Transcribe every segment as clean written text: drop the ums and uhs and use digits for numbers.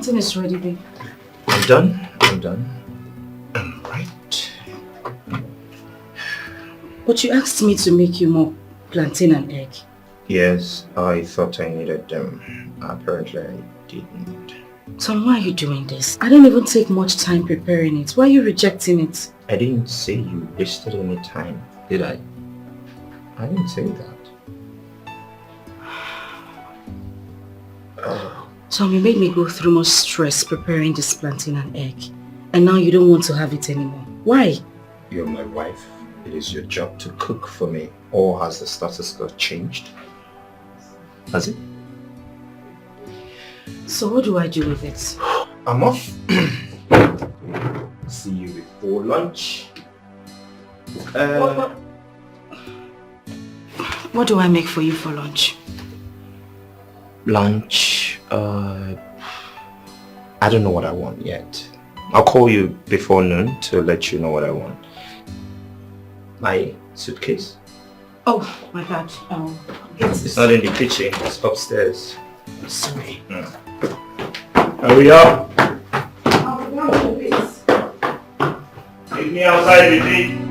plantain is ready, babe. I'm done. Right. But you asked me to make you more plantain and egg. Yes, I thought I needed them. Apparently I didn't. Tom, why are you doing this? I didn't even take much time preparing it. Why are you rejecting it? I didn't say you wasted any time, did I? I didn't say that. Tom, you made me go through much stress preparing this plantain and egg. And now you don't want to have it anymore. Why? You're my wife. It is your job to cook for me. Or has the status quo changed? Has it? So what do I do with it? I'm off. See you before lunch. What do I make for you for lunch? Lunch? I don't know what I want yet. I'll call you before noon to let you know what I want. My suitcase? Oh, my bad. It's not in the kitchen, it's upstairs. Sorry. Hurry up! I'll be down in a bit. Meet me outside, baby.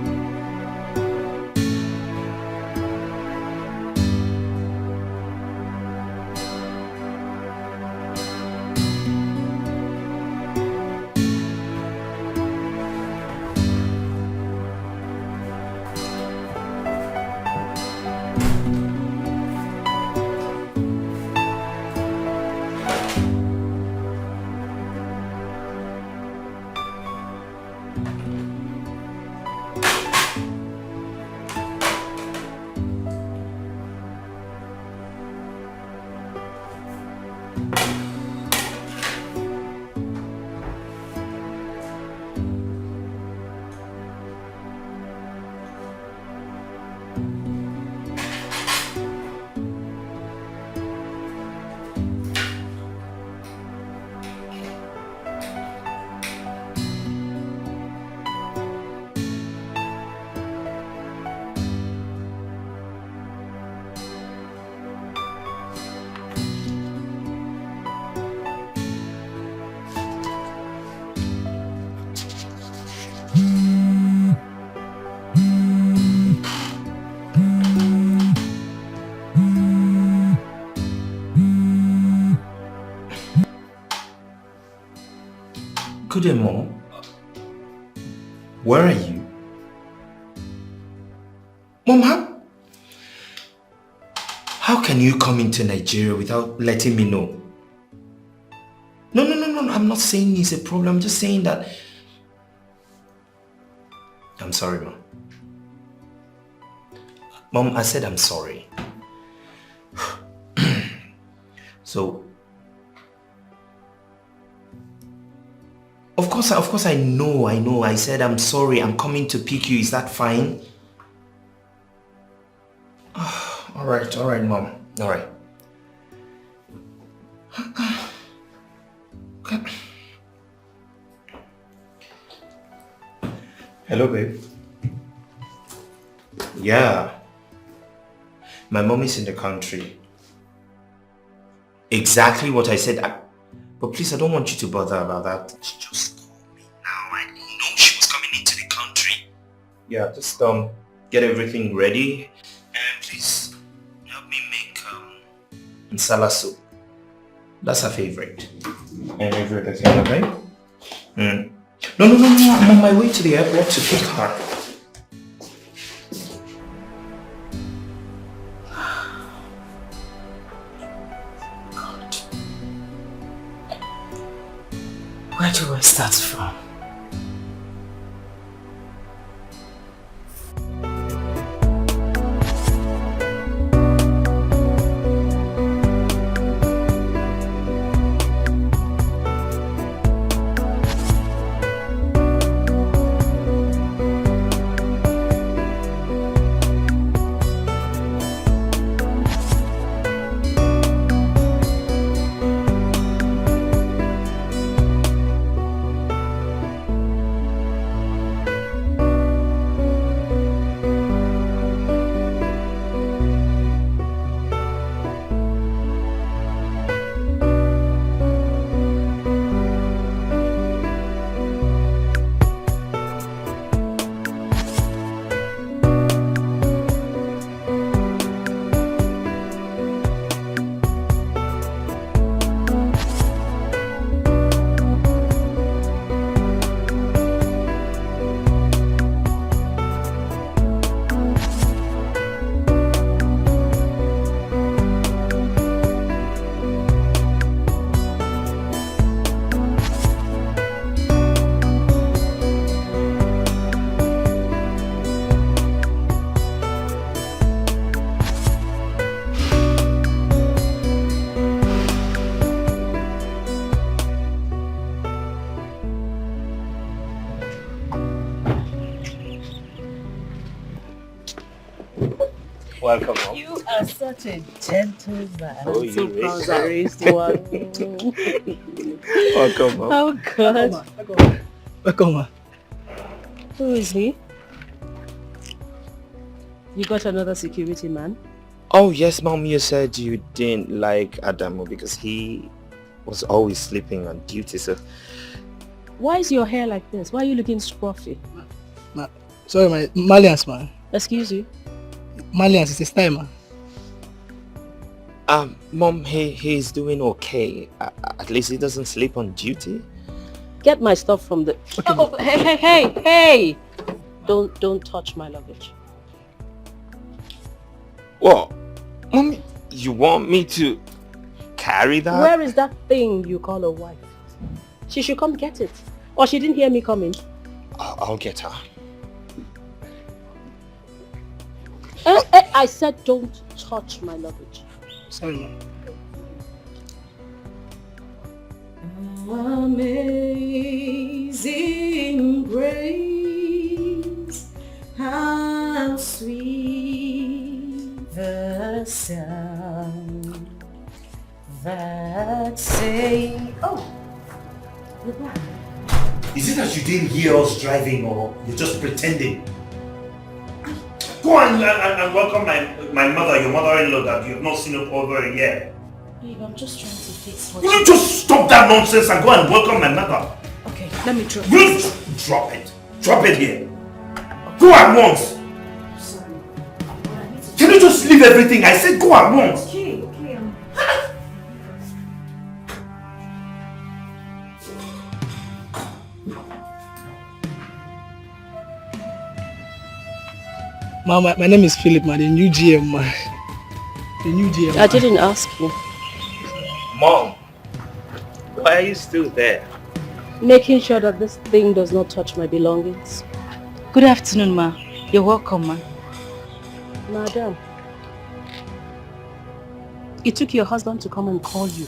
Good day, Mom. Where are you? Mom, how can you come into Nigeria without letting me know? No, I'm not saying it's a problem. I'm just saying that... I'm sorry, Mom. Mom, I said I'm sorry. So... Of course I know. I said I'm sorry. I'm coming to pick you. Is that fine? All right, Mom. All right. Okay. Hello, babe. Yeah. My mom is in the country. Exactly what I said. But please, I don't want you to bother about that. She just called me now. I didn't know she was coming into the country. Yeah, just get everything ready. And please help me make nsala soup. That's her favorite. And every other thing, okay? No. I'm on my way to the airport to pick her. Where do I start from? Welcome, Mom. You are such a gentleman. Oh, I'm so you proud I raised one. Welcome, Mom. Oh God. Welcome, ma. Who is he? You got another security man? Oh, yes, Mom. You said you didn't like Adamu because he was always sleeping on duty, so... Why is your hair like this? Why are you looking scruffy? Sorry, my Malians, man. Excuse you? Malians is a style, man. Mom, he's doing okay. At least he doesn't sleep on duty. Get my stuff from the... Okay, oh, hey! Don't touch my luggage. What? Mom, you want me to carry that? Where is that thing you call a wife? She should come get it. Or she didn't hear me coming. I'll get her. I said don't touch my luggage. Sorry, man. Amazing grace, how sweet the sound that saved. Oh, you're back. Is it that you didn't hear us driving or you're just pretending? Go and welcome my mother, your mother-in-law that you have not seen up over a year. Babe, I'm just trying to fix what Will you just stop that nonsense and go and welcome my mother? Okay, let me try. Will you drop it? Drop it here. Go at once. Sorry. Can you just leave everything? I said go at once. Okay. Ma, my name is Philip, man. The new GM, man. The new GM. I didn't ask you. Mom, why are you still there? Making sure that this thing does not touch my belongings. Good afternoon, ma. You're welcome, ma. Madam, it took your husband to come and call you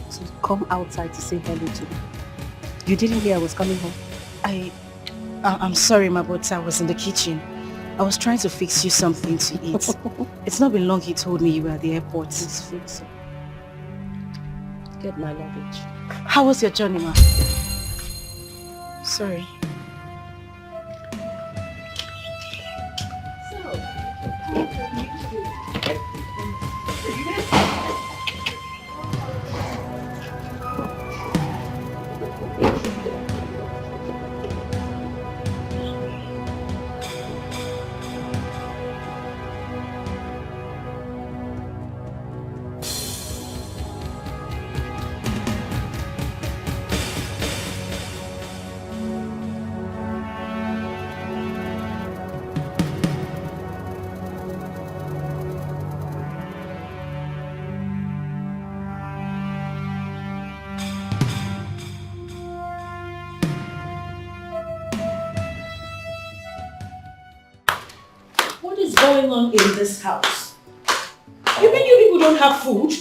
to come outside to say hello to me. You didn't hear I was coming home? I'm sorry, ma, but I was in the kitchen. I was trying to fix you something to eat. It's not been long he told me you were at the airport. Please fix it. Get my luggage. How was your journey, ma? Sorry. Going on in this house? You mean you people don't have food?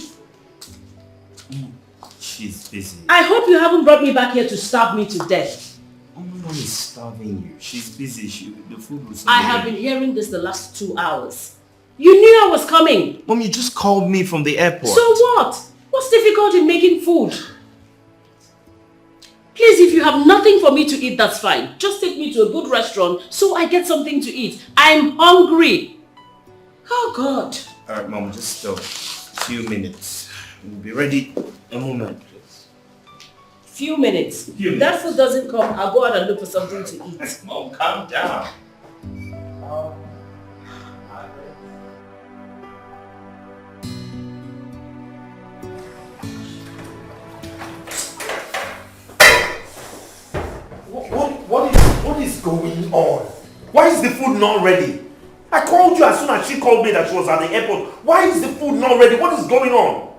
She's busy. I hope you haven't brought me back here to starve me to death. Mom is starving you. She's busy. The food was... I have been hearing this the last 2 hours. You knew I was coming. Mom, you just called me from the airport. So what? What's difficult in making food? Please, if you have nothing for me to eat, that's fine. Just take me to a good restaurant so I get something to eat. I'm hungry. Oh God. Alright, Mom, just a few minutes. We'll be ready. A moment, please. Few minutes. If that food doesn't come, I'll go out and look for something to eat. Mom, calm down. What is going on? Why is the food not ready? I called you as soon as she called me that she was at the airport. Why is the food not ready? What is going on?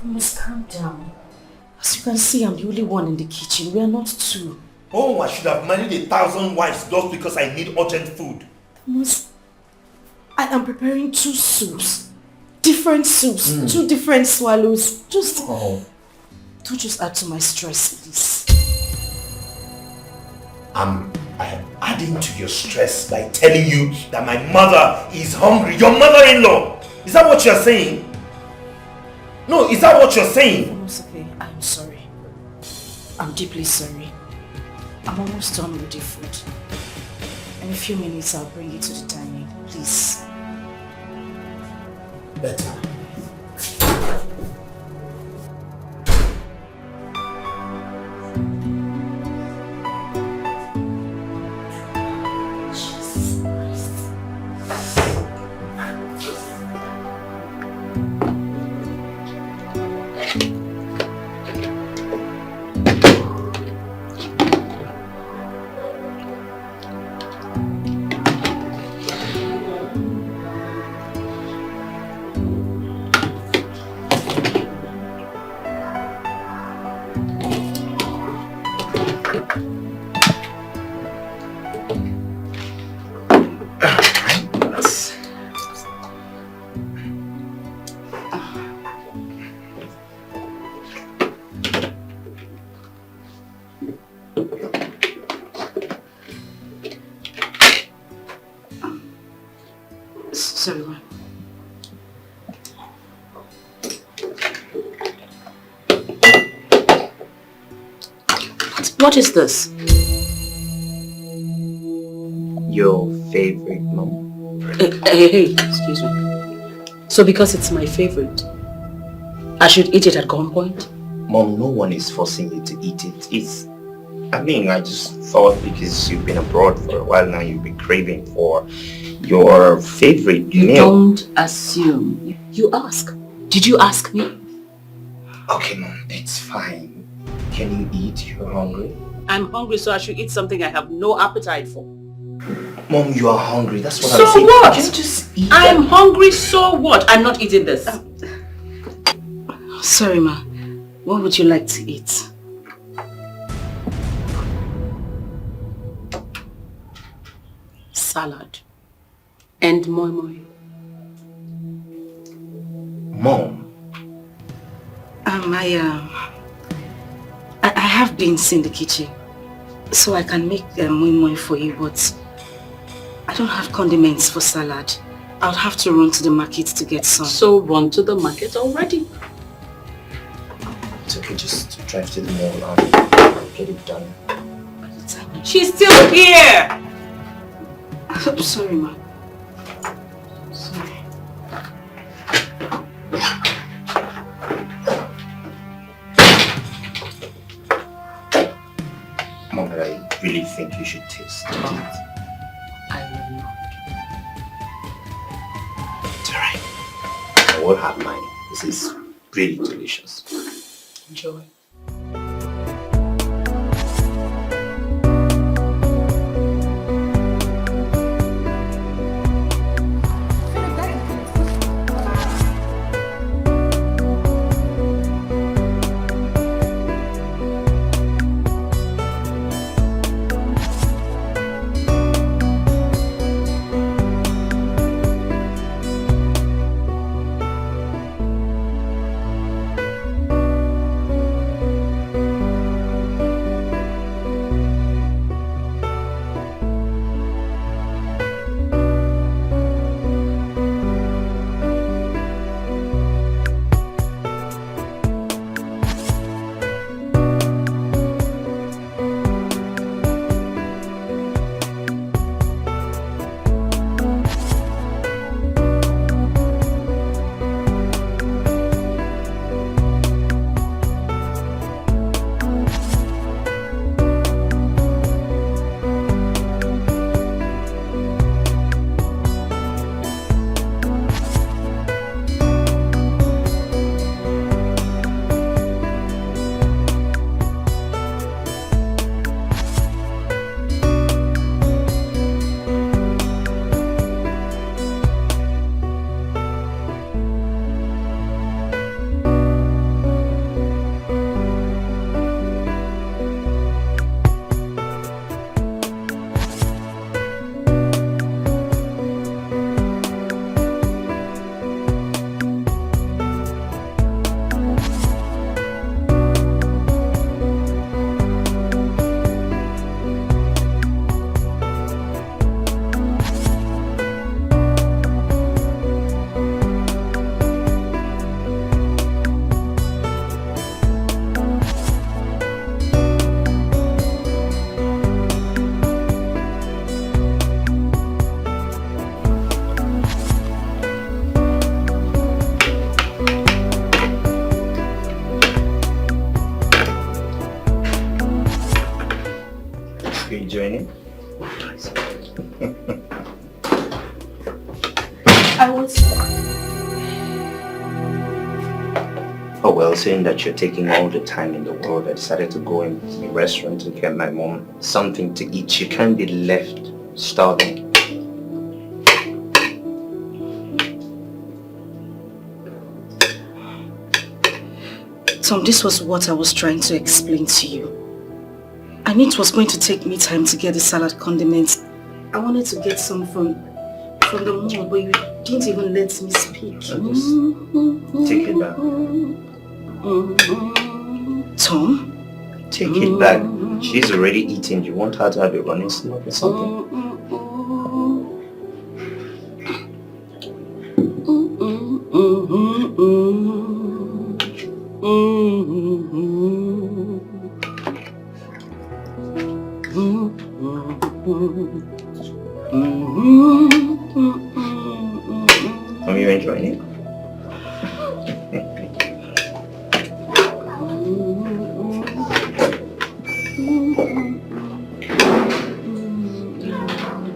You must calm down. As you can see, I'm the only one in the kitchen. We are not two. Oh, I should have married 1,000 wives just because I need urgent food. I am preparing 2 soups. Different soups. 2 different swallows. Don't just add to my stress, please. I'm I am adding to your stress by telling you that my mother is hungry. Your mother-in-law! Is that what you're saying? No, is that what you're saying? It's okay. I'm sorry. I'm deeply sorry. I'm almost done with the food. In a few minutes, I'll bring it to the dining. Please. Better. Sorry, ma. What is this? Your favorite, Mom? Hey, excuse me. So because it's my favorite, I should eat it at gunpoint? Mom, no one is forcing you to eat it. I just thought because you've been abroad for a while now, you've been craving for your favorite meal. You don't assume. You ask. Did you ask me? Okay, Mom, it's fine. Can you eat? You're hungry? I'm hungry, so I should eat something I have no appetite for. Mom, you are hungry. That's what So I'm saying. what? You can just eat. I'm hungry, so what? I'm not eating this. Sorry, ma. What would you like to eat? Salad. And moi moi. Mom. I have beans in the kitchen, so I can make moi moi for you, but I don't have condiments for salad. I'll have to run to the market to get some. So run to the market already. It's okay, just drive to the mall and get it done. She's still here! I'm sorry, ma. Sorry. Mom, but I really think you should taste it. I will not. It's alright. I will have mine. This is really delicious. Enjoy. I was... Oh well, saying that you're taking all the time in the world, I decided to go in the restaurant to get my mom something to eat. She can't be left starving. Tom, this was what I was trying to explain to you. I knew it was going to take me time to get the salad condiments. I wanted to get some from the mall, but you didn't even let me speak. I'll just take it back. Tom? Take it back. She's already eating. You want her to have a running stomach or something? Are you enjoying it?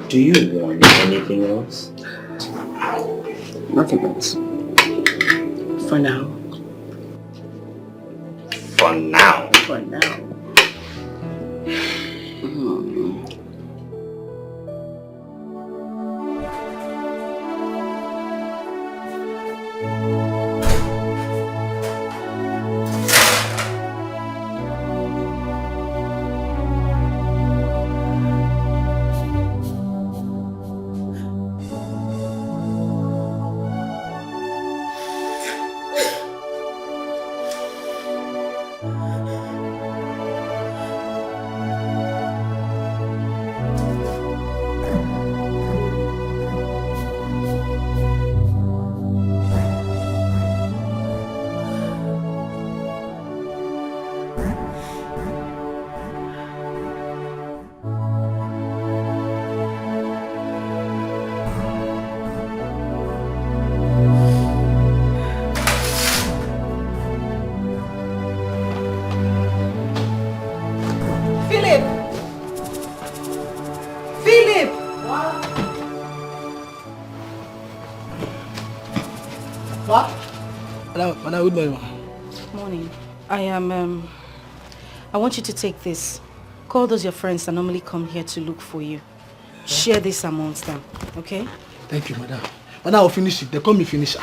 Do you want anything else? Nothing else. For now. For now? For now. Madam, good morning. Morning. I want you to take this. Call those your friends that normally come here to look for you. Share this amongst them, okay? Thank you, madam. Madam, I'll finish it. They call me finisher.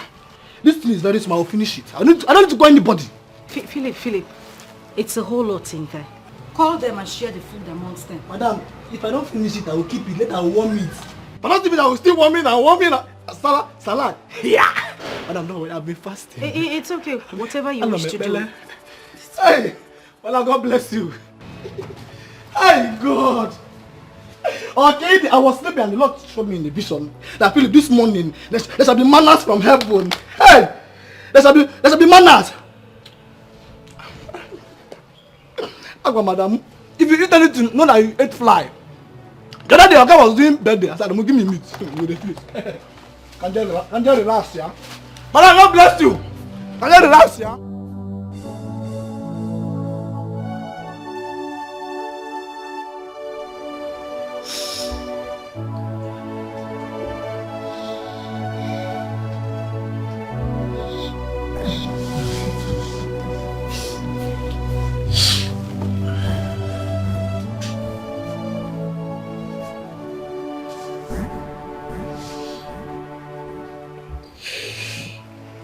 This thing is very small. I'll finish it. I don't need to call anybody. Philip, it's a whole lot in there. Call them and share the food amongst them. Madam, if I don't finish it, I will keep it. Later, I will warm it. But not even I will still warm it and warm it. Salad. Yeah. Madam, don't worry. I've been fasting. It's okay. Whatever you wish to do. Hey, Madam, God bless you. Hey, God. Okay, I was sleeping and the Lord showed me in the vision that Philip, this morning there shall be manners from heaven. Hey, there shall be manners. Agwa, madam, if you eat anything, know that you ate fly. The other day, Oga was doing birthday. I said, "Give me meat." Can you relax, yeah? Madam, God bless you. Can you relax, yeah?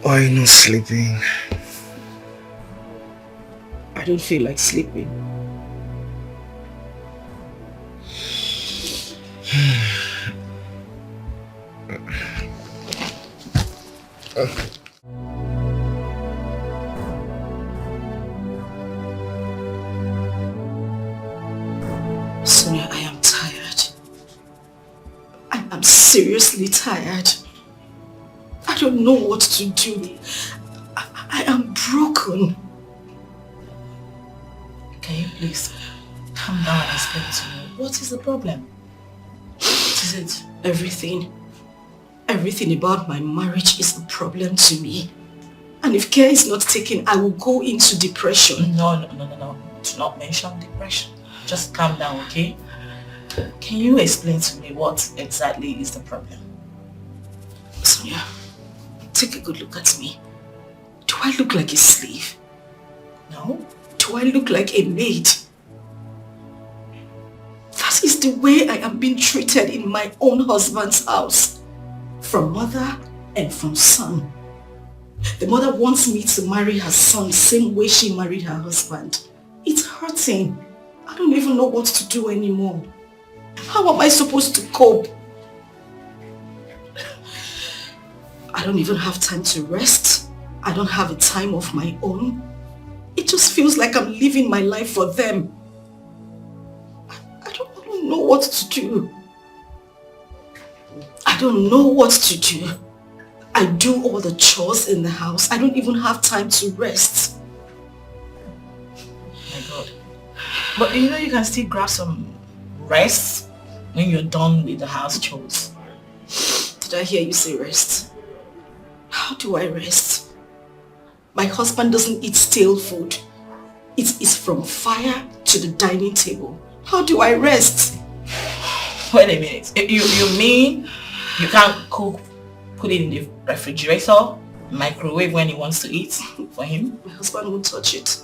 Why are you not sleeping? I don't feel like sleeping. Sonia, I am tired. I am seriously tired. I don't know what to do. I am broken. Can you please calm down and explain to me? What is the problem? What is it? Everything. Everything about my marriage is a problem to me. And if care is not taken, I will go into depression. No. Do not mention depression. Just calm down, okay? Can you explain to me what exactly is the problem? Sonia, take a good look at me. Do I look like a slave? No. Do I look like a maid? That is the way I am being treated in my own husband's house. From mother and from son. The mother wants me to marry her son the same way she married her husband. It's hurting. I don't even know what to do anymore. How am I supposed to cope? I don't even have time to rest. I don't have a time of my own. It just feels like I'm living my life for them. I don't know what to do. I don't know what to do. I do all the chores in the house. I don't even have time to rest. My God. But you know you can still grab some rest when you're done with the house chores. Did I hear you say rest? How do I rest? My husband doesn't eat stale food. It is from fire to the dining table. How do I rest? Wait a minute. You mean you can't cook, put it in the refrigerator, microwave when he wants to eat for him? My husband won't touch it.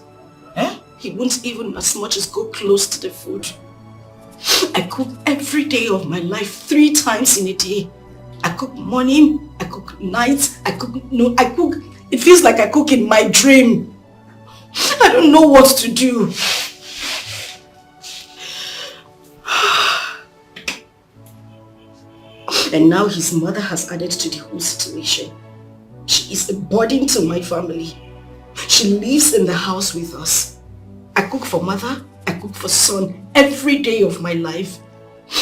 Eh? He won't even as much as go close to the food. I cook every day of my life 3 times in a day. I cook morning, I cook night, I cook. It feels like I cook in my dream. I don't know what to do. And now his mother has added to the whole situation. She is a burden to my family. She lives in the house with us. I cook for mother, I cook for son every day of my life.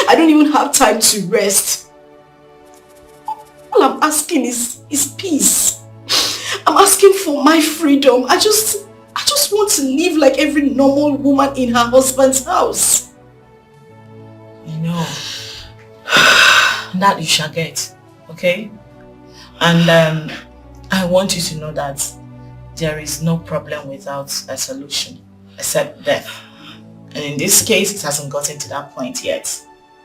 I don't even have time to rest. All I'm asking is peace. I'm asking for my freedom. I just want to live like every normal woman in her husband's house. I know. That you shall get, okay? And I want you to know that there is no problem without a solution, except death. And in this case, it hasn't gotten to that point yet.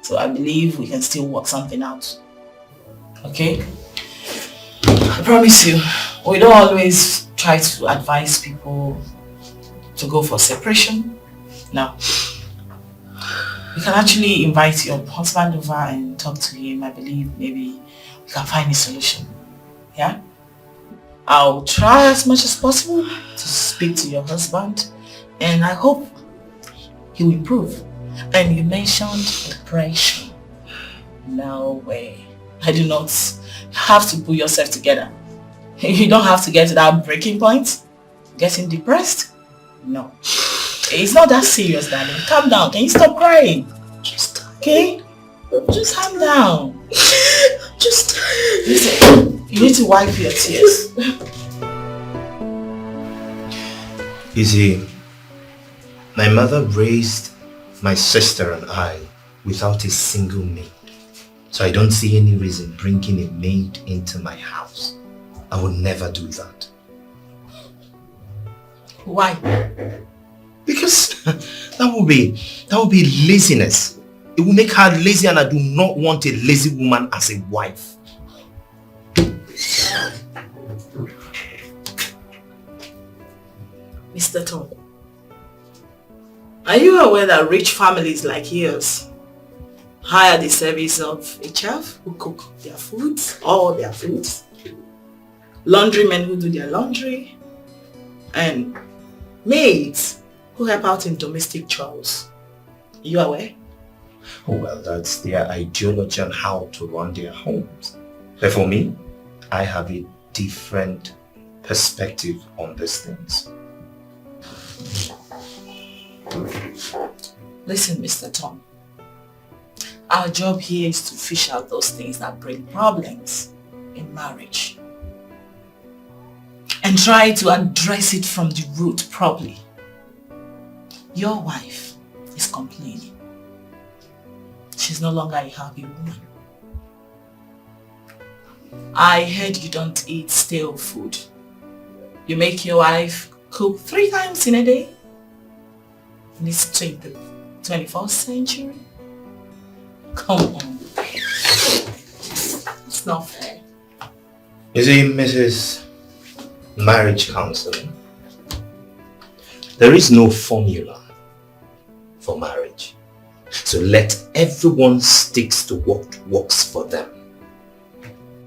So I believe we can still work something out. Okay? I promise you, we don't always try to advise people to go for separation. No. You can actually invite your husband over and talk to him. I believe maybe we can find a solution. Yeah? I'll try as much as possible to speak to your husband, and I hope he will improve. And you mentioned depression. No way. I do not have to put yourself together. You don't have to get to that breaking point. Getting depressed? No. It's not that serious, darling. Calm down. Can you stop crying? Okay? Just calm down. Just listen. You need to wipe your tears. You see, my mother raised my sister and I without a single maid. So I don't see any reason bringing a maid into my house. I will never do that. Why? Because that would be laziness. It will make her lazy, and I do not want a lazy woman as a wife. Mr. Tom, are you aware that rich families like yours hire the service of a chef who cook their foods, all their foods, laundrymen who do their laundry, and maids who help out in domestic chores? Are you aware? Oh, well, that's their ideology on how to run their homes. But for me, I have a different perspective on these things. Listen, Mr. Tom. Our job here is to fish out those things that bring problems in marriage and try to address it from the root properly. Your wife is complaining. She's no longer a happy woman. I heard you don't eat stale food. You make your wife cook 3 times in a day? In this 21st century? Come on. It's not fair. You see, Mrs. Marriage Counseling, there is no formula for marriage. So let everyone stick to what works for them.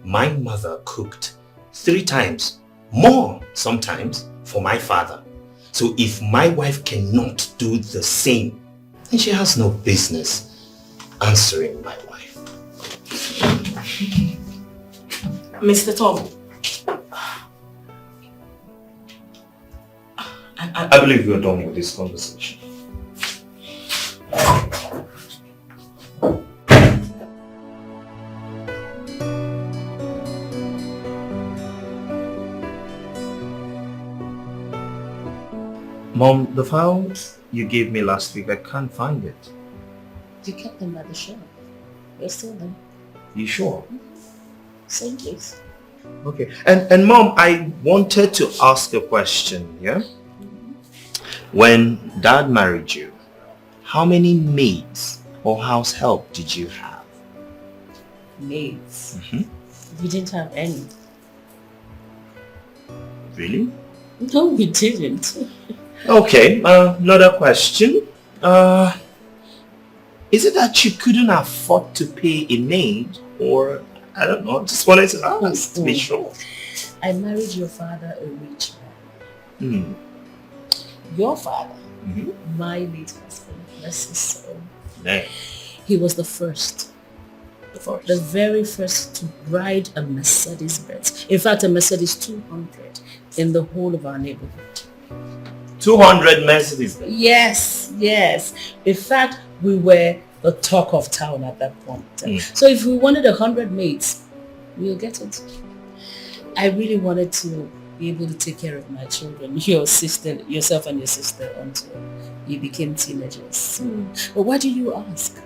My mother cooked 3 times, more sometimes, for my father. So if my wife cannot do the same, then she has no business answering my wife. Mr. Tom. I believe we're done with this conversation. Mom, the file you gave me last week, I can't find it. You kept them at the shop. They're still there. You sure? Same place. Okay. And Mom, I wanted to ask a question, yeah? When Dad married you, how many maids or house help did you have? Maids? We didn't have any. Really? No, we didn't. Okay, another question. Is it that you couldn't afford to pay a maid, or I don't know, just wanted to ask to be sure. I married your father a rich man. Your father, my late husband, bless his soul. Yeah. He was the first. The very first to ride a Mercedes Benz. In fact, a Mercedes 200 in the whole of our neighborhood. 200 Mercedes Benz? Yes. In fact, we were the talk of town at that point. So if we wanted 100 maids, we'll get it. I really wanted to be able to take care of my children, yourself and your sister, until you became teenagers. But why do you ask?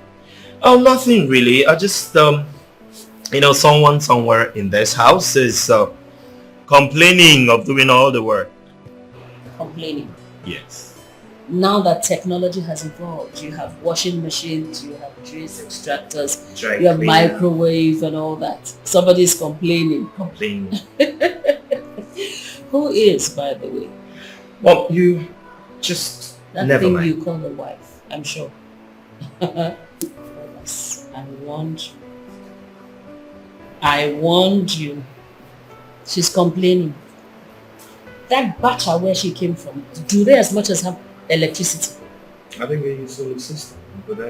Oh, nothing really. I just, someone somewhere in this house is complaining of doing all the work. Complaining? Yes. Now that technology has evolved, you have washing machines, you have juice extractors, you have microwave and all that. Somebody's complaining. Who is, by the way? Well, you just that never thing mind. You call a wife, I'm sure. I warned you. She's complaining. That bacha where she came from, do they as much as have electricity? I think they use solar system.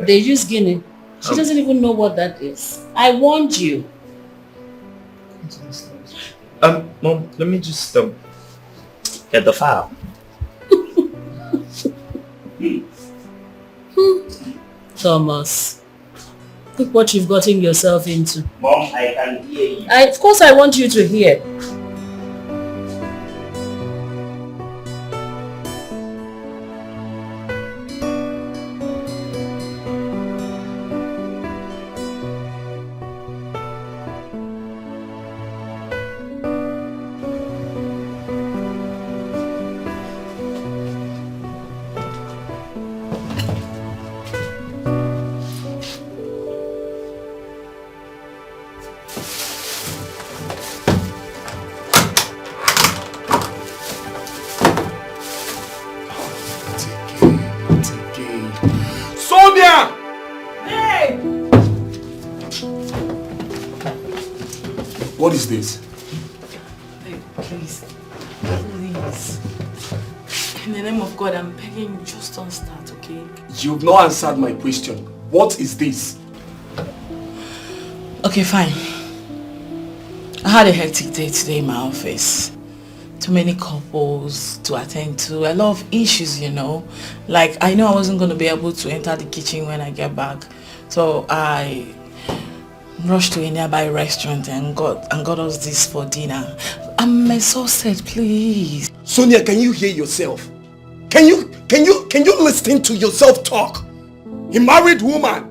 They use Guinea. She doesn't even know what that is. I warned you. Mom, let me just get the file. Thomas, look what you've gotten yourself into. Mom, I can hear you. Of course I want you to hear. What is this? Babe, please. Please. In the name of God, I'm begging you, just don't start, okay? You've not answered my question. What is this? Okay, fine. I had a hectic day today in my office. Too many couples to attend to. A lot of issues, Like, I know I wasn't going to be able to enter the kitchen when I get back. So I rushed to a nearby restaurant and got us this for dinner. I'm exhausted, please. Sonia, can you hear yourself? Can you listen to yourself talk? A married woman.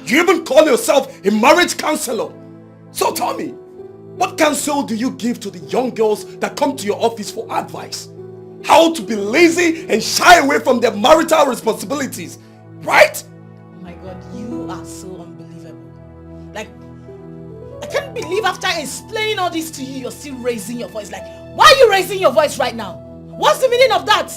You even call yourself a marriage counselor. So tell me, what counsel do you give to the young girls that come to your office for advice? How to be lazy and shy away from their marital responsibilities, right? Oh my God, you are so unbelievable. Like, I can't can't believe after explaining all this to you, you're still raising your voice. Like, why are you raising your voice right now? What's the meaning of that?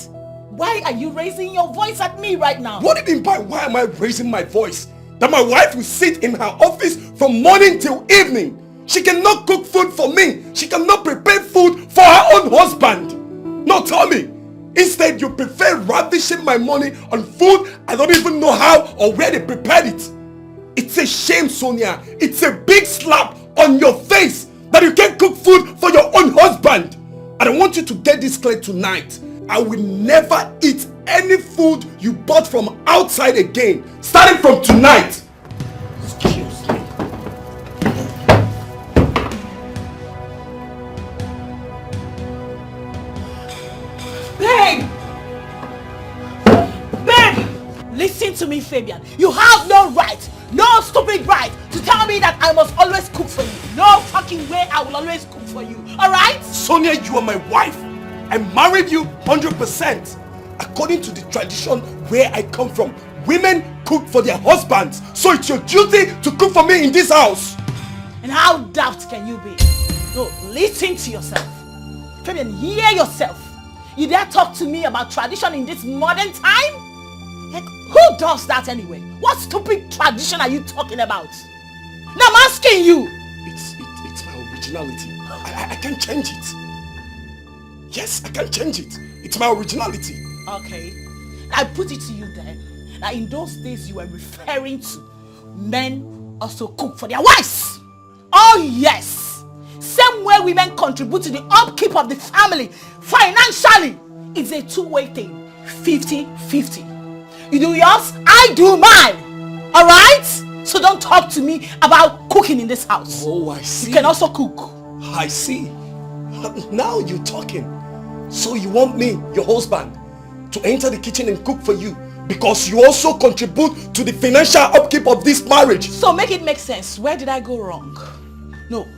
Why are you raising your voice at me right now? What do you mean by why am I raising my voice? That my wife will sit in her office from morning till evening. She cannot cook food for me. She cannot prepare food for her own husband. No, tell me. Instead, you prefer ravishing my money on food I don't even know how or where they prepared it. It's a shame, Sonia. It's a big slap on your face that you can't cook food for your own husband. And I want you to get this clear tonight. I will never eat any food you bought from outside again, starting from tonight. Excuse me. Babe! Babe! Listen to me, Fabian. You have no right, no stupid right to tell me that I must always cook for you. No fucking way I will always cook for you. Alright? Sonia, you are my wife. I married you 100%. According to the tradition where I come from, women cook for their husbands. So it's your duty to cook for me in this house. And how daft can you be? No, listen to yourself. Fabian, hear yourself. You dare talk to me about tradition in this modern time? Like, who does that anyway? What stupid tradition are you talking about? Now I'm asking you. It's my originality. I can't change it. Yes, I can't change it. It's my originality. Okay. I put it to you then. That in those days you were referring to men also cook for their wives. Oh yes. Same way women contribute to the upkeep of the family financially. It's a two-way thing. 50-50. You do yours, I do mine. Alright? So don't talk to me about cooking in this house. Oh, I see. You can also cook. I see. Now you're talking. So you want me, your husband, to enter the kitchen and cook for you because you also contribute to the financial upkeep of this marriage. So make it make sense. Where did I go wrong? No.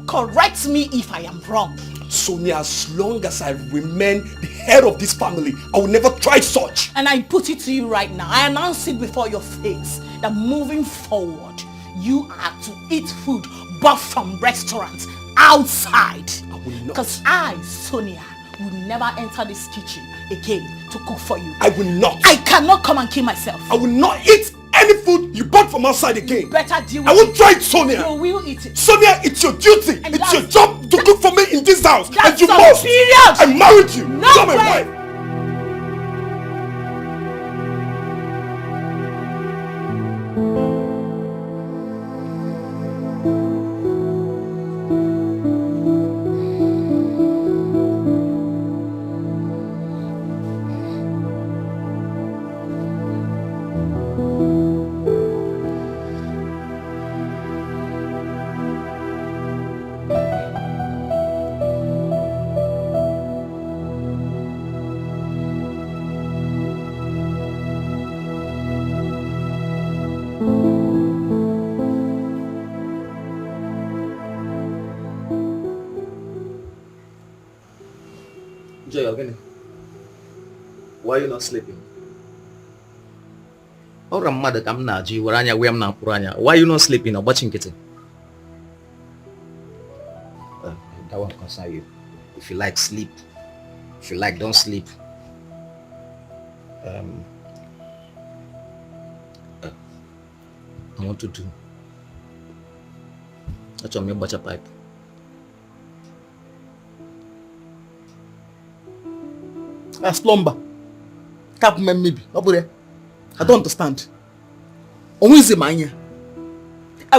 Correct me if I am wrong. Sonia, as long as I remain the head of this family, I will never try such. And I put it to you right now. I announce it before your face that moving forward, you are to eat food bought from restaurants outside. I will not. Because I, Sonia, will never enter this kitchen again to cook for you. I will not. I cannot come and kill myself. I will not eat any food you bought from outside again. Better deal with I won't try it, Sonia. You will eat it. Sonia, it's your duty. And it's your job to cook for me in this house. That's and you must. period. I married you. No You're my way. wife. Joy, again. Why are you not sleeping? Or I'm mad at I'm not. Why are you not sleeping or watching kitchen? That won't concern you. If you like, sleep. If you like, don't sleep. I want to do. That's why I'm a pipe. As plumber. Tap me maybe. I don't understand. I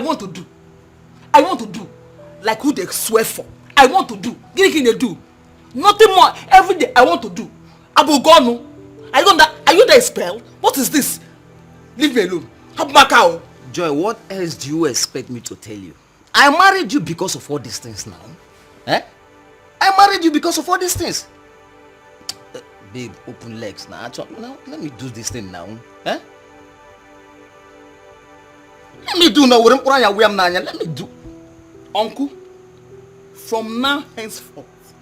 want to do. Like who they swear for. I want to do. They do. Nothing more. Every day I want to do. Abogonu. Are you the spell? What is this? Leave me alone. Macau. Joy, what else do you expect me to tell you? I married you because of all these things now. Eh? I married you because of all these things. Babe, open legs now. Now let me do this thing now. Eh? Let me do now. Let me do. Uncle, from now henceforth,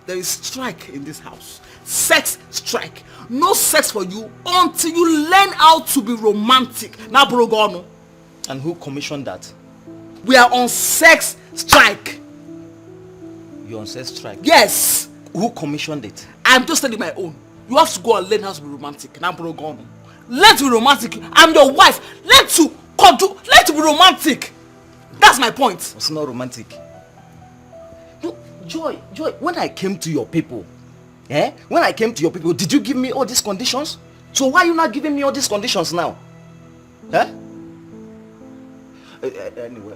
there is strike in this house. Sex strike. No sex for you until you learn how to be romantic. Now, Brogono. And who commissioned that? We are on sex strike. You're on sex strike? Yes. Who commissioned it? I'm just telling my own. You have to go and learn how to be romantic. Now, bro, gone. Let's be romantic. I'm your wife. Let's be romantic. That's my point. It's not romantic. No, Joy, when I came to your people, when I came to your people, did you give me all these conditions? So why are you not giving me all these conditions now? Anyway,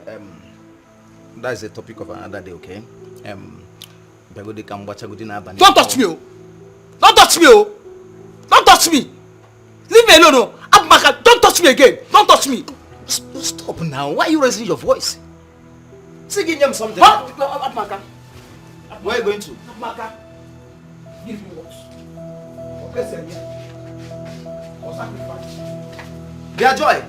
that's the topic of another day, okay? Don't touch me! Don't touch me! Don't touch me! Leave me alone! Abmaka, don't touch me again! Don't touch me! Stop now. Why are you raising your voice? Singing them something. Abmaka. Where are you going to? Abmaka. Give me what? Okay, sir. For sacrifice. Dear Joy.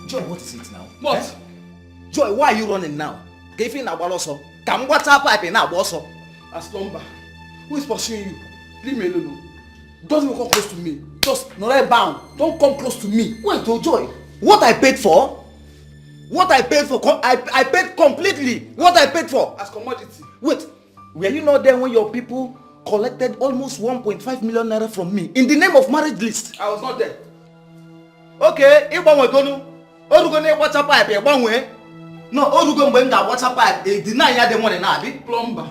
Joy, what is it now? What? Joy, why are you running now? If you now also, come what's up pipe now also. As lumber. Who is pursuing you? Leave me alone. Don't even come close to me. Just not bound. Don't come close to me. Wait, oh Joy. What I paid for? What I paid for? I paid completely. What I paid for? As commodity. Wait, were you not there when your people collected almost 1.5 million naira from me in the name of marriage list? I was not there. Okay, what's up pipe? No, Orugo when that water pipe deny ya the money now, big Plumber.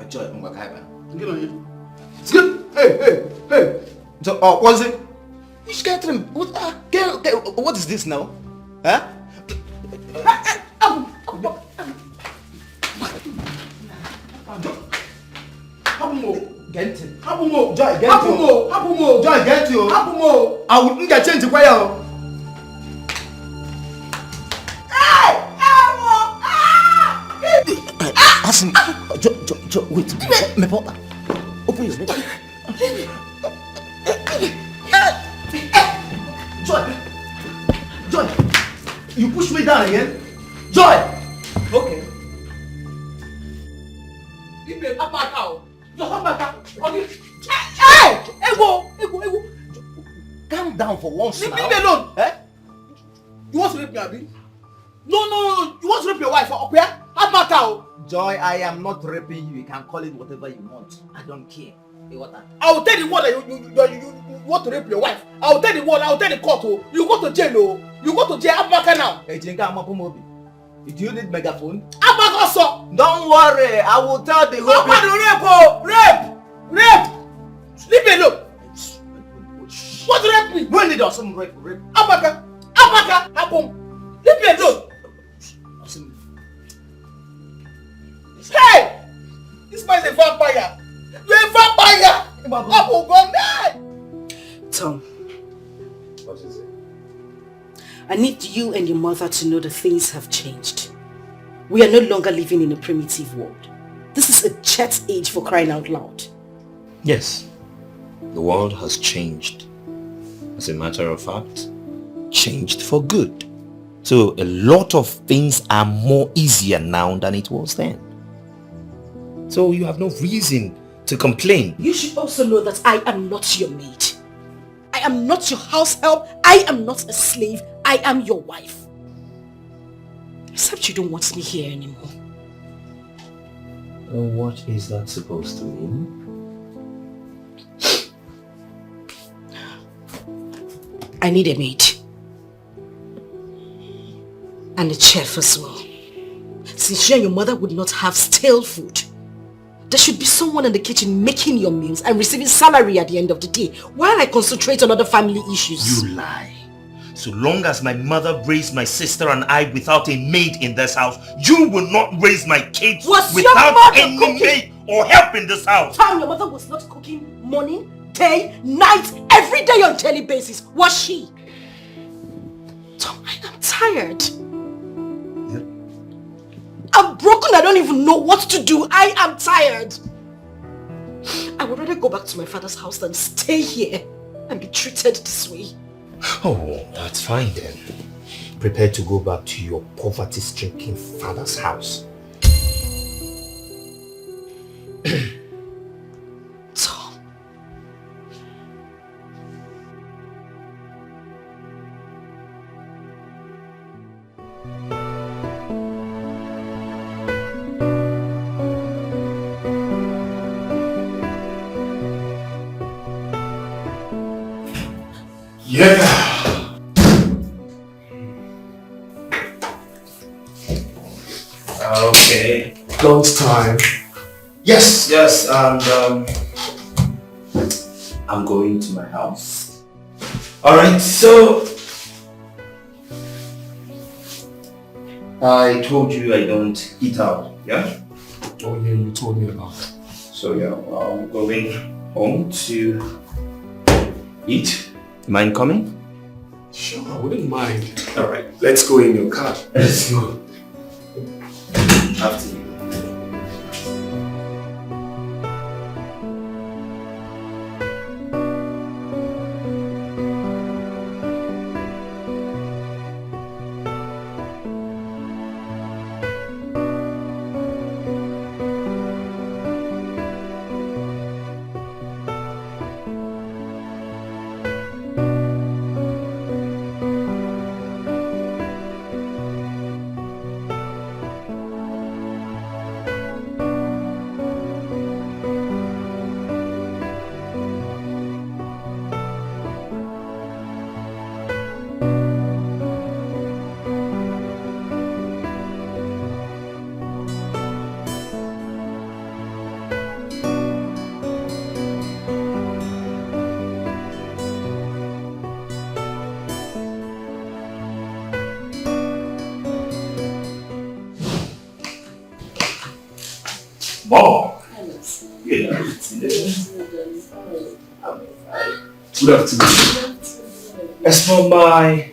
Joy Mbakaiba. Get on you. Hey. So, was it? Which catering? What is this now? Huh? Get him. Joy, get you. Joy, get you. I wouldn't get change the way. Listen, wait. Open your lips. Joy, you push me down again. Joy. Okay. Give me a back out. Just back out. Okay. Hey, ego. Calm down for once now. Leave me alone. You want to rape me, Abi? No. You want to rape your wife? Okay? Have back out. Joy, I am not raping you. You can call it whatever you want. I don't care. Hey, what that? I will tell the world that you want to rape your wife. I will tell the world. I will tell the court. Oh, you go to jail. Oh, you go to jail. Abaka now. Hey, Jinka, Amapumobi. Do you need megaphone? Abaka also. Don't worry. I will tell the whole. Rape. Leave me alone. What rape me? When did you some rape? Abaka. Happen. Leave me alone. Hey! This man is a vampire! You're a vampire! Apple gone there! Tom. What is it? I need you and your mother to know that things have changed. We are no longer living in a primitive world. This is a chat age, for crying out loud. Yes. The world has changed. As a matter of fact, changed for good. So a lot of things are more easier now than it was then. So you have no reason to complain. You should also know that I am not your maid. I am not your house help. I am not a slave. I am your wife. Except you don't want me here anymore. What is that supposed to mean? I need a maid. And a chef as well. Since you and your mother would not have stale food, there should be someone in the kitchen making your meals and receiving salary at the end of the day while I concentrate on other family issues. You lie. So long as my mother raised my sister and I without a maid in this house, you will not raise my kids without any maid or help in this house. Tom, your mother was not cooking morning, day, night, every day on daily basis, was she? Tom, I am tired. I'm broken. I don't even know what to do. I am tired. I would rather go back to my father's house than stay here and be treated this way. Oh, that's fine then. Prepare to go back to your poverty-stricken father's house. Tom. Yeah. Okay. Lunchtime. Yes, and I'm going to my house. Alright, so I told you I don't eat out, yeah? Oh yeah, you told me about it. So yeah, I'm going home to eat. Mind coming? Sure, I wouldn't mind. Alright. Let's go in your car. Let's go. After you. Mom! Good Good afternoon. As for my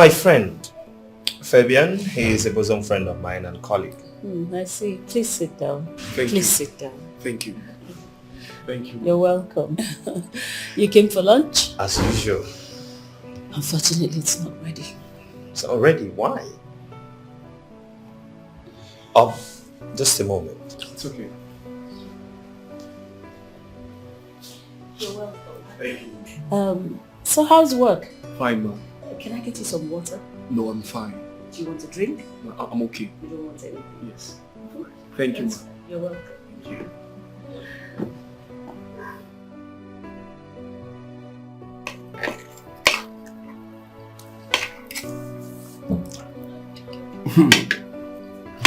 friend, Fabian, he is a bosom friend of mine and colleague. I see. Please sit down. Thank you. Please sit down. Thank you. Thank you. You're welcome. You came for lunch? As usual. Unfortunately, it's not ready. It's not ready. Why? Just a moment. It's okay. You're welcome. Thank you. So how's work? Fine, ma'am. Can I get you some water? No, I'm fine. Do you want a drink? No, I'm okay. You don't want anything? Yes. Thank you, That's ma'am. fine. You're welcome. Thank you.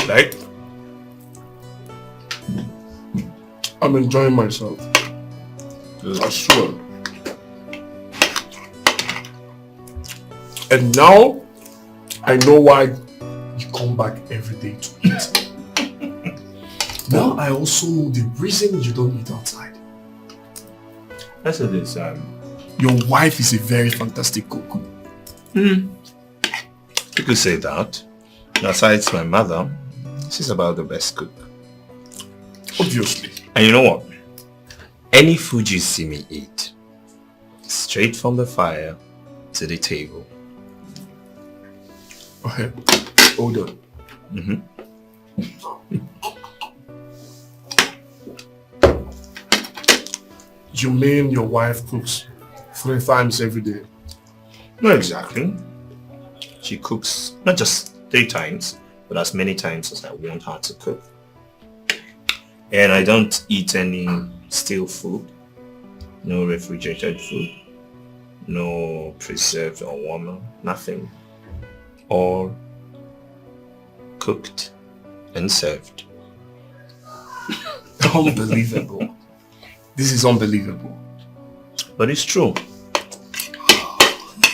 Like, I'm enjoying myself. I swear. And now, I know why you come back every day to eat. Now I also know the reason you don't eat outside. That's it is. Your wife is a very fantastic cook. You could say that. Besides my mother, she's about the best cook. Obviously. And you know what? Any food you see me eat, straight from the fire to the table. Okay, hold on. You mean your wife cooks 3 times every day? Not exactly. She cooks not just 3 times, but as many times as I want her to cook. And I don't eat any stale food, no refrigerated food, no preserved or warmer, nothing. All cooked and served. Unbelievable. This is unbelievable. But it's true.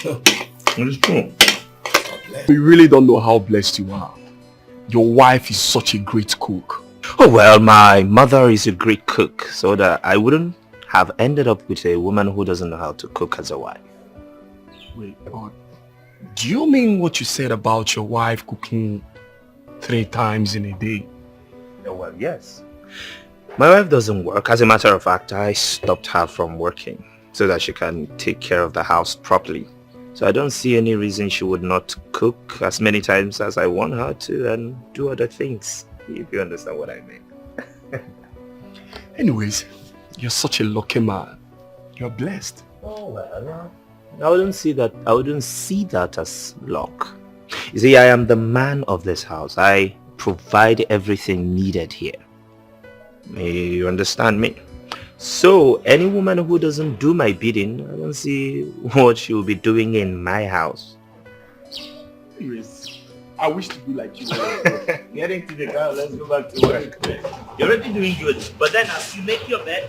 It is true. We really don't know how blessed you are. Your wife is such a great cook. Oh well, my mother is a great cook, so that I wouldn't have ended up with a woman who doesn't know how to cook as a wife. Wait, do you mean what you said about your wife cooking 3 times in a day? Oh, well, yes. My wife doesn't work. As a matter of fact, I stopped her from working so that she can take care of the house properly. So I don't see any reason she would not cook as many times as I want her to and do other things, if you understand what I mean. Anyways, you're such a lucky man. You're blessed. Oh well, I wouldn't see that as luck. You see, I am the man of this house. I provide everything needed here. You understand me? So any woman who doesn't do my bidding, I don't see what she'll be doing in my house. Anyways, I wish to be like you. Get into the car, let's go back to work. You're already doing good, but then as you make your bed,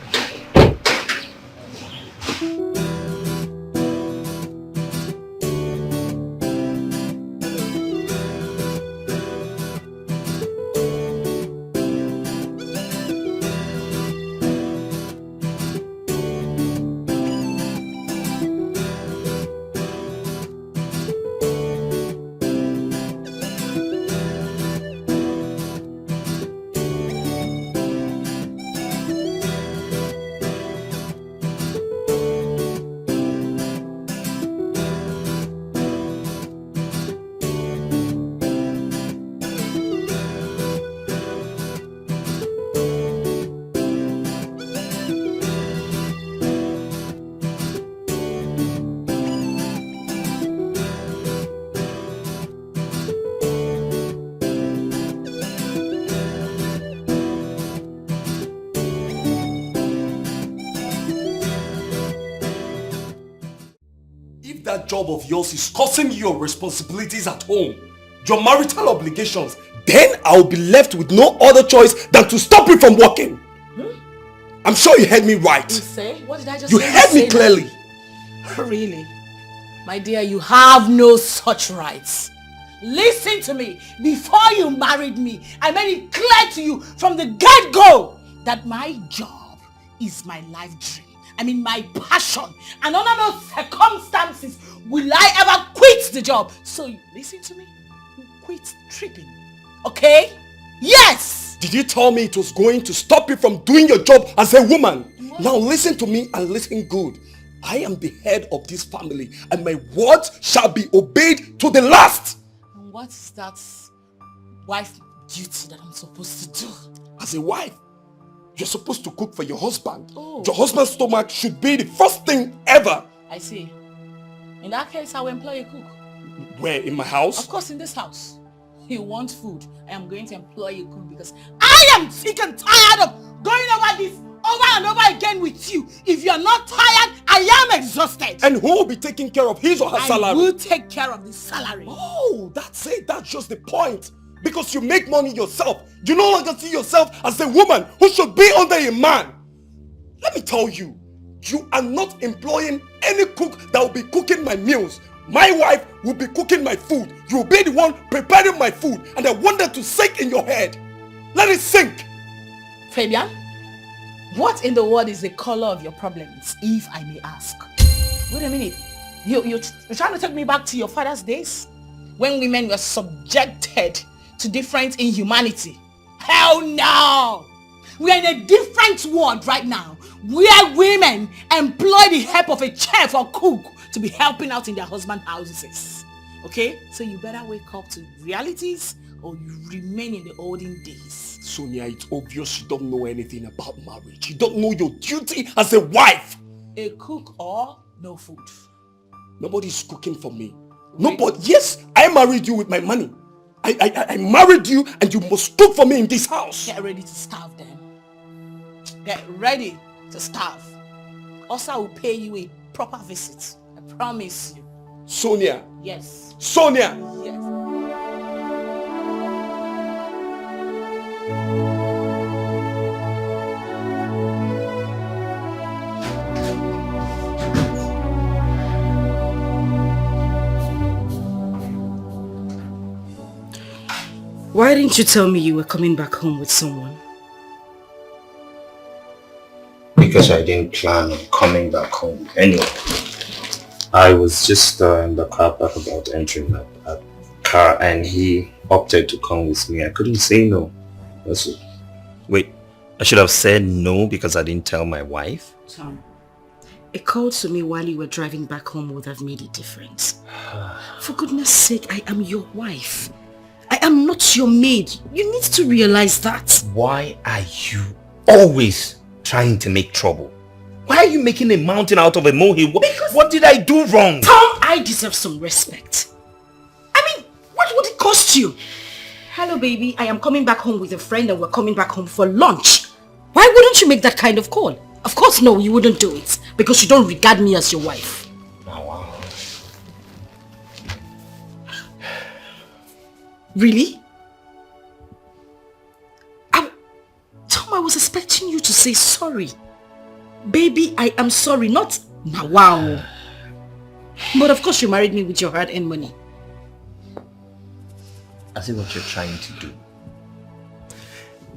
That job of yours is causing you your responsibilities at home, your marital obligations, then I'll be left with no other choice than to stop you from working. I'm sure you heard me right. You say? What did I just say? You heard me clearly. Really? My dear, you have no such rights. Listen to me. Before you married me, I made it clear to you from the get-go that my job is my life dream. I mean my passion, and under no circumstances will I ever quit the job. So you listen to me, you quit tripping, okay? Yes! Did you tell me it was going to stop you from doing your job as a woman? What? Now listen to me and listen good. I am the head of this family and my words shall be obeyed to the last. And what's that wife duty that I'm supposed to do? As a wife, you're supposed to cook for your husband. Oh. Your husband's stomach should be the first thing ever. I see. In that case, I will employ a cook. Where? In my house? Of course, in this house. You want food. I am going to employ a cook because I am sick and tired of going over this over and over again with you. If you're not tired, I am exhausted. And who will be taking care of his or her salary? I will take care of the salary. Oh, that's it. That's just the point. Because you make money yourself, you no longer see yourself as a woman who should be under a man. Let me tell you, you are not employing any cook that will be cooking my meals. My wife will be cooking my food. You will be the one preparing my food. And I want that to sink in your head. Let it sink. Fabian, what in the world is the color of your problems, if I may ask? Wait a minute. You're trying to take me back to your father's days? When women were subjected to different inhumanity. Hell no! We are in a different world right now where women employ the help of a chef or cook to be helping out in their husband's houses. Okay? So you better wake up to realities or you remain in the olden days. Sonia, it's obvious you don't know anything about marriage. You don't know your duty as a wife. A cook or no food? Nobody's cooking for me. Nobody. Yes, I married you with my money. I married you and you must cook for me in this house. Get ready to starve then. Get ready to starve. Also, I will pay you a proper visit. I promise you. Sonia. Yes. Sonia. Yes. Why didn't you tell me you were coming back home with someone? Because I didn't plan on coming back home anyway. I was just in the car park about entering that car and he opted to come with me. I couldn't say no. Wait, I should have said no because I didn't tell my wife? Tom, a call to me while you were driving back home would have made a difference. For goodness sake, I am your wife. I am not your maid. You need to realize that. Why are you always trying to make trouble. Why are you making a mountain out of a molehill? What did I do wrong? Tom, I deserve some respect. I mean, what would it cost you? Hello, baby. I am coming back home with a friend and we're coming back home for lunch. Why wouldn't you make that kind of call? Of course, no, you wouldn't do it because you don't regard me as your wife. Oh, wow. Really? Tom, I was expecting you to say sorry. Baby, I am sorry, not wow. But of course you married me with your hard-earned money. I see what you're trying to do.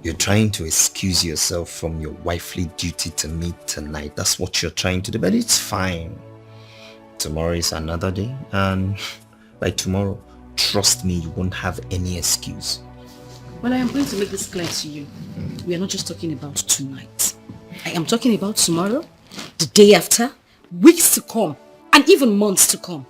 You're trying to excuse yourself from your wifely duty to me tonight. That's what you're trying to do, but it's fine. Tomorrow is another day, and by tomorrow, trust me, you won't have any excuse. Well, I am going to make this clear to you. We are not just talking about tonight. I am talking about tomorrow, the day after, weeks to come, and even months to come.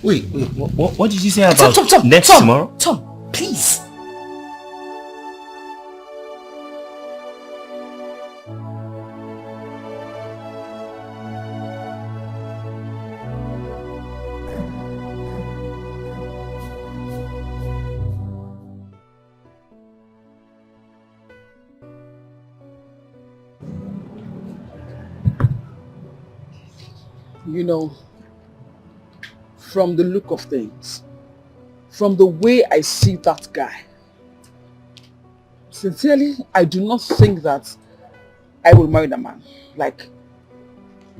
Wait, what did you say about Tom, tomorrow? Tom, please. You know, from the look of things, from the way I see that guy, sincerely, I do not think that I will marry that man. Like,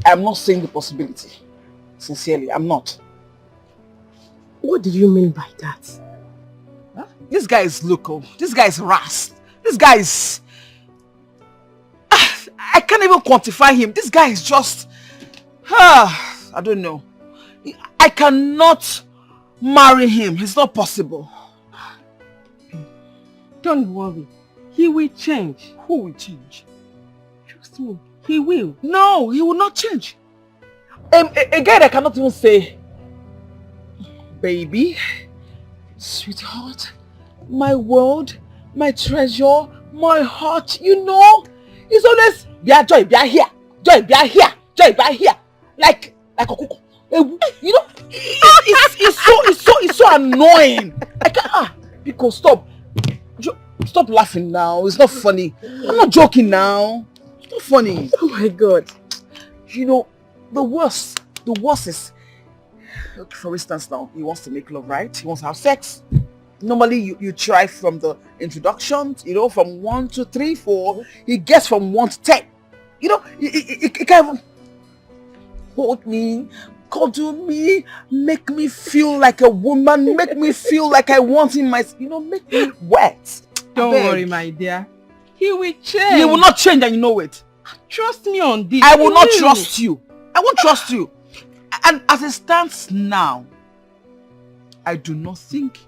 I'm not saying the possibility. Sincerely, I'm not. What do you mean by that? Huh? This guy is local. This guy is ras. This guy is... I can't even quantify him. This guy is just... I don't know. I cannot marry him. It's not possible. Don't worry. He will change. Who will change? Trust me. He will. No, he will not change. A guy that cannot even say, baby, sweetheart, my world, my treasure, my heart, you know, he's always, joy, be here, joy, be here, joy, be here. Like a cuckoo. You know, it's so annoying. I can't. Because stop laughing now. It's not funny. I'm not joking now. It's not funny. Oh my God. You know, the worst is, for instance now, he wants to make love, right? He wants to have sex. Normally you try from the introduction, you know, from 1 to 3, 4. He gets from 1 to 10. You know, he can't even hold me, cuddle me, make me feel like a woman, make me feel like I want him, you know, make me wet. Don't worry, my dear. He will change. He will not change, and you know it. Trust me on this. I will not trust you. I won't trust you. And as it stands now, I do not think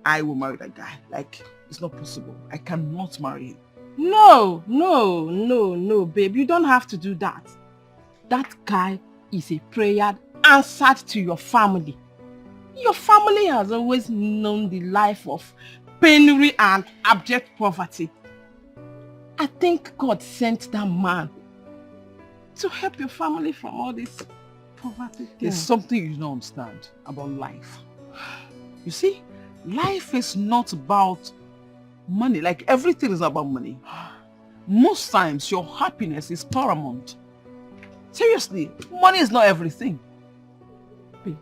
I will marry that guy. Like, it's not possible. I cannot marry him. No, babe. You don't have to do that. That guy is a prayer answered to your family. Your family has always known the life of penury and abject poverty. I think God sent that man to help your family from all this poverty thing. There's something you don't understand about life. You see, life is not about money. Like, everything is about money. Most times, your happiness is paramount. Seriously, money is not everything. Babe,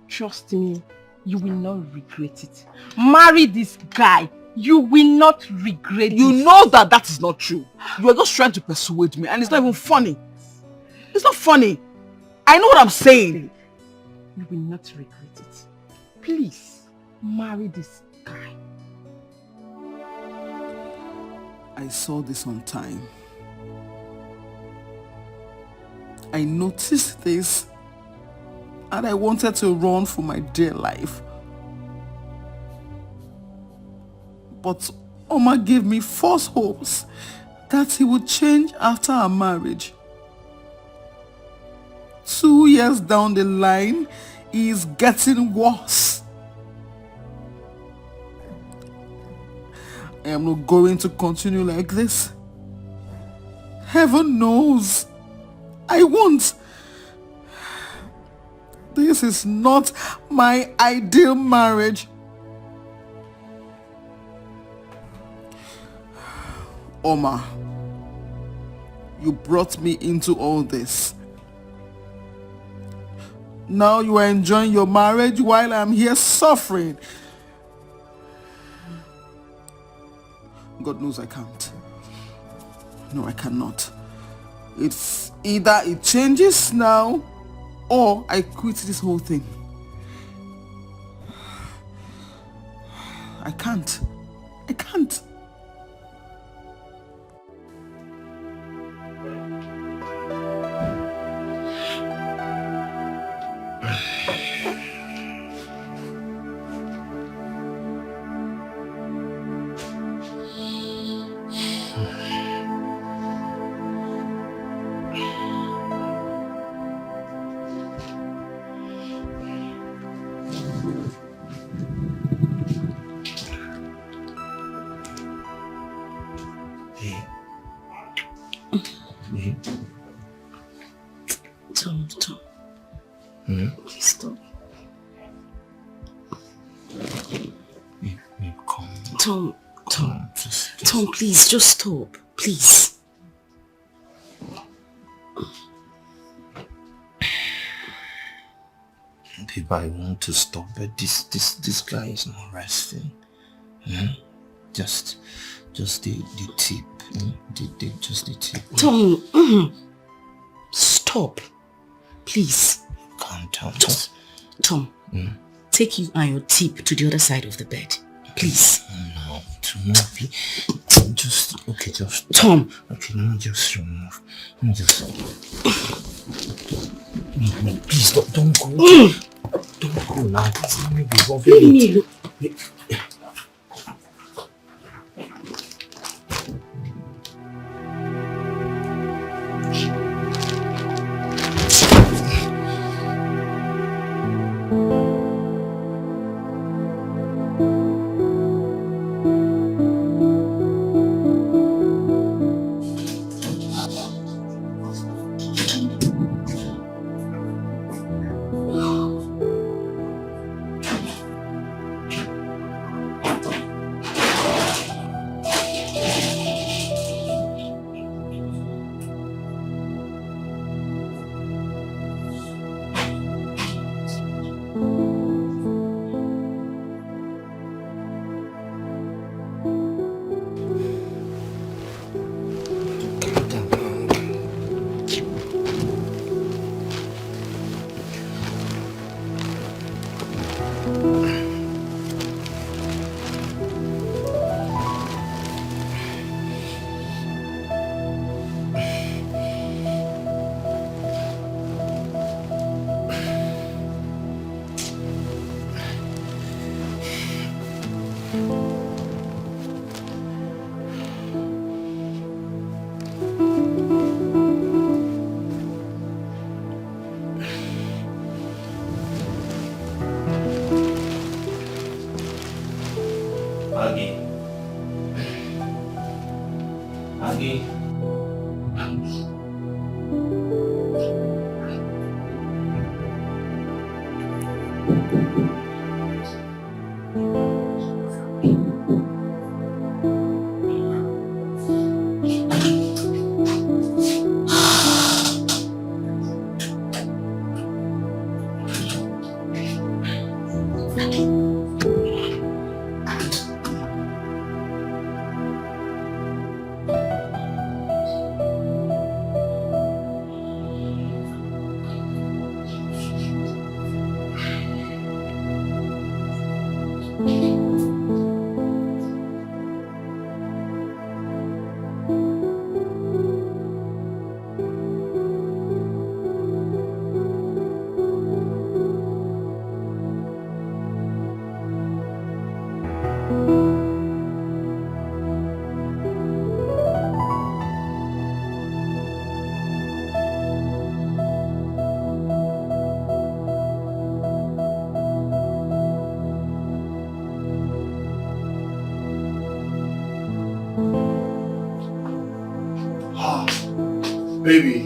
trust me, you will not regret it. Marry this guy. You will not regret it. You know that is not true. You are just trying to persuade me, and it's not even funny. It's not funny. I know what I'm saying. You will not regret it. Please, marry this guy. I saw this on time. I noticed this, and I wanted to run for my dear life. But Oma gave me false hopes that he would change after our marriage. 2 years down the line is getting worse. I am not going to continue like this. Heaven knows I won't. This is not my ideal marriage. Oma, you brought me into all this. Now you are enjoying your marriage while I'm here suffering. God knows I can't. No, I cannot. It's either it changes now or I quit this whole thing. I can't. I can't. Tom. Please stop. Come. Tom, please, just stop. Please. Babe, I want to stop, but this guy is not resting. Just the tip. Just the tip. Tom, stop. Please. Calm down. Tom, take you and your tip to the other side of the bed. Please. No, just Tom. Okay, let me just remove. No, please don't go. Don't go now. Let me be bothered. Aggie. Baby.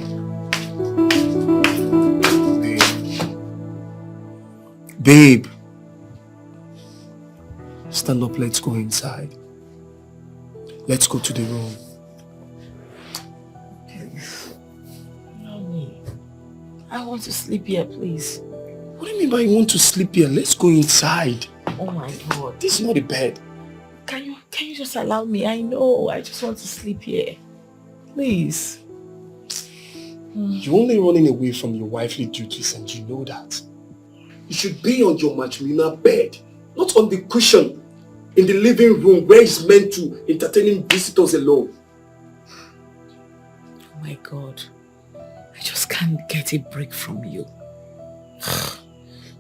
Babe. Stand up, let's go inside. Let's go to the room. No, I want to sleep here, please. What do you mean by you want to sleep here? Let's go inside. Oh my God. This is not a bed. Can you just allow me? I know. I just want to sleep here. Please. You're only running away from your wifely duties and you know that. You should be on your matrimonial bed, not on the cushion in the living room where it's meant to entertaining visitors alone. Oh my God. I just can't get a break from you.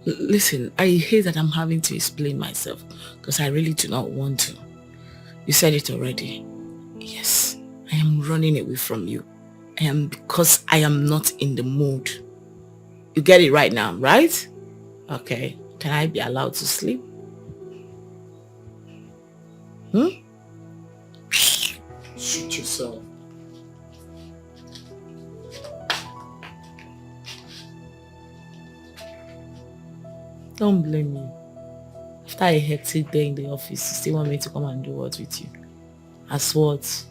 Listen, I hate that I'm having to explain myself because I really do not want to. You said it already. Yes, I am running away from you. I am because I am not in the mood. You get it right now, right? Okay. Can I be allowed to sleep? Suit yourself. Don't blame me. After a hectic day in the office, you still want me to come and do what with you? As what?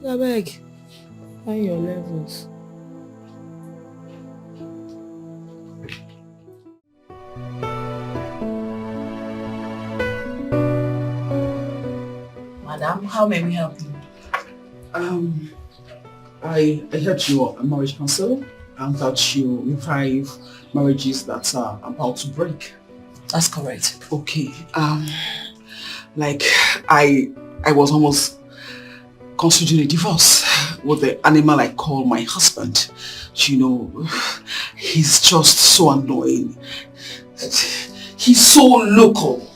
I beg. Find your levels. Madam, how may we help you? I heard you are a marriage counsel and that you revive marriages that are about to break. That's correct. Okay. Like I was almost considering a divorce with the animal I call my husband. You know, he's just so annoying. He's so local.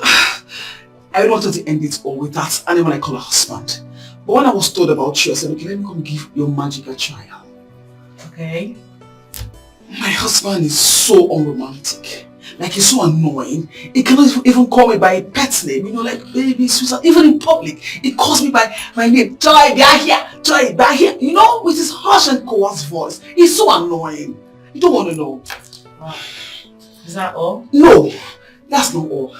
I wanted to end it all with that animal I call a husband. But when I was told about you, I said, okay, let me come give your magic a trial. Okay. My husband is so unromantic. Like, he's so annoying. He cannot even call me by a pet name, you know, like baby, sweetheart. Even in public, he calls me by my name. Joy, be here. Joy, be here. You know, with his harsh and coarse voice. He's so annoying. You don't want to know. Wow. Is that all? No, that's not all.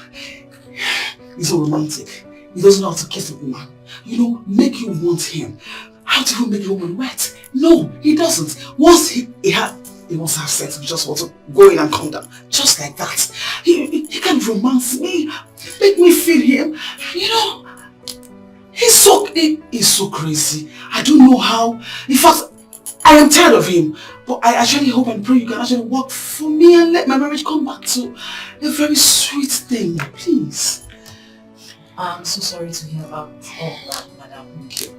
He's so romantic. He doesn't know how to kiss a woman. You know, make you want him. How to even make a woman wet? No, he doesn't. Once he wants to have sex, he just wants to go in and come down. Just like that. He can romance me, make me feel him. You know, he's so crazy. I don't know how. In fact, I am tired of him. But I actually hope and pray you can actually work for me and let my marriage come back to a very sweet thing. Please. I'm so sorry to hear about all that, madam. Thank you.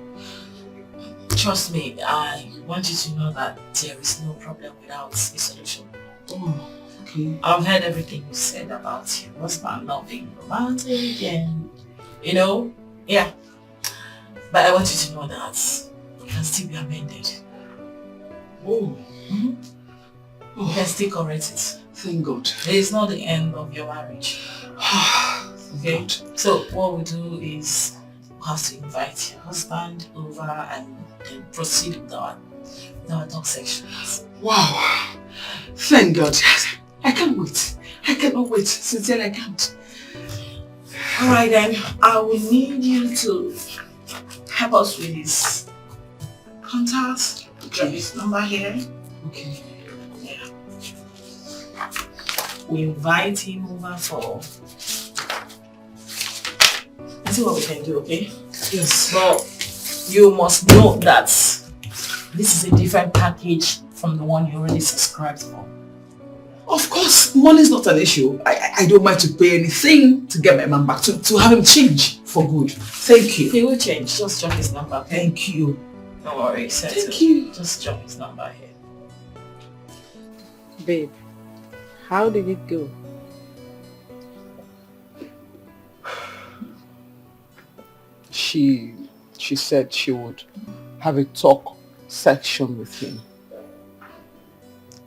Trust me, I want you to know that there is no problem without a solution. Oh, okay. I've heard everything you said about your husband not being romantic and, you know, yeah. But I want you to know that it can still be amended. Oh. Mm-hmm. Oh. You can still correct it. Thank God. It is not the end of your marriage. Okay? So what we do is we have to invite your husband over and then proceed with our talk sections. Wow. Thank God. I can't wait. I cannot wait. Sincerely, I can't. Alright then, I will need you to help us with his contact. Drop his number here. Okay. Yeah. We invite him over for... Let's see what we can do, okay? Yes. But you must know that this is a different package from the one you already subscribed for. Of course, money is not an issue. I don't mind to pay anything to get my man back, to have him change for good. Thank you. He will change. Just drop his number, okay? Thank you. Don't worry, Thank you. Just drop his number here. Babe, how did it go? She said she would have a talk section with him.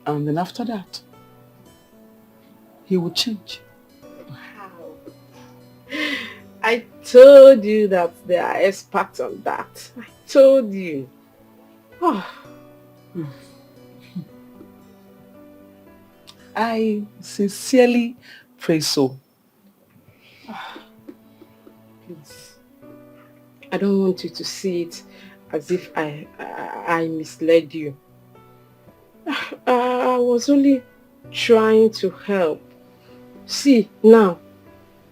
And then after that, he would change. How? I told you that they are experts on that. I told you. I sincerely pray so. Please. I don't want you to see it as if I misled you. I was only trying to help. See, now,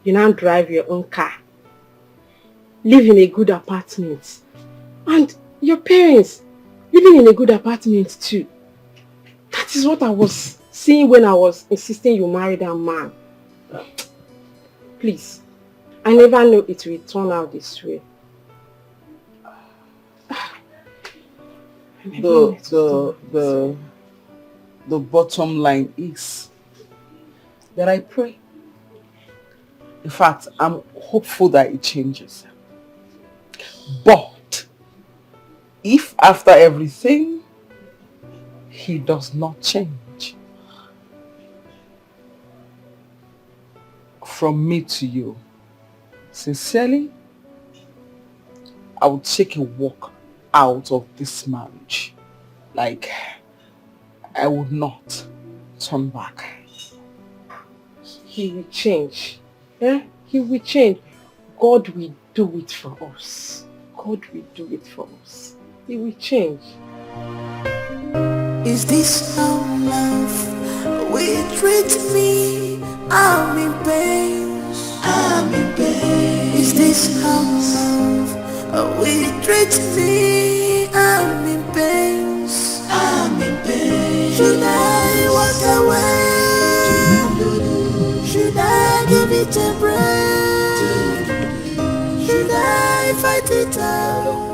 you now drive your own car. Live in a good apartment. And your parents living in a good apartment too. That is what I was seeing when I was insisting you marry that man. Please, I never knew it will turn out this way. The bottom line is that I pray. In fact, I'm hopeful that it changes. But if after everything, he does not change, from me to you, sincerely, I would take a walk out of this marriage. Like, I would not turn back. He will change. Yeah? He will change. God will do it for us. God will do it for us. He will change. Is this how love will treat me? I'm in pain. I'm in pain. Is this how love will treat me? I'm in pain. I'm in pain. Should I walk away? Should I give it a break? Should I fight it out?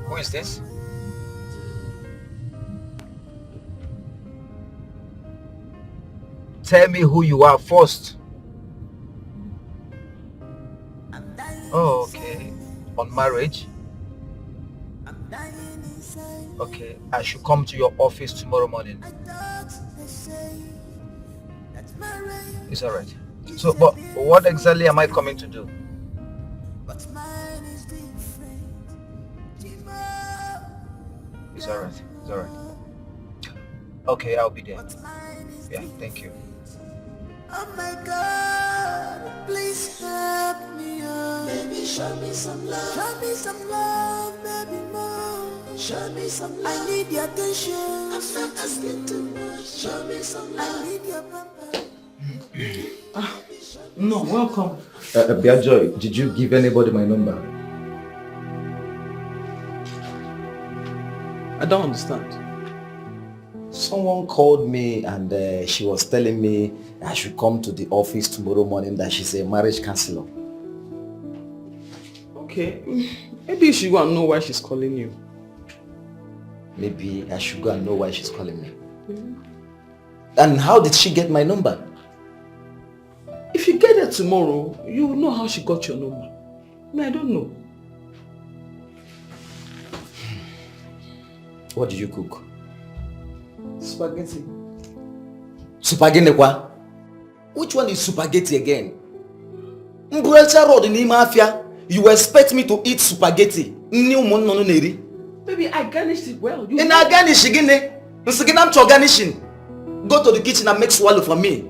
Who is this? Tell me who you are first. Oh, okay. On marriage? Okay, I should come to your office tomorrow morning. It's alright. So, but what exactly am I coming to do? It's alright. It's alright. Okay, I'll be there. Yeah, thank you. Oh my God, please help me, oh. Baby, show me some love. Show me some love, baby, more. Show me some love. I need your attention. I'm not asking too much. Show me some love. I need your pamper. No, welcome. Biajoy, did you give anybody my number? I don't understand. Someone called me and she was telling me I should come to the office tomorrow morning, that she's a marriage counselor. Okay, maybe you should go and know why she's calling you. Maybe I should go and know why she's calling me. And how did she get my number? If you get there tomorrow, you will know how she got your number. I don't know. What did you cook? Spaghetti. Spaghetti kwa? Which one is spaghetti again? Mbrelcha road in Mafia. You expect me to eat spaghetti? Baby, I garnished it well. And I garnish again. I'm to garnishing. Go to the kitchen and make swallow for me.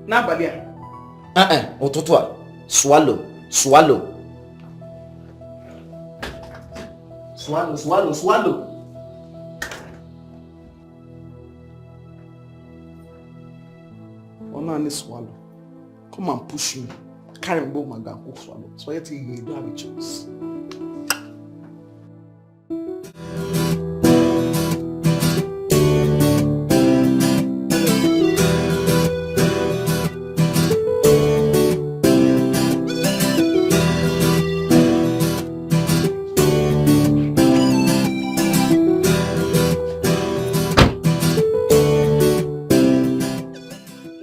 Nah, Balia. Ototwa. Swallow. Swallow. Swallow, swallow, swallow. Only swallow. Come and push me. Carry me my gun, go swallow. So you don't have a choice.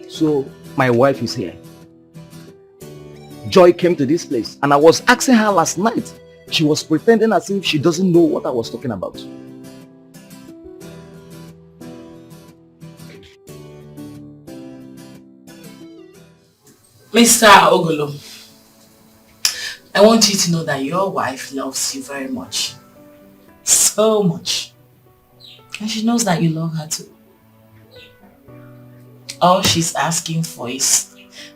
So my wife is here. Joy came to this place and I was asking her last night. She was pretending as if she doesn't know what I was talking about. Mr. Ogolo, I want you to know that your wife loves you very much. So much. And she knows that you love her too. All she's asking for is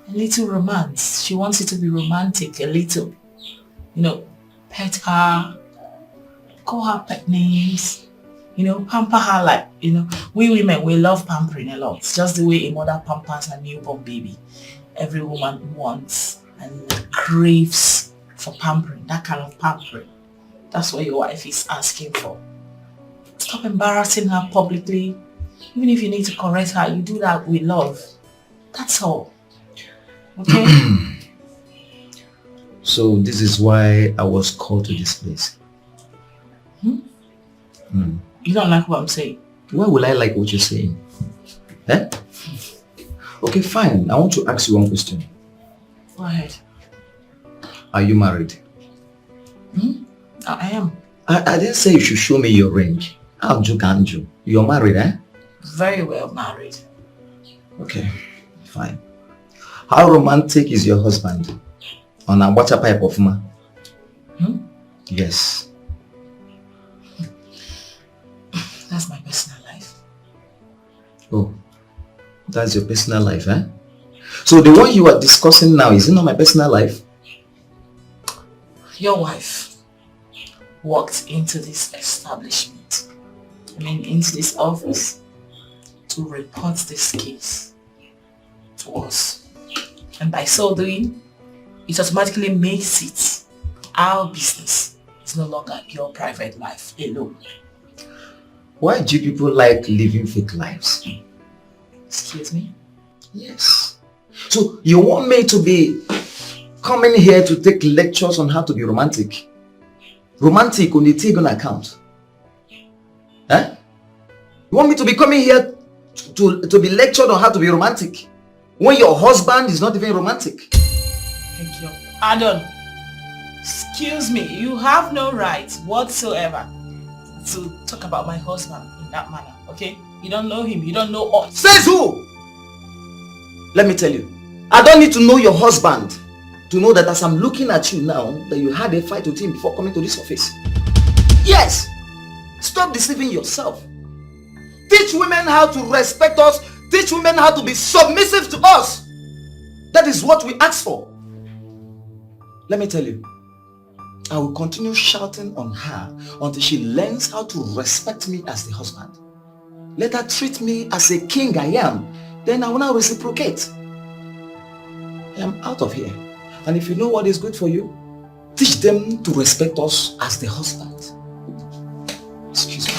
a little romance. She wants you to be romantic a little. Pet her, call her pet names, pamper her like, we women, we love pampering a lot. It's just the way a mother pampers a newborn baby. Every woman wants and craves for pampering, that kind of pampering. That's what your wife is asking for. Stop embarrassing her publicly. Even if you need to correct her, you do that with love. That's all. Okay? So this is why I was called to this place. You don't like what I'm saying? Why will I like what you're saying? Eh? Okay, fine. I want to ask you one question. Go ahead. Are you married? I am. I didn't say you should show me your ring. Anju. You're married, eh? Very well married. Okay, fine. How romantic is your husband? On a water pipe of ma? Yes. That's my personal life. Oh, that's your personal life, eh? So the one you are discussing now, is it not my personal life? Your wife walked into this establishment, into this office, to report this case to us. And by so doing, it automatically makes it our business. It's no longer your private life alone. Why do people like living fake lives? Excuse me? Yes. So you want me to be coming here to take lectures on how to be romantic? Romantic on the Tegan account? Eh? You want me to be coming here to be lectured on how to be romantic when your husband is not even romantic? Thank you. Adon, excuse me, you have no right whatsoever to talk about my husband in that manner, okay? You don't know him, you don't know us. Says who? Let me tell you, I don't need to know your husband to know that as I'm looking at you now, that you had a fight with him before coming to this office. Yes! Stop deceiving yourself. Teach women how to respect us. Teach women how to be submissive to us. That is what we ask for. Let me tell you, I will continue shouting on her until she learns how to respect me as the husband. Let her treat me as a king I am. Then I will now reciprocate. I am out of here. And if you know what is good for you, teach them to respect us as the husband. Excuse me.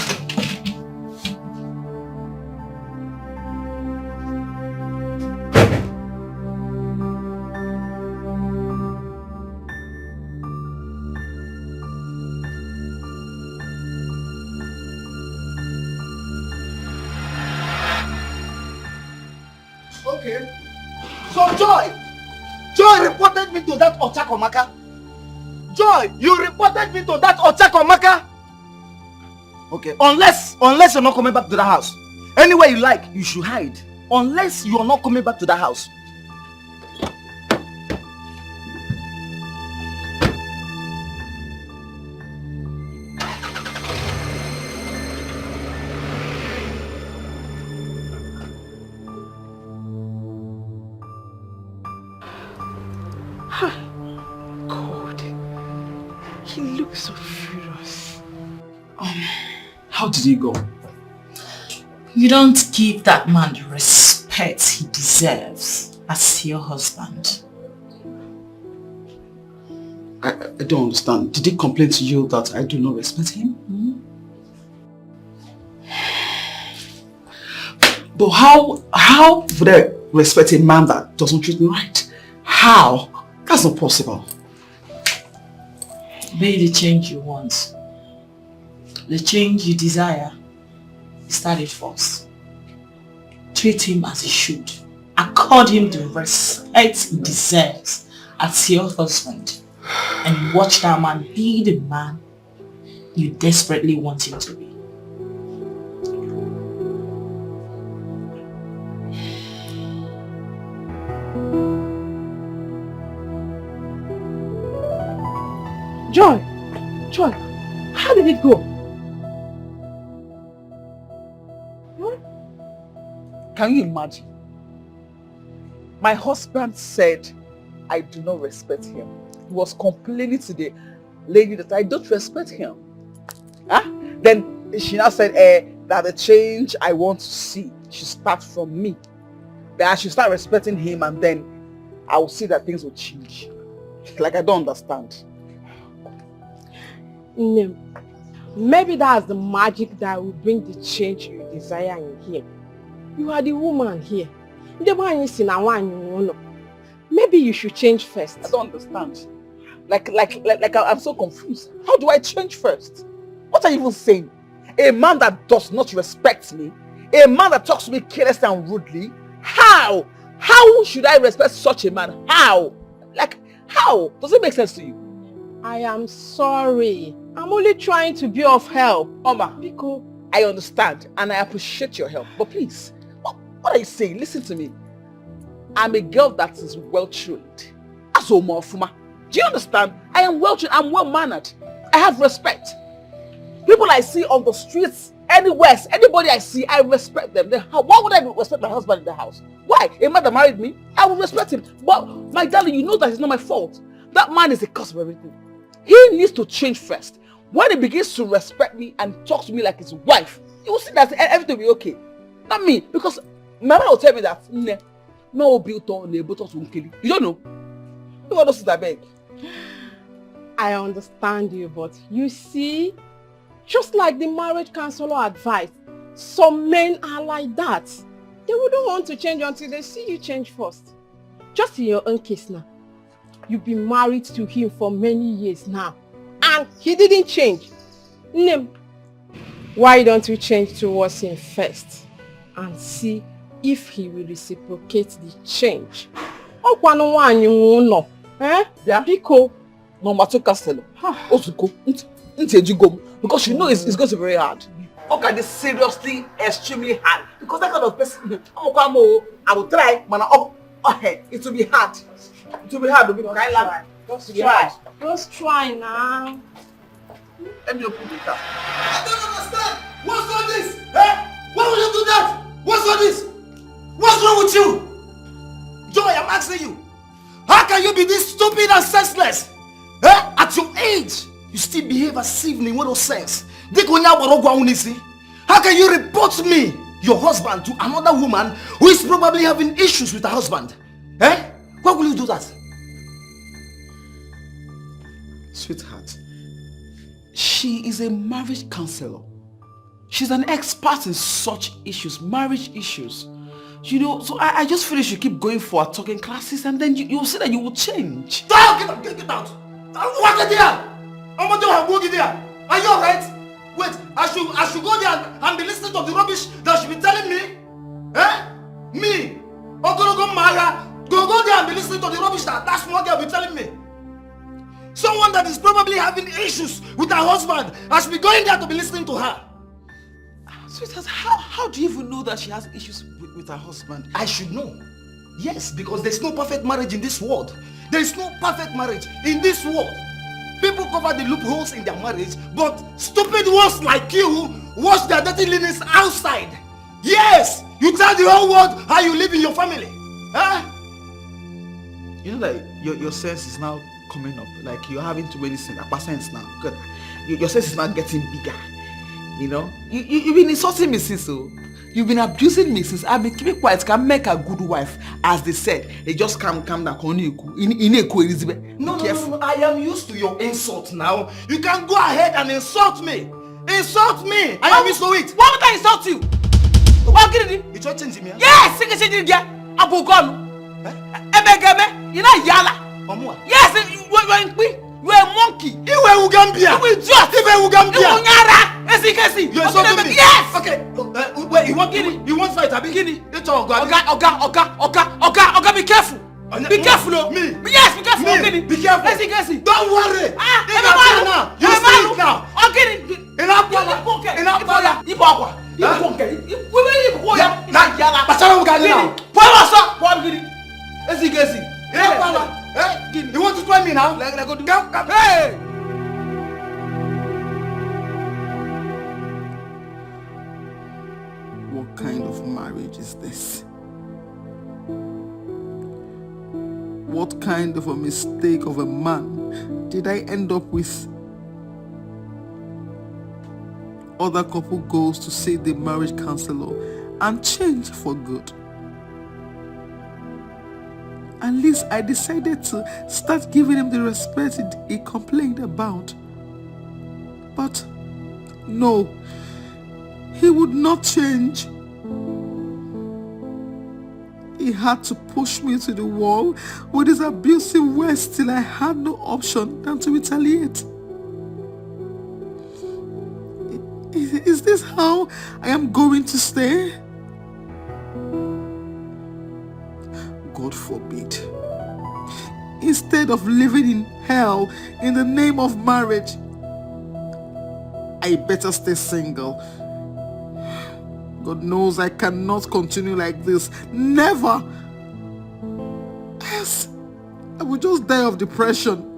Okay. So Joy reported me to that Ochakomaka. Joy, you reported me to that Ochakomaka. Okay, unless you're not coming back to the house. Anywhere you like, you should hide. Unless you're not coming back to the house. God, he looks so furious. How did he go? You don't give that man the respect he deserves as your husband. I don't understand. Did he complain to you that I do not respect him? But how would I respect a man that doesn't treat me right? How? That's not possible. Be the change you want. The change you desire. Start it first. Treat him as he should. Accord him the respect he deserves as your husband. And watch that man be the man you desperately want him to be. Joy, how did it go? Can you imagine? My husband said I do not respect him. He was complaining to the lady that I don't respect him. Huh? Then she now said that the change I want to see should start from me. That I should start respecting him and then I will see that things will change. Like I don't understand. Maybe that's the magic that will bring the change you desire in him. You are the woman here. Maybe you should change first. I don't understand. Like I'm so confused. How do I change first? What are you even saying? A man that does not respect me? A man that talks to me carelessly and rudely? How? How should I respect such a man? How? Like, how? Does it make sense to you? I am sorry. I'm only trying to be of help. Oma, Biko, I understand and I appreciate your help. But please, what are you saying? Listen to me. I'm a girl that is well trained. Do you understand? I am well trained. I'm well mannered. I have respect. People I see on the streets, anywhere, anybody I see, I respect them. Then why would I respect my husband in the house? Why? A man that married me, I will respect him. But my darling, you know that it's not my fault. That man is a cause of everything. He needs to change first. When he begins to respect me and talk to me like his wife, you will see that everything will be okay. Not me, because my mother will tell me that no built on the buttons won't kill you. You don't know. You want to sit that beg. I understand you, but you see, just like the marriage counselor advised, some men are like that. They wouldn't want to change until they see you change first. Just in your own case now. You've been married to him for many years now, and he didn't change. Why don't you change towards him first and see if he will reciprocate the change? Biko, no matter Costello, because you know it's going to be very hard. Okay, this seriously extremely hard. Because that kind of person, I will try, but it will be hard. It will be hard. Just try. Just try now. Let me open the car. I don't understand. What's all this? Why would you do that? What's all this? What's wrong with you? Joy, I'm asking you. How can you be this stupid and senseless? At your age, you still behave as if in no sense. How can you report me, your husband, to another woman who is probably having issues with her husband? Why will you do that? Sweetheart, she is a marriage counselor. She's an expert in such issues, marriage issues. You know, so I just feel you should keep going for talking classes and then you will see that you will change. Get out! Get out! What is there? I'm going to go there. Are you alright? Wait, I should go there and be listening to the rubbish that she be telling me? Me? Go there and be listening to the rubbish that small girl be telling me. Someone that is probably having issues with her husband, I should be going there to be listening to her. Sweetheart, how do you even know that she has issues with her husband? I should know. Yes, because there's no perfect marriage in this world. There is no perfect marriage in this world. People cover the loopholes in their marriage, but stupid ones like you wash their dirty linens outside. Yes, you tell the whole world how you live in your family. You know that your sense is now coming up. Like you're having too many sense now. Good. Your sense is now getting bigger. You know, you've been insulting me since so. You've been abusing me since I've been keeping quiet. Can make a good wife, as they said. They just calm down. No, I am used to your insult now. You can go ahead and insult me. Insult me. I am used to it. Why would I insult you? What did you do? You try changing me? Yes, you can change it again. Abu gone. You know Yala. Yes, you're a monkey. You were Ugambia. You were just. You were Ugambia. You were Nyara. Yes, you can see. You're insulting me. Yes. Okay. Wait, you want fight, Abi? Guinea. It's all God. Oga, be careful. Be careful, no. Me. Yes, be careful. Me. Be careful. Yes, you can see. Don't worry. You see it now. Okay. Enough. You want to try me now? Hey! What kind of marriage is this? What kind of a mistake of a man did I end up with? Other couple goes to see the marriage counselor and change for good. At least I decided to start giving him the respect he complained about. But no, he would not change. He had to push me to the wall with his abusive words till I had no option than to retaliate. Is this how I am going to stay? God forbid. Instead of living in hell in the name of marriage, I better stay single. God knows I cannot continue like this. Never. Yes, I will just die of depression.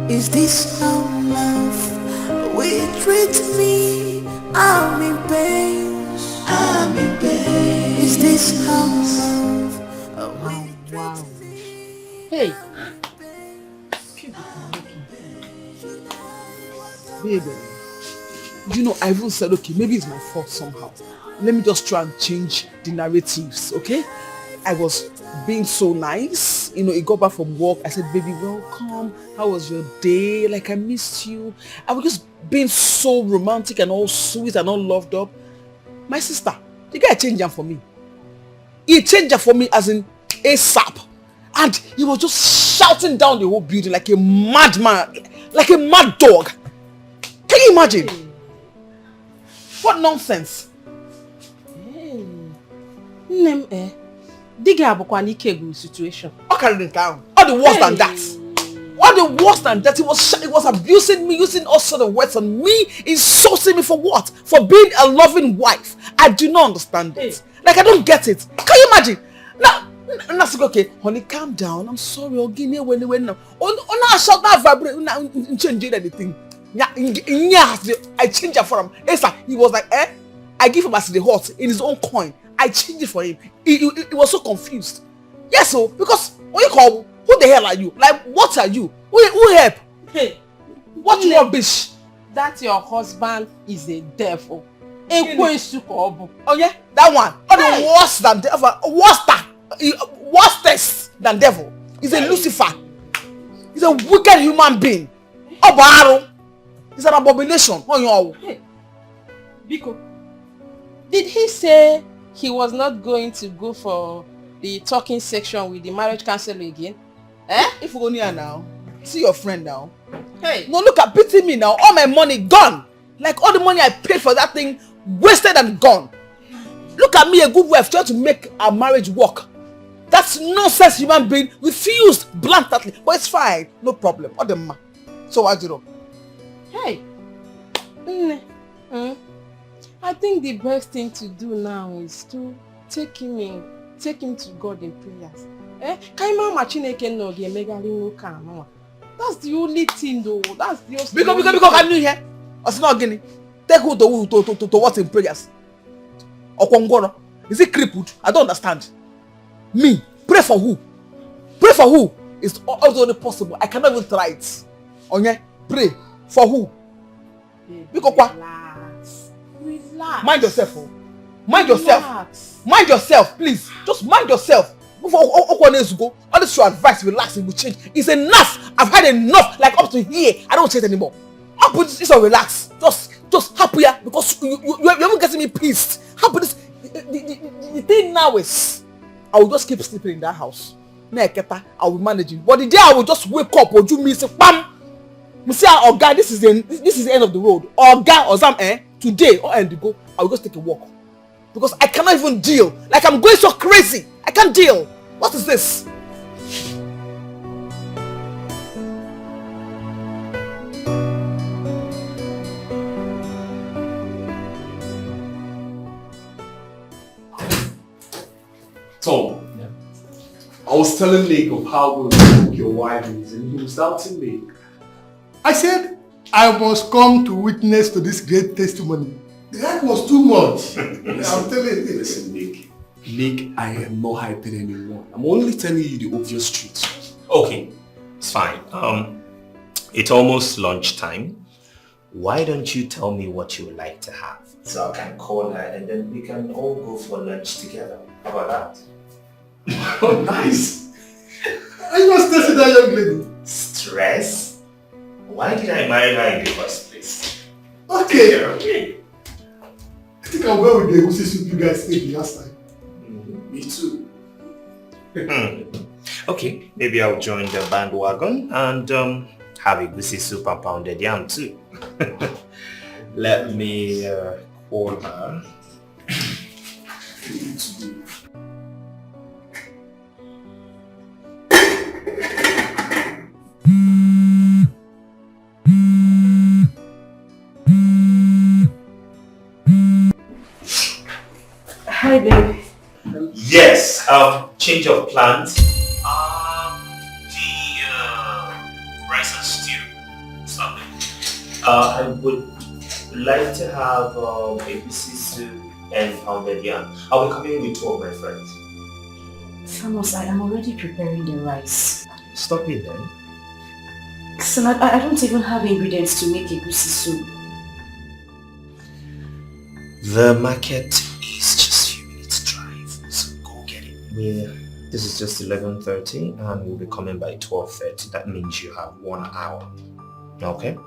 Is this how love will treat me? I'm in pain. I'm in pain. Is this how love will treat me? Hey. Baby. You know, I even said, okay, maybe it's my fault somehow. Let me just try and change the narratives, okay? I was being so nice. You know, he got back from work. I said, baby, welcome. How was your day? Like, I missed you. I was just being so romantic and all sweet and all loved up. My sister, the guy changed her for me. He changed her for me as in ASAP. And he was just shouting down the whole building like a madman, like a mad dog. Can you imagine? What nonsense. Name Diga abukwa n'ike gu situation. All the worse than that. All the worse than that. He was abusing me, using all sort of words on me, insulting me for what? For being a loving wife. I do not understand it. Like, I don't get it. Can you imagine? Now, okay, honey, calm down. I'm sorry. I change anything. I changed it for him. He was like, I give him as the hot in his own coin. I changed it for him. He was so confused. Yes, so because when you call, who the hell are you? Like, what are you? Who help? Hey, what rubbish? That your husband is a devil. Oh yeah, that one. The worse than devil. Worse than devil. He's a Lucifer. He's a wicked human being. It's an abomination. Hey, Biko, did he say he was not going to go for the talking section with the marriage counselor again? If you go near now, see your friend now. Hey. No, look at beating me now. All my money gone. Like all the money I paid for that thing, wasted and gone. Look at me, a good wife, trying to make our marriage work. That's nonsense human being. Refused bluntly. But it's fine. No problem. What the man? So what do you know? Hey. I think the best thing to do now is to take him to God in prayers. That's the only thing though. That's the only thing. Because I'm new here. It's not getting. Take who to what in prayers? Is it crippled? I don't understand. Me? Pray for who? Pray for who? It's also only possible. I cannot even try it. Okay? Pray for who? Relax. Mind yourself. Mind yourself. Mind yourself, please. Just mind yourself. All this your advice, relax, it will change. It's enough. I've had enough. Like up to here, I don't change anymore. I'll put this on relax. Just happier because you're even getting me pissed. How about this? The thing now is, I will just keep sleeping in that house. I will manage it. But the day I will just wake up, or you me say, bam. You see, oh God, this is the end of the road. Or God, or something. Today or end to go, I will just take a walk because I cannot even deal. Like I'm going so crazy. I can't deal. What is this? Tom, I was telling Nick of how good your wife is and he was doubting me. I said, I must come to witness to this great testimony. The hype was too much. I'm telling you. Listen, Nick, I am not hyping anymore. I'm only telling you the obvious truth. Okay, it's fine. It's almost lunchtime. Why don't you tell me what you would like to have? So I can call her and then we can all go for lunch together. How about that? Oh, nice. Are you not stressing that young lady? Stress? Why did I marry her in the first place? Okay. Okay. I think I'm well with the egusi soup you guys ate last time. Me too. Okay, maybe I'll join the bandwagon and have egusi soup and pounded yam too. Let me call her. Hi, babe. Yes, change of plans. The rice and stew. Something. I would like to have ABC soup and pounded yam. I'll be coming with 2 of my friends. Thomas, I am already preparing the rice. Stop it then. Listen, I don't even have ingredients to make egusi soup. The market is just a few minutes drive, so go get it. Yeah, this is just 11:30 and we'll be coming by 12:30. That means you have 1 hour. Okay?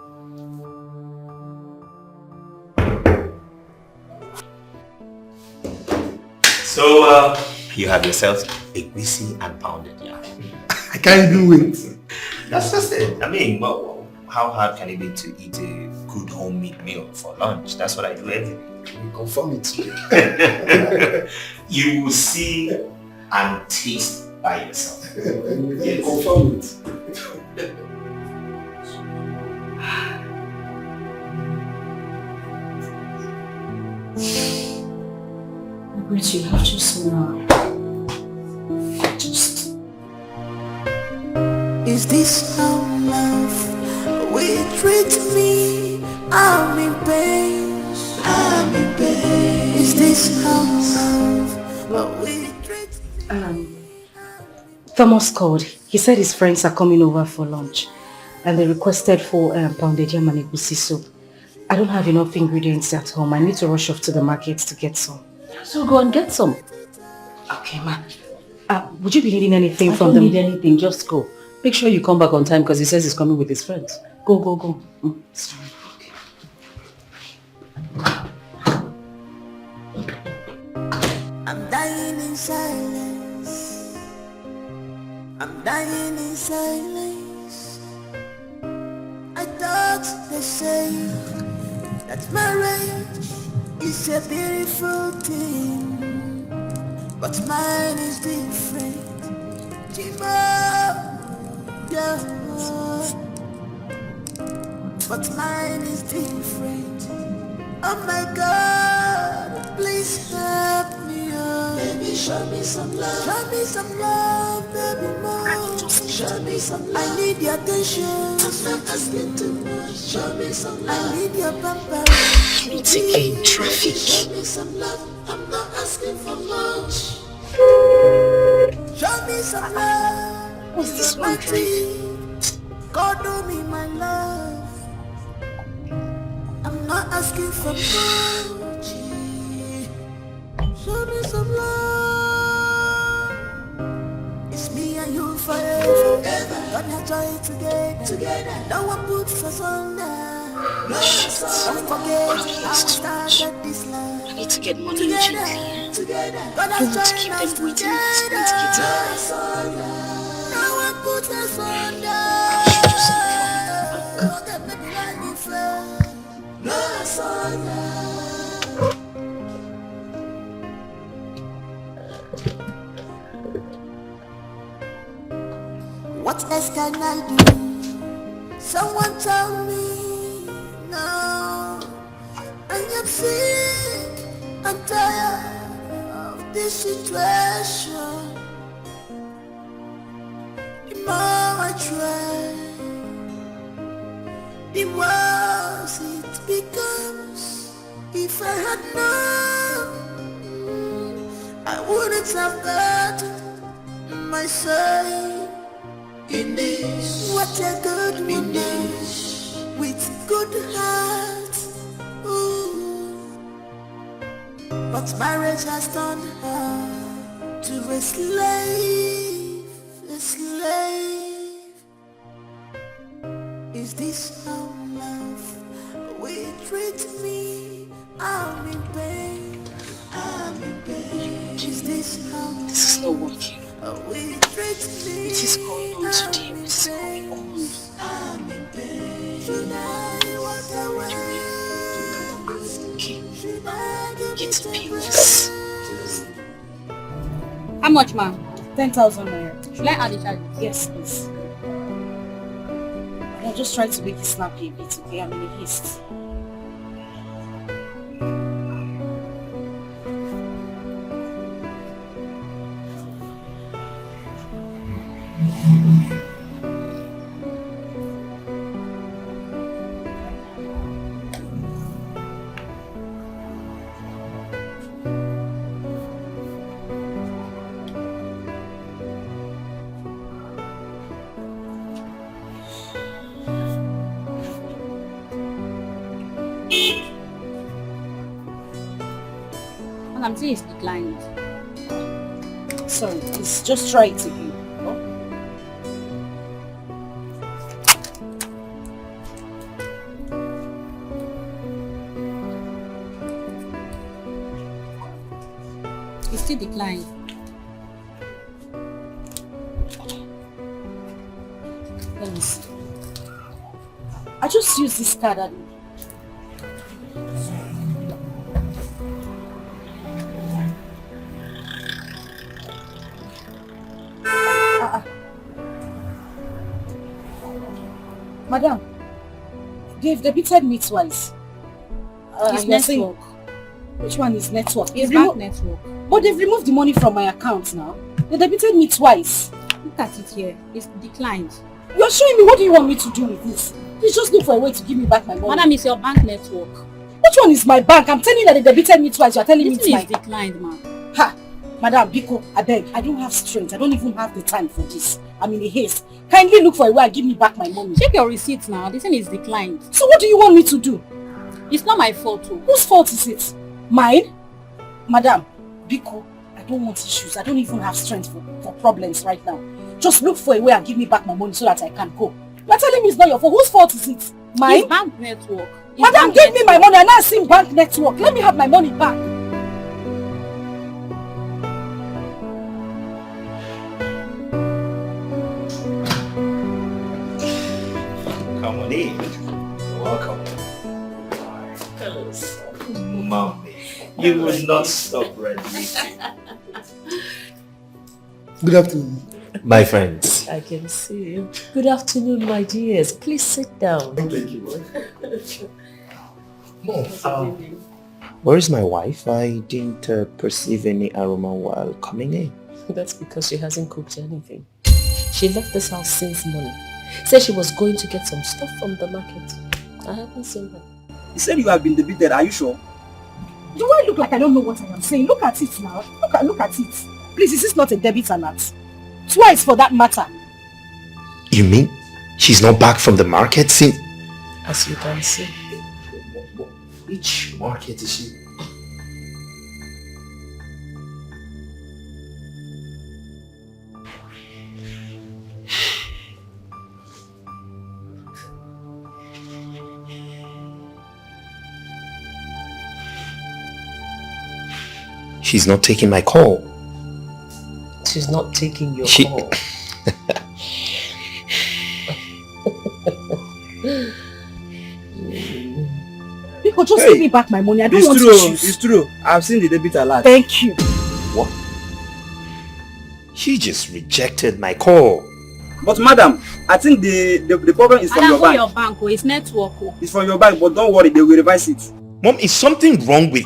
So, you have yourself egusi and pounded yam. I can't even wait. That's just it. I mean, well, how hard can it be to eat a good homemade meal for lunch? That's what I do every day. You confirm it. You will see and taste by yourself. You confirm it. Regret you have just now. Just. Is this how love will treat me? I'm in pain. I'm in pain. Is this how love will treat me? Thomas called. He said his friends are coming over for lunch and they requested for pounded yam and egusi soup. I don't have enough ingredients at home. I need to rush off to the market to get some. So go and get some. Okay, ma. Would you be needing anything from them? them? I don't need anything, just go. Make sure you come back on time because he says he's coming with his friends. Go, go, go. Sorry. Okay. I'm dying in silence. I'm dying in silence. I thought they say that marriage is a beautiful thing, but mine is different. Yeah. But mine is different. Oh my God, please help me, oh. Baby, show me some love. Show me some love, baby, more. Show me some love. I need your attention. I'm not asking too much. Show me some love. I need your pamper. In traffic. Show me some love. I'm not asking for much. Show me some love. What's this one driving? God do me my love. I'm not asking for much. Show me some love. It's me and you forever. Gonna joy together. No one puts us under. Don't forget how we started this love. I need to get money together. I don't want to keep them waiting. It's going to get tired. No one puts us under. What else can I do? Someone tell me no. I am sick and tired of this situation. The more I try, the more If I had known, I wouldn't have got my side in this. What a good woman with good heart. Ooh. But marriage has turned her to a slave, a slave. Is this how love will treat me? I'm in pain, I'm in pain. Is this how This is not working. will treat me? What is going on today? What is going on? I'm in pain. Should I walk away? Okay. Should I give Get it to a peace. How much, ma'am? 10,000 naira. Should I add the charges? Yes, please. I'll just try to make it snappy a bit, okay? I'm in a haste. And I'm saying it's declined. Sorry, please, just try it again. It's still declined. Let me see. I just used this card and Madam, they've debited me twice. It's you're saying- network. Which one is network? It's They've bank remo- network. But they've removed the money from my account now. They debited me twice. Look at it here. It's declined. You're showing me, what do you want me to do with this? Please just look for a way to give me back my money. Madam, it's your bank network. Which one is my bank? I'm telling you that they debited me twice. You're telling me This it's one my... is declined, ma'am. Ha! Madam, Biko, I beg. I don't have strength. I don't even have the time for this. I'm in a haste. Kindly look for a way and give me back my money. Check your receipts now. This one is declined. So what do you want me to do? It's not my fault, too. Whose fault is it? Mine? Madam, Biko, I don't want issues. I don't even have strength for problems right now. Just look for a way and give me back my money so that I can go. You're telling me it's not your fault. Whose fault is it? Mine? It's bank network. It's Madam, bank give me my network. money. I'm not seeing bank network. Let me have my money back. Come on in. You're welcome. Mommy, you will not stop radiating. Good afternoon. My friends. I can see you. Good afternoon, my dears. Please sit down. Thank you. Where is my wife? I didn't perceive any aroma while coming in. That's because she hasn't cooked anything. She left this house since morning. Said she was going to get some stuff from the market. I haven't seen her. You said you have been debited. Are you sure? Do I look like I don't know what I am saying? Look at it now. Look at it. Please, is this not a debit alert? Twice for that matter. You mean she's not back from the market since... As you can see. Which market is she? She's not taking my call. She's not taking your call. People just give me back my money. I don't want issues. It's true. I've seen the debit alert. Thank you. What? She just rejected my call. But madam, I think the problem is from your bank. Your bank, it's network. It's from your bank, but don't worry, they will revise it. Mom, is something wrong with...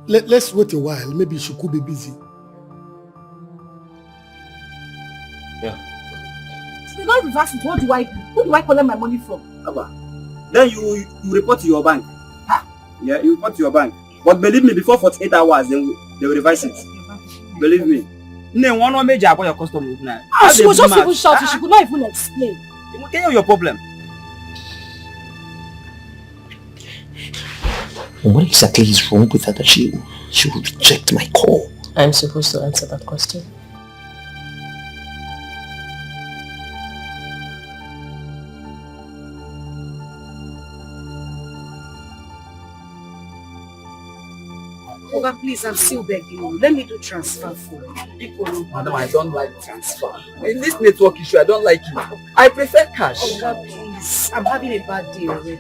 Let's wait a while. Maybe she could be busy. Yeah. If they don't reverse it, who do I collect my money from? Abba. Then you report to your bank. Ha! Yeah, you report to your bank. But believe me, before 48 hours, they will revise it. Believe me. No, one major about your customer now. She was just even shouting. She could not even explain. Tell you your problem. What exactly is wrong with her that she would reject my call? I'm supposed to answer that question. Oga, please, I'm still begging you. Let me do transfer for you. Madam, I don't like transfer. In this network issue, I don't like it. I prefer cash. Oga, please. I'm having a bad day already.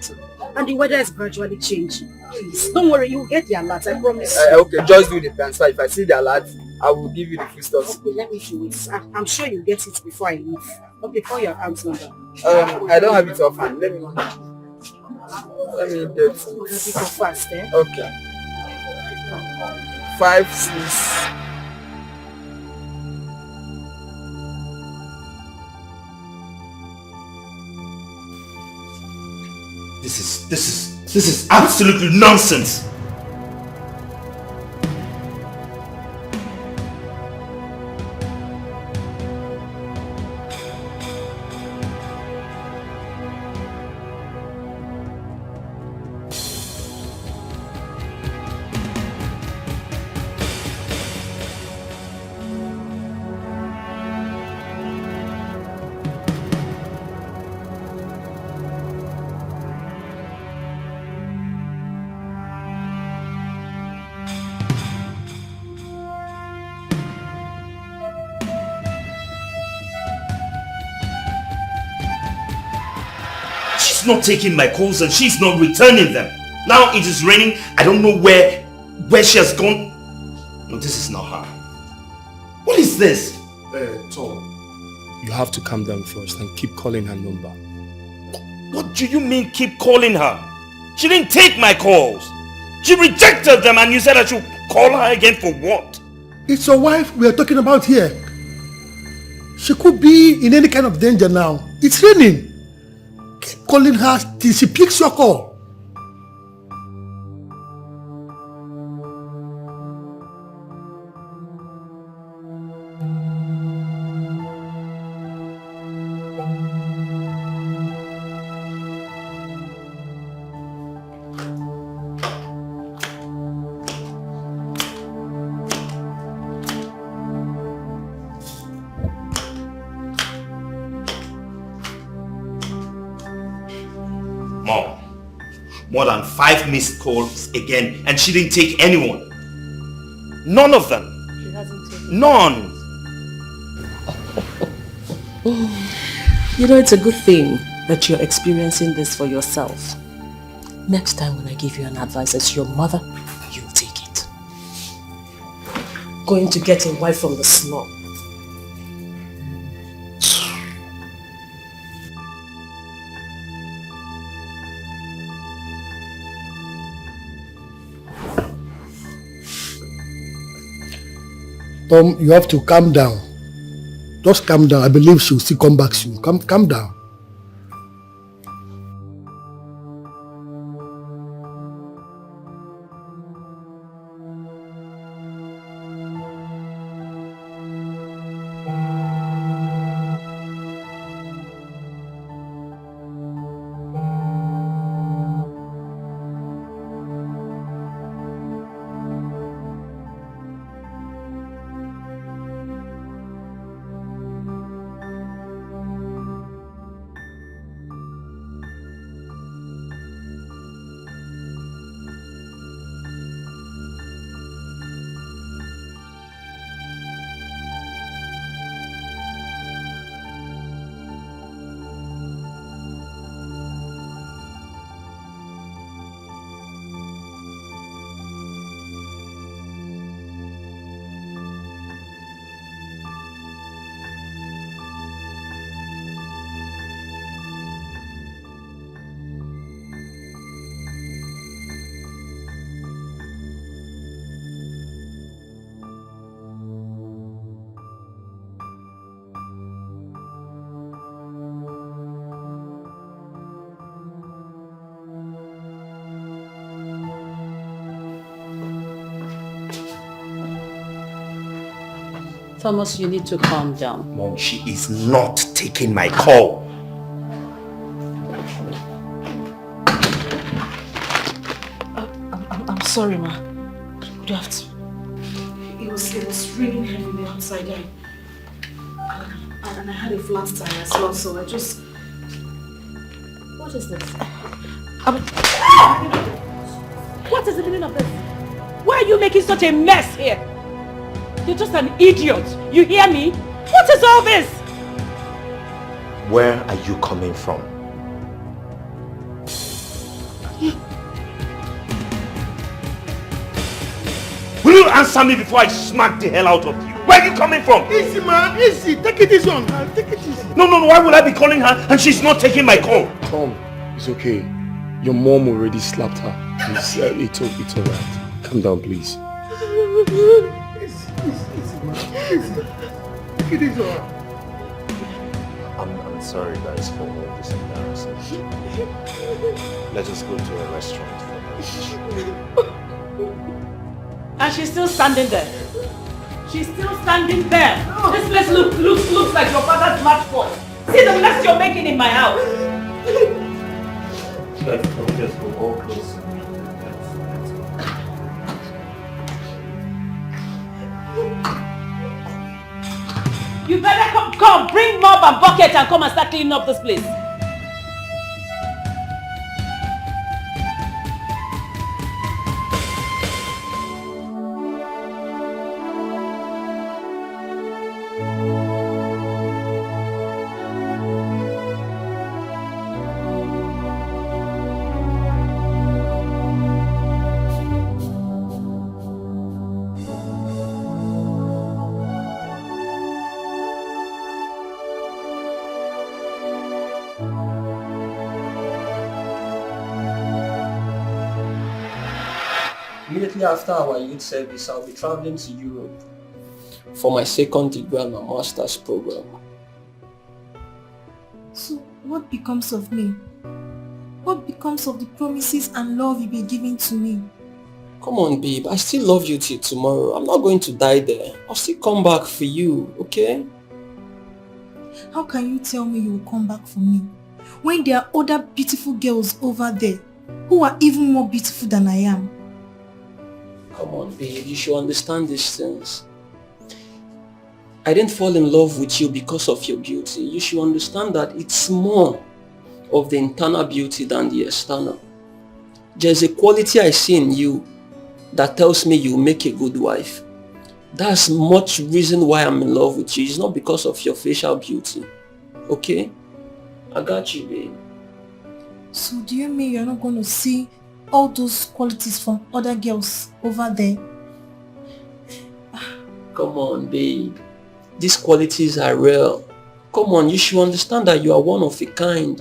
And the weather is gradually changing. Please, don't worry. You'll get the alert. I promise. Okay, just do the transfer. If I see the alert, I will give you the full stuff. Okay, let me do it. I'm sure you'll get it before I leave. Okay, call your account number. I don't have it offhand. Let me get it. Go fast, eh? Okay. 5, 6. This is absolutely nonsense. She's not taking my calls and she's not returning them. Now it is raining. I don't know where she has gone. No, this is not her. What is this? Tom, you have to calm down first and keep calling her number. What do you mean keep calling her? She didn't take my calls. She rejected them and you said I should call her again for what? It's your wife we are talking about here. She could be in any kind of danger now. It's raining. Keep calling her till she picks your call. More than 5 missed calls again and she didn't take anyone. None of them. She hasn't taken None. You know, it's a good thing that you're experiencing this for yourself. Next time when I give you an advice as your mother, you'll take it. Going to get a wife from the slum. Tom, you have to calm down. Just calm down. I believe she'll still come back soon. Calm down. Thomas, you need to calm down. Mom, she is not taking my call. I'm sorry, ma. You have to. It was raining heavily outside and I had a flat tire as well, so I just... What is this? What is the meaning of this? Why are you making such a mess here? You're just an idiot. You hear me? What is all this? Where are you coming from? Will you answer me before I smack the hell out of you? Where are you coming from? Easy, man. Easy. Take it easy on her. Take it easy. No. Why would I be calling her and she's not taking my call? Tom, it's okay. Your mom already slapped her. It's alright. Calm down, please. Easy, man. Easy. Take it easy on her. I'm sorry guys for all this embarrassing. Let's just go to a restaurant for lunch. And she's still standing there. She's still standing there. This place looks like your father's matchbox. See the mess you're making in my house. Let's just go all close. You better come, bring mop and bucket and come and start cleaning up this place. Immediately after our youth service, I'll be traveling to Europe for my second degree and my master's program. So what becomes of me? What becomes of the promises and love you've been giving to me? Come on, babe. I still love you till tomorrow. I'm not going to die there. I'll still come back for you, okay? How can you tell me you will come back for me when there are other beautiful girls over there who are even more beautiful than I am? Come on, babe. You should understand these things. I didn't fall in love with you because of your beauty. You should understand that it's more of the internal beauty than the external. There's a quality I see in you that tells me you make a good wife. That's much reason why I'm in love with you. It's not because of your facial beauty. Okay? I got you, babe. So do you mean you're not going to see all those qualities from other girls over there? Come on, babe. These qualities are real. Come on, you should understand that you are one of a kind.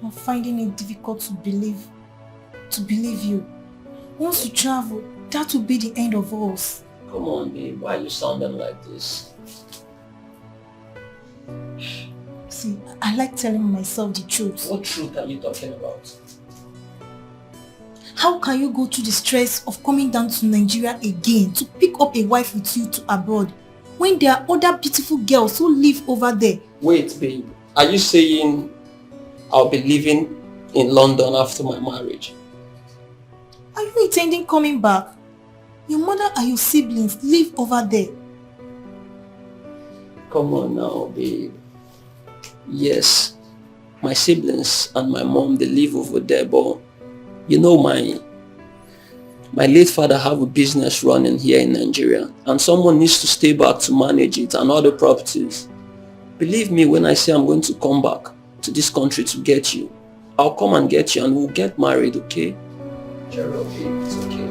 I'm finding it difficult to believe you. Once you travel, that will be the end of us. Come on, babe. Why are you sounding like this? See, I like telling myself the truth. What truth are you talking about? How can you go through the stress of coming down to Nigeria again to pick up a wife with you to abroad when there are other beautiful girls who live over there? Wait, babe. Are you saying I'll be living in London after my marriage? Are you intending coming back? Your mother and your siblings live over there. Come on now, babe. Yes, my siblings and my mom, they live over there, but you know my late father have a business running here in Nigeria and someone needs to stay back to manage it and other properties. Believe me when I say I'm going to come back to this country to get you. I'll come and get you and we'll get married, okay? Gerald, babe, it's okay.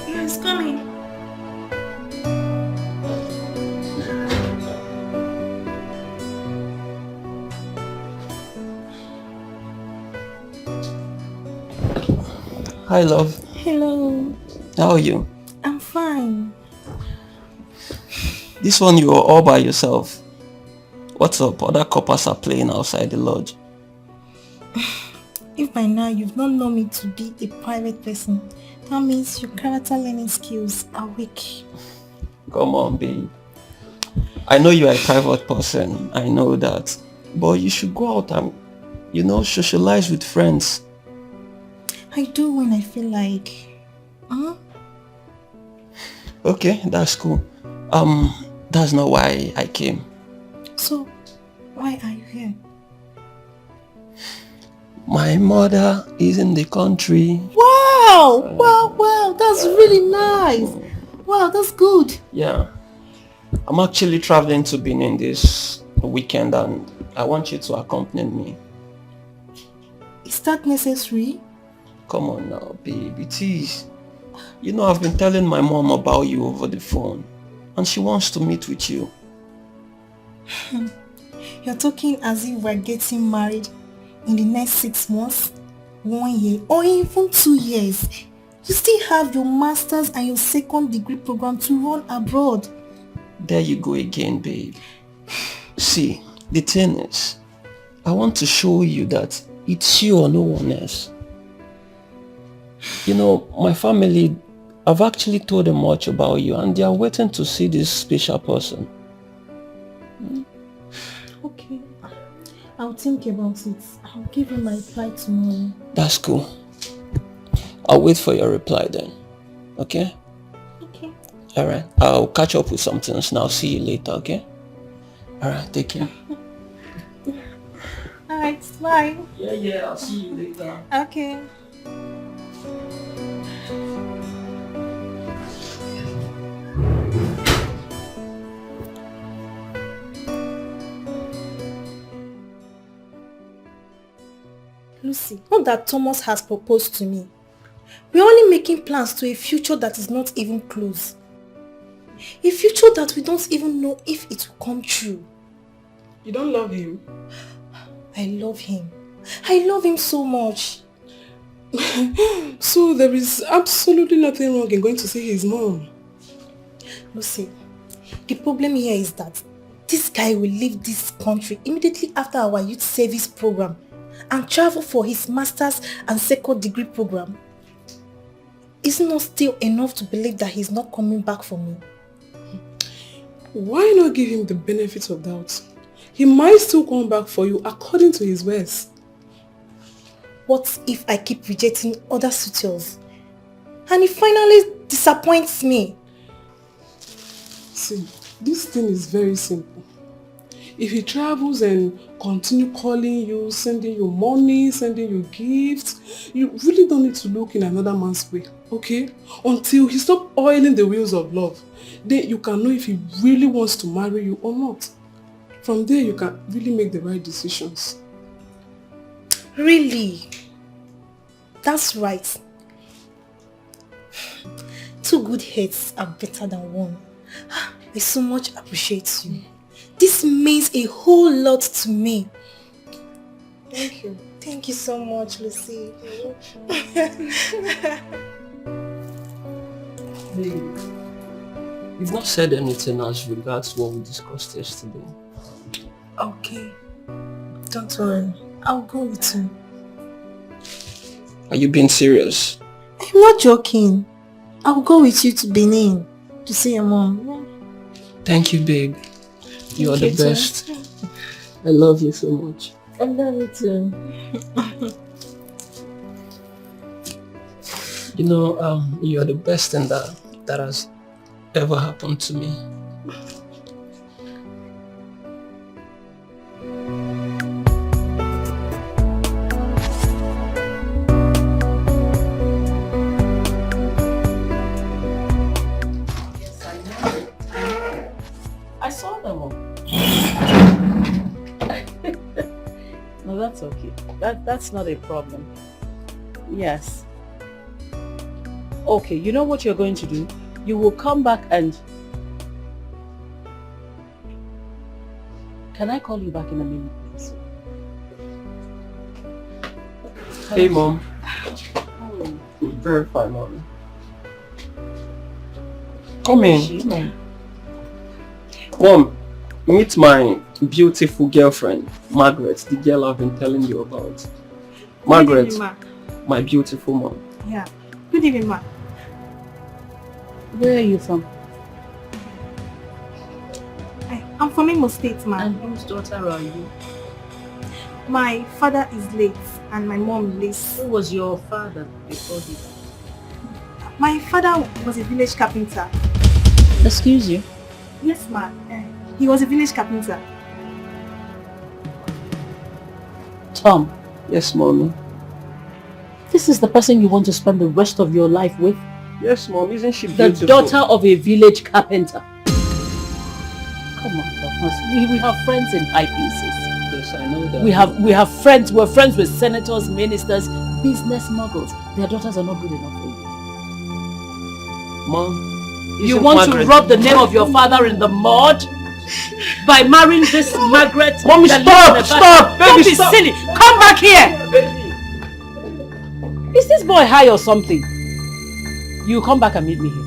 Yes, coming. Hi, love. Hello. How are you? I'm fine. This one you are all by yourself. What's up? Other couples are playing outside the lodge. If by now you've not known me to be a private person, that means your character learning skills are weak. Come on, babe. I know you are a private person. I know that. But you should go out and, socialize with friends. I do when I feel like. Huh? Okay, that's cool. That's not why I came. So, why are you here? My mother is in the country. Wow! Wow! That's really nice. Wow, that's good. Yeah. I'm actually traveling to Benin this weekend and I want you to accompany me. Is that necessary? Come on now, babe. It is. I've been telling my mom about you over the phone and she wants to meet with you. You're talking as if we're getting married in the next 6 months, 1 year, or even 2 years. You still have your master's and your second degree program to run abroad. There you go again, babe. See, the thing is, I want to show you that it's you or no one else. My family, I've actually told them much about you and they are waiting to see this special person. Okay. I'll think about it. I'll give you my reply tomorrow. That's cool. I'll wait for your reply then. Okay? Okay. Alright. I'll catch up with some things now. See you later, okay? Alright, take care. Alright, bye. Yeah, I'll see you later. Okay. Lucy, not that Thomas has proposed to me. We're only making plans to a future that is not even close. A future that we don't even know if it will come true. You don't love him? I love him. I love him so much. So there is absolutely nothing wrong in going to see his mom? Lucy, the problem here is that this guy will leave this country immediately after our youth service program and travel for his master's and second degree program. Is not still enough to believe that he's not coming back for me. Why not give him the benefit of doubt? He might still come back for you according to his words. What if I keep rejecting other suitors and he finally disappoints me? See, this thing is very simple. If he travels and continue calling you, sending you money, sending you gifts, you really don't need to look in another man's way, okay? Until he stops oiling the wheels of love. Then you can know if he really wants to marry you or not. From there, you can really make the right decisions. Really? That's right. 2 good heads are better than 1. I so much appreciate you. This means a whole lot to me. Thank you. Thank you so much, Lucy. You've not said anything as regards what we discussed yesterday. Okay. Don't worry. I'll go with you. Are you being serious? I'm not joking. I'll go with you to Benin to see your mom. Thank you, babe. You are the Thank you, best. I love you so much. I love you too. You are the best thing that has ever happened to me. Yes, I know. I saw them all. No, that's okay. That's not a problem. Yes. Okay, you know what you're going to do? You will come back and... Can I call you back in a minute, please? Hey, Mom. How are you? Very fine, mommy. Come in. Mom, meet my beautiful girlfriend, Margaret, the girl I've been telling you about. Margaret, Good evening, ma. my beautiful mom. Yeah. Good evening, ma. Where are you from? I'm from Imo State, ma. And whose daughter are you? My father is late and my mom lives. Who was your father before he? My father was a village carpenter. Excuse you? Yes, ma. He was a village carpenter. Tom. Yes, mommy. This is the person you want to spend the rest of your life with? Yes, mom. Isn't she The beautiful? daughter of a village carpenter. Come on, Thomas. We have friends in high places. Yes, I know that. We have friends. We're friends with senators, ministers, business moguls. Their daughters are not good enough for you. Mom, you want to rub the name of your father in the mud by marrying this Margaret? Mommy, stop! Stop! Baby, Don't be stop! silly. Come back here. Is this boy high or something? You come back and meet me here.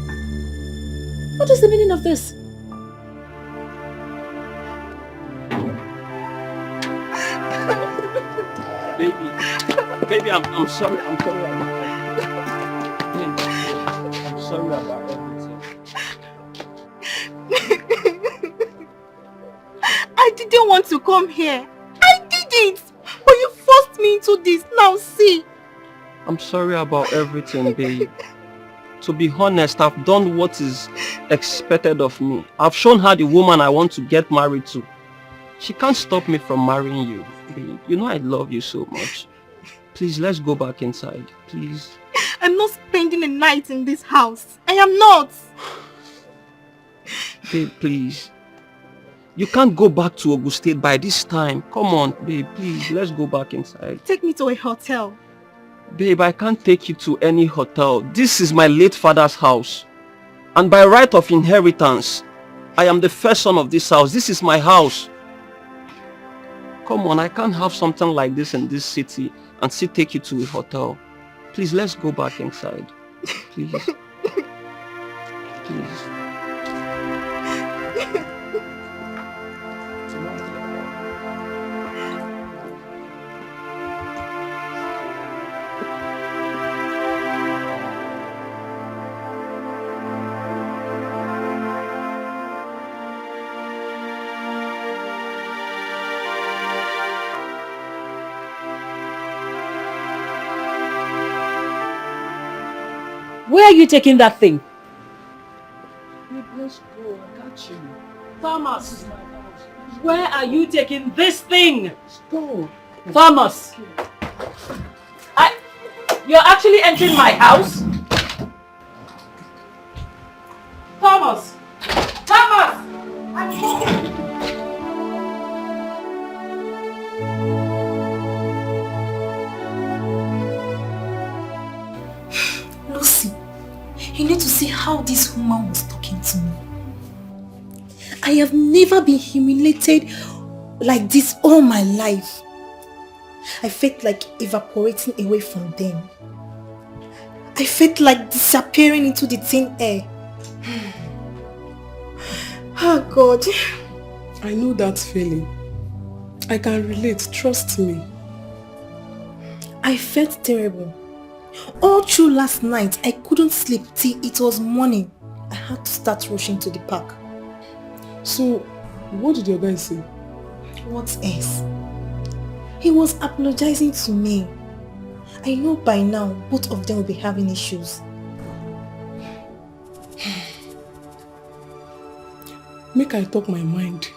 What is the meaning of this? Baby, I'm sorry. I'm sorry about everything. I didn't want to come here. I didn't. But you forced me into this. Now see. I'm sorry about everything, babe. To be honest, I've done what is expected of me. I've shown her the woman I want to get married to. She can't stop me from marrying you, babe. You know I love you so much. Please, let's go back inside, please. I'm not spending a night in this house. I am not. Babe, please. You can't go back to Ogun State by this time. Come on, babe, please. Let's go back inside. Take me to a hotel. Babe, I can't take you to any hotel. This is my late father's house. And by right of inheritance, I am the first son of this house. This is my house. Come on, I can't have something like this in this city and still take you to a hotel. Please, let's go back inside. Please. Please. Where are you taking that thing? Babe, let's go. I got you. Thomas, where are you taking this thing? Go. Thomas, you're actually entering my house? Thomas! Thomas! I'm coming! Lucy, you need to see how this woman was talking to me. I have never been humiliated like this all my life. I felt like evaporating away from them. I felt like disappearing into the thin air. Oh God. I know that feeling. I can relate, trust me. I felt terrible. All through last night, I couldn't sleep till it was morning. I had to start rushing to the park. So, what did your guy say? What else? He was apologizing to me. I know by now both of them will be having issues. Make I talk my mind.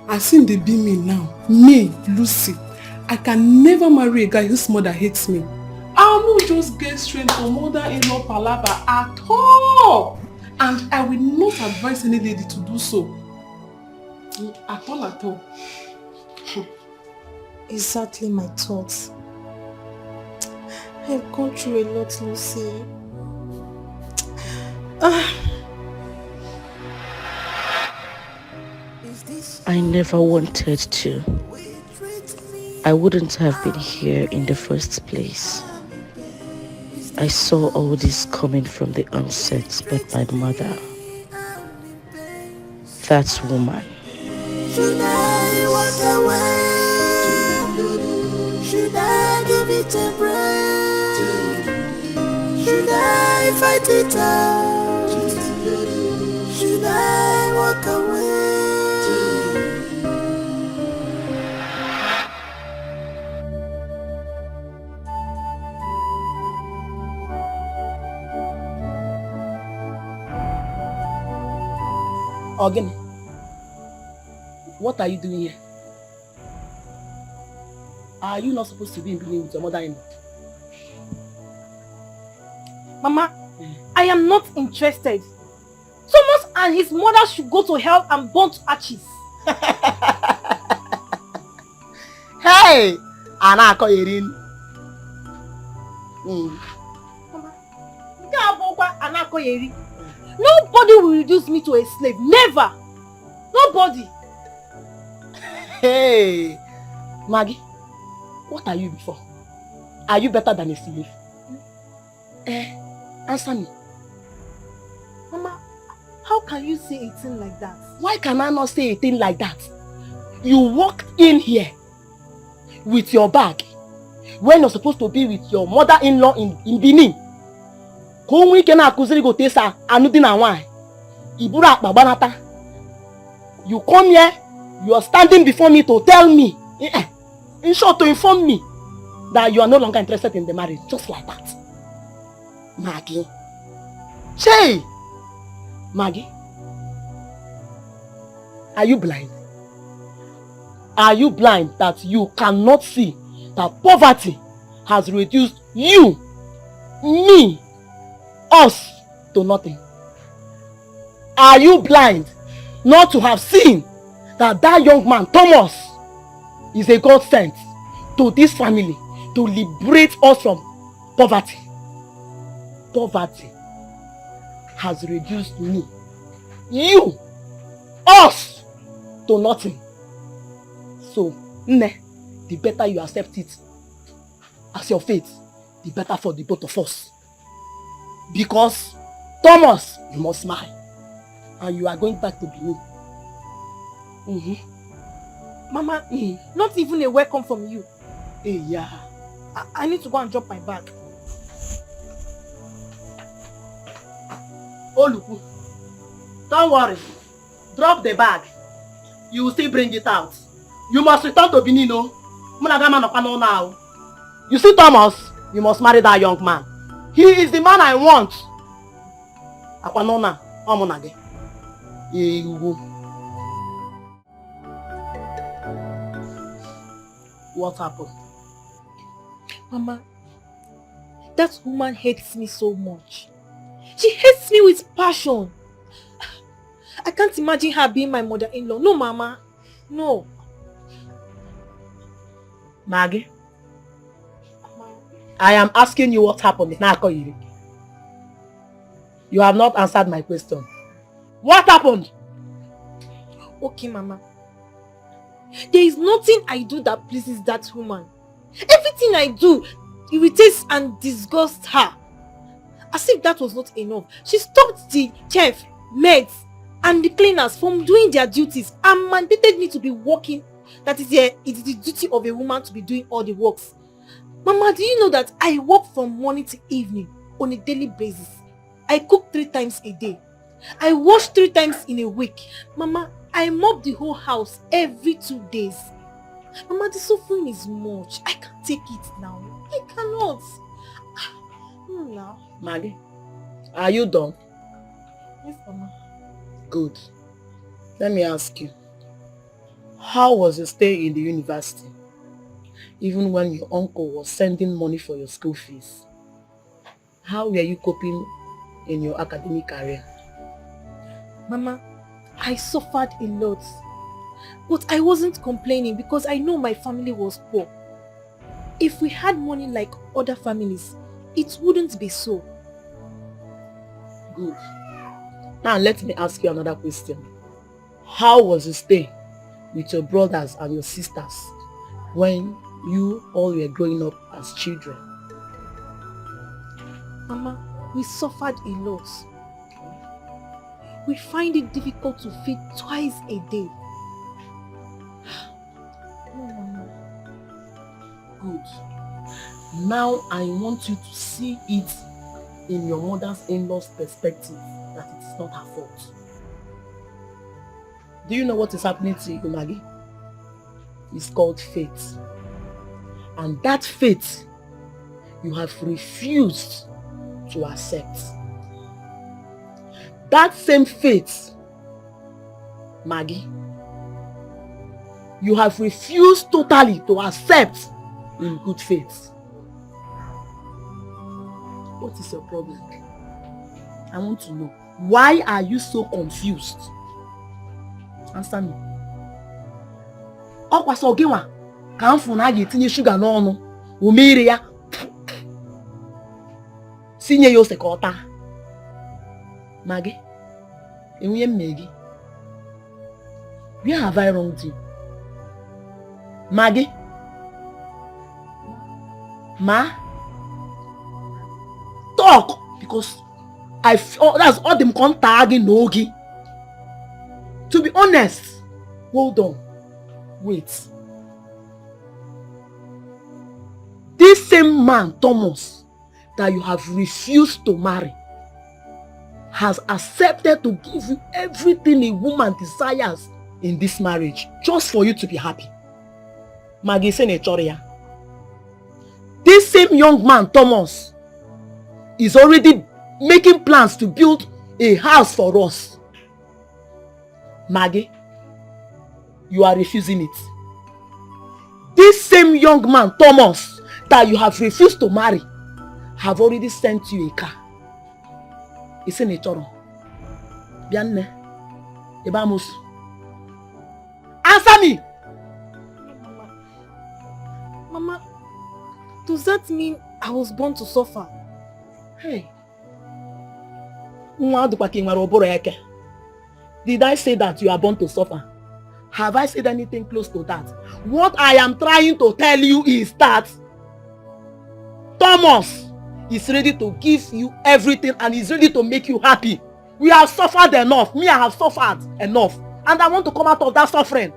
I seen they be me now. Me, Lucy. I can never marry a guy whose mother hates me. I won't just get straight from mother-in-law palaver at all. And I will not advise any lady to do so. At all, at all. Exactly my thoughts. I've gone through a lot, Lucy. I never wanted to. I wouldn't have been here in the first place. I saw all this coming from the onset, but my mother, that woman. Should I walk away? Should I give it a break? Should I fight it out? Should I walk away? Again, what are you doing here? Are you not supposed to be in Benin with your mother-in-law? Mama, I am not interested. Thomas and his mother should go to hell and burn to ashes. Hey! Anako Yerin. Nobody will reduce me to a slave. Never! Nobody! Hey! Maggie, what are you before? Are you better than a slave? Answer me. Mama, how can you say a thing like that? Why can I not say a thing like that? You walked in here with your bag when you're supposed to be with your mother-in-law in Benin. You come here, you are standing before me to tell me, in short, to inform me that you are no longer interested in the marriage, just like that. Maggie. Hey! Maggie. Are you blind? Are you blind that you cannot see that poverty has reduced you, me, us to nothing? Are you blind not to have seen that that young man, Thomas, is a God sent to this family to liberate us from poverty? Poverty has reduced me, you, us to nothing. So, the better you accept it as your fate, the better for the both of us. Because Thomas, you must smile, and you are going back to Benin. Mama, not even a welcome from you. Hey, yeah. I need to go and drop my bag. Oh, look. Don't worry. Drop the bag. You will still bring it out. You must return to Benin, no? Now. You see, Thomas, you must marry that young man. He is the man I want. What happened? Mama, that woman hates me so much. She hates me with passion. I can't imagine her being my mother-in-law. No, Mama. No. Maggie, I am asking you what happened. You have not answered my question. What happened? Okay, Mama. There is nothing I do that pleases that woman. Everything I do irritates and disgusts her. As if that was not enough, she stopped the chef, maids, and the cleaners from doing their duties and mandated me to be working. That is it is the duty of a woman to be doing all the works. Mama, do you know that I work from morning to evening on a daily basis? I cook 3 times a day. I wash 3 times in a week. Mama, I mop the whole house every 2 days. Mama, the suffering is much. I can't take it now. I cannot. Now. Maggie, are you done? Yes, Mama. Good. Let me ask you. How was your stay in the university? Even when your uncle was sending money for your school fees. How were you coping in your academic career? Mama, I suffered a lot. But I wasn't complaining because I know my family was poor. If we had money like other families, it wouldn't be so. Good. Now let me ask you another question. How was your stay with your brothers and your sisters when you all were growing up as children? Mama, we suffered a lot. We find it difficult to feed twice a day. No, Mama. Good. Now I want you to see it in your mother's in-law's perspective, that it is not her fault. Do you know what is happening to you, Maggie? It's called fate. And that fate, you have refused to accept. That same fate, Maggie, you have refused totally to accept in good faith. What is your problem? I want to know. Why are you so confused? Answer me. Ọkwa sọ gị nwa ka m fụ na a ga-etinye shuga n'ọnụ o mere ya sinye ya ose ka ọ taa. Maggie, enwunye mme gị. Where have I wronged you? Maggie? Ma? Talk! Because that's all them contacting Nogi. To be honest, hold on. Wait. This same man, Thomas, that you have refused to marry, has accepted to give you everything a woman desires in this marriage, just for you to be happy. Maggie Senatorial. This same young man, Thomas, is already making plans to build a house for us. Maggie, you are refusing it. This same young man, Thomas, that you have refused to marry, have already sent you a car. It's in a choro. Bianne, Ebamus. Answer me! Mama, does that mean I was born to suffer? Hey. Did I say that you are born to suffer? Have I said anything close to that? What I am trying to tell you is that Thomas is ready to give you everything and is ready to make you happy. We have suffered enough. Me, I have suffered enough. And I want to come out of that suffering.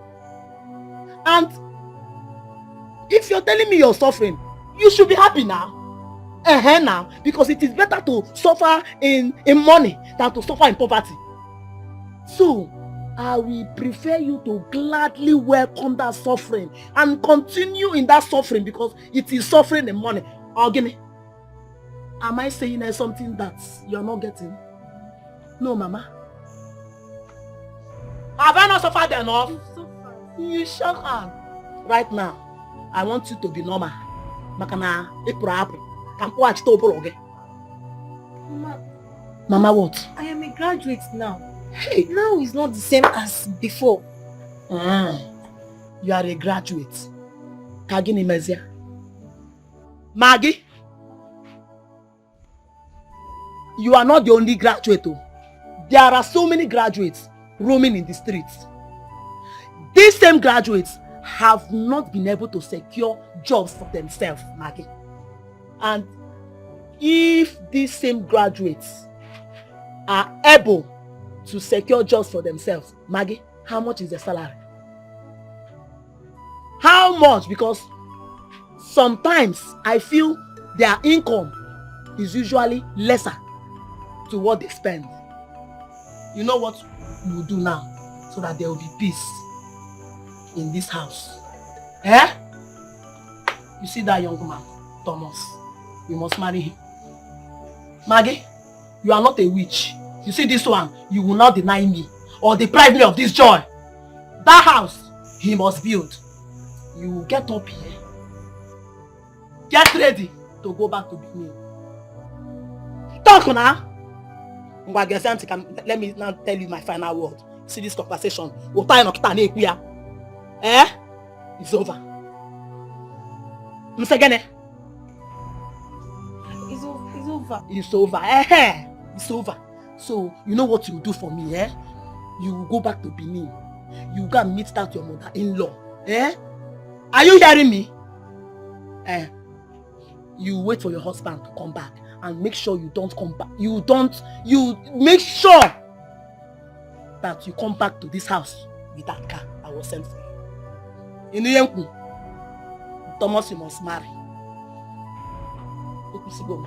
And if you're telling me you're suffering, you should be happy now. Now. Because it is better to suffer in money than to suffer in poverty. So, I will prefer you to gladly welcome that suffering and continue in that suffering because it is suffering in money. Ogini, am I saying there's something that you're not getting? No, Mama. Have I not suffered enough? You shut up. Right now, I want you to be normal. Makana, Mama, what? I am a graduate now. Hey. Now is not the same as before. You are a graduate. Kagini Mezia. Maggie, you are not the only graduate. There are so many graduates roaming in the streets. These same graduates have not been able to secure jobs for themselves, Maggie. And if these same graduates are able to secure jobs for themselves, Maggie, how much is the salary? How much? Because sometimes I feel their income is usually lesser to what they spend. You know what you will do now so that there will be peace in this house? Eh? You see that young man, Thomas? You must marry him. Maggie, you are not a witch. You see this one, you will not deny me or deprive me of this joy. That house, he must build. You will get up here. Get ready to go back to Benin. Talk now. Let me now tell you my final word. See this conversation. Eh? It's over. It's over. It's over. Eh? It's over. So, you know what you do for me, eh? You will go back to Benin. You go and meet that your mother-in-law. Eh? Are you hearing me? Eh? You wait for your husband to come back and make sure you don't come back. You make sure that you come back to this house with that car I was sent for you. In the end, Thomas, you must marry. Go.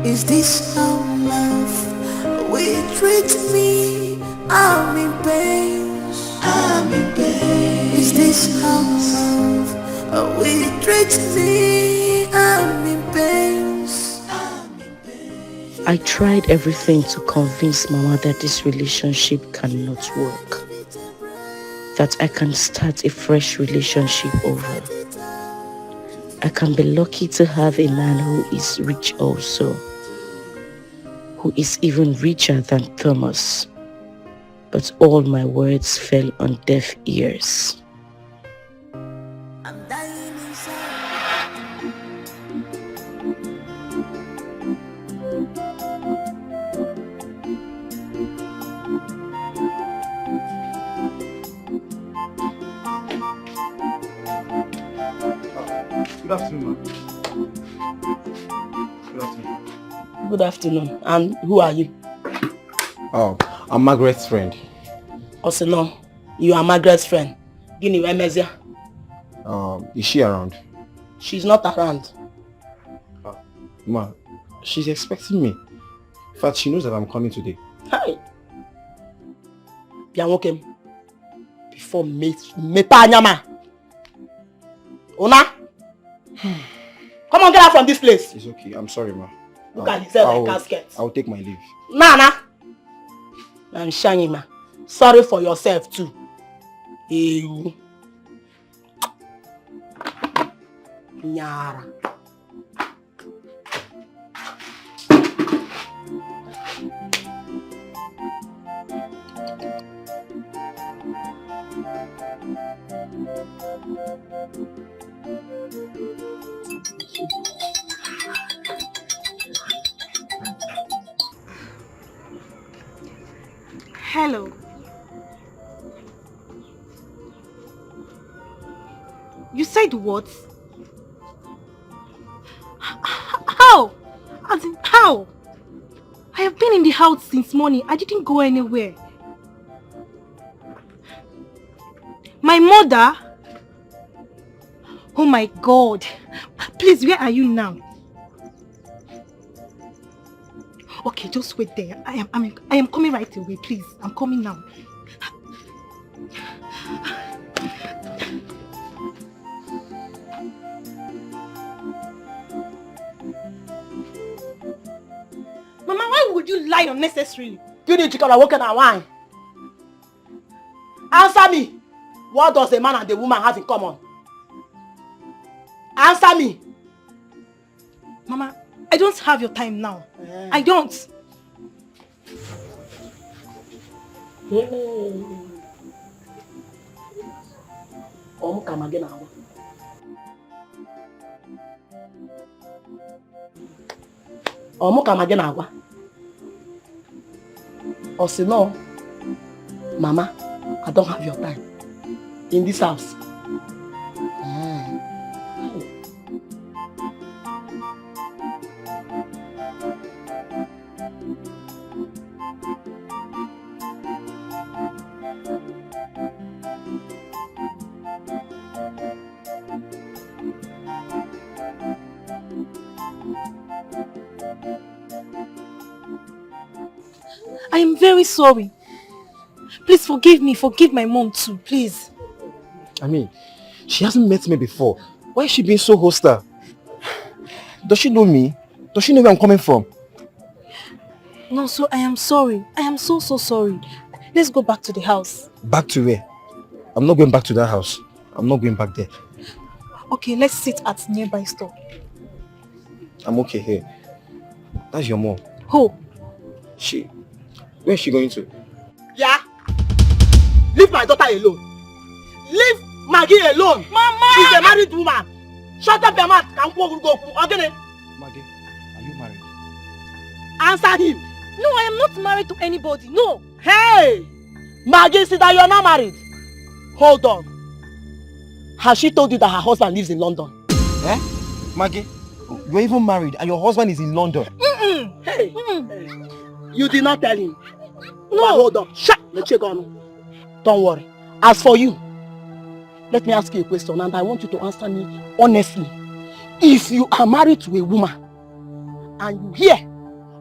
Is this how love will treat me? I'm in pain. I'm in pain. Is this how love will treat me? I'm in pain. I tried everything to convince Mama that this relationship cannot work. That I can start a fresh relationship over. I can be lucky to have a man who is rich also. Who is even richer than Thomas. But all my words fell on deaf ears. Good afternoon, ma'am. Good afternoon. Good afternoon. And who are you? Oh, I'm Margaret's friend. Also, no, you are Margaret's friend. Guinea, where Mezia? Is she around? She's not around. Ma, she's expecting me. In fact, she knows that I'm coming today. Hi. Bianwokem. Before me Panyama. Una? Come on, get out from this place. It's okay. I'm sorry, ma. Look at yourself like casket. I'll take my leave. Nana. I'm shining, ma. Sorry for yourself too. Ew. Nyara. Hello. You said what? How? As in how? I have been in the house since morning. I didn't go anywhere. My mother? Oh my God. Please, where are you now? Okay, just wait there. I am coming right away, please. I'm coming now. Mama, why would you lie unnecessarily? You need to come and walk in our wine. Answer me. What does a man and a woman have in common? Answer me. Mama, I don't have your time now. I don't. Come again now. Come again now. Or say no, Mama, I don't have your time in this house. I am very sorry. Please forgive me. Forgive my mom too, please. I mean, she hasn't met me before. Why is she being so hostile? Does she know me? Does she know where I'm coming from? No, so I am sorry. I am so sorry. Let's go back to the house. Back to where? I'm not going back to that house. I'm not going back there. Okay, let's sit at nearby store. I'm okay here. That's your mom. Who? Where is she going to? Yeah? Leave my daughter alone. Leave Maggie alone. Mama! She's a married woman. Shut up your mouth. Maggie, are you married? Answer him. No, I am not married to anybody. No. Hey! Maggie, see that you're not married. Hold on. Has she told you that her husband lives in London? Eh? Maggie, you're even married and your husband is in London. Hey, you did not tell him. No. But hold on. Shut the check on. Don't worry. As for you, let me ask you a question and I want you to answer me honestly. If you are married to a woman and you hear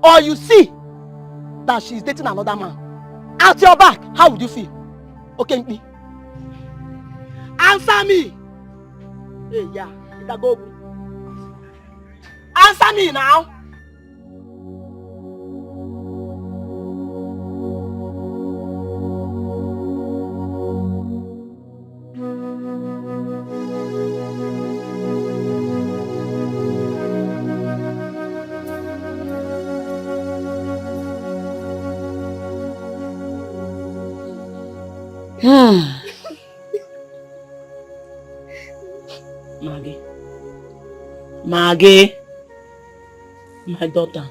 or you see that she is dating another man at your back, how would you feel? Okay, me. Answer me. Hey, yeah. Go. Answer me now. Maggie, my daughter,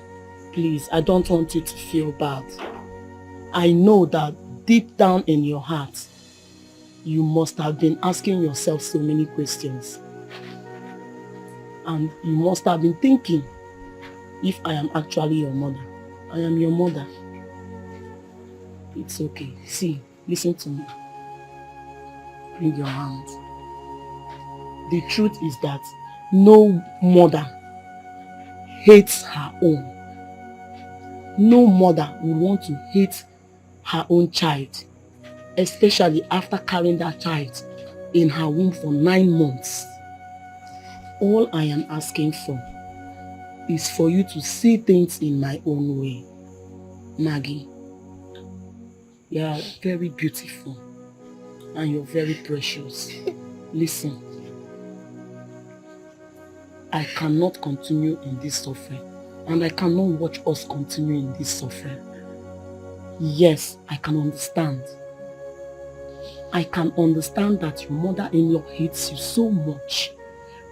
please, I don't want you to feel bad. I know that deep down in your heart, you must have been asking yourself so many questions. And you must have been thinking, if I am actually your mother, I am your mother. It's okay. See, listen to me. Bring your hand. The truth is that no mother hates her own. No mother would want to hate her own child, especially after carrying that child in her womb for 9 months. All I am asking for is for you to see things in my own way. Maggie, you are very beautiful and you're very precious. Listen, I cannot continue in this suffering and I cannot watch us continue in this suffering. Yes, I can understand. I can understand that your mother-in-law hates you so much.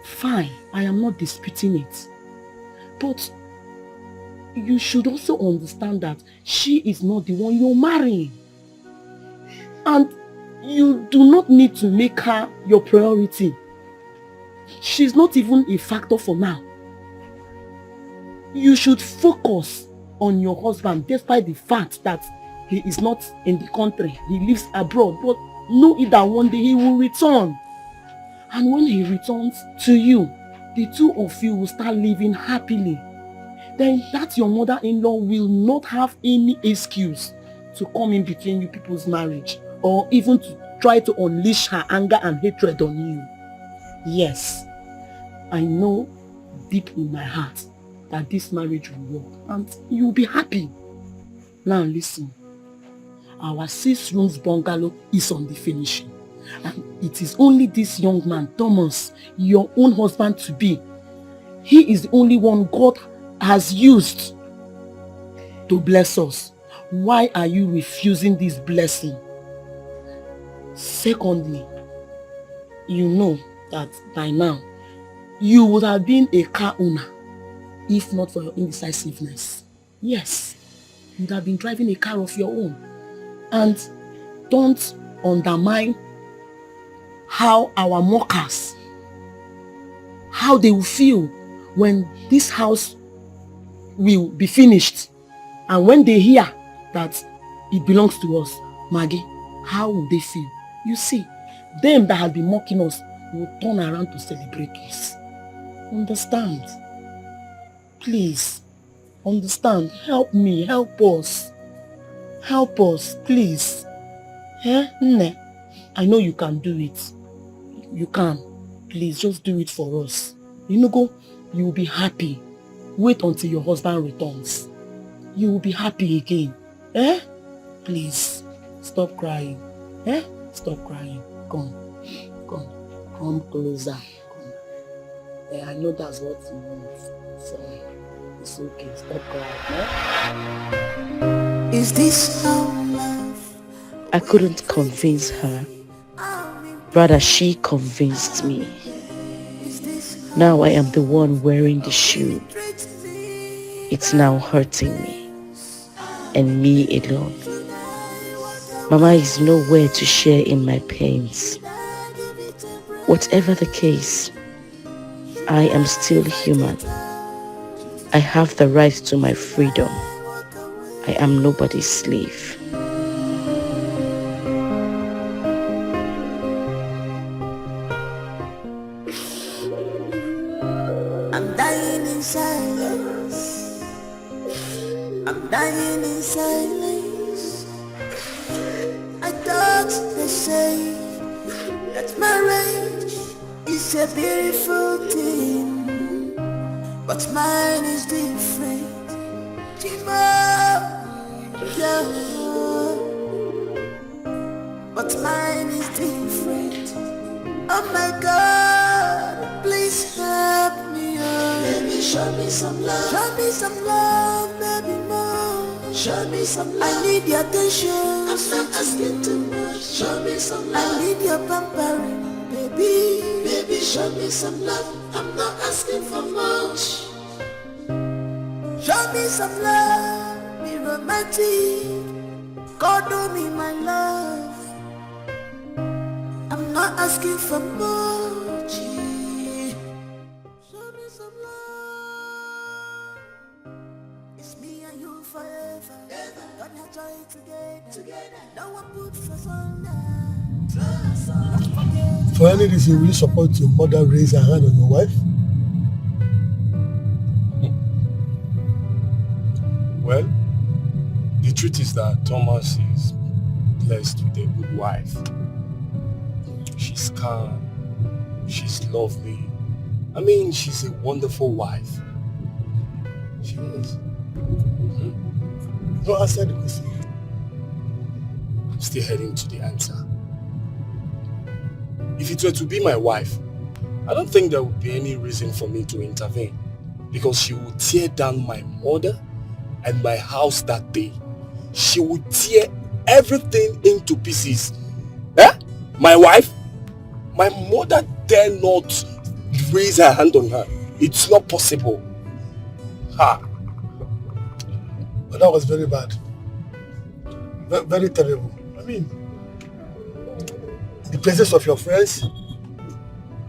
Fine, I am not disputing it. But you should also understand that she is not the one you're marrying. And you do not need to make her your priority. She's not even a factor for now. You should focus on your husband despite the fact that he is not in the country. He lives abroad. But know it that one day he will return. And when he returns to you, the two of you will start living happily. Then that your mother-in-law will not have any excuse to come in between you people's marriage or even to try to unleash her anger and hatred on you. Yes, I know deep in my heart that this marriage will work and you will be happy. Now listen, our 6 rooms bungalow is on the finishing. And it is only this young man, Thomas, your own husband to be. He is the only one God has used to bless us. Why are you refusing this blessing? Secondly, you know that by now, you would have been a car owner if not for your indecisiveness. Yes, you would have been driving a car of your own. And don't undermine how our mockers, how they will feel when this house will be finished and when they hear that it belongs to us. Maggie, how will they feel? You see, them that have been mocking us will turn around to celebrate us. Understand? Please, understand. Help me, help us. Help us, please. Eh? Nne, I know you can do it. You can. Please, just do it for us. You know, you will be happy. Wait until your husband returns. You will be happy again. Eh? Please, stop crying. Eh? Stop crying. Come. Come closer. Come. Eh, I know that's what you want. Sorry. It's okay. Stop crying. Eh? Is this how love? I couldn't convince her. Rather, she convinced me. Now I am the one wearing the shoe. It's now hurting me. And me alone. Mama is nowhere to share in my pains. Whatever the case, I am still human. I have the right to my freedom. I am nobody's slave. I'm dying in silence. I'm dying in silence. I thought they say that marriage is a beautiful thing, but mine is different. Yeah. But mine is different. Oh my God, please help me, oh. Baby, show me some love. Show me some love, baby, more. Show me some love. I need your attention. I'm not asking too much. Show me some love. I need your pampering, baby. Baby, show me some love. I'm not asking for much. Show me some love, be romantic. God do me my love. I'm not asking for much. Show me some love. It's me and you forever. Gonna enjoy together. No one puts us under. For any reason, will you support your mother raise her hand on your wife? Well, the truth is that Thomas is blessed with a good wife. She's calm, she's lovely. I mean, she's a wonderful wife. She is. No, answer the question. Still heading to the answer. If it were to be my wife, I don't think there would be any reason for me to intervene, because she would tear down my mother and my house that day. She would tear everything into pieces. Eh? My wife? My mother dare not raise her hand on her. It's not possible. Ha! But that was very bad. Very terrible. I mean, the presence of your friends.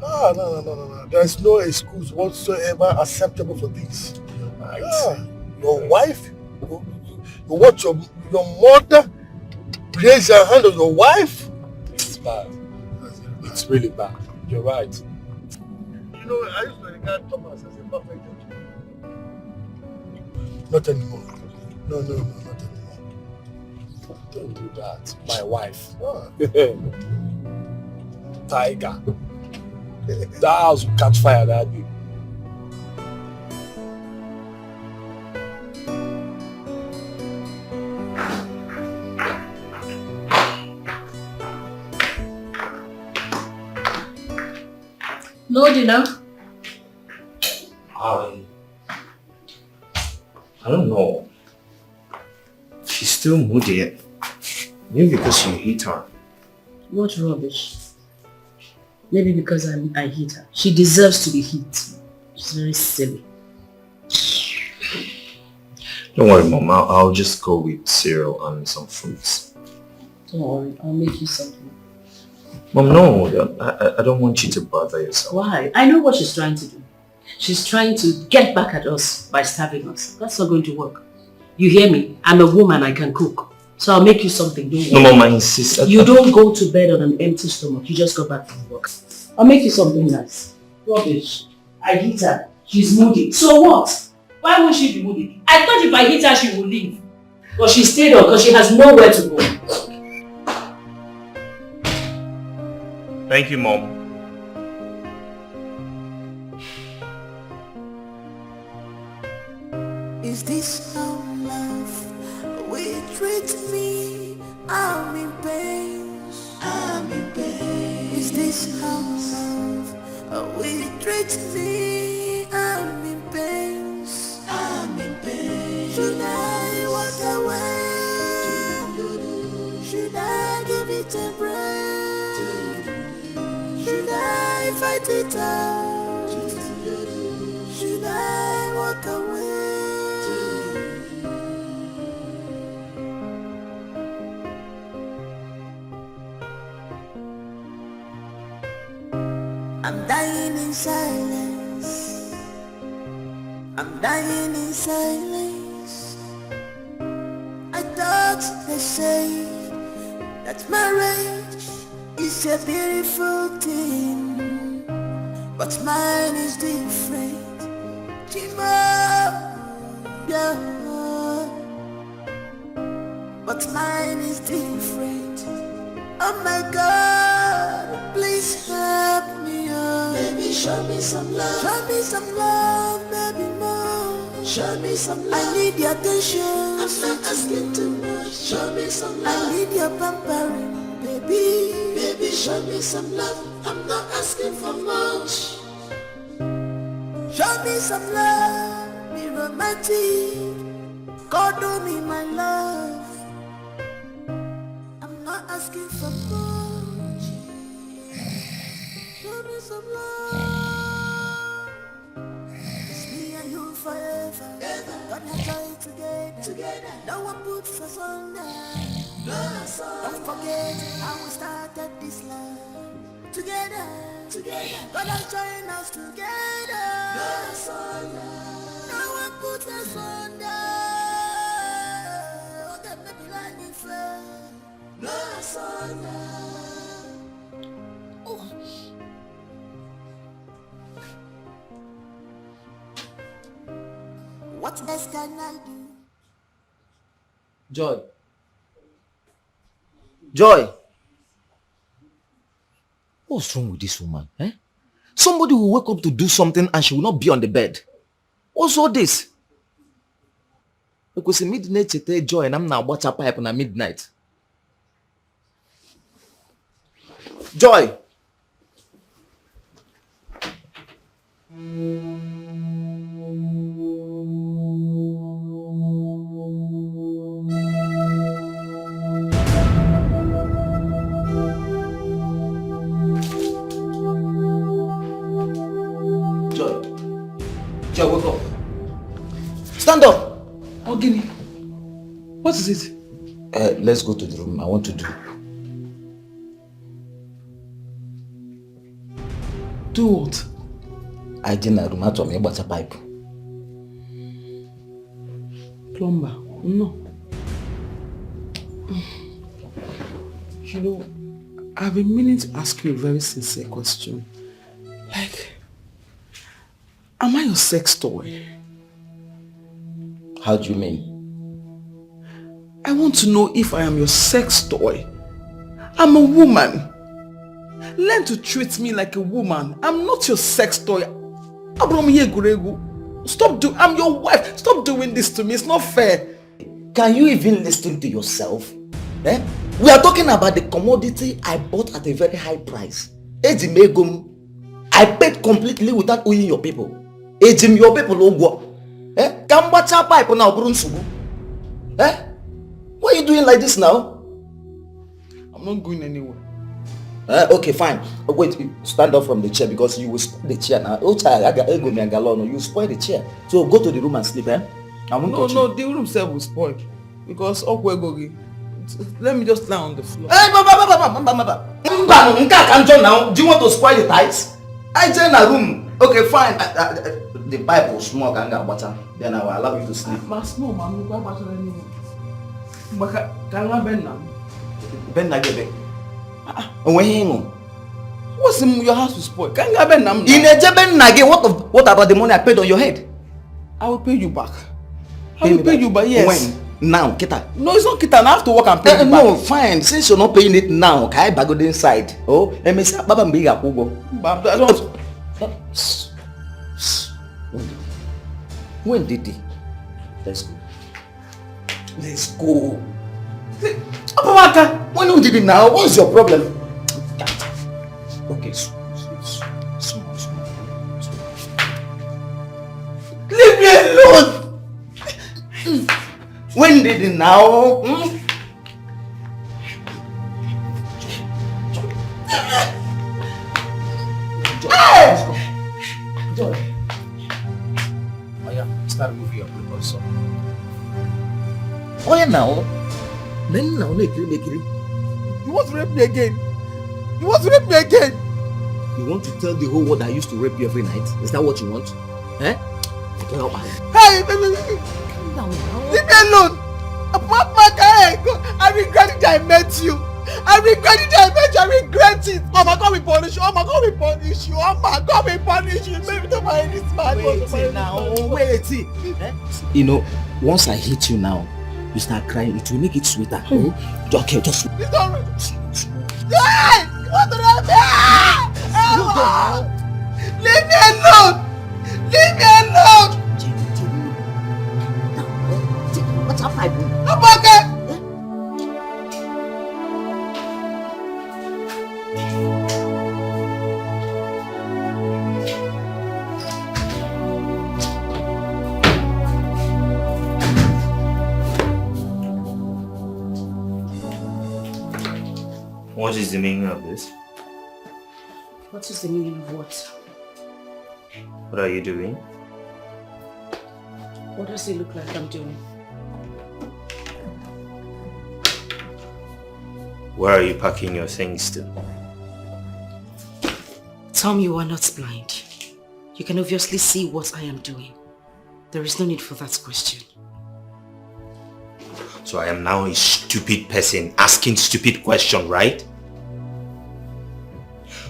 No. There is no excuse whatsoever acceptable for this. Right. Your wife? You watch your mother raise her hand on your wife? It's bad. It's really bad. You're right. You know, I used to regard Thomas as a perfect gentleman. Not anymore. No, not anymore. Don't do that. My wife. Tiger. That house will catch fire that day. No dinner? I don't know. She's still moody. Maybe because you hate her. What rubbish. Maybe because I hate her. She deserves to be hit. She's very silly. Don't worry, Mom. I'll just go with cereal and some fruits. Don't worry. I'll make you something. Mom, no. I don't want you to bother yourself. Why? I know what she's trying to do. She's trying to get back at us by starving us. That's not going to work. You hear me? I'm a woman. I can cook. So I'll make you something. Don't worry. No, Mom, I insist. You don't go to bed on an empty stomach. You just go back from work. I'll make you something nice. Rubbish. I hit her. She's moody. So what? Why won't she be moody? I thought if I hit her, she would leave. But she stayed on because she has nowhere to go. Thank you, Mom. Is this how love will treat me? I'm in pain. I'm in pain. Is this how love will treat me? I'm in pain. I'm in pain. Should I walk away? Should I give it a break? Should I fight it out? Should I walk away? I'm dying in silence. I'm dying in silence. I thought they say that marriage is a beautiful thing, but mine is different. Chima, yeah. But mine is different. Oh my God, please help me, oh. Baby, show me some love. Show me some love, baby, more. Show me some love. I need your attention. I'm not asking too much. Show me some love. I need your pampering, baby. Baby, show me some love. I'm not asking for much. Show me some love, be romantic. God do me my love. I'm not asking for much. Show me some love. It's me and you forever. God has joined together. No one puts us under. Don't forget how we started this love. Together. God has joined us together. No one puts us under. Oh, that may be like me friend. What else can I do? Joy! What's wrong with this woman? Somebody will wake up to do something and she will not be on the bed. What's all this? Because midnight chete Joy and I'm now watch a pipe on midnight. Joy! Joy, wake up. Stand up! Oh, Guinea. What is it? Let's go to the room. I want to do. Do what? I didn't room out of me but a pipe. Plumber? No. You know, I've been meaning to ask you a very sincere question. Like, am I your sex toy? How do you mean? I want to know if I am your sex toy. I'm a woman. Learn to treat me like a woman. I'm not your sex toy. I'm your wife. Stop doing this to me. It's not fair. Can you even listen to yourself? We are talking about the commodity I bought at a very high price. I paid completely without owing your people. Your people pipe now. Why are you doing like this now? I'm not going anywhere. Okay, fine. Wait, stand up from the chair because you will spoil the chair now. You spoil the chair. So go to the room and sleep, No, the room self will spoil. Because let me just lie on the floor. Hey, do you want to spoil the tights? I join a room. Okay, fine. The pipe will smoke and get water. Then I will allow you to sleep. What's in your house will spoil? What about the money I paid on your head? I will pay you back. I will pay you back, yes. When? Now, Kita. No, it's not Kita. I have to work and pay you back. No, fine. Since you're not paying it now, can I go inside? Oh, let me say, Baba Mbiga Kugo. When did he? Let's go. Let's go. When you did it now, what's your problem? Okay, small. Leave me alone! When did it now? Joy. Oh yeah, start moving your also. Oh yeah, now. Then now, make it. You want to rape me again? You want to rape me again? You want to tell the whole world that I used to rape you every night? Is that what you want? Eh? Well, Hey, baby, calm down now. leave me alone. I regret it that I met you. I regret it that I met you. I regret it. Oh my God, we punish you. Oh my God, we punish you. Oh my God, we punish you. Baby, don't marry this man. Wait now. Wait. Eh? You know, once I hit you now, you start crying. It will make it sweeter. Okay, just. Please don't. Hey! What the hell? Leave me alone. Leave me alone. What's up, my boy? I'm okay. What is the meaning of this? What is the meaning of what? What are you doing? What does it look like I'm doing? Where are you packing your things to? Tom, you are not blind. You can obviously see what I am doing. There is no need for that question. So I am now a stupid person asking stupid questions, right?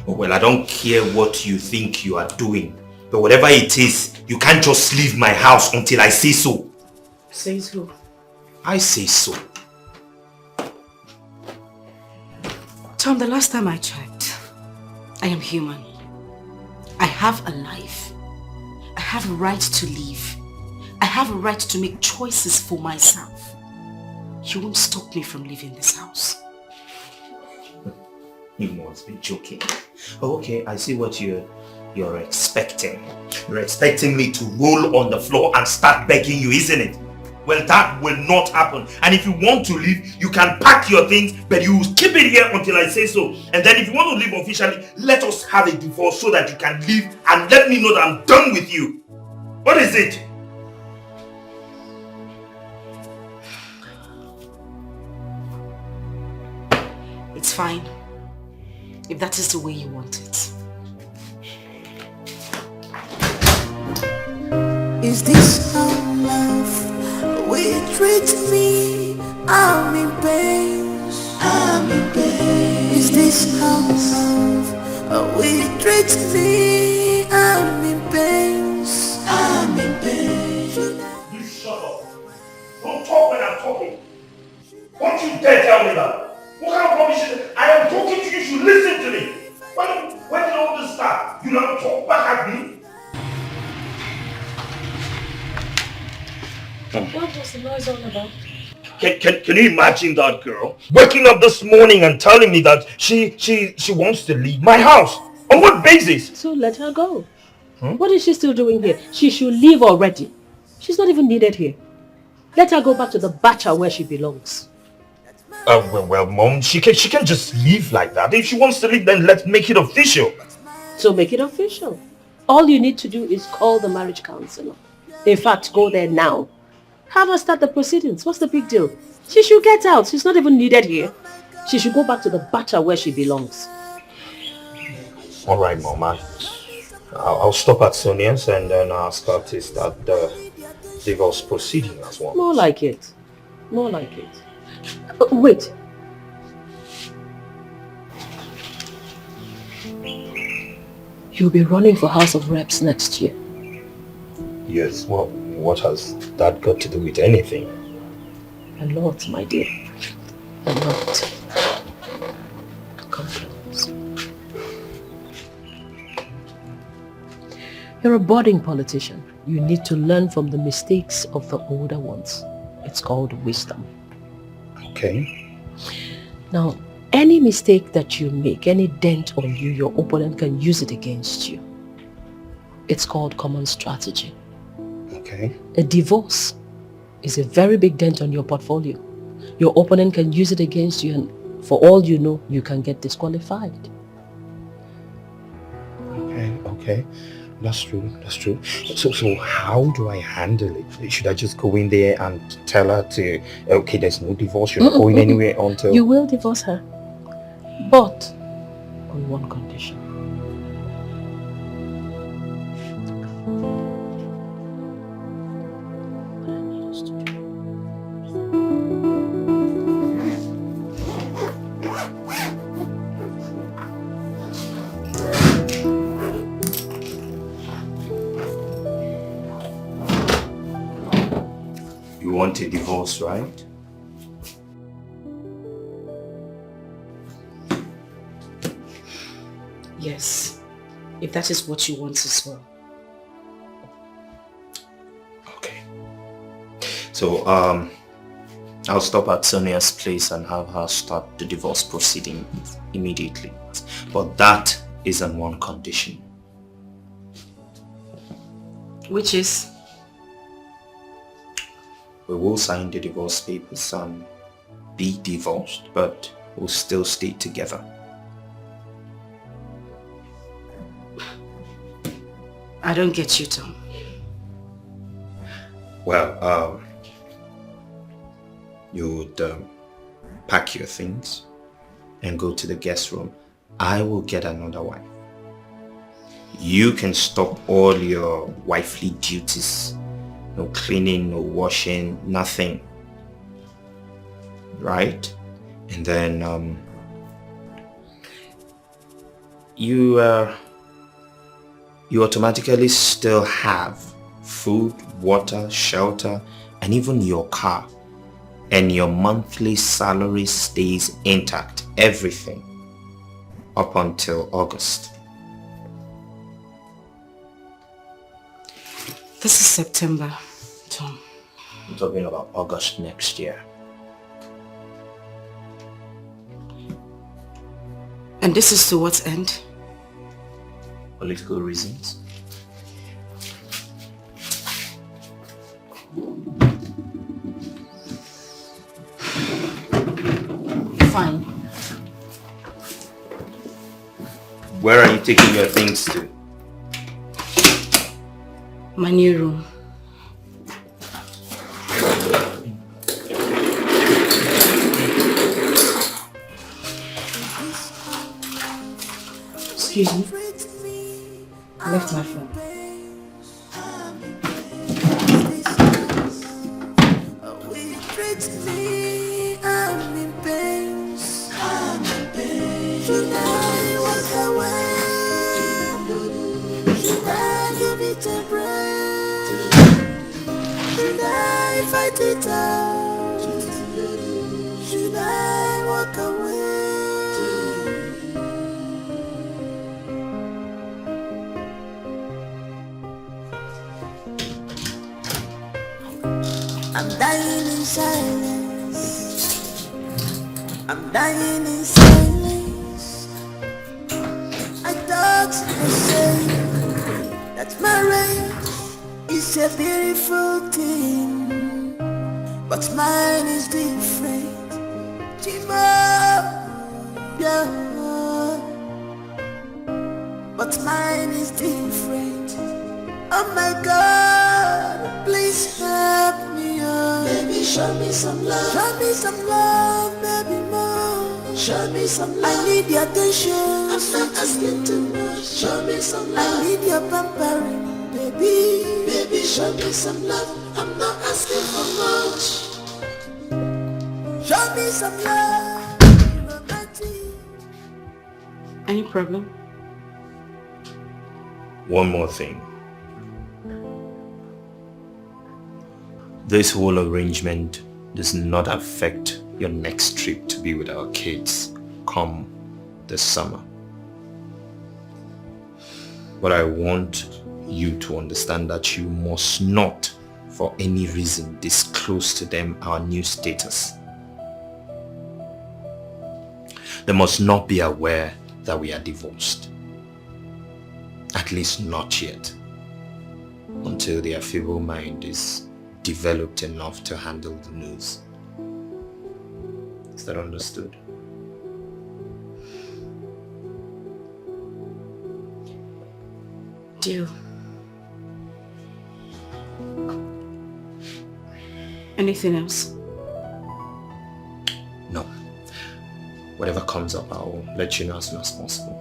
Oh, well, I don't care what you think you are doing. But whatever it is, you can't just leave my house until I say so. Says who? I say so. Tom, the last time I checked, I am human. I have a life. I have a right to live. I have a right to make choices for myself. You won't stop me from leaving this house. You must be joking. Oh, okay, I see what you're expecting. You're expecting me to roll on the floor and start begging you, isn't it? Well, that will not happen. And if you want to leave, you can pack your things, but you keep it here until I say so. And then if you want to leave officially, let us have a divorce so that you can leave and let me know that I'm done with you. What is it? It's fine. If that is the way you want it. Is this how love will treat me? I'm in pain. I'm in pain. Is this how love will treat me? I'm in pain. I'm in pain. You shut up. Don't talk when I'm talking. Don't you dare tell me that. What kind of rubbish is it? I am talking to you, you should listen to me. When did all this start? You don't talk back at me? What was the noise all about? Can you imagine that girl waking up this morning and telling me that she wants to leave my house? On what basis? So let her go. What is she still doing here? She should leave already. She's not even needed here. Let her go back to the bacha where she belongs. Well, Mom, she can't just leave like that. If she wants to leave, then let's make it official. So make it official. All you need to do is call the marriage counselor. In fact, go there now. Have her start the proceedings. What's the big deal? She should get out. She's not even needed here. She should go back to the bacha where she belongs. All right, Mom. I'll stop at Sonia's and then ask her to start the divorce proceeding as well. More like it. More like it. Wait. You'll be running for House of Reps next year. Yes, well, what has that got to do with anything? A lot, my dear. A lot. Come close. You're a budding politician. You need to learn from the mistakes of the older ones. It's called wisdom. Okay. Now, any mistake that you make, any dent on you, your opponent can use it against you. It's called common strategy. Okay. A divorce is a very big dent on your portfolio. Your opponent can use it against you and for all you know, you can get disqualified. Okay. That's true. So how do I handle it? Should I just go in there and tell her to, okay, there's no divorce, you're not going anywhere until... You will divorce her, but on one condition. want a divorce, right? Yes, if that is what you want as well. So, I'll stop at Sonia's place and have her start the divorce proceeding immediately. But that is on one condition. Which is? We will sign the divorce papers and be divorced, but we'll still stay together. I don't get you, Tom. Well, you would pack your things and go to the guest room. I will get another wife. You can stop all your wifely duties. No cleaning, no washing, nothing. Right? And then you automatically still have food, water, shelter, and even your car. And your monthly salary stays intact, everything, up until August. This is September, Tom. I'm talking about August next year. And this is to what end? Political reasons. Fine. Where are you taking your things to? My new room. Excuse me. I left my phone. It out? Should I walk away? I'm dying in silence. I'm dying in silence. I thought you said that marriage is a beautiful thing. But mine is different, Chima, yeah. But mine is different. Oh my God, please help me, oh. Baby, show me some love. Show me some love, baby, more. Show me some love. I need your attention. I'm not asking too much. Show me some love. I need your pampering, baby. Baby, show me some love. I'm not asking for much. Show me some love. Any problem? One more thing. This whole arrangement does not affect your next trip to be with our kids come this summer. But I want you to understand that you must not, for any reason, disclose to them our new status. They must not be aware that we are divorced. At least not yet. Until their feeble mind is developed enough to handle the news. Is that understood? Deal. Anything else? No. Whatever comes up, I'll let you know as soon as possible.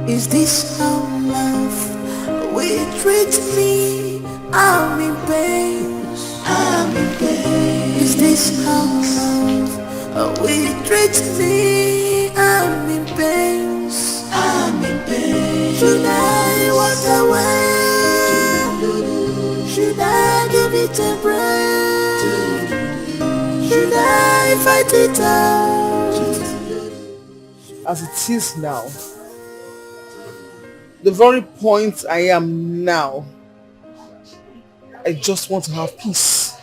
Is this how love will treat me? I'm in pain. I'm in pain. Is this how love will treat me? I'm in pain. I'm in pain. it and break? Should I fight it out? As it is now, the very point I am now, I just want to have peace.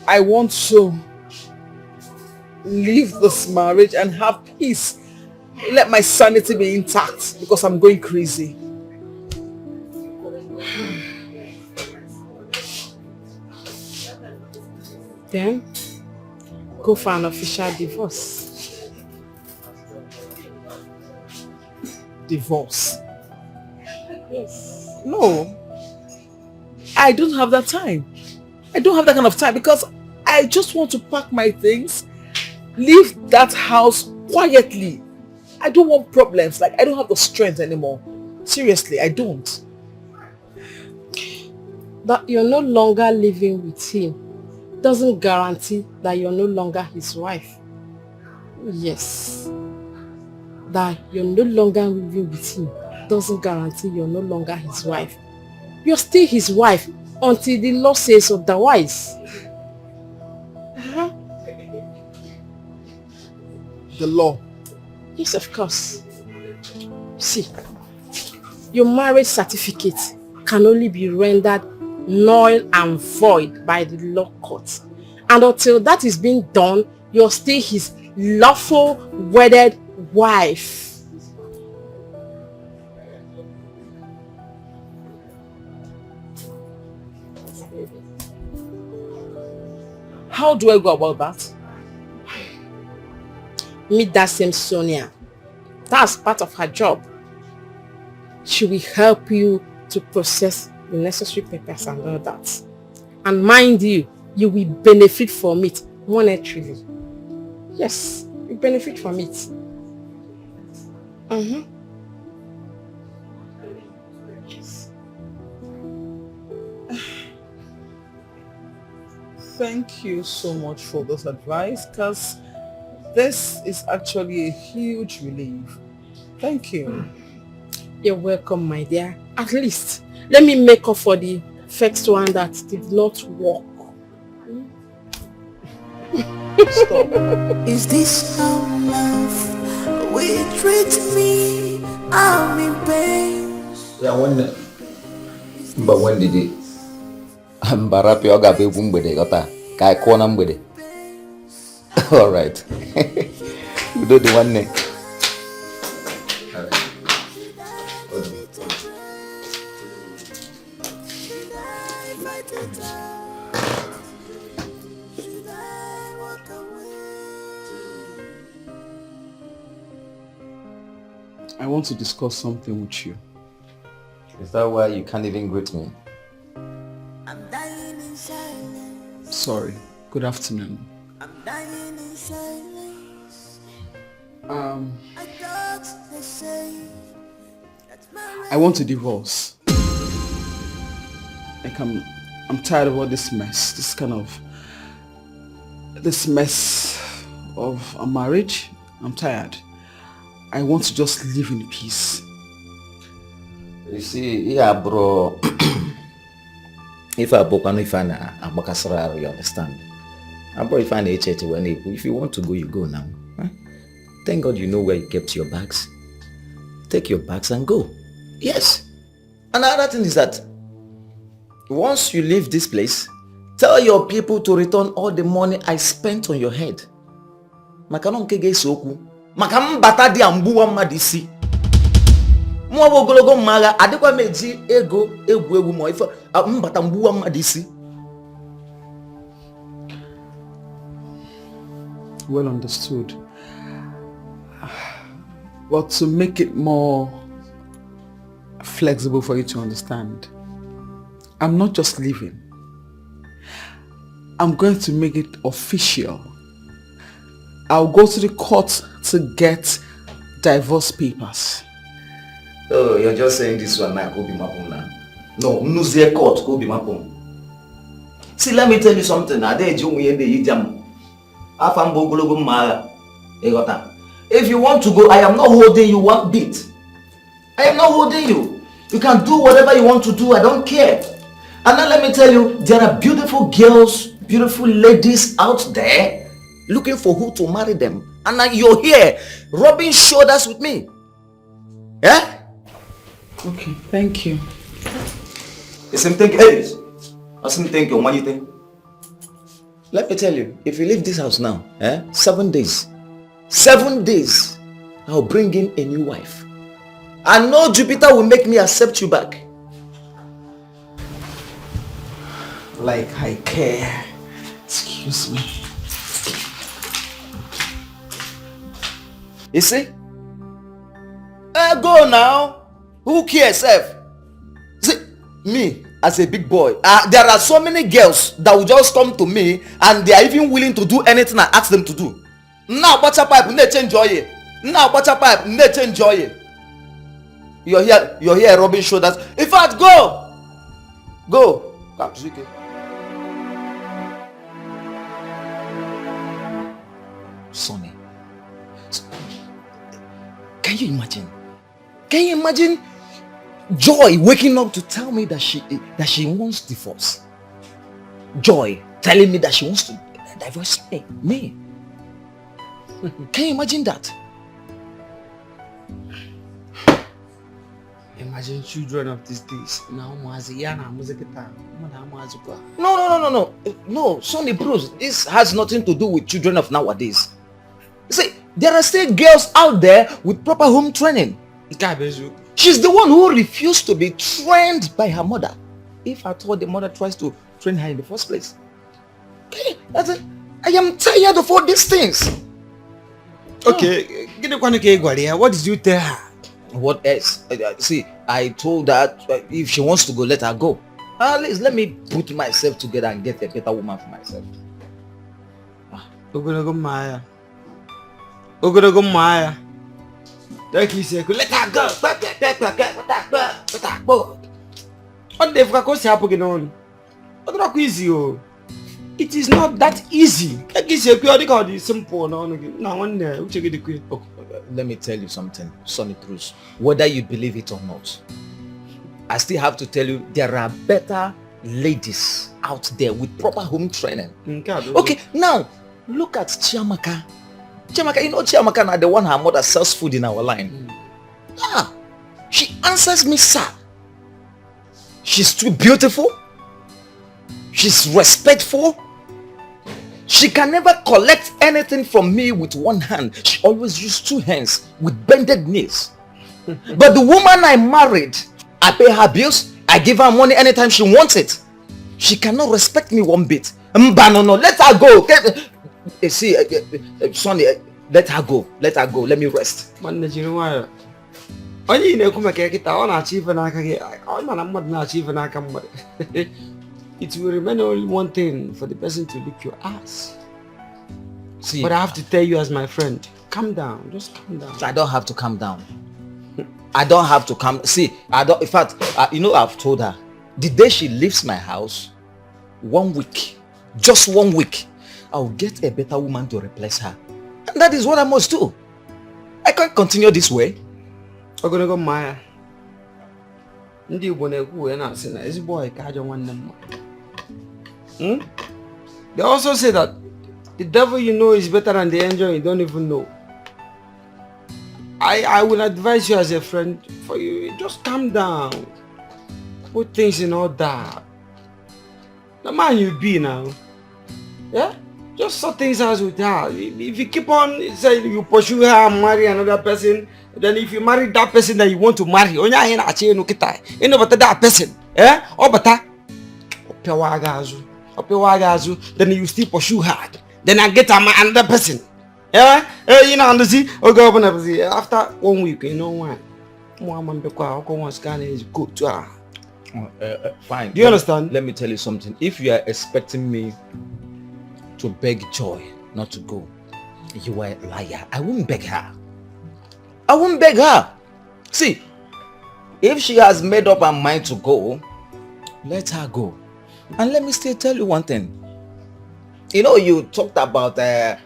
I want to leave this marriage and have peace. Let my sanity be intact because I'm going crazy. Then, go for an official divorce. Divorce? Yes. No. I don't have that time. I don't have that kind of time because I just want to pack my things, leave that house quietly. I don't want problems. Like, I don't have the strength anymore. Seriously, I don't. That you're no longer living with him doesn't guarantee that you're no longer his wife. Yes. That you're no longer living with him doesn't guarantee you're no longer his wife. You're still his wife until the law says otherwise. The law? Yes, of course. See, your marriage certificate can only be rendered null and void by the law court. And until that is being done, you're still his lawful wedded wife. How do I go about that? Meet that same Sonia. That's part of her job. She will help you to process the necessary papers and all that. And mind you, you will benefit from it monetarily. Yes, you benefit from it. Yes. Thank you so much for this advice, because this is actually a huge relief. Thank you. You're welcome, my dear. At least, let me make up for the first one that did not work. Stop. Is this how love will treat me? I'm in pain. Yeah, when did it? Mbarapi ọ ga-abụ egwu mgbede ghọta ka anyị kụọ na mgbede. All right. Udo dị nwanne. I want to discuss something with you. Is that why you can't even greet me? Sorry. Good afternoon. I want to divorce. Like I'm tired of all this mess. This mess of a marriage. I'm tired. I want to just live in peace. You see, yeah, bro. If I book on if I you understand? Bro, if I if you want to go, you go now. Huh? Thank God you know where you kept your bags. Take your bags and go. Yes. Another thing is that once you leave this place, tell your people to return all the money I spent on your head. Makam bata di ambuwa madisi. Mwa ogologo mmaga adekwa meji ego egwu mo ifa mbata mbuwa madisi. Well understood. But to make it more flexible for you to understand, I'm not just leaving. I'm going to make it official. I'll go to the court to get divorce papers. Oh, you're just saying this one now, go be mapum now. No, Nuzie court, go be mapum. See, let me tell you something. If you want to go, I am not holding you one bit. I am not holding you. You can do whatever you want to do. I don't care. And now let me tell you, there are beautiful girls, beautiful ladies out there looking for who to marry them. And now you're here rubbing shoulders with me. Yeah? Okay, thank you. The same thing. Hey, I same thing. What do you think? Let me tell you, if you leave this house now, 7 days, 7 days, I'll bring in a new wife. And no Jupiter will make me accept you back. Like I care. Excuse me. You see? Go now. Who cares, Seth? See, me as a big boy, there are so many girls that will just come to me and they are even willing to do anything I ask them to do. Now, butter pipe, they change joy. Now, butter pipe, they change joy. You're here rubbing shoulders. In fact, go. Come, Zuki. Sonny, can you imagine? Can you imagine Joy waking up to tell me that she wants divorce? Joy telling me that she wants to divorce me. Can you imagine that? Imagine children of these days. No, Sonny Bruce, this has nothing to do with children of nowadays. See, there are still girls out there with proper home training. She's the one who refused to be trained by her mother. If I thought the mother tries to train her in the first place. Okay, I am tired of all these things. Okay, what did you tell her? What else? See, I told her if she wants to go, let her go. At least let me put myself together and get a better woman for myself. Like you say, let her go. Let her go. What the fuck is happening on? What easy? It is not that easy. Like you say, purely simple. Now one day, we check it. Let me tell you something, Sonny Cruz. Whether you believe it or not, I still have to tell you there are better ladies out there with proper home training. Okay, now look at Chiamaka. Chiamaka, you know Chiamaka now the one her mother sells food in our line. She answers me, sir. She's too beautiful. She's respectful. She can never collect anything from me with one hand. She always uses two hands with bended knees. But the woman I married, I pay her bills, I give her money anytime she wants it. She cannot respect me one bit. No, let her go. See, Sonny, let her go. Let her go. Let me rest. It will remain only one thing for the person to lick your ass. See, but I have to tell you as my friend, calm down. Just calm down. I don't have to calm down. I don't have to calm. See, I don't. In fact, I've told her the day she leaves my house, 1 week, just 1 week, I'll get a better woman to replace her, and that is what I must do. I can't continue this way. I'm gonna go Maya. They also say that the devil you know is better than the angel you don't even know. I will advise you as a friend for you, just calm down. Put things in order. The man you be now. Yeah? Just sort things out with her. If you keep on saying you pursue her and marry another person, then if you marry that person that you want to marry, you know but that person, then you still pursue her. Then I get another person. Yeah? You know, after 1 week, you know why? Fine. Do you understand? Let me tell you something. If you are expecting me to beg Joy not to go, you are a liar. I won't beg her. I won't beg her. See, if she has made up her mind to go, let her go. And let me still tell you one thing. You know, you talked about the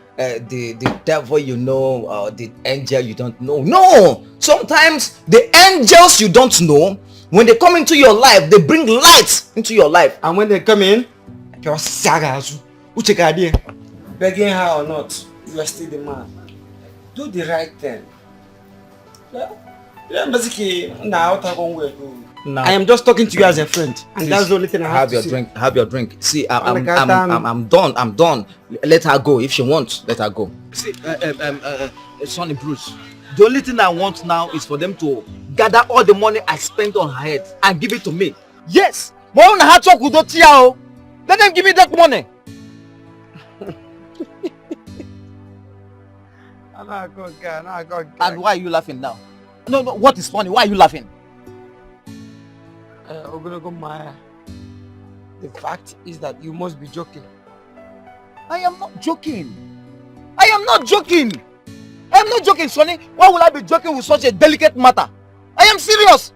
devil you know, the angel you don't know. No! Sometimes the angels you don't know When they come into your life, they bring light into your life. And when they come in, begging her or not, you are still the man. Do the right thing. Basically, now I am just talking to you as a friend, and that's the only thing I have to say. Have your drink. See, I'm done. I'm done. Let her go. If she wants, let her go. See, Sonny Bruce, the only thing I want now is for them to gather all the money I spent on her head and give it to me. Yes. Let them give me that money. And why are you laughing now? No, what is funny? Why are you laughing? The fact is that you must be joking. I am not joking. I am not joking. I am not joking, Sonny. Why will I be joking with such a delicate matter? I am serious.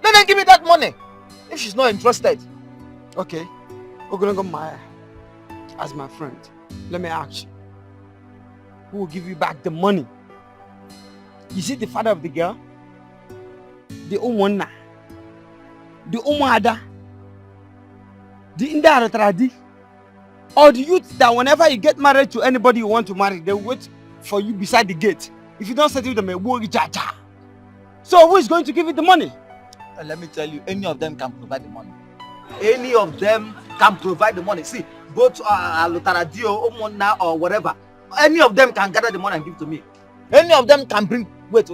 Let them give me that money. If she's not interested. Okay. Ogonogo Maya, as my friend, let me ask you. Who will give you back the money? You see the father of the girl? The Umona? The Umada? The Indaratradi? Or the youth that whenever you get married to anybody you want to marry, they wait for you beside the gate. If you don't settle them, so who is going to give you the money? Let me tell you, any of them can provide the money. Any of them can provide the money. See, both Lutaradio, Omona, or whatever, any of them can gather the money and give to me. Any of them can bring. Wait.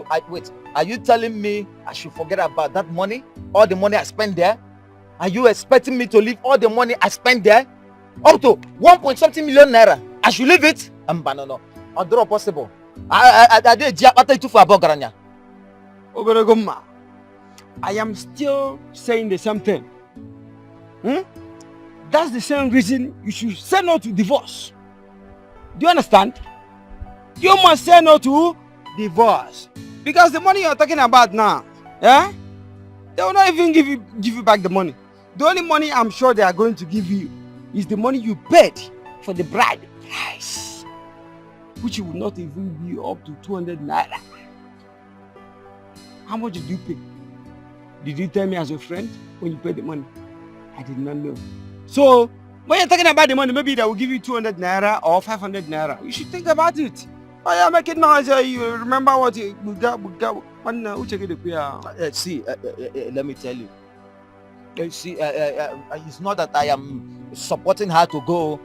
Are you telling me I should forget about that money? All the money I spent there? Are you expecting me to leave all the money I spent there? Up to 1.something million naira. I should leave it? No. Not possible. I did too for Bogaranya. Ogorogoma, I am still saying the same thing. That's the same reason you should say no to divorce. Do you understand? You must say no to divorce. Because the money you're talking about now, they will not even give you back the money. The only money I'm sure they are going to give you is the money you paid for the bride price, which will not even be up to 200 naira. How much did you pay? Did you tell me as a friend when you paid the money? I did not know. So, when you're talking about the money, maybe they will give you 200 naira or 500 naira. You should think about it. Oh yeah, make it noise. You remember what you got. See, let me tell you. See, it's not that I am supporting her to go.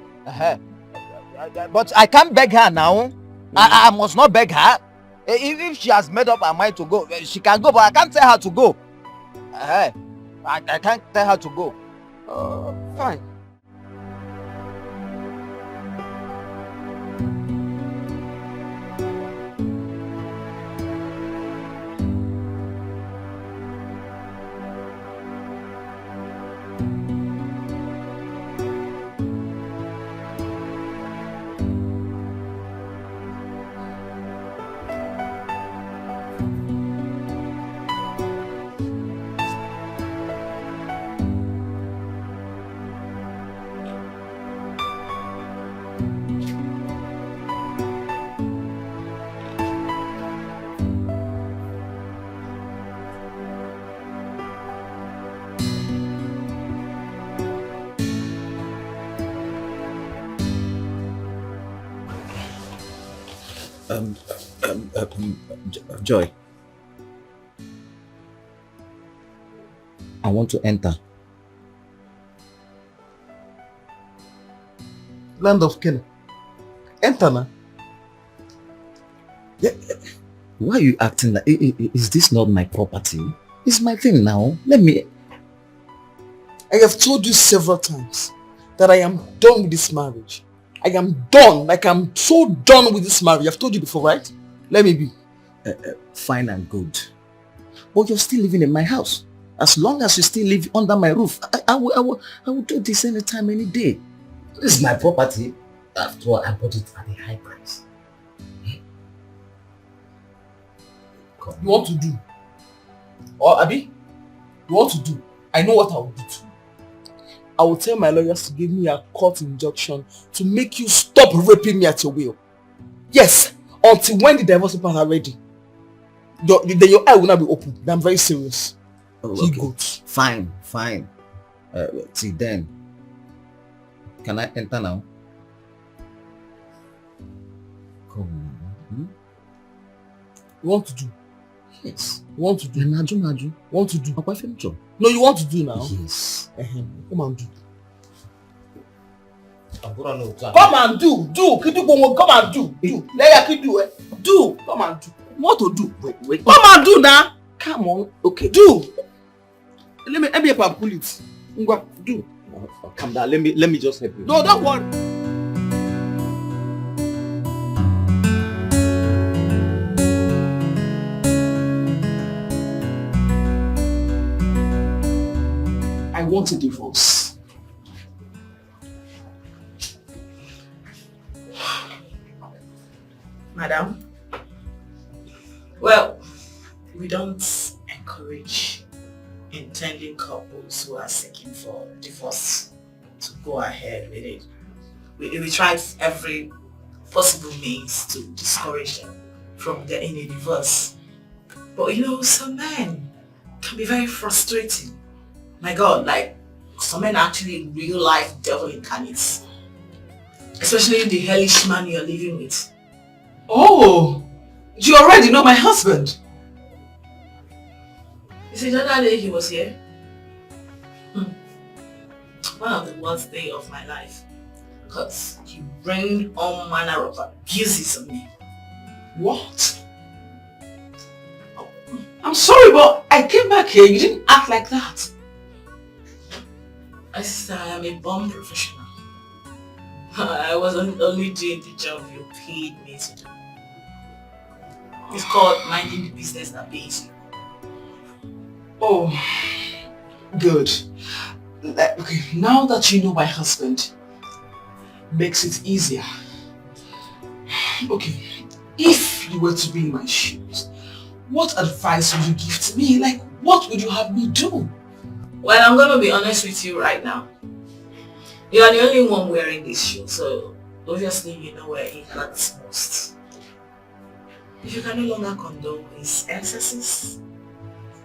But I can't beg her now. I must not beg her. If she has made up her mind to go, she can go, but I can't tell her to go. I can't tell her to go. Fine. Joy, I want to enter. Land of Canaan. Enter now. Yeah. Why are you acting like, is this not my property? It's my thing now. Let me. I have told you several times that I am done with this marriage. I am done. Like I'm so done with this marriage. I've told you before, right? Let me be. Fine and good. But you're still living in my house. As long as you still live under my roof, I will do this anytime, any day. This is my property. After all, I bought it at a high price. You want to do? Or Abi? You want to do? I know what I will do too. I will tell my lawyers to give me a court injunction to make you stop raping me at your will. Yes, until when the divorce papers are ready. Then your eye will not be open. I'm very serious. He goes. Fine. See then. Can I enter now? Come on. You want to do? Yes. You want to do? Naju. Want to do? Akwa No, you want to do now? Yes. Come and do. Come and do. Come and do. Let you do it. Do. Come and do. What to do? Wait. Come and do now. Come on. Okay. Do. Let me help you pull it. Do. Calm down. Let me just help you. No, don't worry. I want a divorce. Madam, well, we don't encourage intending couples who are seeking for divorce to go ahead with it. We tried every possible means to discourage them from getting a divorce. But you know, some men can be very frustrating. My God, like, some men are actually real life devil incarnates. Especially the hellish man you're living with. Oh, you already know my husband. You see, the other day he was here. One of the worst days of my life. Because he rained all manner of abuses on me. What? I'm sorry, but I came back here. You didn't act like that. I said I am a born professional. I wasn't only doing the job you paid me to do. It's called minding the business that pays you. Oh, good. Okay, now that you know my husband, makes it easier. Okay, if you were to be in my shoes, what advice would you give to me? Like, what would you have me do? Well, I'm gonna be honest with you right now. You are the only one wearing this shoe, so obviously you know where it hurts most. If you can no longer condone his excesses,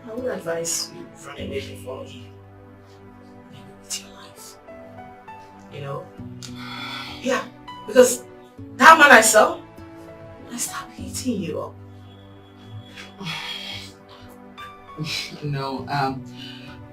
I would advise you run away before he with your life. You know? Yeah, because that man I saw, I start hating you up. No,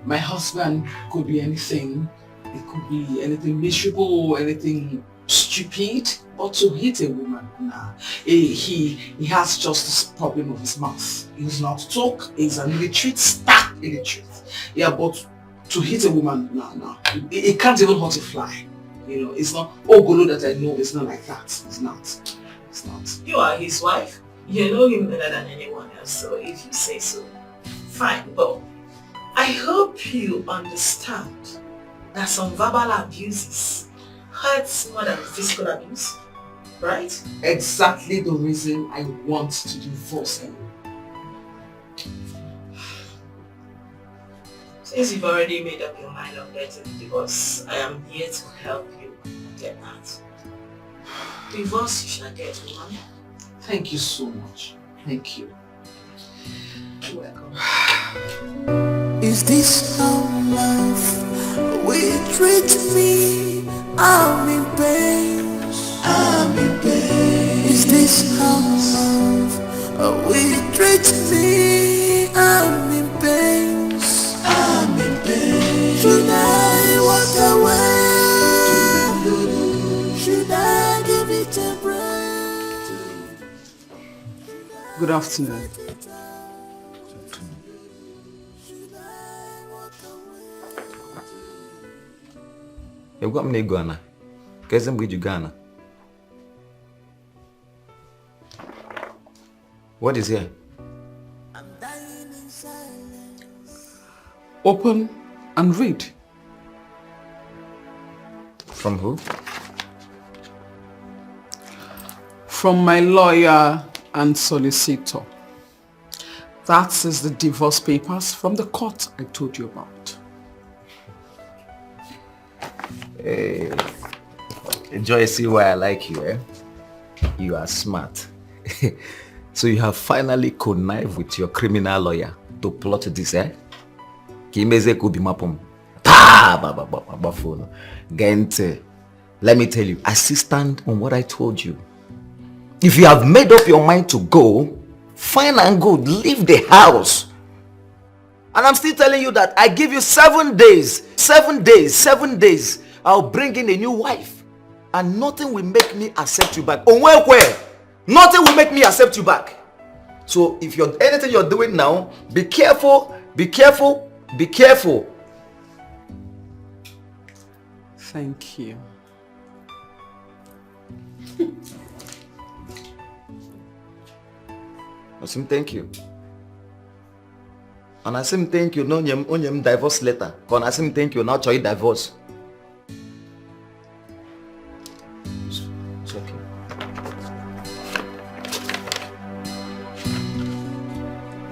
my husband could be anything. It could be anything miserable or anything stupid, but to hit a woman, nah. He has just this problem of his mouth. He does not talk. He's an illiterate, stark illiterate. Yeah, but to hit a woman, nah. It can't even hurt a fly. You know, it's not, oh Golo that I know, it's not like that. It's not. You are his wife. You know him better than anyone else, so if you say so, fine. But I hope you understand that some verbal abuses hurts more than physical abuse, right? Exactly the reason I want to divorce him. Since you've already made up your mind on getting a divorce, I am here to help you get that. Divorce you shall get, woman. Thank you so much. Thank you. You're welcome. Is this how love will treat me? I'm in pain. Is this how love will treat me? I'm in pain. Should I walk away? Should I give it a break? Good afternoon. You've got me Ghana. Guess I'm with you Ghana. What is here? Open and read. From who? From my lawyer and solicitor. That is the divorce papers from the court I told you about. Hey, Joy, see why I like you, eh? You are smart. So you have finally connived with your criminal lawyer to plot this, eh? Kimeze kubi mapom. Ta ba phone. Gente. Let me tell you, I still stand on what I told you. If you have made up your mind to go, fine and good, leave the house. And I'm still telling you that I give you 7 days. 7 days. 7 days. I'll bring in a new wife. And nothing will make me accept you back. Nothing will make me accept you back. So if you're anything you're doing now, be careful, be careful, be careful. Thank you. I say thank you. And I say thank you, no onyem divorce letter. Because I say thank you, not choice divorce. It's okay.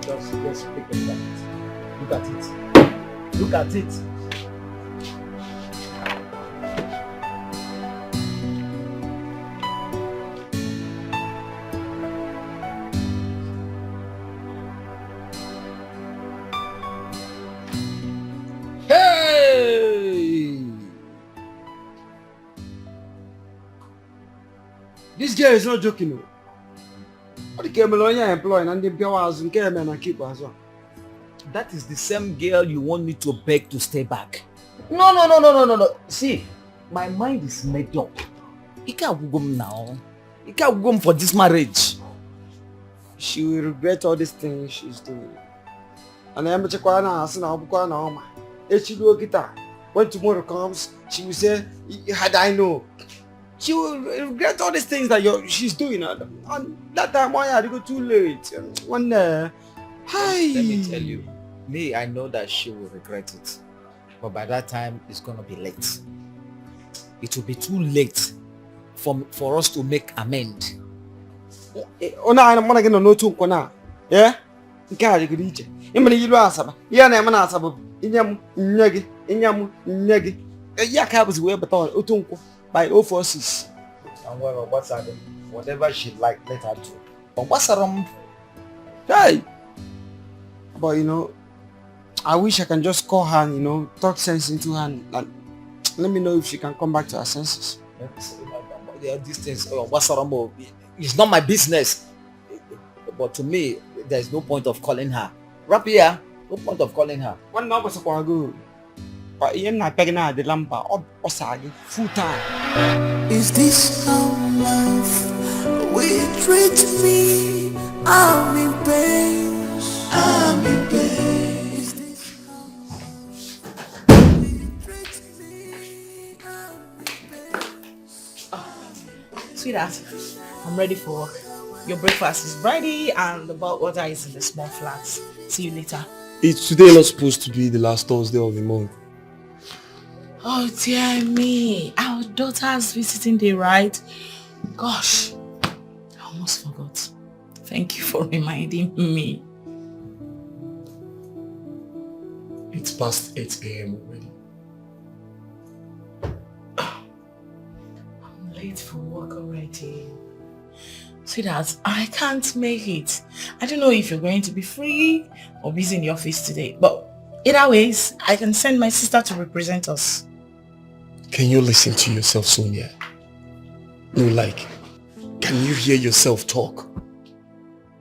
Just pick it up. Look at it. Look at it. This girl is not joking. What the Camelonia employing and the Biawas and Cayman and keep as well. That is the same girl you want me to beg to stay back. No. See, my mind is made up. You can't go now. You can't go for this marriage. She will regret all these things she's doing. And I am Chakwana, Asana, if she do a guitar, when tomorrow comes, she will say, had I know. She will regret all these things that she's doing. And that time, why had to go too late? One Let me tell you, I know that she will regret it. But by that time, it's going to be late. It will be too late for us to make amend. I'm not going to know too. Yeah? God, you could eat it. You mean you are Saba? Yeah, I'm an Asaba. Inyam, Negi. Yak was way but Utunko by 046. And what's that? Whatever she like, let her do. But what's her Hey! But I wish I can just call her and, talk sense into her and let me know if she can come back to her senses. These things, it's not my business. But to me, there's no point of calling her. Right here, no point of calling her. One number is good. But you're not picking out the lampa or sagi full time. Is this how love will treat me? I'm in pain. I'm in pain. Is this how love will treat me? I'm in pain. Sweetheart, I'm ready for work. Your breakfast is ready and the bottled water is in the small flask. See you later. It's today not supposed to be the last Thursday of the month. Oh dear me. Our daughter's visiting day, right? Gosh, I almost forgot. Thank you for reminding me. It's past 8 a.m. already. I'm late for work already. Sweetheart, I can't make it. I don't know if you're going to be free or busy in the office today. But either ways, I can send my sister to represent us. Can you listen to yourself, Sonia? No, can you hear yourself talk?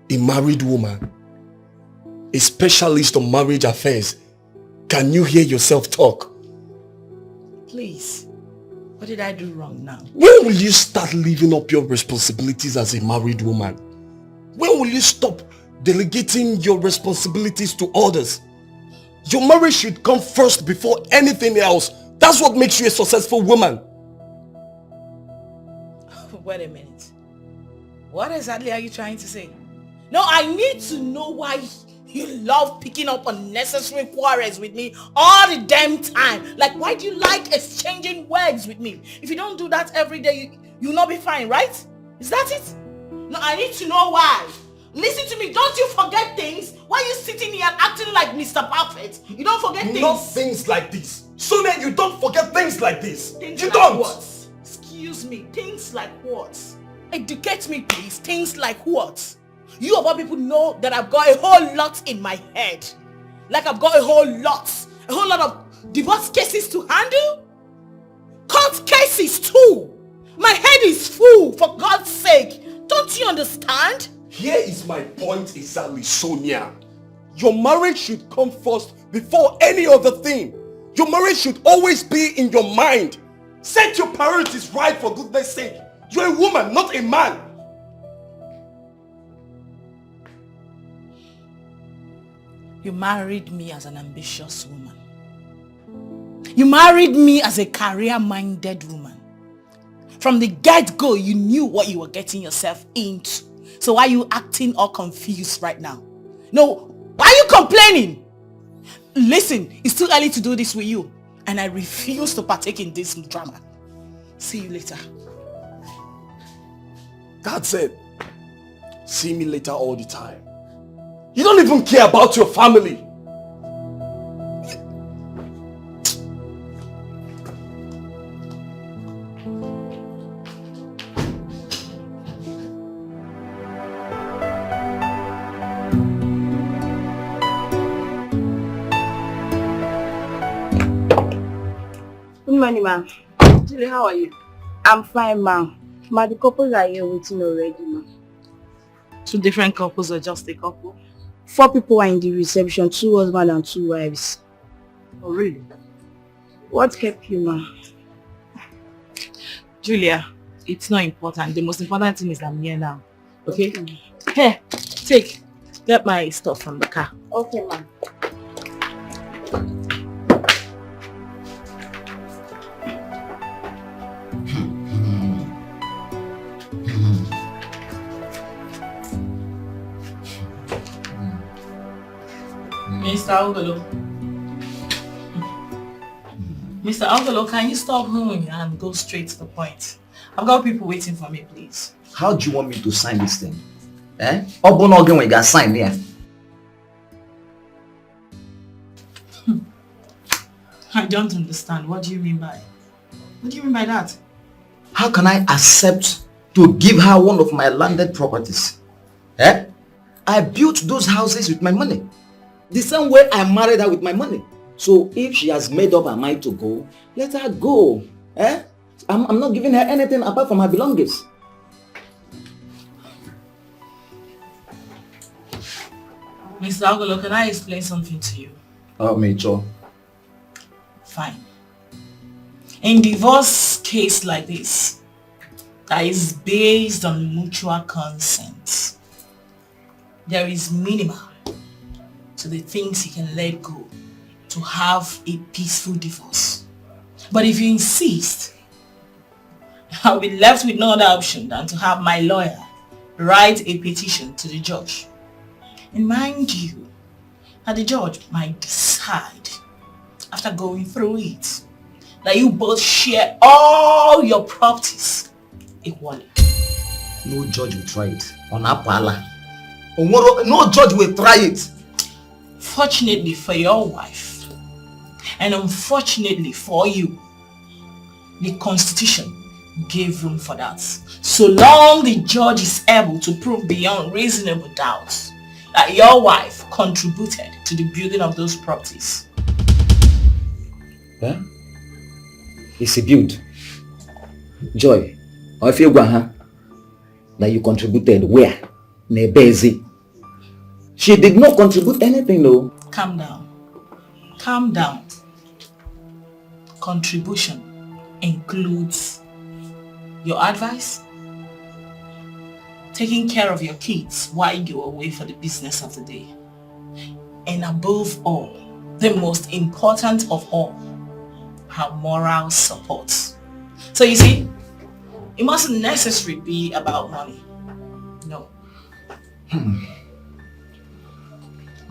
A married woman, a specialist on marriage affairs. Can you hear yourself talk? Please, what did I do wrong now? When will you start living up your responsibilities as a married woman? When will you stop delegating your responsibilities to others? Your marriage should come first before anything else. That's what makes you a successful woman. Wait a minute. What exactly are you trying to say? No, I need to know why you love picking up unnecessary quarrels with me all the damn time. Like, why do you like exchanging words with me? If you don't do that every day, you'll not be fine, right? Is that it? No, I need to know why. Listen to me, don't you forget things? Why are you sitting here acting like Mr. Perfect? You don't forget things? Not things like this. Sonia, you don't forget things like this. Things you like don't. What? Excuse me, things like what? Educate me, please. Things like what? You of all people know that I've got a whole lot in my head. Like I've got a whole lot. A whole lot of divorce cases to handle? Court cases too! My head is full, for God's sake! Don't you understand? Here is my point exactly, Sonia. Your marriage should come first before any other thing. Your marriage should always be in your mind. Set your priorities right, for goodness sake. You're a woman, not a man. You married me as an ambitious woman. You married me as a career-minded woman. From the get-go, you knew what you were getting yourself into. So why are you acting all confused right now? No, why are you complaining? Listen, it's too early to do this with you. And I refuse to partake in this drama. See you later. That's it. See me later all the time. You don't even care about your family. Good morning, ma'am. Julie, how are you? I'm fine, ma'am. Ma, the couples are here waiting already, ma'am. 2 different couples or just a couple? 4 people are in the reception, 2 husbands and 2 wives. Oh, really? What kept you, ma'am? Julia, it's not important. The most important thing is I'm here now. Okay? Here, take. Get my stuff from the car. Okay, ma'am. Mr. Ogolo. Mr. Ogolo, can you stop hooing and go straight to the point? I've got people waiting for me, please. How do you want me to sign this thing? Eh? Obo again we got sign there. I don't understand. What do you mean by? What do you mean by that? How can I accept to give her one of my landed properties? Eh? I built those houses with my money. The same way I married her with my money. So if she has made up her mind to go, let her go. Eh? I'm not giving her anything apart from her belongings. Mr. Ogolo, can I explain something to you? Oh, Major. Fine. In divorce case like this, that is based on mutual consent, there is minimum to the things you can let go to have a peaceful divorce. But if you insist, I'll be left with no other option than to have my lawyer write a petition to the judge. And mind you, that the judge might decide, after going through it, that you both share all your properties equally. No judge will try it. On Apala. No judge will try it. Fortunately for your wife, and unfortunately for you, the Constitution gave room for that. So long the judge is able to prove beyond reasonable doubt that your wife contributed to the building of those properties. Huh? It's a build. Joy, or if you go, that you contributed where? Nebezi. She did not contribute anything, though. Calm down. Calm down. Contribution includes your advice, taking care of your kids while you're away for the business of the day, and above all, the most important of all, her moral support. So you see, it mustn't necessarily be about money. No.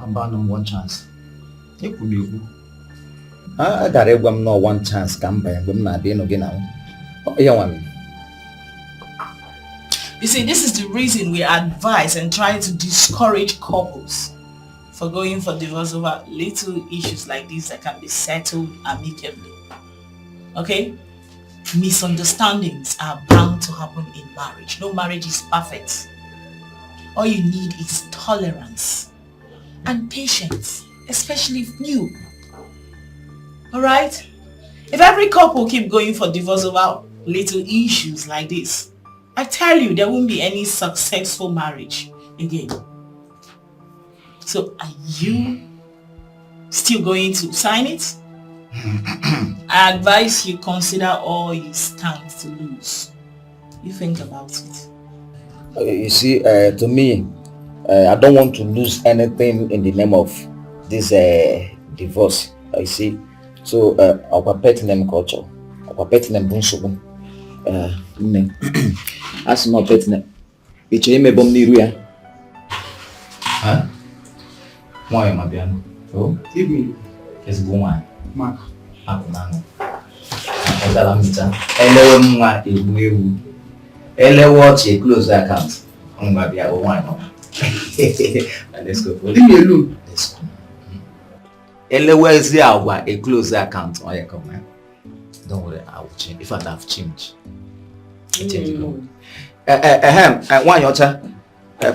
I'm bound on one chance. It could be. I got a no one chance come by and not being again now. You see, this is the reason we advise and try to discourage couples for going for divorce over little issues like this that can be settled amicably. Okay? Misunderstandings are bound to happen in marriage. No marriage is perfect. All you need is tolerance and patience, especially if you Alright? If every couple keep going for divorce over little issues like this, I tell you, there won't be any successful marriage again. So are you still going to sign it? I advise you consider all you stand to lose. You think about it. You see, to me, I don't want to lose anything in the name of this divorce. You see, so our pet name culture, our pet name bunsubu. As my pet name, it's a me bom niru ya. Huh? Why am I being? Oh, Give me. It's woman. Mark. Aku nanu. Aku dalam bicara. Elewe mga ibu. Elewe che close account. Nga biya woman. Let's go. Leave me alone. Let's go. Elewe si awa a close account. Oh yeah, come on. Don't worry, I will change. If I have changed. One yota.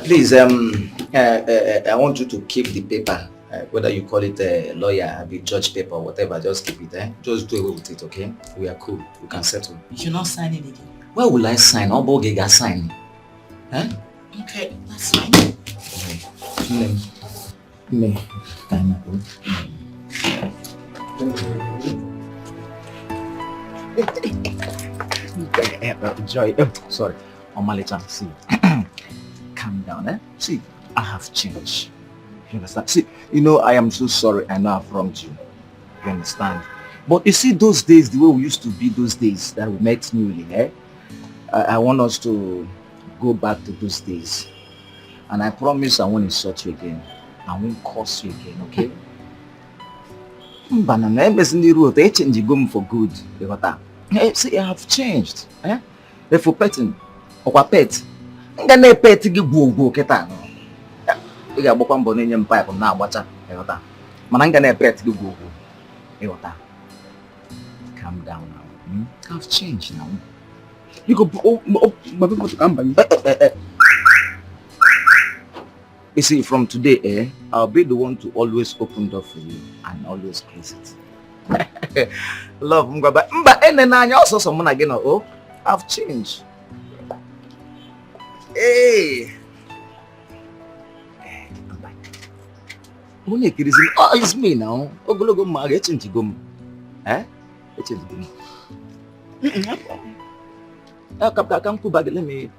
Please, I want you to keep the paper. Whether you call it a lawyer, a judge paper, whatever, just keep it. Just do away with it, okay? We are cool. We can settle. You should not sign it again. Where will I sign? How about Giga sign? Huh? Okay, that's fine. Me. Joy. Sorry. Omalicha, see. Calm down, eh? See, I have changed. You understand? See, you know, I am so sorry. I know I've wronged you. You understand? But you see those days, the way we used to be those days that we met newly, eh? I want us to go back to those days. And I promise I won't insult you again. I won't curse you again, okay? But I'm in the road. They change you for good. See, I have changed. Eh? If for petting, or pet, I'm gonna pet you go get you got one bonnet pipe now, what's up? Mananga pet you go. Calm down now. I've changed now. You go my people to come by me. You see, from today, I'll be the one to always open door for you and always close it. Love, but and then I also someone again. Oh, I've changed. Hey. Oh, it's me now. Oh, go marry change gum. Eh? Change gum. Come to bag. Let me.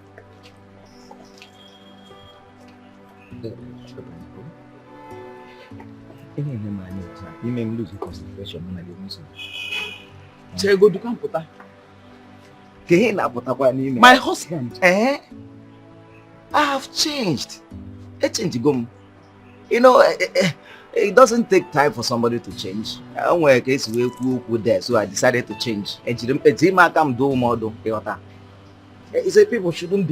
You may lose concentration when I Go to Camputa. My husband. I have changed. You know, it doesn't take time for somebody to change. So I decided to change. He said people shouldn't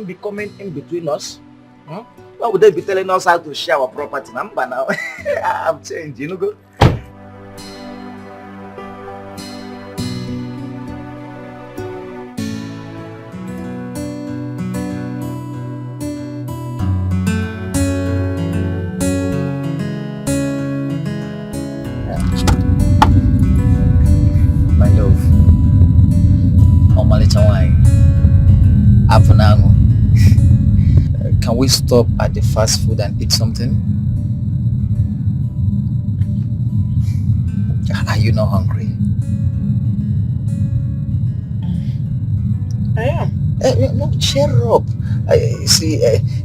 be coming in between us. Huh? Why would they be telling us how to share our property number now? I've changed, you know. Go. My love. Can we stop at the fast food and eat something? Are you not hungry? I am. No, cheer up.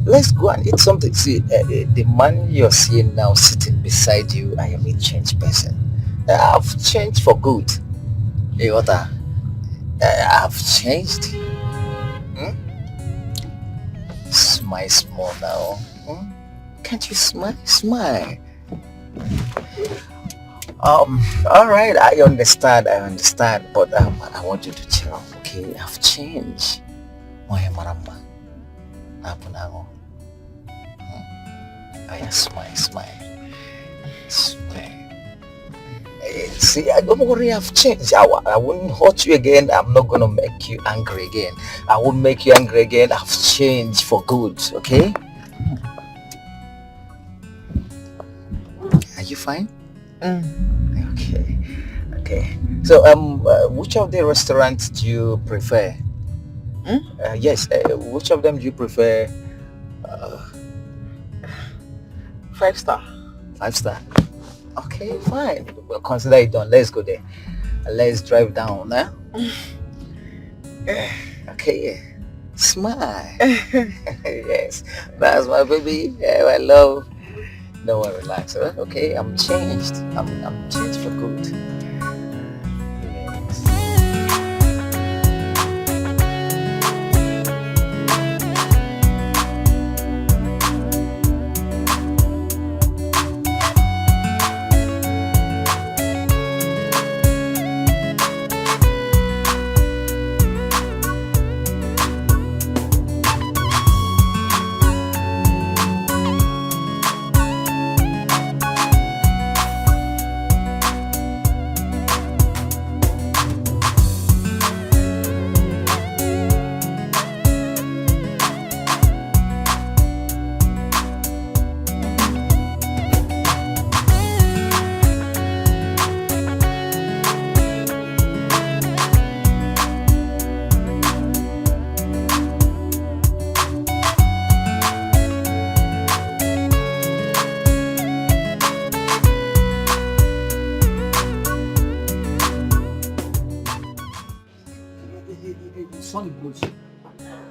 Let's go and eat something. See, the man you're seeing now sitting beside you, I am a changed person. I've changed for good. Hey, what? I've changed. Smile small now. Can't you smile? Smile. All right, I understand, but I want you to cheer up, okay? I've changed. Maramba. Smile. See, don't worry, I've changed. I won't hurt you again. I'm not gonna make you angry again. I won't make you angry again. I've changed for good, okay? Are you fine? Okay. So, which of the restaurants do you prefer? Yes, which of them do you prefer? 5-star. 5-star. Okay, fine. We'll consider it done. Let's go there. Let's drive down, huh? Okay. Smile. Yes, that's my baby. Yeah, my love. Don't worry, relax. Huh? Okay, I'm changed. I'm changed for good.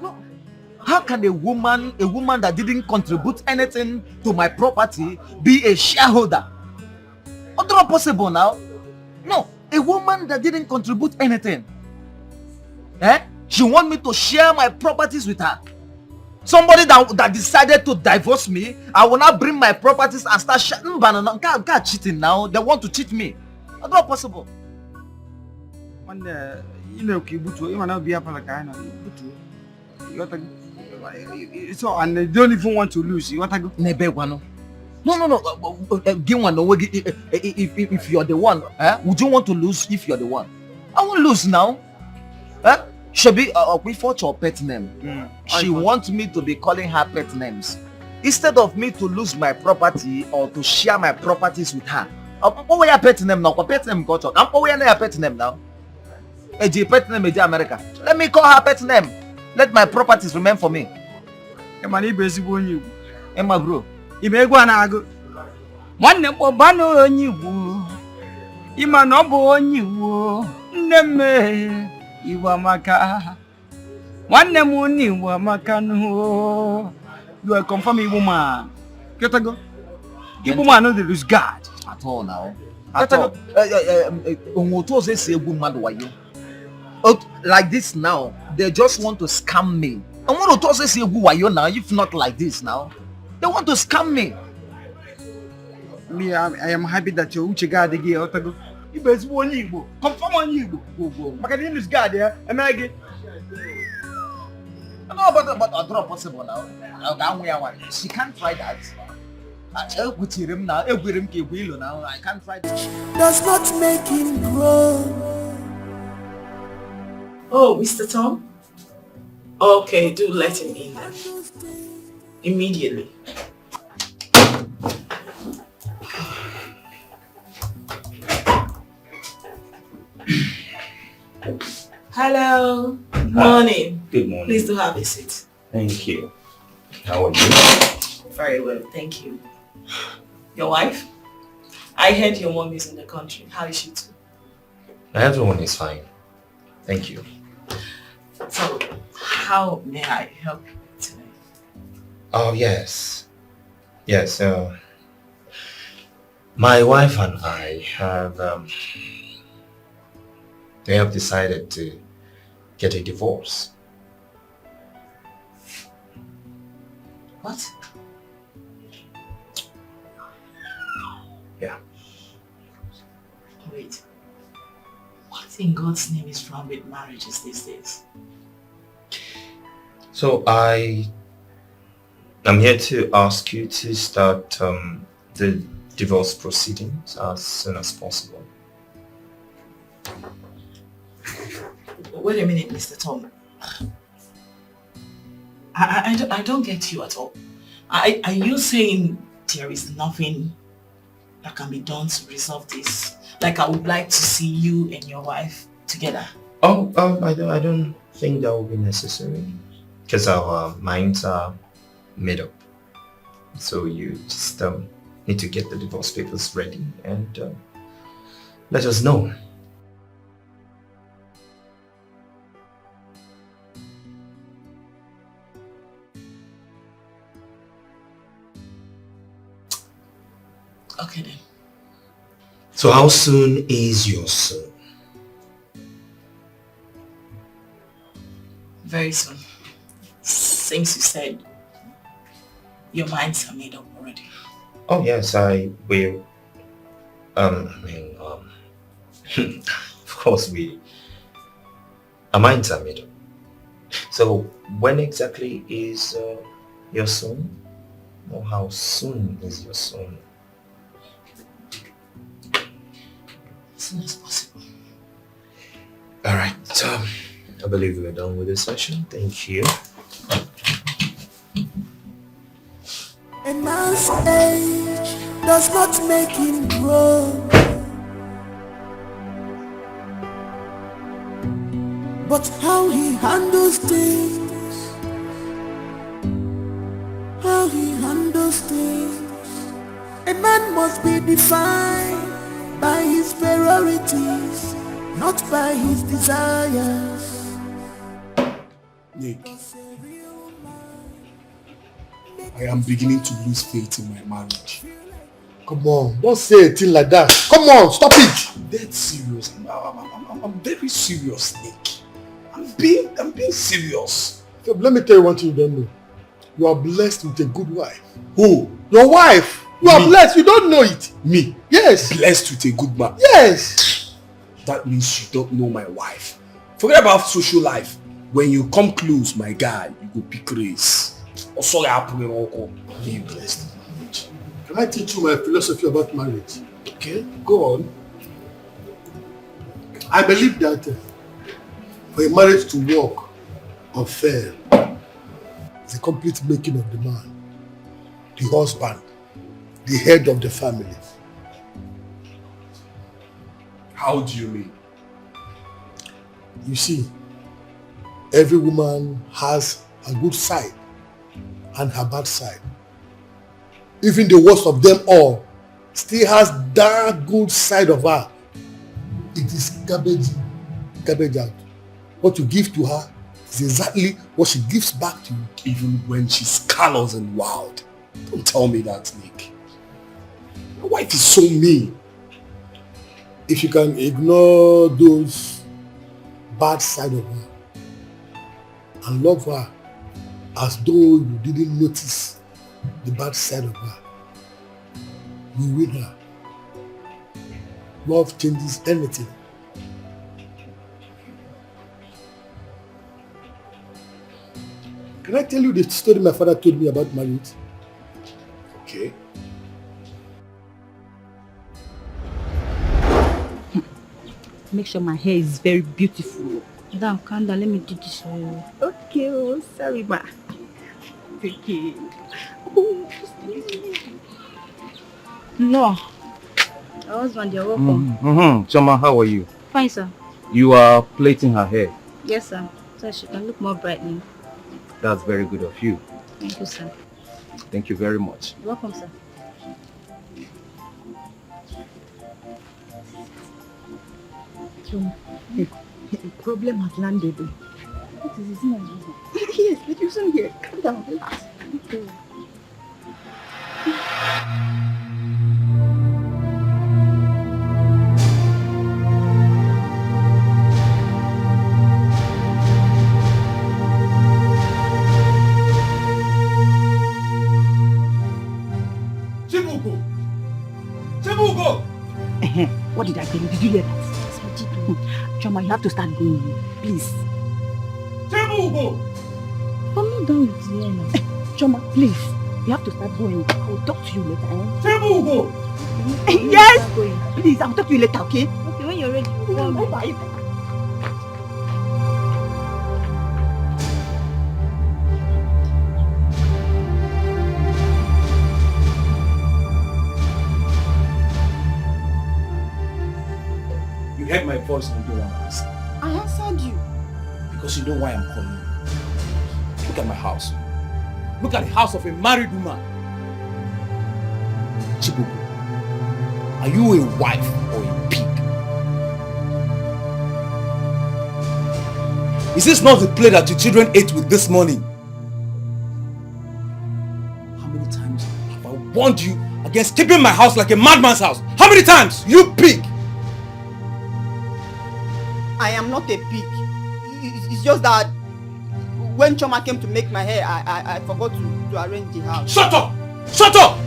No. How can a woman that didn't contribute anything to my property be a shareholder? What's not possible now? No, a woman that didn't contribute anything. She want me to share my properties with her. Somebody that decided to divorce me, I will not bring my properties and start cheating now. They want to cheat me. What's not possible? So, and they don't even want to lose. You want to go? No. If you're the one, would you want to lose if you're the one? I won't lose now. Should we fought your pet name. She wants me to be calling her pet names. Instead of me to lose my property or to share my properties with her. What your pet name now? Pet name got talk. I'm your pet name now. Pet name is America. Let me call her pet name. Let my properties remain for me. Emma bro. Nwanne kpọbanụ onye Igbo ịma na ọ bụ onye Igbo nne m Igbo amaka nwanne m onye Igbo amaka no you are confirm Igbo man Ketago Igbo man no dey lose guard at all now at all. Like this now, they just want to scam me. I want to say wayo now. If not like this now, they want to scam me. Me, I am happy that your uche guard again. Otago, you best one Igbo. Confirm on Igbo. Go. Makadini lose guard there. Am I again? No, but I drop possible now. She can't try that. I can't try that. Does not make him grow. Oh, Mr. Tom? Okay, do let him in then. Immediately. Hello. Good morning. Good morning. Please do have a seat. Thank you. How are you? Very well, thank you. Your wife? I heard your mom is in the country. How is she too? Everyone is fine. Thank you. So, how may I help you today? Oh, yes. Yes, my wife and I have, they have decided to get a divorce. What? Yeah. Wait. What in God's name is wrong with marriages these days? So I'm here to ask you to start the divorce proceedings as soon as possible. Wait a minute, Mr. Tom. I don't get you at all. Are you saying there is nothing that can be done to resolve this? Like I would like to see you and your wife together. Oh, I don't think that will be necessary because our minds are made up. So you just need to get the divorce papers ready and let us know. Okay then. So how soon is your son? Very soon. Since you said your minds are made up already. Oh yes, I will. Of course our minds are made up. So when exactly is your son? Or how soon is your son? As soon as possible. Alright, I believe we're done with this session. Thank you. A man's age does not make him grow, but how he handles things, how he handles things. A man must be defined by his priorities, not by his desires. Nick, I am beginning to lose faith in my marriage. Come on, don't say a thing like that. Come on, stop it. I'm dead serious. I'm very serious, Nick. I'm being serious. So let me tell you one thing you don't know. You are blessed with a good wife. Who? Your wife. You are blessed. You don't know it. Me? Yes. Blessed with a good man. Yes. That means you don't know my wife. Forget about social life. When you come close, my guy, you go pick race. Also, be blessed. Can I teach you my philosophy about marriage? Okay, go on. I believe that for a marriage to work or fail, it's a complete making of the man, the husband, the head of the family. How do you mean? You see, every woman has a good side and her bad side. Even the worst of them all still has that good side of her. It is garbage out. What you give to her is exactly what she gives back to you. Even when she's callous and wild. Don't tell me that, Nick. My wife is so mean. If you can ignore those bad side of her and love her as though you didn't notice the bad side of her, you win her. Love changes anything. Can I tell you the story my father told me about marriage? Okay. Make sure my hair is very beautiful. Madam, calm down. Let me do this for you. Okay, oh, sorry, ma. Take it. No. Your husband, you're welcome. Choma, how are you? Fine, sir. You are plaiting her hair. Yes, sir. So she can look more brightening. That's very good of you. Thank you, sir. Thank you very much. You're welcome, sir. The problem has landed. What is this? Yes, but you soon here. Calm down, relax. Okay. What did I tell you? Did you hear that? Choma, you have to start going. Please. I'm not done with you now. Choma, please. You have to start going. I will talk to you later. Okay, Yes! Please, I'll talk to you later, okay? Okay, when you're ready, you call me. Bye. voice and you don't want to answer? I answered you. Because you know why I'm calling you. Look at my house. Look at the house of a married woman. Chibuku, are you a wife or a pig? Is this not the plate that your children ate with this morning? How many times have I warned you against keeping my house like a madman's house? How many times? You pig! I am not a pig. It's just that when Choma came to make my hair, I forgot to arrange the house. Shut up! Shut up!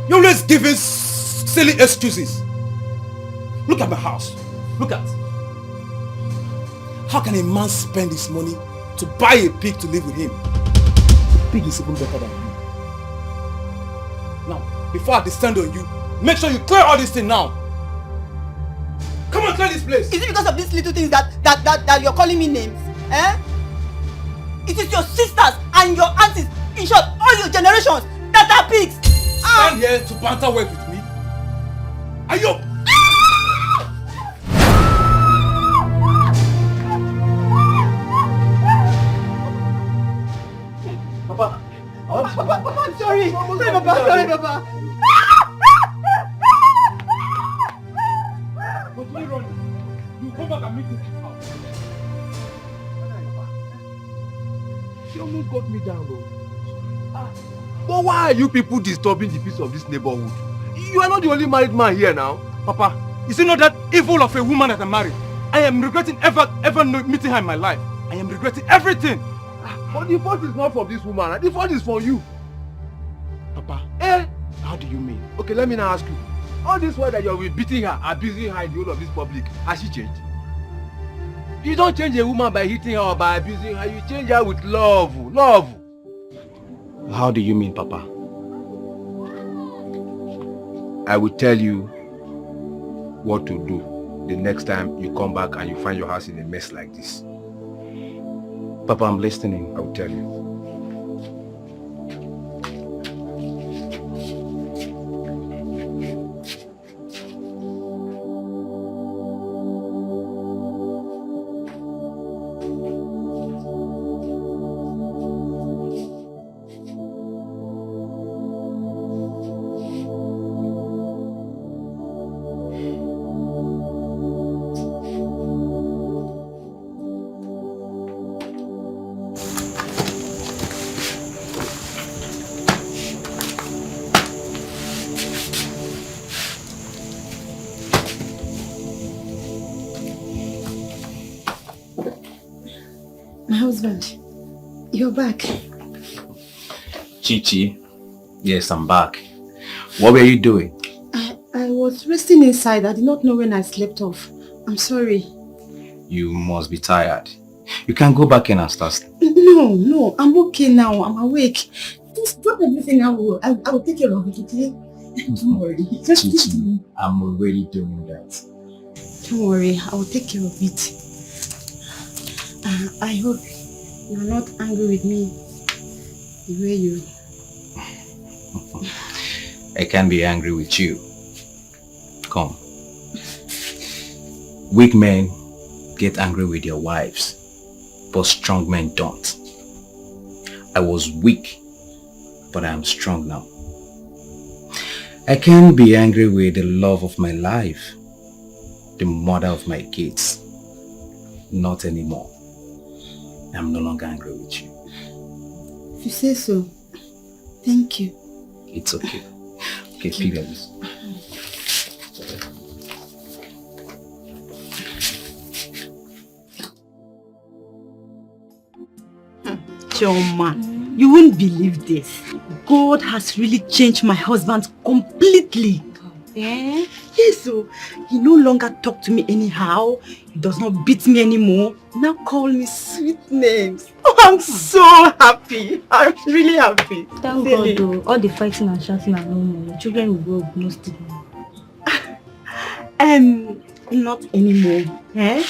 You're always giving silly excuses. Look at my house. Look at. How can a man spend his money to buy a pig to live with him? The pig is even better than you. Now, before I descend on you, make sure you clear all this thing now. Come on, clear this place. Is it because of these little things that you're calling me names? Eh? It is your sisters and your aunties, in short, all your generations that are pigs. Stand here to banter work with me. Are you? Papa, I'm sorry. Sorry, Papa. Sorry, Papa. Continue running. You come back and meet me in this house. You almost got me down, though. But why are you people disturbing the peace of this neighborhood? You are not the only married man here now. Papa, is it not that evil of a woman that I married? I am regretting ever meeting her in my life. I am regretting everything. But the fault is not from this woman. The fault is from you. Papa, how do you mean? Okay, let me now ask you. All this while that you are beating her, abusing her in the whole of this public, has she changed? You don't change a woman by hitting her or by abusing her. You change her with love. Love. How do you mean, Papa? I will tell you what to do the next time you come back and you find your house in a mess like this. Papa, I'm listening. I will tell you. My husband, you're back. Chichi, yes, I'm back. What were you doing? I was resting inside. I did not know when I slept off. I'm sorry. You must be tired. You can go back in and start. No, I'm okay now. I'm awake. Just drop everything. I will take care of it, okay? Don't worry. Just Chichi, I'm already doing that. Don't worry. I will take care of it. I hope you're not angry with me the way you... I can't be angry with you. Come. Weak men get angry with their wives, but strong men don't. I was weak, but I am strong now. I can't be angry with the love of my life, the mother of my kids. Not anymore. I'm no longer angry with you. If you say so, thank you. It's okay. Okay, pick up this. Choma, you won't believe this. God has really changed my husband completely. Eh? Yes, so he no longer talks to me anyhow. He does not beat me anymore. Now call me sweet names. Oh, I'm so happy. I'm really happy. Thank God though, all the fighting and shouting are no more. Your children will grow up no stigma. Not anymore. Eh?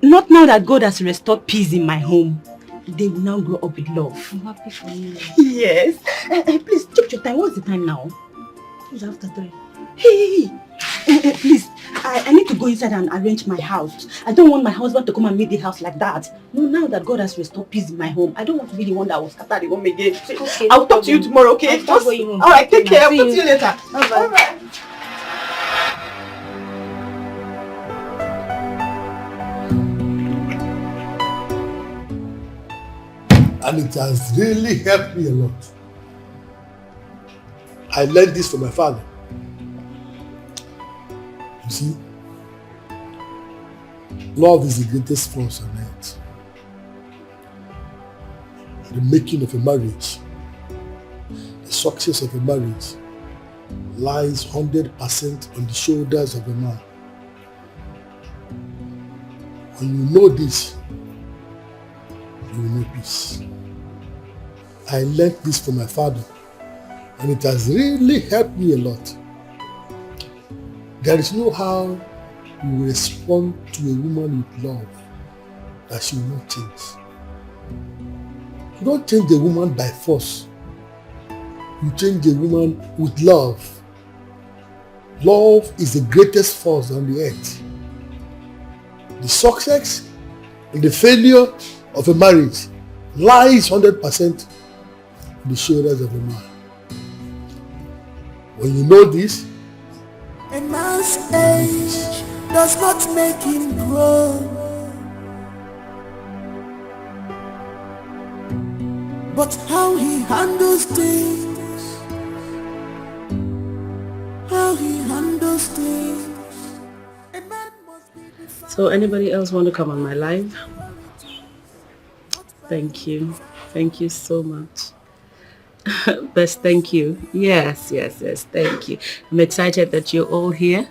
Not now that God has restored peace in my home. They will now grow up with love. I'm happy for you. Yes. Please check your time. What's the time now? It's after 3. Hey. Please, I need to go inside and arrange my house. I don't want my husband to come and meet the house like that. No, now that God has restored peace in my home, I don't want to be the one that will scatter the home again. Okay, I'll talk to you tomorrow, okay? Alright, take care. I'll talk to you later. Bye-bye. Alright. And it has really helped me a lot. I learned this from my father. You see, love is the greatest force on earth. The making of a marriage, the success of a marriage lies 100% on the shoulders of a man. When you know this, you will know peace. I learned this from my father, and it has really helped me a lot. There is no how you will respond to a woman with love that she will not change. You don't change a woman by force. You change a woman with love. Love is the greatest force on the earth. The success and the failure of a marriage lies 100% on the shoulders of a man. When you know this, a man's age does not make him grow, but how he handles things, how he handles things. So anybody else want to come on my live? Thank you. Thank you so much. Best thank you. Yes, thank you. I'm excited that you're all here.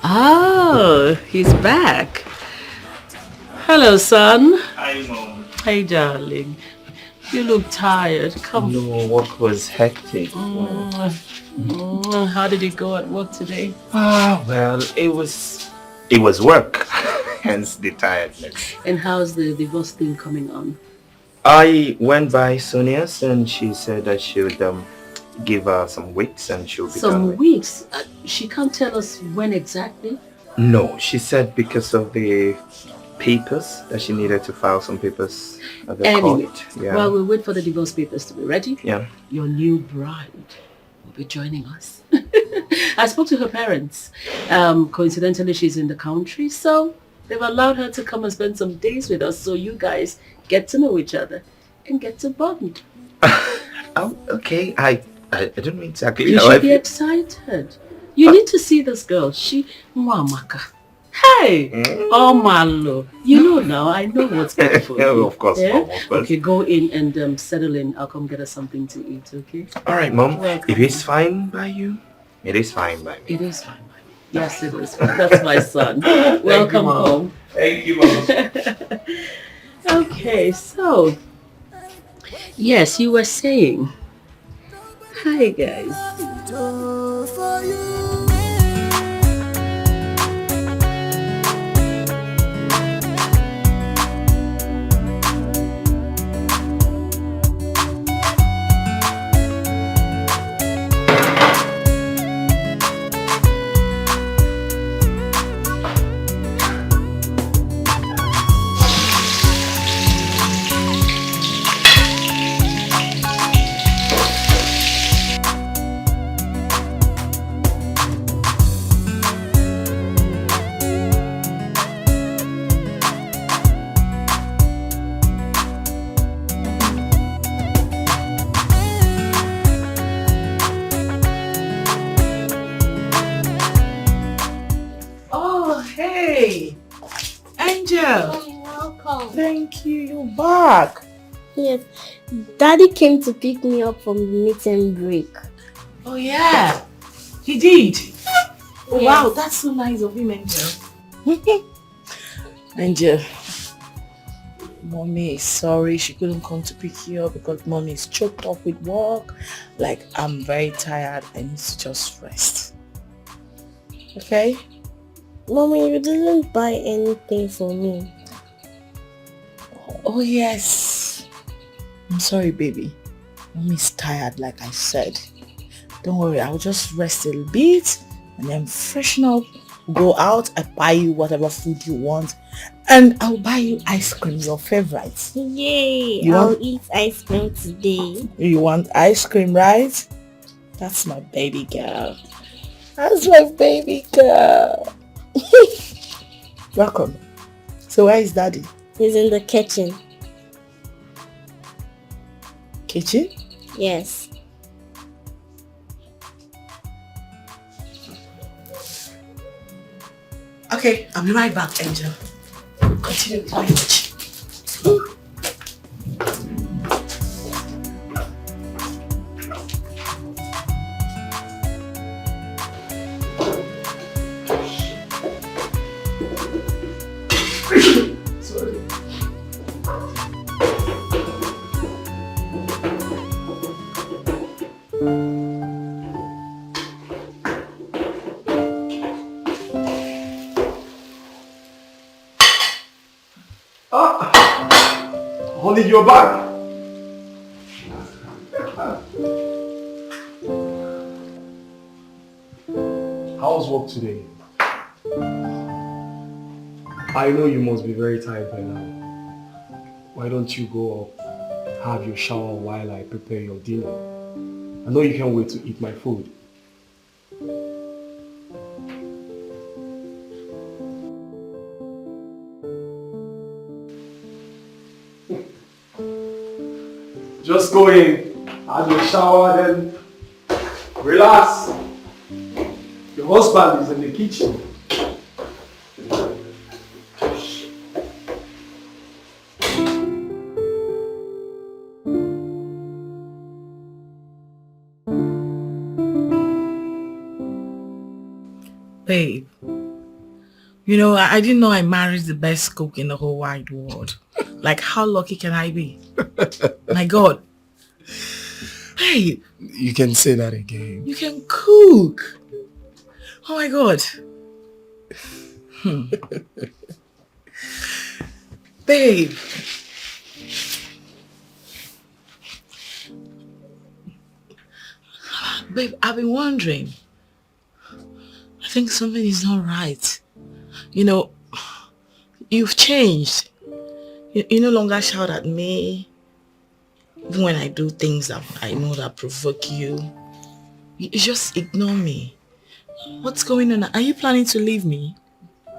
Oh, he's back. Hello, son. Hi, Mom. Hey, darling. You look tired. Come. No, work was hectic. How did it go at work today? Well, it was work, hence the tiredness. And how's the divorce thing coming on? I went by Sonia's and she said that she would give her some weeks and she'll be done Some with. weeks? She can't tell us when exactly? No, she said because of the papers that she needed to file some papers at the court. Yeah. Well, we'll wait for the divorce papers to be ready. Yeah. Your new bride will be joining us. I spoke to her parents. Coincidentally, she's in the country, so they've allowed her to come and spend some days with us so you guys get to know each other and get to bond. Oh, okay. I don't mean exactly. You should be excited. You need to see this girl. She... Mwamaka. Hey! Oh, Malo. You know now. I know what's good for you. Of course, Mom. Of course. Okay, go in and settle in. I'll come get us something to eat, okay? All right, Mom. Welcome. If it's fine by you, it is fine by me. It is fine by me. Yes, it is fine. That's my son. Welcome home. Thank you, Mom. Okay, so... Yes, you were saying... Hi, guys. Thank you, you're back. Yes, Daddy came to pick me up from the meeting break. Oh yeah, he did. Oh Yes. wow, that's so nice of him, Angel. Angel, Mommy is sorry she couldn't come to pick you up because Mommy is choked up with work. Like, I'm very tired. I need to just rest. Okay? Mommy, you didn't buy anything for me. Oh yes. I'm sorry, baby. Mommy's tired, like I said. Don't worry, I'll just rest a little bit and then freshen up. Go out, I buy you whatever food you want, and I'll buy you ice cream, your favorites. Yay! I'll eat ice cream today. You want ice cream, right? That's my baby girl. That's my baby girl. Welcome. So where is Daddy? He's in the kitchen. Kitchen? Yes. Okay, I'll be right back, Angel. Continue with my watch. Honey, you're back. How's work today? I know you must be very tired by now. Why don't you go up, have your shower while I prepare your dinner? I know you can't wait to eat my food. Just go in, have your shower, then relax. Your husband is in the kitchen. Babe, you know, I didn't know I married the best cook in the whole wide world. Like, how lucky can I be? My God. Babe. You can say that again. You can cook. Oh my God. Babe. Babe, I've been wondering. I think something is not right. You know, you've changed. You no longer shout at me. Even when I do things that I know that provoke you. You just ignore me. What's going on? Are you planning to leave me?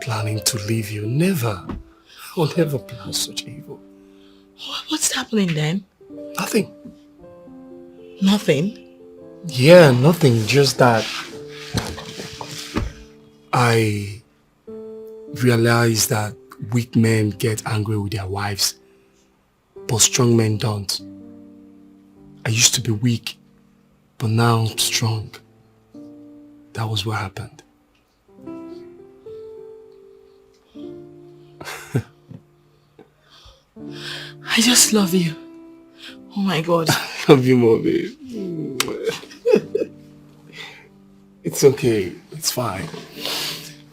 Planning to leave you? Never. I will never plan such evil. What's happening then? Nothing. Nothing? Yeah, nothing. Just that I realized that weak men get angry with their wives, but strong men don't. I used to be weak, but now I'm strong. That was what happened. I just love you. Oh my God. I love you more, babe. It's okay. It's fine.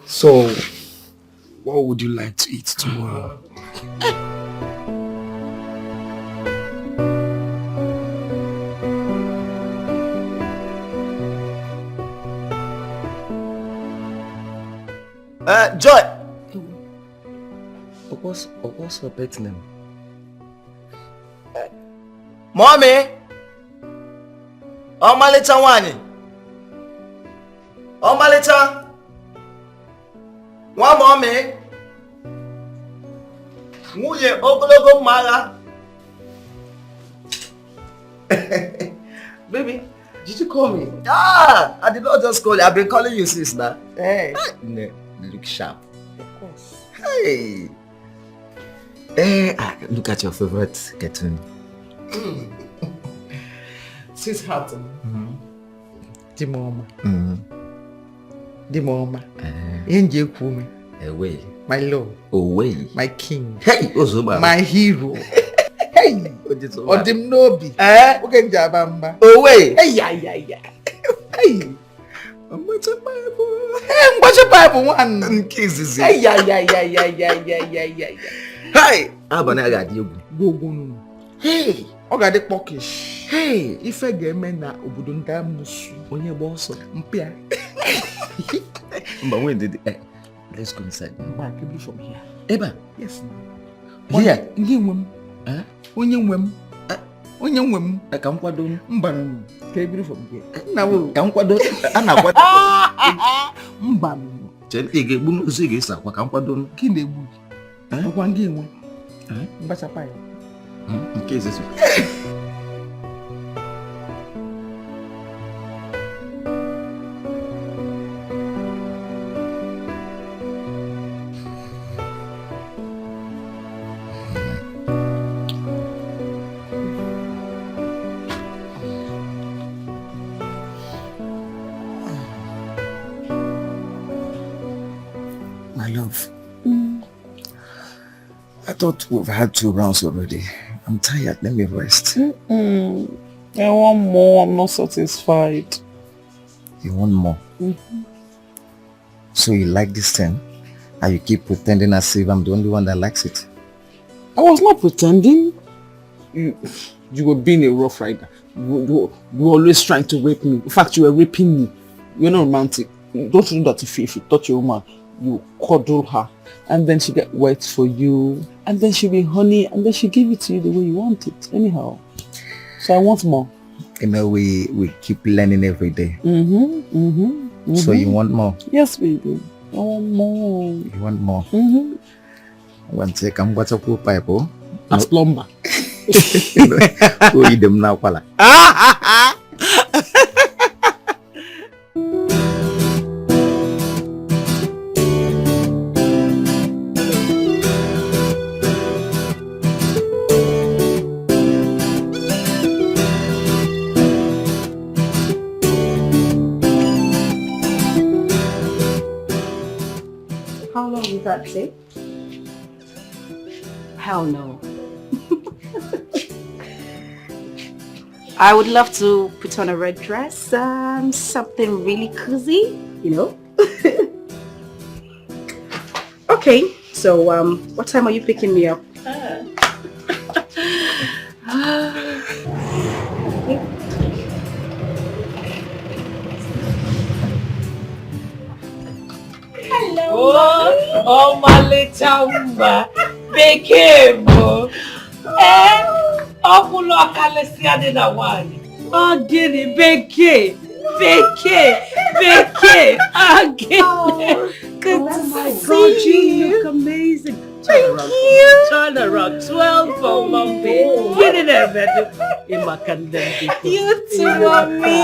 So, what would you like to eat tomorrow? Joy! What's her pet name? Mommy! Ọmalịcha nwanyị! Ọmalịcha! Nwa mommy! Nwunye ogologo mma agha! Baby, did you call me? Ah! I did not just call you. I've been calling you since now. Hey! Look sharp. Of course. Hey! Hey! Look at your favorite cartoon. Sweetheart. The mama. The mama. Angel Kumi. Away. My love. Away. My king. Hey! Ozuba. My hero. Hey! Odimnobi. Ogen Jabamba. Away. Hey! Yeah. Hey! What's a Bible? Hey, what's a Bible one? Kisses. Hey! Yeah. Hi! Abana ga di egwu. Gogonu. Hey! Ọ ga-adị pọkish. Hey! Ife ga-eme na obodo ndị amusu. Onye gba ọsọ. Mpịa. Mba, when did let's go inside. Mba, keep it from here. Eba? Yes. Here? Ndị nwe m. Onye nwe m. Onye nwe m. Ka m kwado m. Mba nụ. Keep it from here. Nna m. Ka m kwado. A na-akwado. Mba nụ. Chere ị ga-egbu n'ozu ị ga-esa akwa ka m kwado m. Gị na-egbu. Ọkwa ndị nwe. Mgbachapa ya. Nke ezezu. My love. I thought we've had 2 rounds already. I'm tired. Let me rest. I want more. I'm not satisfied. You want more? So you like this thing? And you keep pretending as if I'm the only one that likes it? I was not pretending. You were being a rough rider. You were always trying to rape me. In fact, you were raping me. You're not romantic. Don't you know that if you touch a woman, you cuddle her, and then she get wet for you, and then she be honey, and then she give it to you the way you want it. Anyhow, so I want more. You know, we keep learning every day. So you want more? Yes, baby. I want more. You want more? One second, what's up with pipe? As plumber. Who eat them now, pala? How long will that take? Hell no. I would love to put on a red dress, something really cozy, you know? Okay, so what time are you picking me up? Oh, my little became ọkùnrin ọ̀kálẹ̀sí adédáwálé ọ̀gẹ̀dẹ̀ bẹ́kẹ̀ ọ̀gẹ̀dẹ̀. Good to see you. You look amazing. Thank you. Turn around. 12 for Mommy. Get in there, baby. You too, Mommy.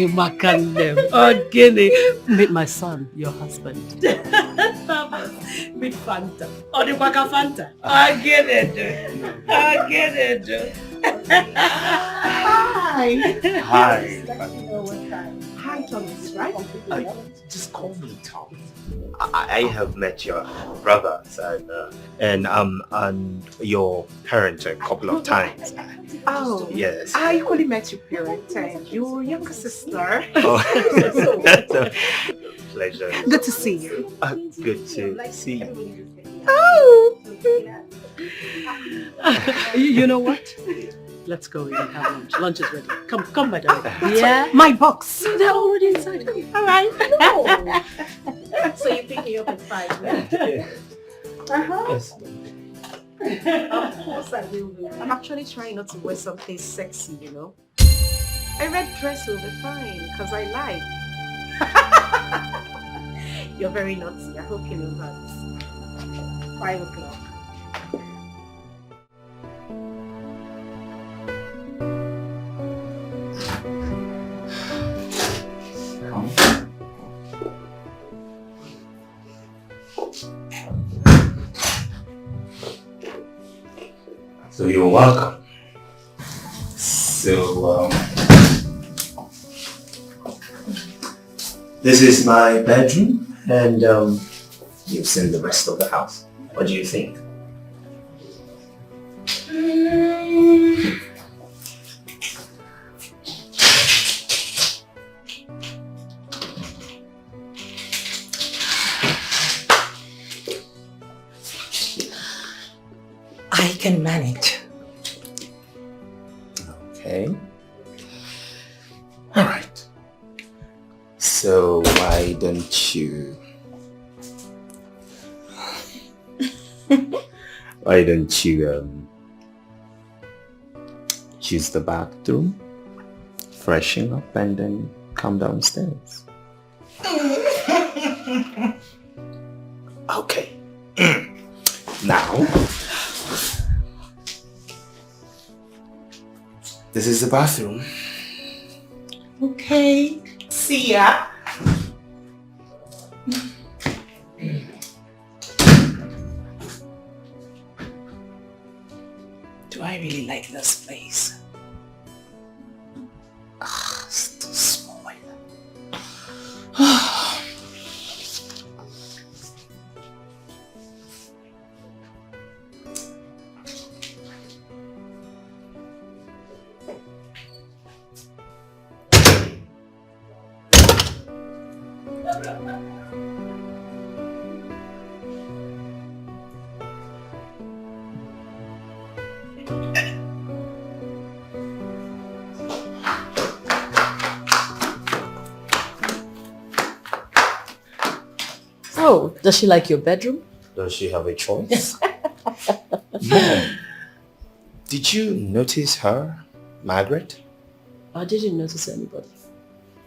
Imakandem. Ọ̀gẹ̀dẹ̀. Meet my son, your husband. Meet Fanta. Odibaka Fanta. Ọ̀gẹ̀dẹ̀. Hi. Hi. Hi, Thomas, right? Just call me Tom. I have met your brothers and your parents a couple of times. Oh, yes. I equally met your parents and your younger sister. Oh, that's a pleasure. Good to see you. Good to see you. Oh! You know what? Let's go in and have lunch. Lunch is ready. Come, my darling. Yeah? My box. They're already inside. All right. So you pick me up at 5, yeah? Yes. Of course I will. I'm actually trying not to wear something sexy, you know? A red dress will be fine, because I like. You're very naughty. I hope you know that. 5 o'clock. So you're welcome. So this is my bedroom, and you've seen the rest of the house. What do you think? I can manage. Okay. All right. So why don't you use the bathroom, freshen up, and then come downstairs? Okay. Now, this is the bathroom. Okay. See ya. Do I really like this place? It's too small. Oh, does she like your bedroom? Does she have a choice? Mom, did you notice her, Margaret? I didn't notice anybody.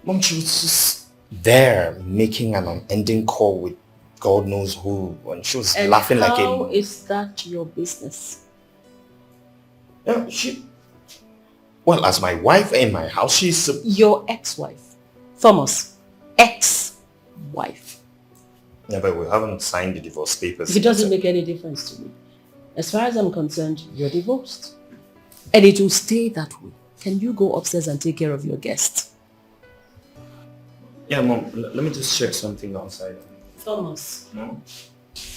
Mom, she was just there making an unending call with God knows who, and she was laughing like a... How is that your business? Yeah, well, as my wife in my house, she's... Your ex-wife. Thomas, ex-wife. Yeah, but we haven't signed the divorce papers. It doesn't make any difference to me. As far as I'm concerned, you're divorced. And it will stay that way. Can you go upstairs and take care of your guests? Yeah, Mom, let me just check something outside. Thomas. No?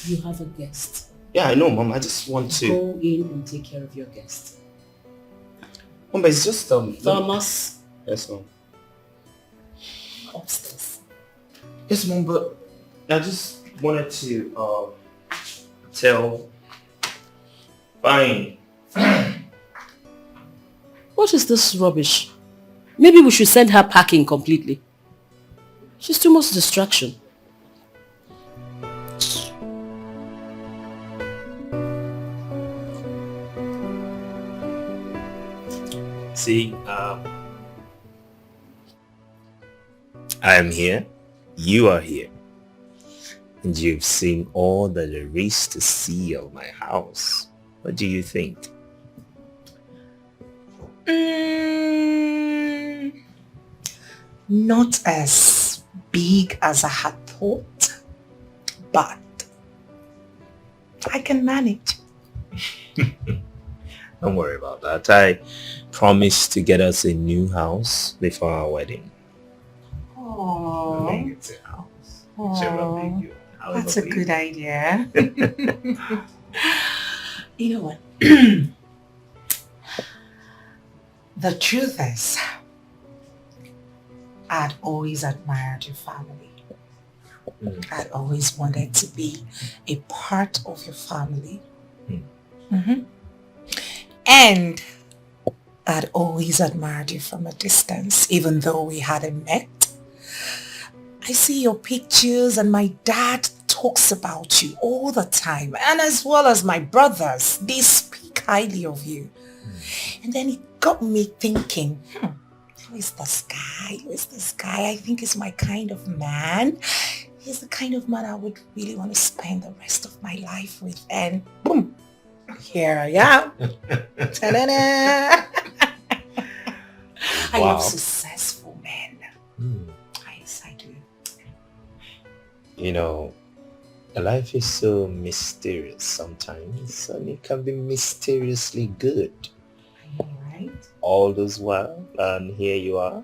You have a guest. Yeah, I know, Mom. I just want to... Go in and take care of your guest. Mom, but it's just... Thomas. Yes, Mom. Upstairs. Yes, Mom, but I just wanted to tell... Fine. What is this rubbish? Maybe we should send her packing completely. She's too much distraction. See, I am here, you are here, and you've seen all that there is to see of my house. What do you think? Not as big as I had thought, but I can manage. Don't worry about that. I promised to get us a new house before our wedding. Oh, It's a house. that's a good idea. You know what? The truth is, I'd always admired your family. I'd always wanted to be a part of your family. And I'd always admired you from a distance, even though we hadn't met. I see your pictures and my dad talks about you all the time, and as well as my brothers, they speak highly of you. And then it got me thinking, who is this guy? Who is this guy? I think he's my kind of man. He's the kind of man I would really want to spend the rest of my life with. And boom, here I am. Ta-da-da. I love successful men. Yes, I do. You know, life is so mysterious sometimes, and it can be mysteriously good. I know, right? All those while, and here you are,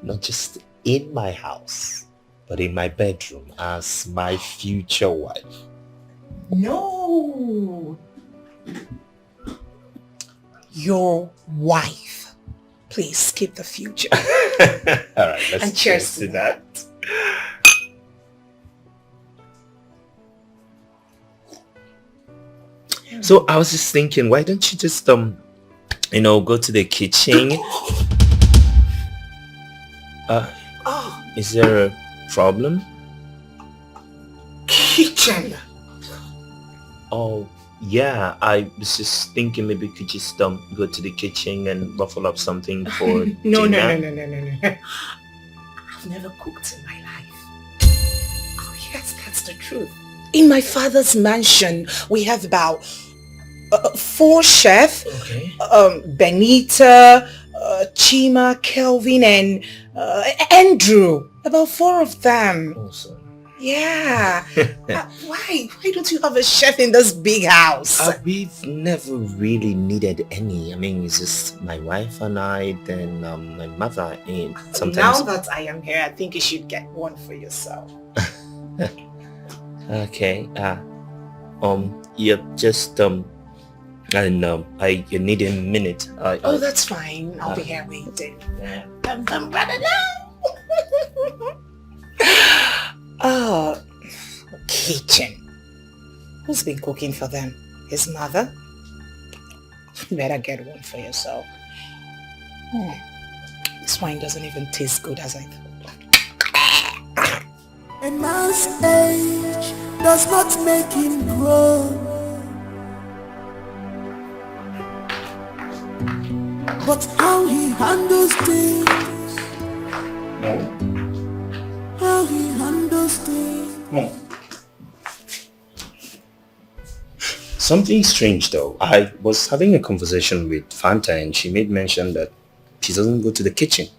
not just in my house, but in my bedroom as my future wife. No. Your wife. Please skip the future. All right, let's and cheers to that. So I was just thinking, why don't you just go to the kitchen? Is there a problem? Kitchen. Oh, yeah. I was just thinking maybe we could just go to the kitchen and ruffle up something for No. dinner. I've never cooked in my life. Oh yes, that's the truth. In my father's mansion, we have about 4 chefs. Okay. Benita, Chima, Kelvin, and Andrew. About 4 of them. Awesome. Yeah. Why don't you have a chef in this big house? We've never really needed any. I mean, it's just my wife and I, then my mother. And sometimes. Now that I am here, I think you should get one for yourself. Okay. Yeah, just you need a minute. That's fine. I'll be here waiting. Yeah. Oh, kitchen. Who's been cooking for them? His mother? Better get one for yourself. This wine doesn't even taste good as I thought. A man's age does not make him grow, but how he handles things. How he handles things. Something strange though. I was having a conversation with Fanta and she made mention that she doesn't go to the kitchen.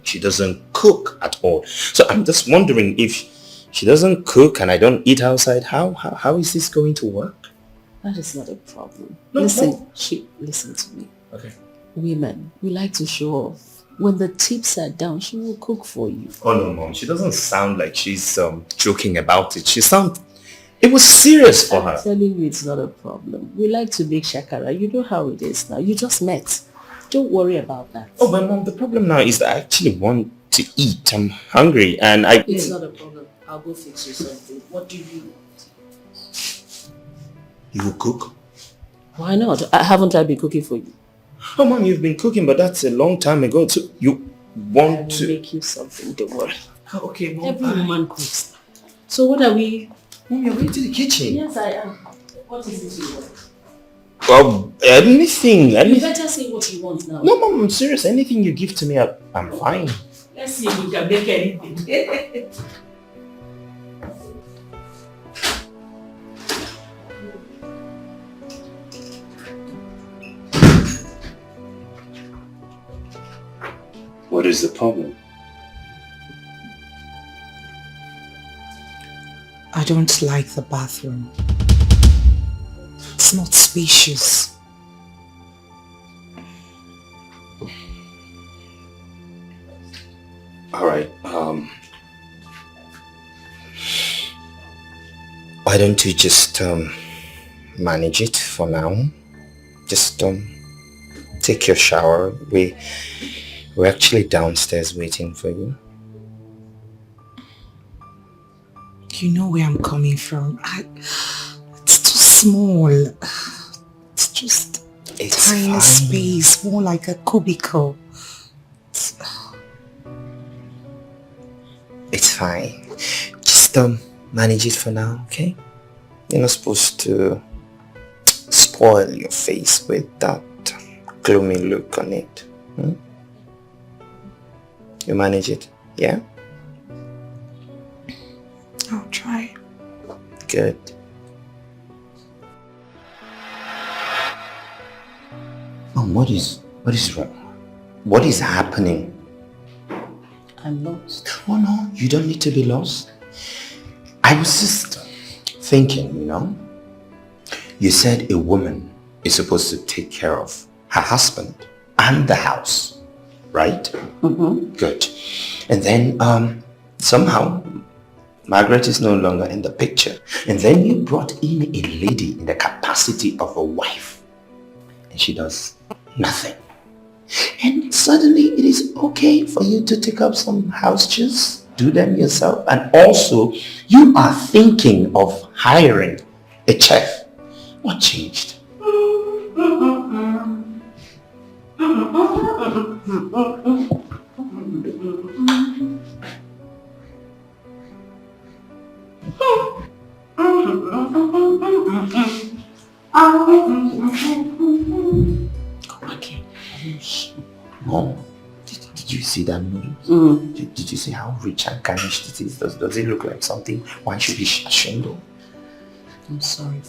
She doesn't cook at all. So I'm just wondering, if she doesn't cook and I don't eat outside, how is this going to work? That is not a problem. No, listen to me. Okay. Women, we like to show off. When the tips are down, she will cook for you. Oh no, Mom. She doesn't sound like she's joking about it. It was serious for her. I'm telling you, it's not a problem. We like to bake shakara. You know how it is now. You just met. Don't worry about that. Oh, but Mom, the problem now is that I actually want to eat. I'm hungry and It's not a problem. I'll go fix you something. What do you want? You will cook? Why not? Haven't I been cooking for you? Oh, Mom, you've been cooking, but that's a long time ago. So you want to make you something, don't worry. Oh, okay, Mom. Every woman cooks. So what are we? Mom, you're going to the kitchen. Yes, I am. What is it you want? Well, anything. You better say what you want now. No, Mom, I'm serious. Anything you give to me, I'm fine. Let's see if we can make anything. What is the problem? I don't like the bathroom. It's not spacious. All right. Why don't you just manage it for now? Just take your shower. We're actually downstairs waiting for you. You know where I'm coming from. It's too small. It's just a tiny space, more like a cubicle. It's fine. Just manage it for now, okay? You're not supposed to spoil your face with that gloomy look on it. You manage it, yeah? I'll try. Good. Mom, what is wrong? What is happening? I'm lost. Oh no, you don't need to be lost. I was just thinking, you said a woman is supposed to take care of her husband and the house, right? Mm-hmm. Good. And then somehow Margaret is no longer in the picture. And then you brought in a lady in the capacity of a wife. And she does nothing. And suddenly it is okay for you to take up some house chores, do them yourself. And also, you are thinking of hiring a chef. What changed? Mom, did you see that noodles? Did you see how rich and garnished it is? Does it look like something one should be ashamed of? I'm sorry.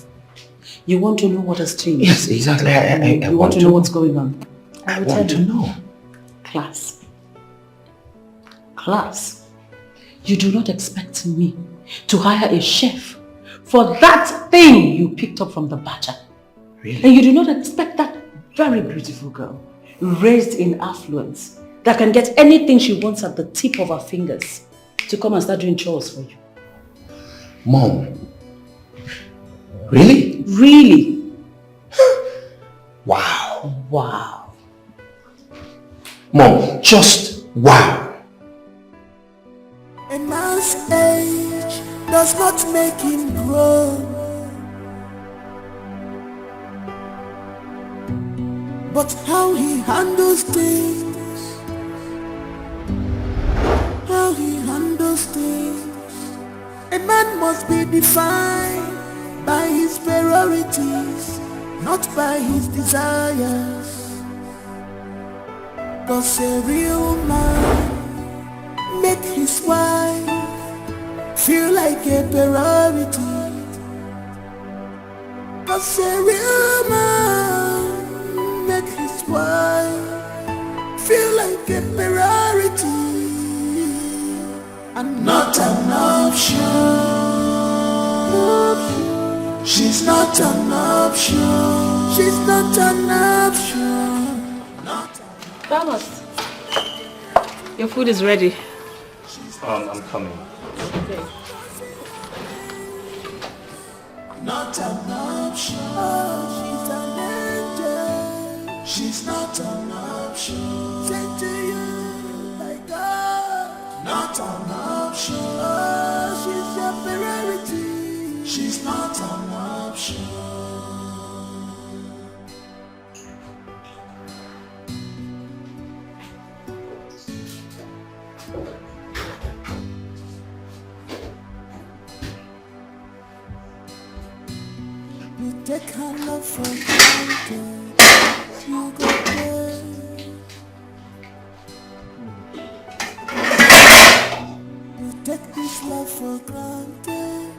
You want to know what has changed? Yes, exactly. I you want to know what's going on? I want to know. Class. Class. You do not expect me to hire a chef for that thing you picked up from the butcher. Really? And you do not expect that very beautiful girl, raised in affluence, that can get anything she wants at the tip of her fingers, to come and start doing chores for you. Mom. Really? Really? Wow. Wow. Mom, just wow. A man's age does not make him grow, but how he handles things, how he handles things. A man must be defined by his priorities, not by his desires. 'Cause a real man make his wife feel like a priority. 'Cause a real man make his wife feel like a priority and not an option. She's not an option. She's not an option. Thomas, your food is ready. I'm coming. Okay. Not an option. She's an angel. She's not an option. Say to you, my God. Not an option. She's your priority. She's not an option. You take her love for granted. You go there. You take this love for granted.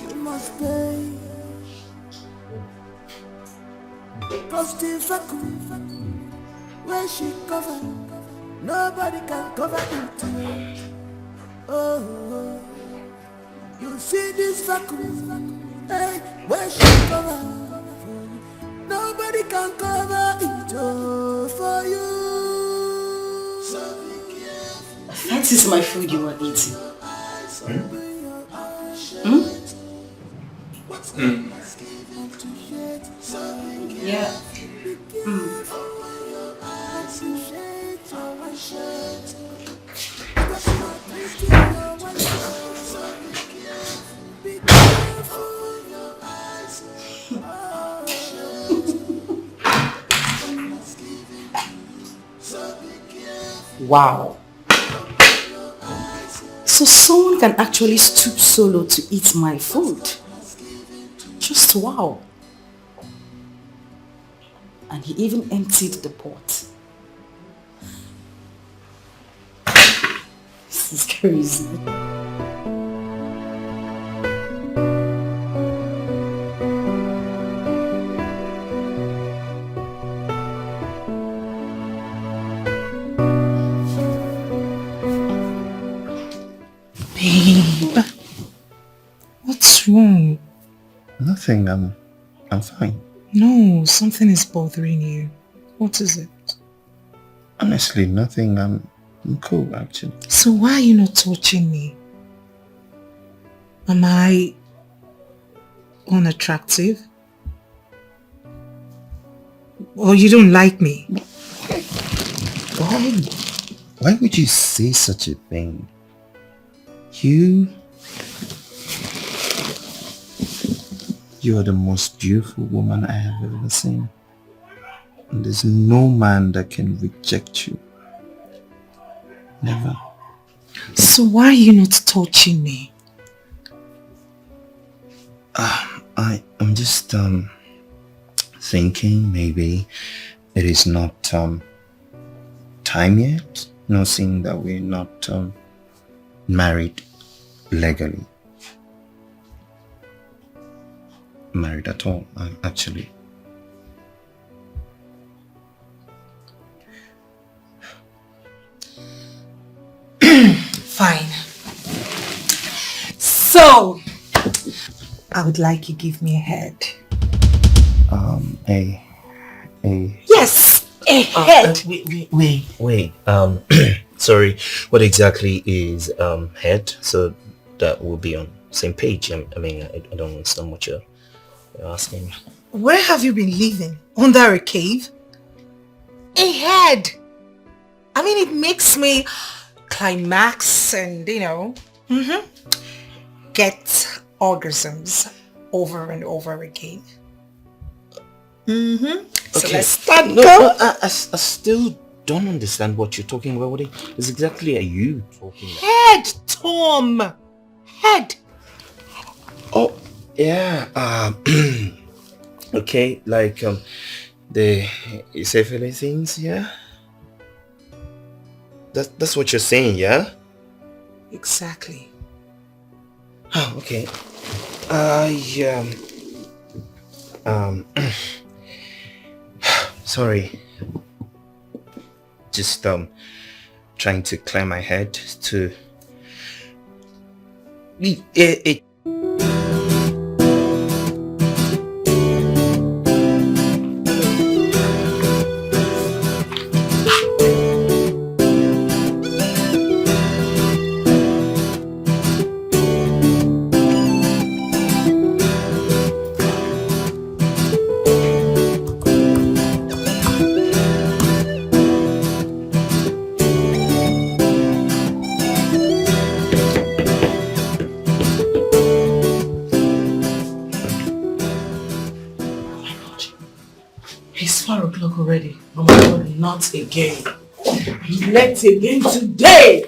You must pay. 'Cause the vacuum where she covered, nobody can cover it. Oh, you see this vacuum, hey, where she covered, nobody can cover it for you. So be careful. That is my food you are eating. Yeah. Wow. So someone can actually stoop solo to eat my food. Just wow. And he even emptied the pot. This is crazy. Babe, what's wrong? Nothing, I'm fine. No, something is bothering you. What is it? Honestly, nothing. I'm cool, actually. So why are you not touching me? Am I unattractive? Or you don't like me? Why would you say such a thing? You... You are the most beautiful woman I have ever seen. And there's no man that can reject you. Never. So why are you not touching me? I'm just thinking maybe it is not time yet. No, seeing that we're not married legally. Married at all, actually. Fine. So, I would like you to give me a head. Yes, a head. Wait. Sorry. What exactly is head? So that we'll be on same page. I don't understand what you're asking. Where have you been living? Under a cave? A head. I mean, it makes me climax and, get orgasms over and over again. So Okay. let's start. No, I still don't understand what you're talking about. What is exactly are you talking about? Head, Tom. Head. Oh, yeah. Okay, like the safely things, yeah. That's what you're saying, yeah. Exactly. Oh, okay. Sorry. Just trying to clear my head to it. It's 4 o'clock already. Oh my God, not again. Not again today.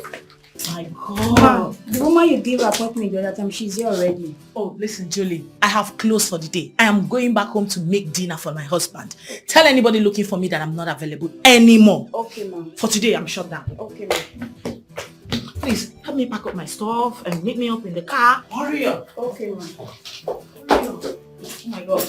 My God. The woman you gave appointment the other time, she's here already. Oh, listen, Julie. I have closed for the day. I am going back home to make dinner for my husband. Tell anybody looking for me that I'm not available anymore. Okay, ma'am. For today, I'm shut down. Okay, ma'am. Please, help me pack up my stuff and meet me up in the car. Hurry up. Okay, ma'am. Hurry up. Oh my God.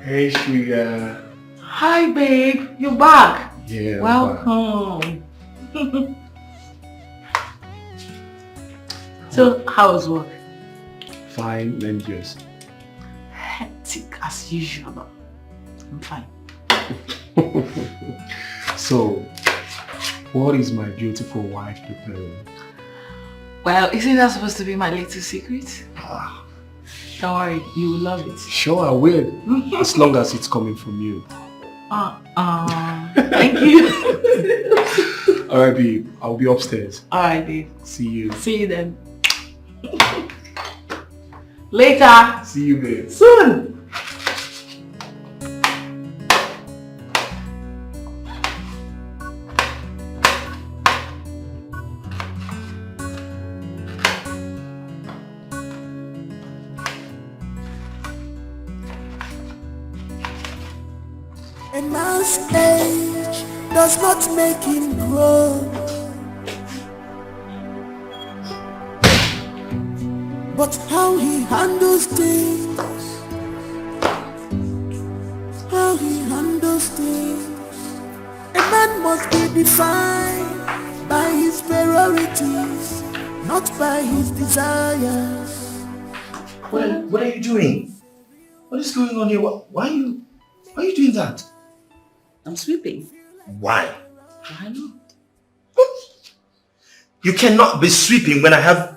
Hey, sugar. Hi, babe. You're back. Yeah. Welcome. So, how was work? Fine, and yours? Hectic as usual, but I'm fine. So, what is my beautiful wife preparing? Well, isn't that supposed to be my little secret? Don't worry, you will love it. Sure, I will. As long as it's coming from you. Thank you. Alright, babe. I'll be upstairs. Alright, babe. See you. See you then. Later. See you, babe. Soon. A man's age does not make him grow, but how he handles things must be defined by his priorities, not by his desires. What are you doing? What is going on here? Why are you doing that? I'm sweeping. Why? Why not? You cannot be sweeping when I have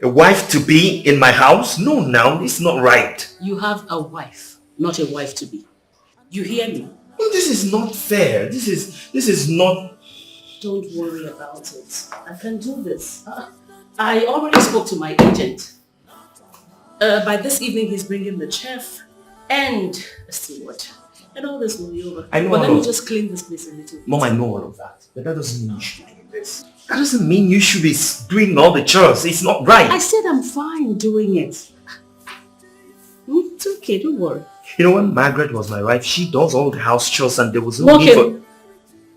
a wife to be in my house. No, now it's not right. You have a wife, not a wife to be. You hear me? This is not fair. This is not. Don't worry about it. I can do this. I already spoke to my agent. By this evening, he's bringing the chef and a steward. And all this will be over. I know. But let me just clean this place a little bit. Mom, I know all of that. But that doesn't mean you should be doing this. That doesn't mean you should be doing all the chores. It's not right. I said I'm fine doing it. It's okay, don't worry. You know, when Margaret was my wife, she does all the house chores and there was no need for...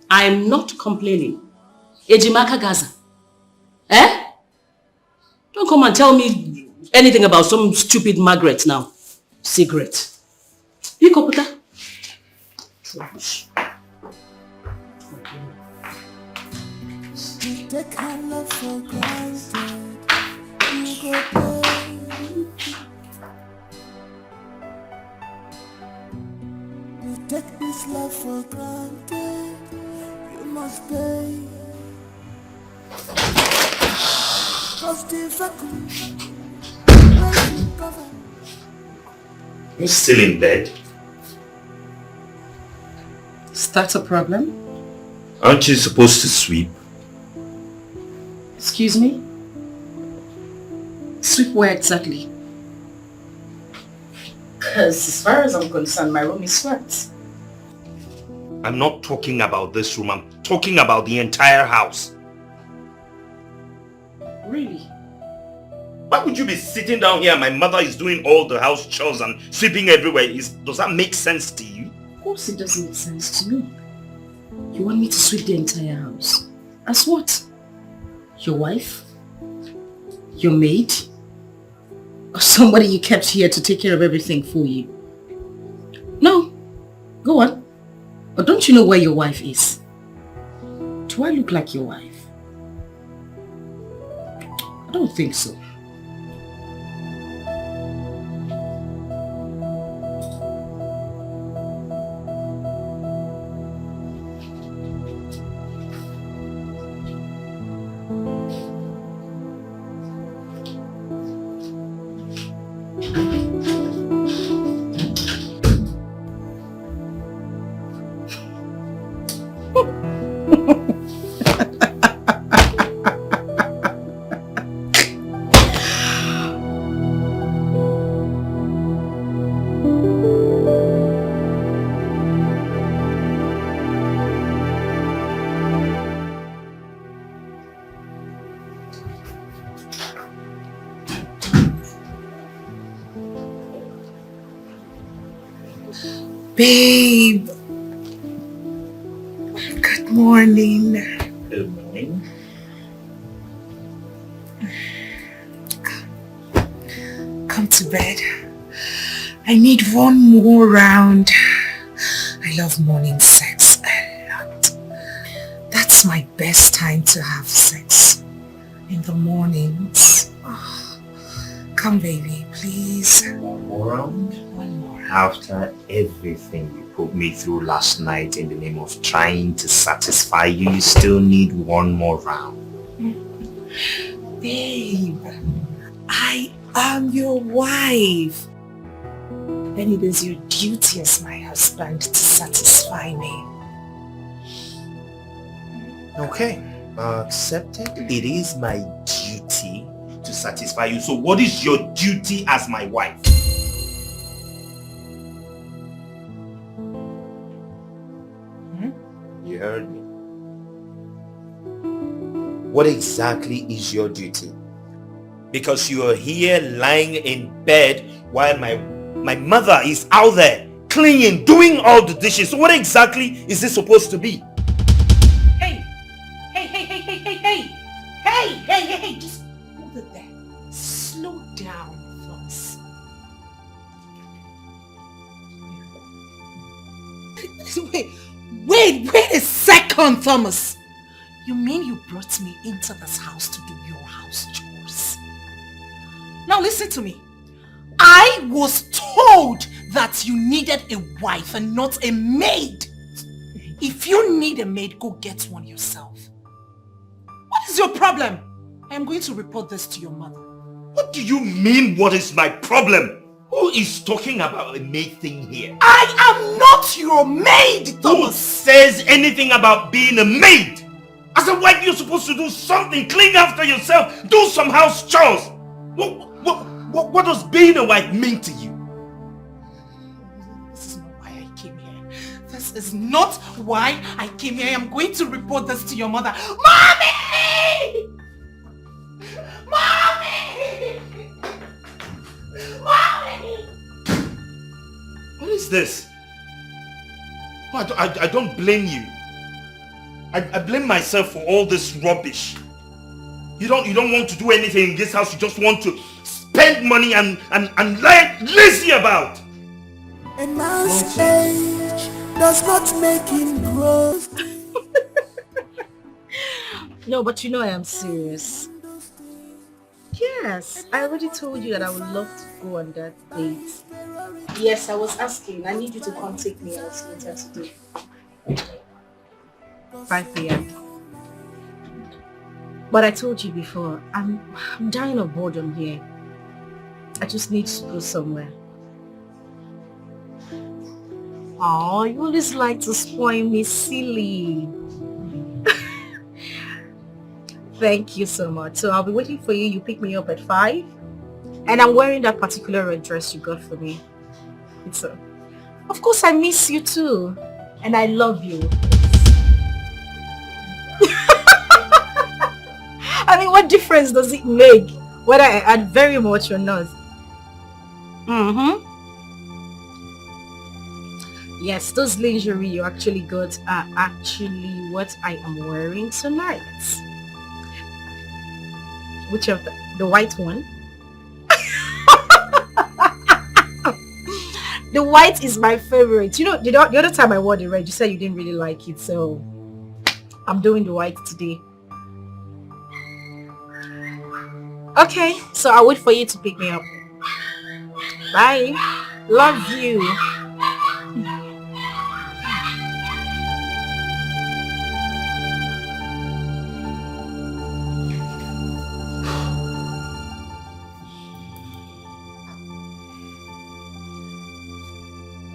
I'm not complaining. Ejimaka Gaza. Eh? Don't come and tell me anything about some stupid Margaret now. Secret. You Koputa? Trash. You take her love for granted. You go pay. You take this love for granted. You must pay. You're still in bed? Is that a problem? Aren't you supposed to sweep? Excuse me? Sweep where exactly? Because as far as I'm concerned, my room is swept. I'm not talking about this room. I'm talking about the entire house. Really? Why would you be sitting down here and my mother is doing all the house chores and sweeping everywhere? Does that make sense to you? Of course it doesn't make sense to me. You want me to sweep the entire house? As what? Your wife? Your maid? Or somebody you kept here to take care of everything for you? No. Go on. Or don't you know where your wife is? Do I look like your wife? I don't think so. Babe, good morning. Good morning. Come to bed. I need one more round. I love morning sex a lot. That's my best time to have sex. In the mornings. Oh, come baby, please. One more round? One more. After everything you put me through last night in the name of trying to satisfy you, you still need one more round. Babe, I am your wife. And it is your duty as my husband to satisfy me. Okay, accepted. It is my duty to satisfy you. So what is your duty as my wife? You heard me. What exactly is your duty? Because you are here lying in bed while my mother is out there cleaning, doing all the dishes. So what exactly is this supposed to be? Hey, just hold it there. Slow down, Florence. Wait a on, Thomas. You mean you brought me into this house to do your house chores? Now listen to me. I was told that you needed a wife and not a maid. If you need a maid, go get one yourself. What is your problem? I am going to report this to your mother. What do you mean, what is my problem? Who is talking about a maid thing here? I am not your maid, Thomas! Who says anything about being a maid? As a wife, you're supposed to do something, clean after yourself, do some house chores. What does being a wife mean to you? This is not why I came here. This is not why I came here. I am going to report this to your mother. Mommy! Mommy! Mommy! What is this? I don't blame you. I blame myself for all this rubbish. You don't want to do anything in this house. You just want to spend money and lie lazy about. A man's age does not make him grow. No, but you know I am serious. Yes, I already told you that I would love to go on that date. Yes, I was asking. I need you to come take me out later today. 5 p.m. But I told you before, I'm dying of boredom here. I just need to go somewhere. Oh, you always like to spoil me, silly. Thank you so much. So I'll be waiting for you. You pick me up at 5. And I'm wearing that particular red dress you got for me. So, of course I miss you too. And I love you. I mean, what difference does it make whether I add very much or not? Yes, those lingerie you actually got are actually what I am wearing tonight. Which of the white one? The white is my favorite. You know, the other time I wore the red, you said you didn't really like it, so I'm doing the white today. Okay, so I'll wait for you to pick me up. Bye. Love you.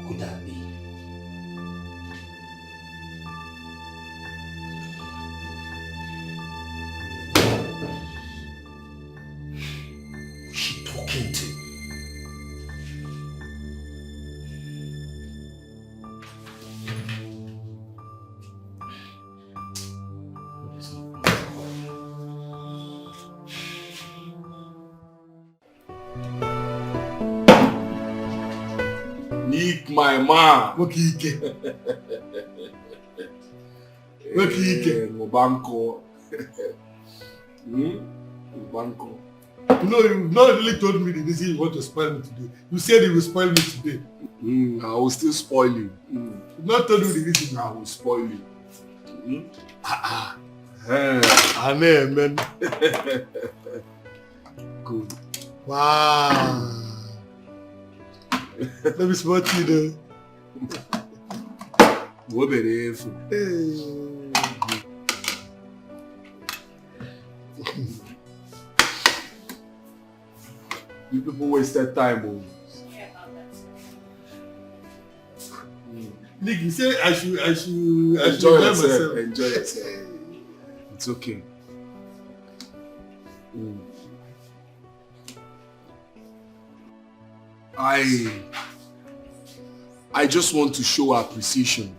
Could that be? Who's she talking to? Nick, my man. Wakike. Wakike. Mobanko. Mobanko. You know, you've not really told me the reason you want to spoil me today. You said you will spoil me today. I will still spoil you. You've not told me the reason I will spoil you. Amen. Good. Wow. Let me spot you there. What be You people wasted time, oh. Nick, you say I should enjoy yourself. Enjoy yourself. It's okay. I just want to show appreciation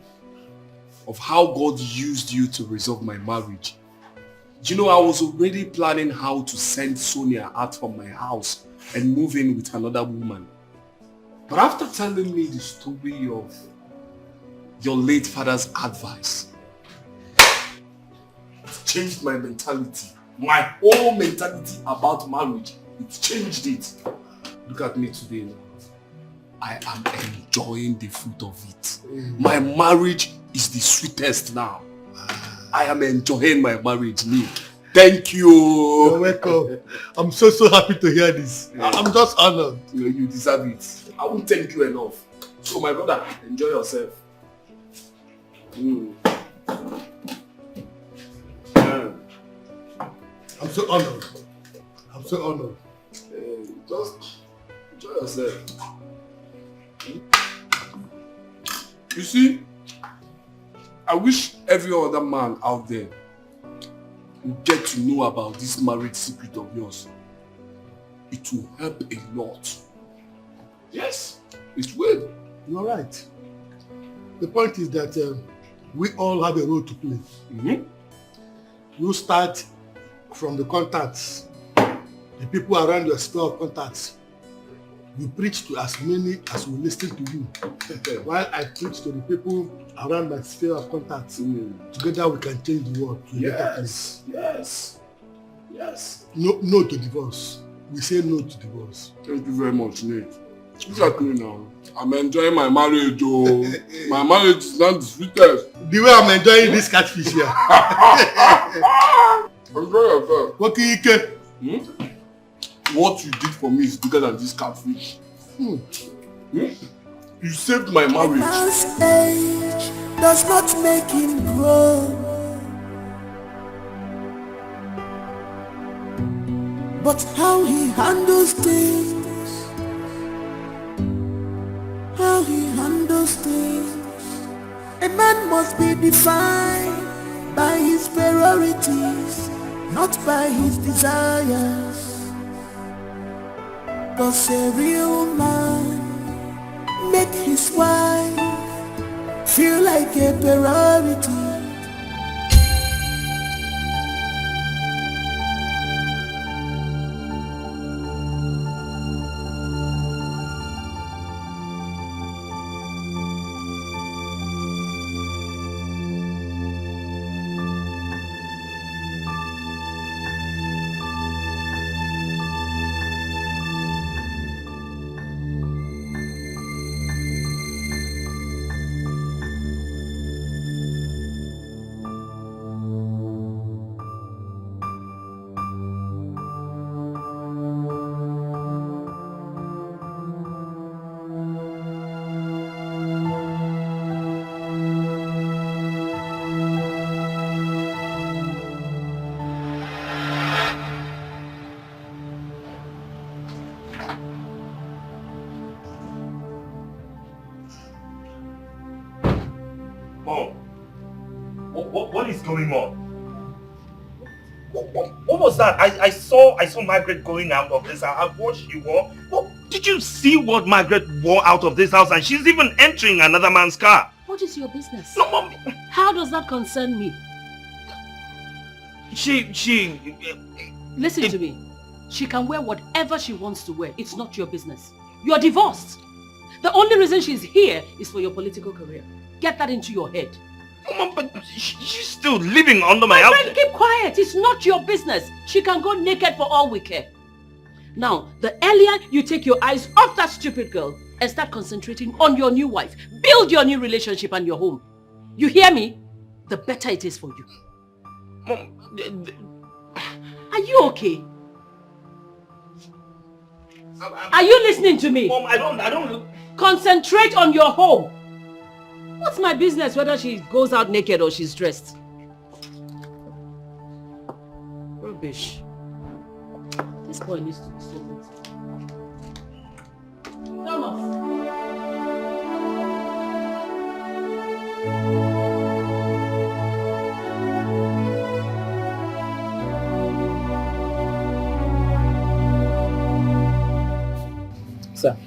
of how God used you to resolve my marriage. You know, I was already planning how to send Sonia out from my house and move in with another woman. But after telling me the story of your late father's advice, it changed my mentality. My whole mentality about marriage. It changed it. Look at me today now. I am enjoying the fruit of it. My marriage is the sweetest now. I am enjoying my marriage, Maid. Thank you. You're welcome. I'm so happy to hear this. Yeah. I'm just honored. You deserve it. I won't thank you enough. So my brother, enjoy yourself. I'm so honored. Just enjoy yourself. You see, I wish every other man out there would get to know about this marriage secret of yours. It will help a lot. Yes, it will. You're right. The point is that we all have a role to play. You start from the contacts, the people around your sphere of contacts. You preach to as many as will listen to you, while I preach to the people around my sphere of contacts. Together we can change the world to a better place. Yes. No to divorce. We say no to divorce. Thank you very much, Nate. Exactly now. I'm enjoying my marriage, oh. My marriage is not the sweetest. The way I'm enjoying this catfish here. Enjoy yourself. Okay. What you did for me is bigger than this catfish. You saved my marriage. Man's age does not make him grow, but how he handles things. A man must be defined by his priorities, not by his desires. 'Cause a real man make his wife feel like a priority. What is going on? What was that? I saw Margaret going out of this house. What she wore? Did you see what Margaret wore out of this house? And she's even entering another man's car. What is your business? No, Mom. How does that concern me? Listen to me. She can wear whatever she wants to wear. It's not your business. You're divorced. The only reason she's here is for your political career. Get that into your head. Mom, but she's still living under my house. My friend, keep quiet. It's not your business. She can go naked for all we care. Now, the earlier you take your eyes off that stupid girl and start concentrating on your new wife, build your new relationship and your home. You hear me? The better it is for you. Mom, are you okay? Are you listening to me? Mom, I don't... Concentrate on your home. What's my business whether she goes out naked or she's dressed? Rubbish. This boy needs to be sold. Thomas. Sir,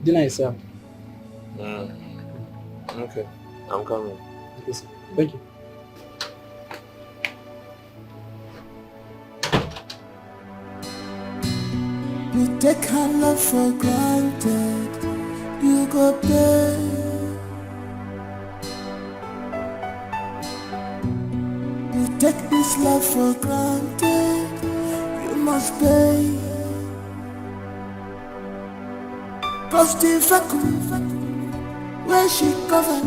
dinner is served. Okay, I'm coming. Okay, sir. Thank you. You take her love for granted, you go pay. You take this love for granted, you must pay. 'Cause the vacuum where she covered,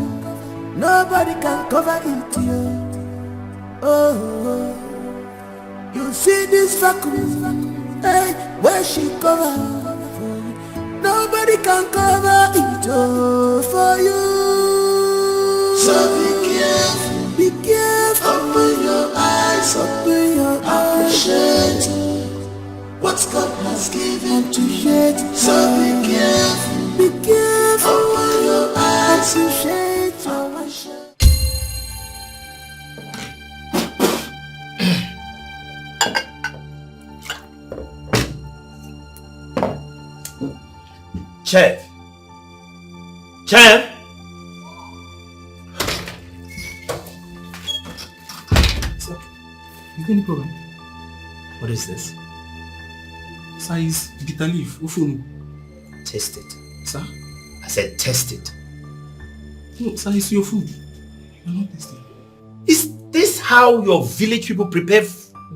nobody can cover it, you. Oh, you see this vacuum, hey, where she cover. Nobody can cover it all for you. So be careful. Open your eyes, appreciate what God has given to you. So be careful. Open your eyes, appreciate what Chef! Chef! Sir, is there any problem? What is this? Sir, it's bitter leaf. Ufunu. Taste it. Sir? I said test it. No, sir, it's your food. You're not tasting. Is this how your village people prepare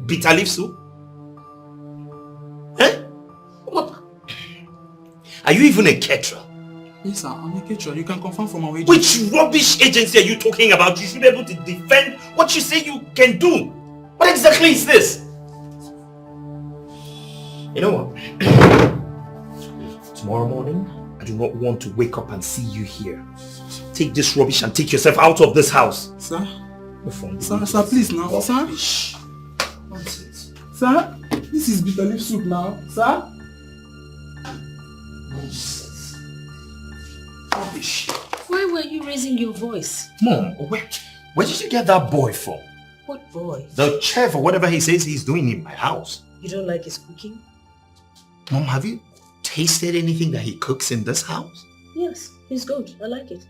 bitter leaf soup? Eh? What? Are you even a caterer? Yes, sir, I'm a caterer. You can confirm from our agency. Which rubbish agency are you talking about? You should be able to defend what you say you can do. What exactly is this? You know what? Tomorrow morning, I do not want to wake up and see you here. Take this rubbish and take yourself out of this house. Sir? Sir, please now. Rubbish. Sir? Nonsense. Sir? This is bitter leaf soup now. Sir? Nonsense. Rubbish. Why were you raising your voice? Mom, where did you get that boy from? What boy? The chef or whatever he says he's doing in my house. You don't like his cooking? Mom, have you tasted anything that he cooks in this house? Yes, he's good. I like it.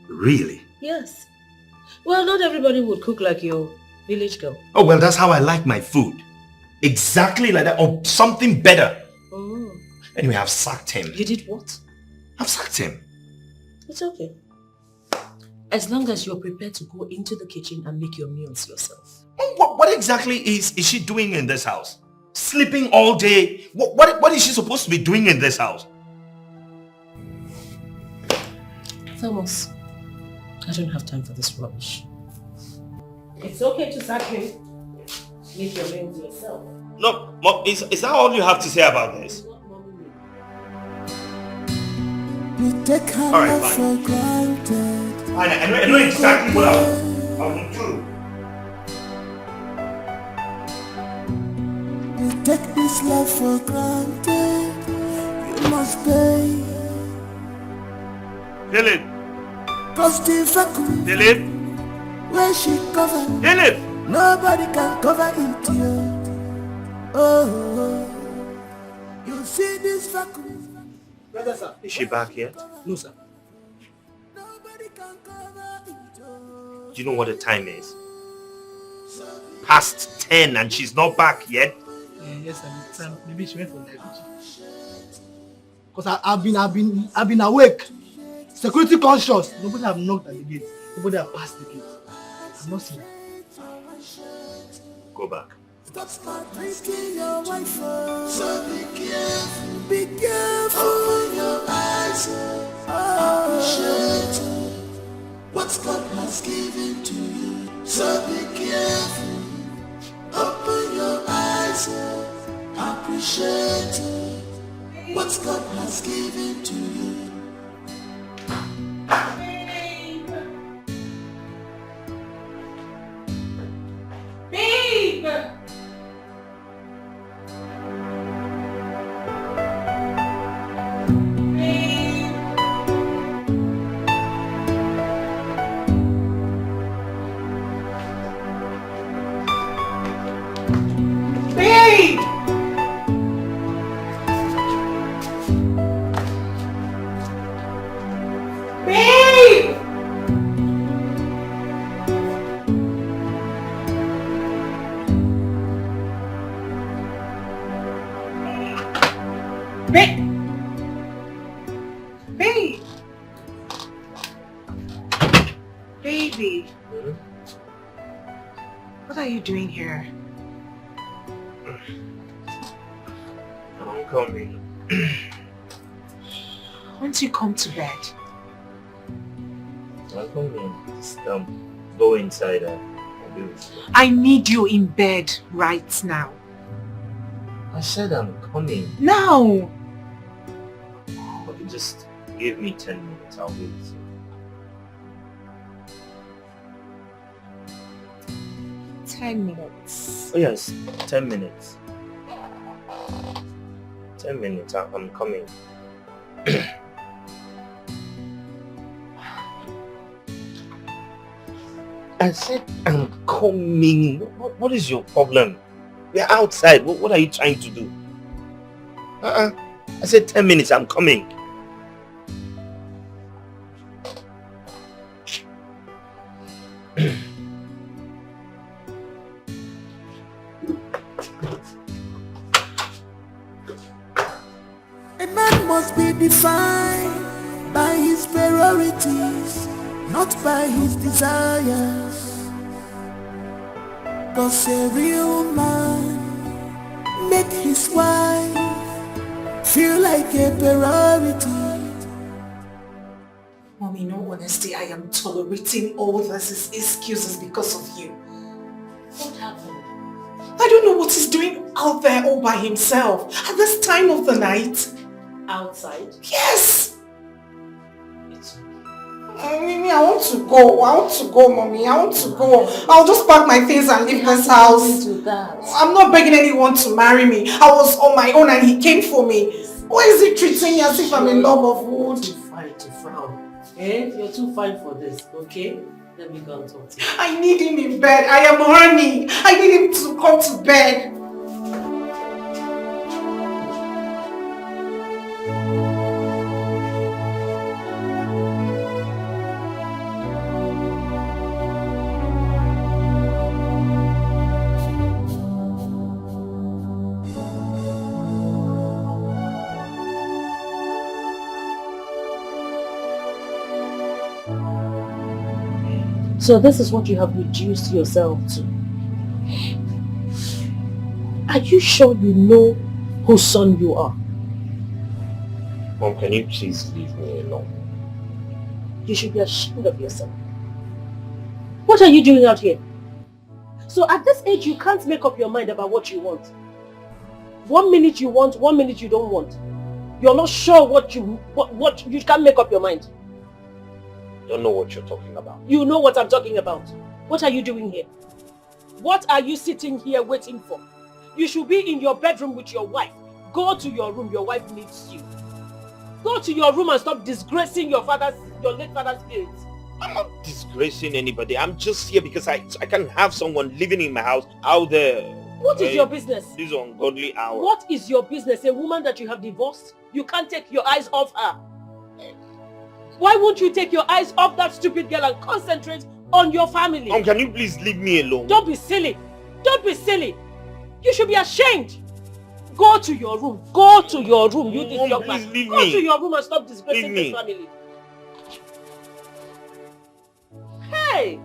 Really? Yes. Well, not everybody would cook like your village girl. Oh, well, that's how I like my food. Exactly like that, or something better. Oh. Anyway, I've sacked him. You did what? I've sacked him. It's okay. As long as you're prepared to go into the kitchen and make your meals yourself. What exactly is she doing in this house? Sleeping all day? What is she supposed to be doing in this house? Thomas, I don't have time for this rubbish. It's okay to sack him. Make your meals yourself. No, Mom, is that all you have to say about this? you take her Alright, love fine. for granted. I know exactly what I will do. You take this love for granted. You must pay. Philip! Cause the vacuum Philip! where she cover, Philip! nobody can cover it here. Oh, you see this vacuum. Brother, sir. Is she back yet? No, sir. Do you know what the time is? Past 10 and she's not back yet? Yes, sir. Maybe she went for language. Because I've been awake. Security conscious. Nobody have knocked at the gate. Nobody have passed the gate. I've not seen her. Go back. Stop drinking your wife. So be careful. Open your eyes. Appreciate what God has given to you. So be careful. Open your eyes. Appreciate what God has given to you. Babe! Babe! Babe! Babe! Babe! Baby! What are you doing here? I'm coming. Won't you come to bed? I'm coming. Just go inside and I'll do? I need you in bed right now. I said I'm coming. Now! Okay, just give me 10 minutes. I'll wait. 10 minutes. Oh yes, 10 minutes. 10 minutes, I'm coming. I said I'm coming. What is your problem? We're outside. What are you trying to do? I said 10 minutes, I'm coming. A man must be defined by his priorities, not by his desires. 'Cause a real man make his wife feel like a priority. Mommy, in all honesty, I am tolerating all these excuses because of you. What happened? I don't know what he's doing out there all by himself at this time of the night. Outside? Yes! Mimi, I want to go. Mommy. I want to go. I'll just pack my things and leave this house. I'm not begging anyone to marry me. I was on my own and he came for me. Why is he treating me as if I'm in love of wood? Too fine to frown. Eh? You're too fine for this, okay? Let me go and talk to you. I need him in bed. I am horny. I need him to come to bed. So this is what you have reduced yourself to. Are you sure you know whose son you are? Mom, can you please leave me alone? You should be ashamed of yourself. What are you doing out here? So at this age, you can't make up your mind about what you want. 1 minute you want, 1 minute you don't want. You're not sure what you can't make up your mind. Don't know what you're talking about. You know what I'm talking about. What are you doing here? What are you sitting here waiting for? You should be in your bedroom with your wife. Go to your room, your wife needs you. Go to your room and stop disgracing your late father's spirit. I'm not disgracing anybody. I'm just here because I can have someone living in my house out there. What is your business? This ungodly hour. What is your business? A woman that you have divorced? You can't take your eyes off her. Why won't you take your eyes off that stupid girl and concentrate on your family? Mom, can you please leave me alone? Don't be silly. Don't be silly. You should be ashamed. Go to your room. Go to your room. You this young man. Go to your room and stop disgracing this family. Hey!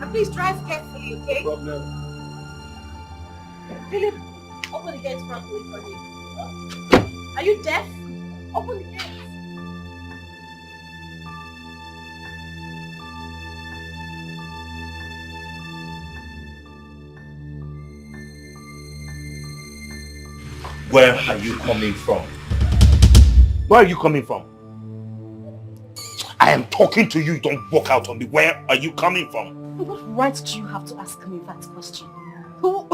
And please drive carefully, okay? No problem. Philip, open the gate properly for me. Are you deaf? Open the gate. Where are you coming from? Where are you coming from? I am talking to you, don't walk out on me. Where are you coming from? What right do you have to ask me that question? Who?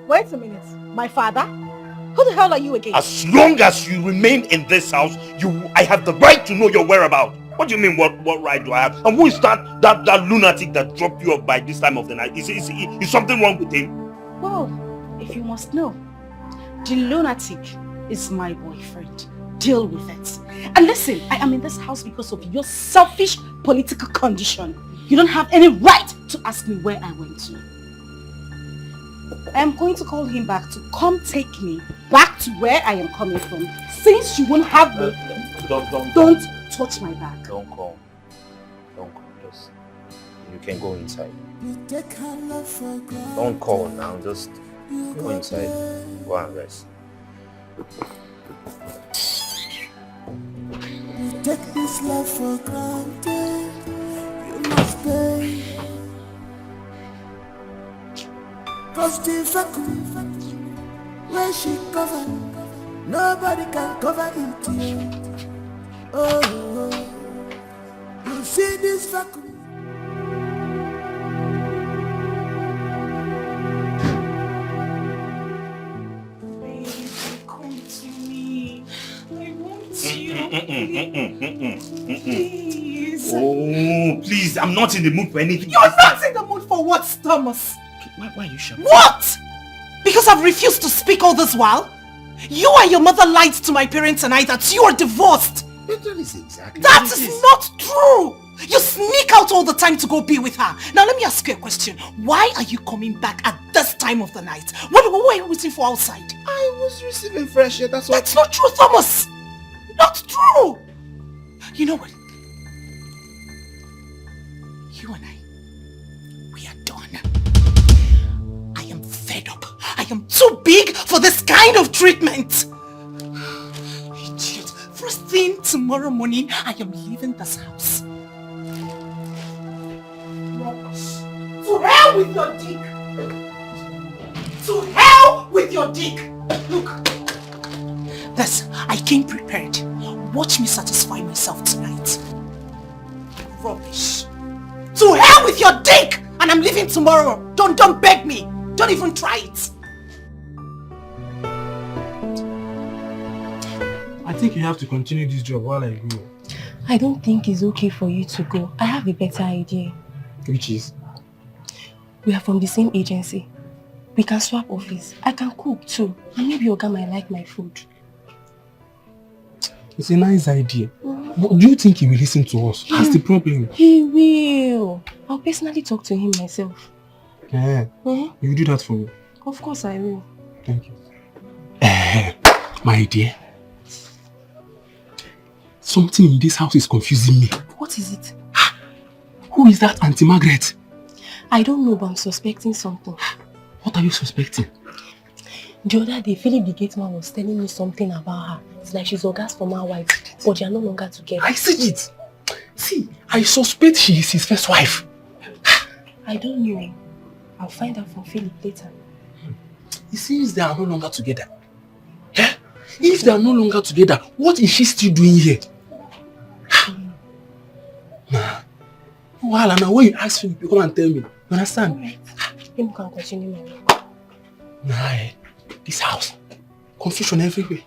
Wait a minute. My father? Who the hell are you again? As long as you remain in this house, I have the right to know your whereabouts. What do you mean, what right do I have? And who is that lunatic that dropped you off by this time of the night? Is something wrong with him? Well, if you must know, the lunatic is my boyfriend. Deal with it. And listen, I am in this house because of your selfish political condition. You don't have any right to ask me where I went to. I am going to call him back to come take me back to where I am coming from. Since you won't have me, don't touch my back. Don't call. Just, you can go inside. Don't call now. Just go inside. Go and rest. You take this love for granted. You must pay. Cause the vacuum where she covered, nobody can cover it. Oh, you see this vacuum. Baby, come to me. I want you. Please. Oh, please, I'm not in the mood for anything. You're not in the mood for what, Thomas? Why are you shouting? What? Because I've refused to speak all this while? You and your mother lied to my parents and I that you are divorced. That is exactly That is not true. You sneak out all the time to go be with her. Now let me ask you a question. Why are you coming back at this time of the night? What are you waiting for outside? I was receiving fresh air, that's why. That's not true, Thomas. Not true. You know what? You and I, we are done. I am fed up. I am too big for this kind of treatment. Idiot. First thing tomorrow morning, I am leaving this house. Rubbish. To hell with your dick. To hell with your dick. Look. This, I came prepared. Watch me satisfy myself tonight. Rubbish. To hell with your dick! And I'm leaving tomorrow. Don't beg me. Don't even try it. I think you have to continue this job while I go. I don't think it's okay for you to go. I have a better idea. Which is? We are from the same agency. We can swap office. I can cook too. And maybe Oga might like my food. It's a nice idea. But do you think he will listen to us? That's the problem. He will. I'll personally talk to him myself. Yeah. You will do that for me? Of course I will. Thank you. My dear. Something in this house is confusing me. What is it? Who is that Auntie Margaret? I don't know, but I'm suspecting something. What are you suspecting? The other day, Philip the gate man was telling me something about her. It's like she's Oga's former wife, but they are no longer together. I see it. See, I suspect she is his first wife. I don't know. I'll find out from Philip later. It seems they are no longer together. Yeah? If they are no longer together, what is she still doing here? Nah. Well, now when you ask Philip, you come and tell me. You understand? Alright. Let me can continue my work. Nah, this house. Confusion everywhere.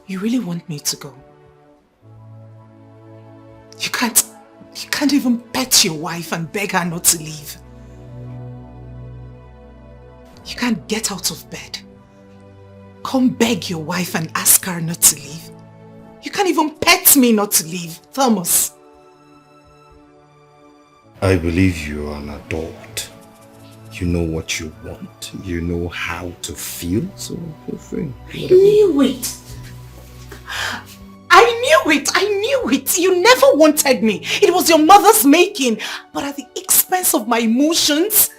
You really want me to go? You can't even pet your wife and beg her not to leave. You can't get out of bed. Come beg your wife and ask her not to leave. You can't even pet me not to leave, Thomas. I believe you are an adult. You know what you want. You know how to feel. So feel free. I knew it. it. I knew it. You never wanted me. It was your mother's making. But at the expense of my emotions.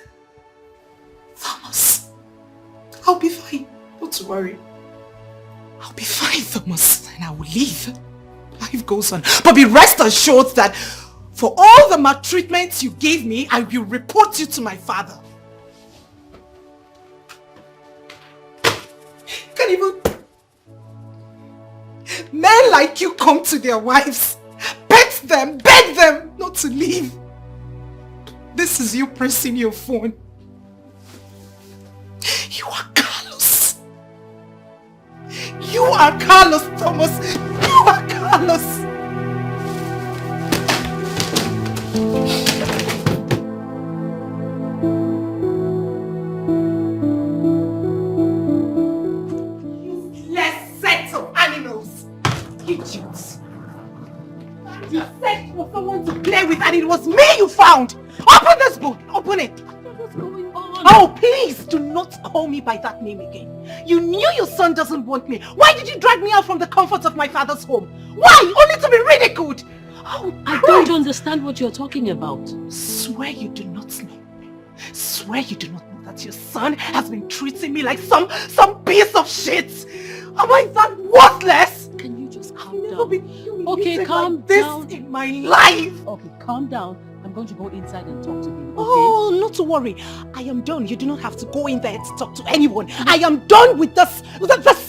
Thomas, I'll be fine. Don't worry. I'll be fine, Thomas. And I will leave. Life goes on. But be rest assured that for all the maltreatment you gave me, I will report you to my father. Can't even... Men like you come to their wives, pet them, beg them not to leave. This is you pressing your phone. You are callous. You are callous, Thomas. You are callous. Useless set of animals. Idiots. You said for someone to play with and it was me you found. Open this book. Open it. What's going on? Oh, please do not call me by that name again. You knew your son doesn't want me. Why did you drag me out from the comfort of my father's home? Why? Only to be ridiculed. Oh, I don't understand what you're talking about. Swear you do not know. Swear you do not know that your son has been treating me like some piece of shit. Am I that worthless? Can you just calm down? Okay, calm down. In my life. Okay, calm down. I'm going to go inside and talk to him, okay? Oh, not to worry. I am done. You do not have to go in there to talk to anyone. I am done with this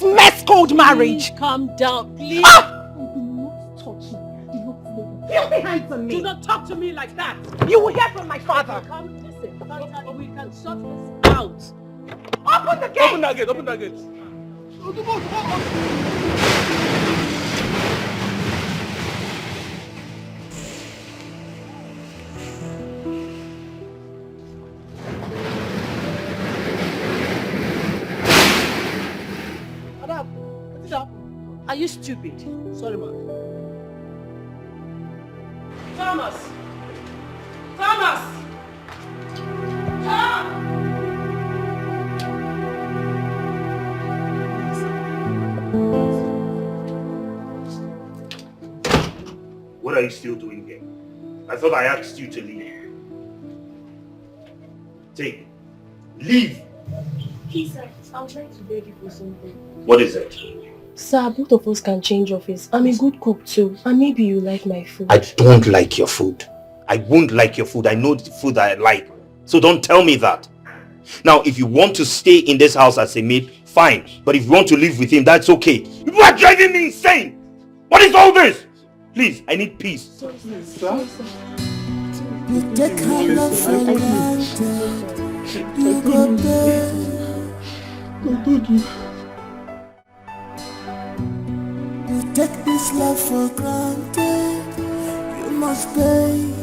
mess called marriage. Please calm down, please. Ah! Do not touch me. Do not play. Feel your hands on me. Do not talk to me like that. You will hear from my father. Come, listen. We can sort this out. Open the gate. Open that gate. Open that gate. Are you stupid? Sorry, man. Thomas! Thomas! What are you still doing here? I thought I asked you to leave. Take. Leave! Please, sir. I'm trying to beg you for something. What is it? Sir, both of us can change office. I'm a good cook too. And maybe you like my food. I don't like your food. I won't like your food. I know the food that I like. So don't tell me that. Now, if you want to stay in this house as a maid, fine. But if you want to live with him, that's okay. You are driving me insane! What is all this? Please, I need peace. Sorry, sir. You take her love for granted. You go there. You take this love for granted. You must pay.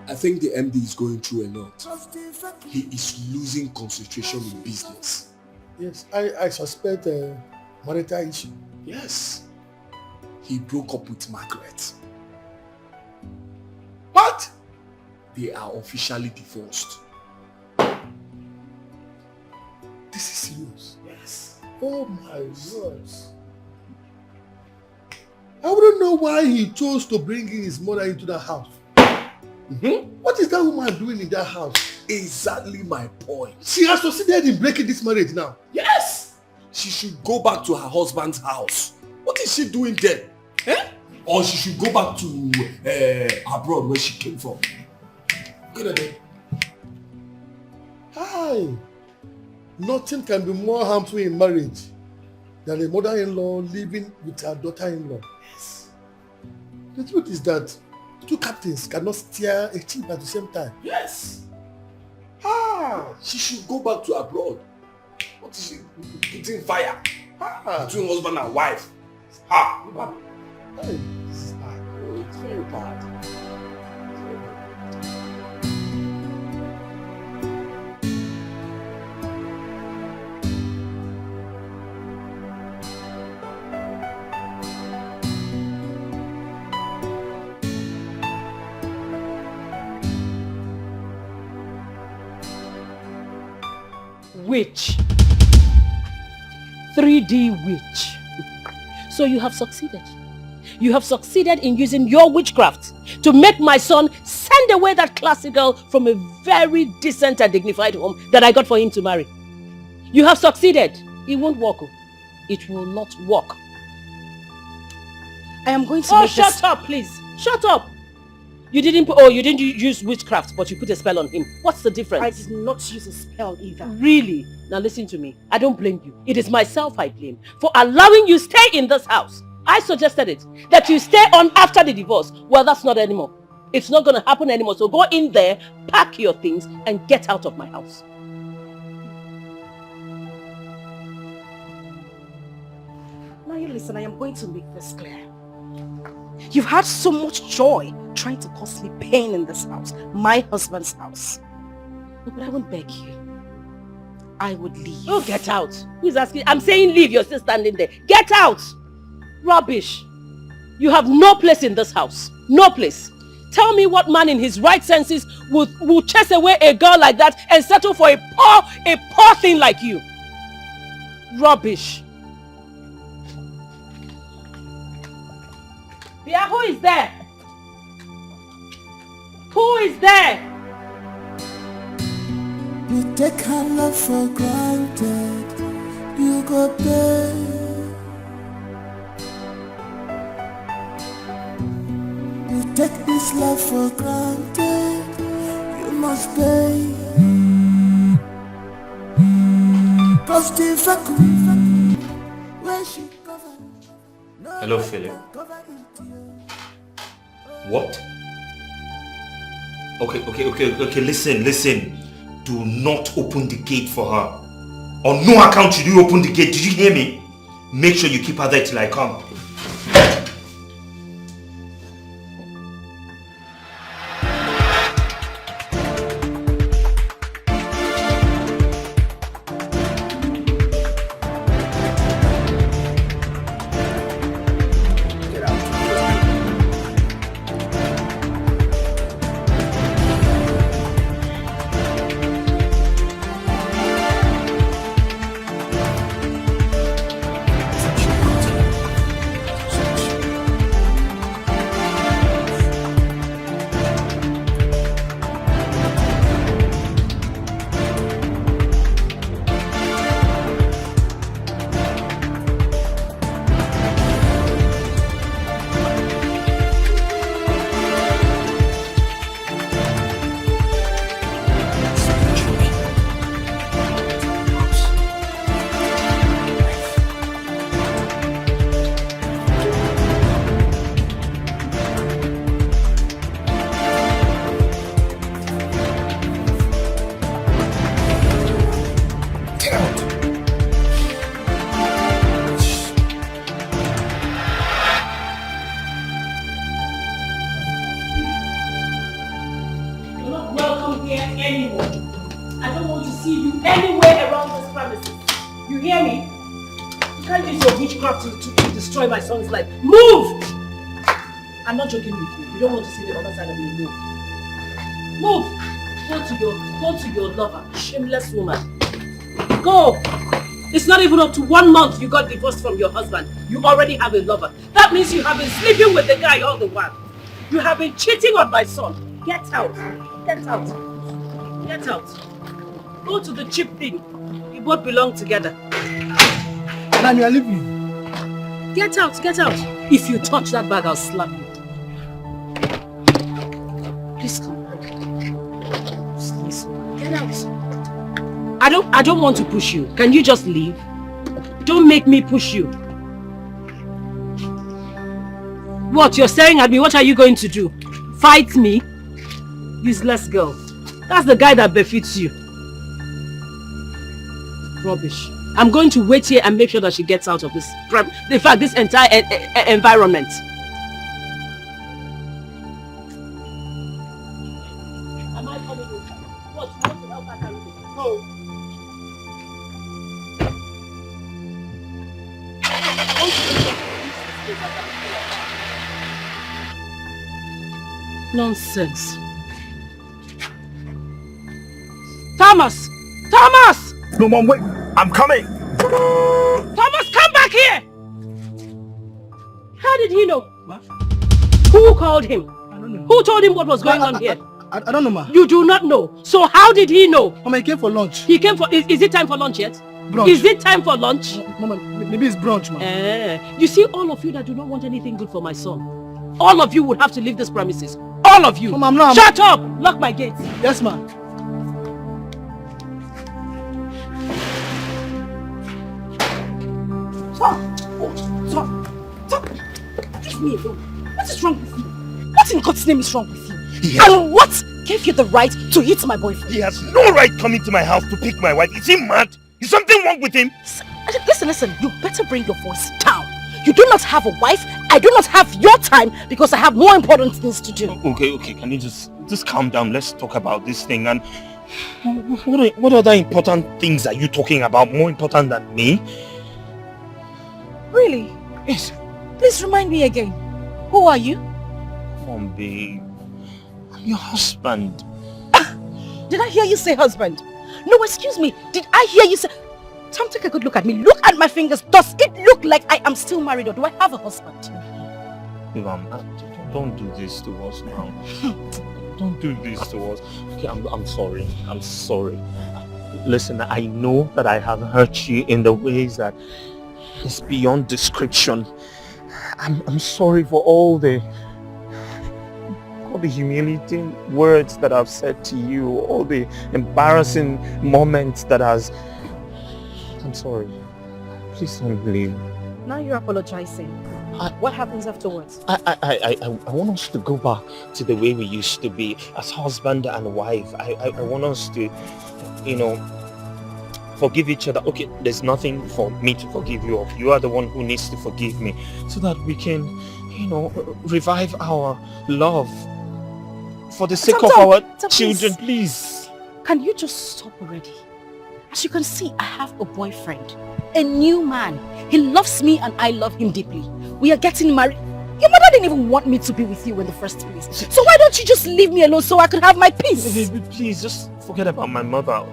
I think the MD is going through a lot. He is losing concentration in business. Yes, I suspect a marital issue. Yes. He broke up with Margaret. What? They are officially divorced. This is serious. Yes. Oh my God. I wouldn't know why he chose to bring in his mother into that house. What is that woman doing in that house? Exactly my point. She has succeeded in breaking this marriage now. Yes! She should go back to her husband's house. What is she doing there? Eh? Or she should go back to abroad where she came from. Look at that. Hi. Nothing can be more harmful in marriage than a mother-in-law living with her daughter-in-law. Yes. The truth is that two captains cannot steer a ship at the same time. Yes. She should go back to abroad. What is she putting fire between husband and wife? Hey, this is bad. Oh, it's very bad. Witch. 3D witch. So you have succeeded. You have succeeded in using your witchcraft to make my son send away that classy girl from a very decent and dignified home that I got for him to marry. You have succeeded. It won't work. It will not work. I am going to Oh, make this... shut up, please. Shut up. You didn't use witchcraft, but you put a spell on him. What's the difference? I did not use a spell either. Really? Now listen to me. I don't blame you. It is myself I blame for allowing you stay in this house. I suggested it. That you stay on after the divorce. Well, that's not anymore. It's not going to happen anymore. So go in there, pack your things, and get out of my house. Now you listen, I am going to make this clear. You've had so much joy trying to cause me pain in this house, my husband's house. But I won't beg you. I would leave. Oh, get out. Who's asking? I'm saying leave. You're still standing there. Get out. Rubbish. You have no place in this house. No place. Tell me what man in his right senses will chase away a girl like that and settle for a poor thing like you. Rubbish. Yeah, who is there? Who is there? You take her love for granted. You go pay. You take this love for granted. You must pay. Cause the where she covered. Hello, Philip. What? Okay, listen. Do not open the gate for her. On no account should you open the gate. Did you hear me? Make sure you keep her there till I come. My son's life. Move! I'm not joking with you. You don't want to see the other side of me. Move! Go to your lover. Shameless woman. Go! It's not even up to 1 month you got divorced from your husband. You already have a lover. That means you have been sleeping with the guy all the while. You have been cheating on my son. Get out. Get out. Get out. Go to the cheap thing. You both belong together. Nani, I leave you. Get out. If you touch that bag, I'll slap you. Please come. Please. Get out. I don't want to push you. Can you just leave? Don't make me push you. What? You're staring at me. What are you going to do? Fight me? Useless girl. That's the guy that befits you. Rubbish. I'm going to wait here and make sure that she gets out of this, in fact, this entire environment. Am I coming over? What? You want to help her carry this? No. Nonsense. Thomas! Thomas! No, Mom, wait. I'm coming. Thomas, come back here! How did he know? What? Who called him? I don't know. Who told him what was going on here? I don't know, ma. You do not know. So how did he know? Mama, he came for lunch. He came for... Is it time for lunch yet? Brunch. Is it time for lunch? Mama, maybe it's brunch, ma. You see, all of you that do not want anything good for my son, all of you would have to leave this premises. All of you. Mama, I'm not... Shut up! Lock my gate. Yes, ma. Stop. Leave me alone. What is wrong with you? What in God's name is wrong with you? And what gave you the right to hit my boyfriend? He has no right coming to my house to pick my wife. Is he mad? Is something wrong with him? Listen. You better bring your voice down. You do not have a wife. I do not have your time because I have more important things to do. Okay. Can you just calm down? Let's talk about this thing. And what other important things are you talking about? More important than me? Really? Yes. Please remind me again. Who are you? Babe. I'm your husband. Did I hear you say husband? No, excuse me. Did I hear you say... Tom, take a good look at me. Look at my fingers. Does it look like I am still married or do I have a husband? Don't do this to us now. Don't do this to us. Okay, I'm sorry. I'm sorry. Listen, I know that I have hurt you in the ways that is beyond description. I'm sorry for all the humiliating words that I've said to you, all the embarrassing moments that I'm sorry. Please don't leave. Now you're apologizing. What happens afterwards? I want us to go back to the way we used to be as husband and wife. I want us to, forgive each other. Okay, there's nothing for me to forgive you of. You are the one who needs to forgive me so that we can, revive our love for the sake of our children, please. Can you just stop already? As you can see, I have a boyfriend, a new man. He loves me and I love him deeply. We are getting married. Your mother didn't even want me to be with you in the first place. So why don't you just leave me alone so I could have my peace? Please, just forget about my mother.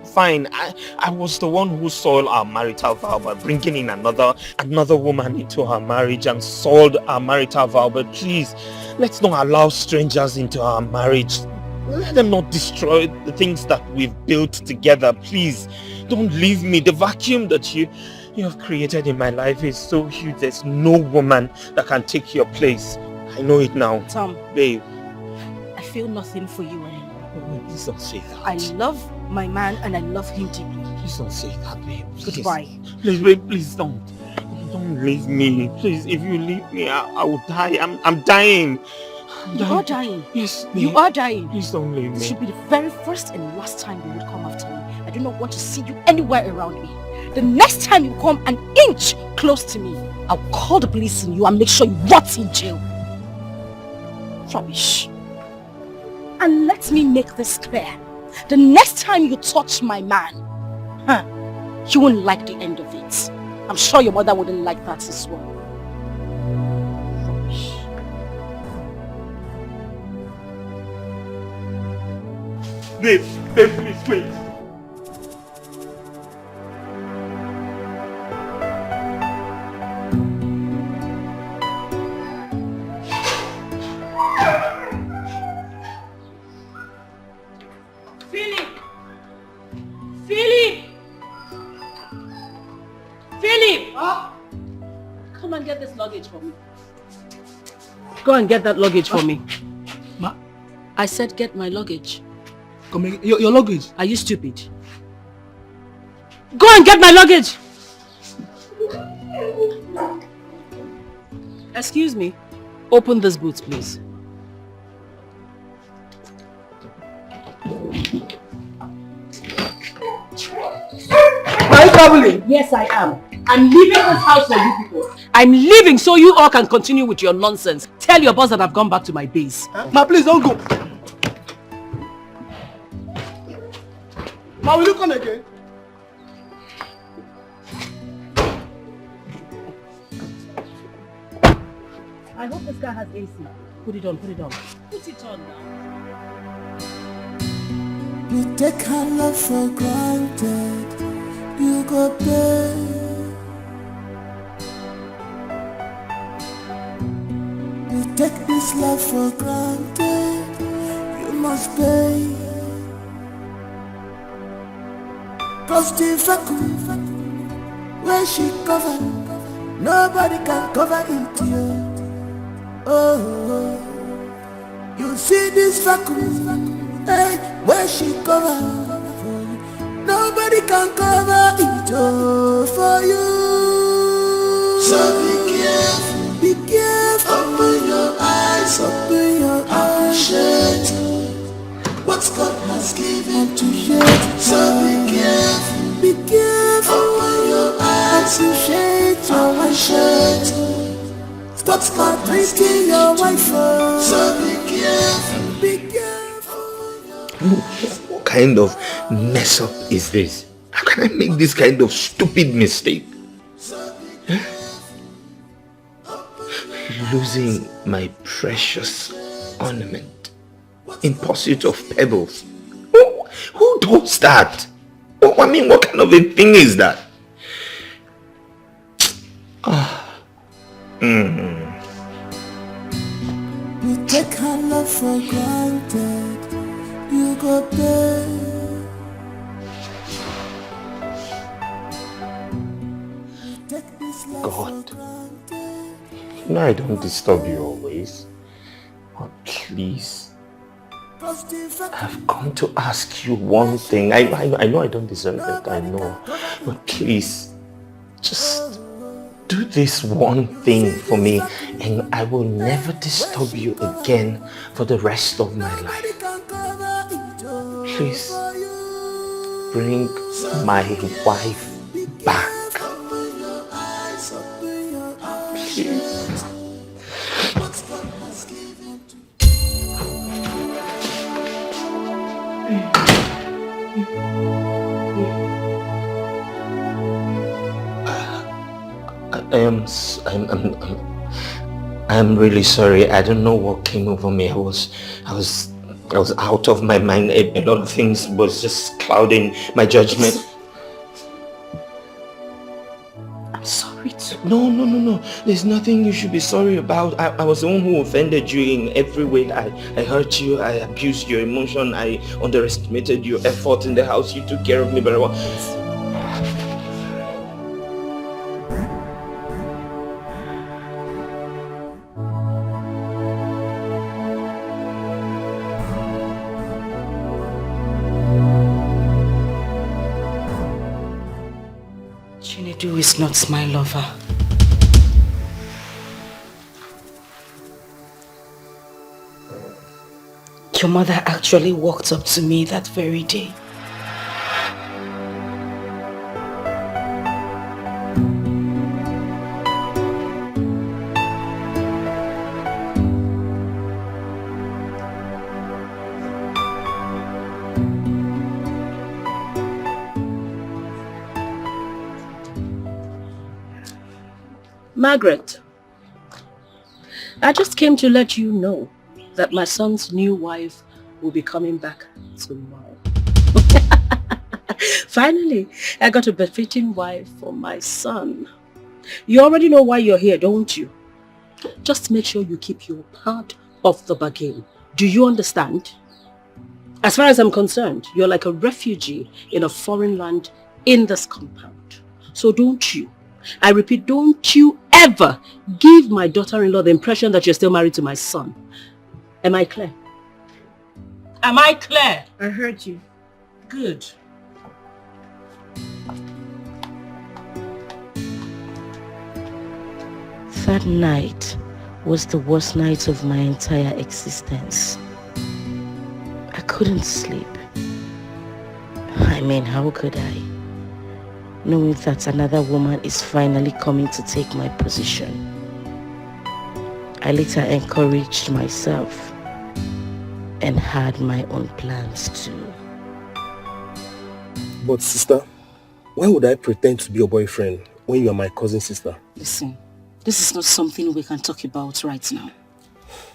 Fine, I was the one who soiled our marital vow by bringing in another woman into our marriage and soiled our marital vow. But please, let's not allow strangers into our marriage. Let them not destroy the things that we've built together. Please, don't leave me. The vacuum that you have created in my life is so huge. There's no woman that can take your place. I know it now. Tom. Babe. I feel nothing for you anymore. Please don't say that. I love my man and I love him deeply. Please don't say that, babe. Please. Goodbye. Please, babe, please don't. Don't leave me. Please, if you leave me, I will die. I'm dying. You are dying. Yes, babe. You are dying. Please don't leave me. This should be the very first and last time you would come after me. I do not want to see you anywhere around me. The next time you come an inch close to me, I'll call the police on you and make sure you rot in jail. Rubbish. And let me make this clear. The next time you touch my man, you won't like the end of it. I'm sure your mother wouldn't like that as well. Rubbish. Babe, please, wait. Philip! Come and get this luggage for me. Go and get that luggage for me. Ma? I said get my luggage. Come again. Your luggage? Are you stupid? Go and get my luggage! Excuse me. Open this boot, please. Are you traveling? Yes, I am. I'm leaving this house for you people. I'm leaving so you all can continue with your nonsense. Tell your boss that I've gone back to my base. Ma, please don't go. Ma, will you come again? I hope this guy has AC. Put it on, put it on. Put it on now. You take our love for granted. You go there. You take this love for granted. You must pay. Cause the vacuum where she covered, nobody can cover it, yo. Oh, you see this vacuum, hey, where she covered, nobody can cover it, oh, for you. So be careful, open your eyes, appreciate what God has given to you. So be careful, open your eyes, appreciate what God has given your wife. So be careful. What kind of mess up is this? How can I make this kind of stupid mistake? Losing my precious ornament in pursuit of pebbles. Who does that? I mean, what kind of a thing is that? You take her love for granted. You go pay. God, you know I don't disturb you always, but please, I've come to ask you one thing. I know I don't deserve it, I know, but please, just do this one thing for me and I will never disturb you again for the rest of my life. Please, bring my wife back. Please. I'm really sorry. I don't know what came over me. I was out of my mind. A lot of things was just clouding my judgment. I'm sorry too. No. There's nothing you should be sorry about. I was the one who offended you in every way. I hurt you. I abused your emotion. I underestimated your effort in the house. You took care of me very well. Chinedu is not my lover. Your mother actually walked up to me that very day. Margaret, I just came to let you know that my son's new wife will be coming back tomorrow. Finally, I got a befitting wife for my son. You already know why you're here, don't you? Just make sure you keep your part of the bargain. Do you understand? As far as I'm concerned, you're like a refugee in a foreign land in this compound. So don't you, I repeat, don't you ever give my daughter-in-law the impression that you're still married to my son. Am I clear? Am I clear? I heard you. Good. That night was the worst night of my entire existence. I couldn't sleep. I mean, how could I? Knowing that another woman is finally coming to take my position. I later encouraged myself and had my own plans too. But sister, why would I pretend to be your boyfriend when you are my cousin sister? Listen, this is not something we can talk about right now.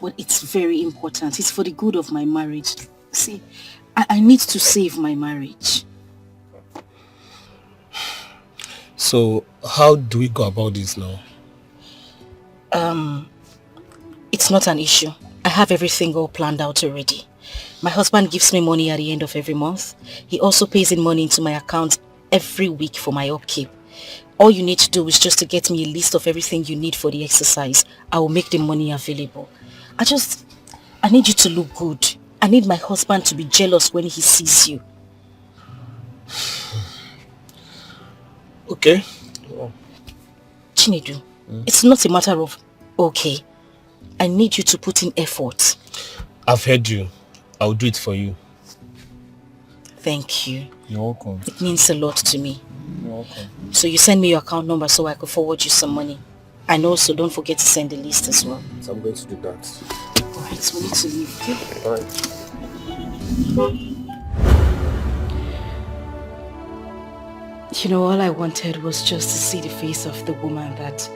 But it's very important. It's for the good of my marriage. See, I need to save my marriage. So, how do we go about this now? It's not an issue. I have everything all planned out already. My husband gives me money at the end of every month. He also pays in money into my account every week for my upkeep. All you need to do is just to get me a list of everything you need for the exercise. I will make the money available. I need you to look good. I need my husband to be jealous when he sees you. Okay. Chinedu, it's not a matter of okay. I need you to put in effort. I've heard you. I'll do it for you. Thank you. You're welcome. It means a lot to me. You're welcome. So you send me your account number so I could forward you some money. And also don't forget to send the list as well. So I'm going to do that. Alright, so we need to leave, okay? Alright. You know, all I wanted was just to see the face of the woman that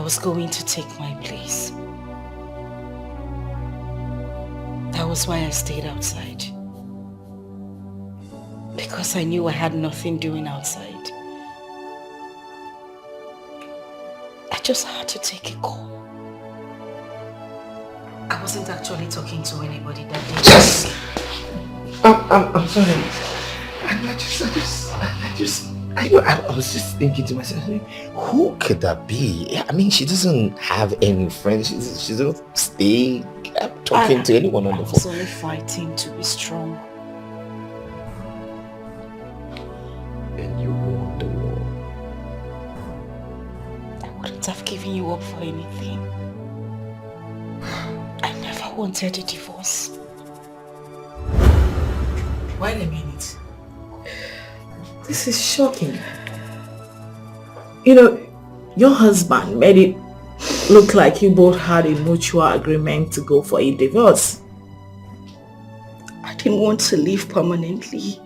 was going to take my place. That was why I stayed outside. Because I knew I had nothing doing outside. I just had to take a call. I wasn't actually talking to anybody that day. Yes! I'm sorry. I was just thinking to myself, who could that be? I mean, she doesn't have any friends. She doesn't stay talking to anyone on the phone. I was only fighting to be strong. And you won the war. I wouldn't have given you up for anything. I never wanted a divorce. Wait a minute. This is shocking. You know, your husband made it look like you both had a mutual agreement to go for a divorce. I didn't want to live permanently.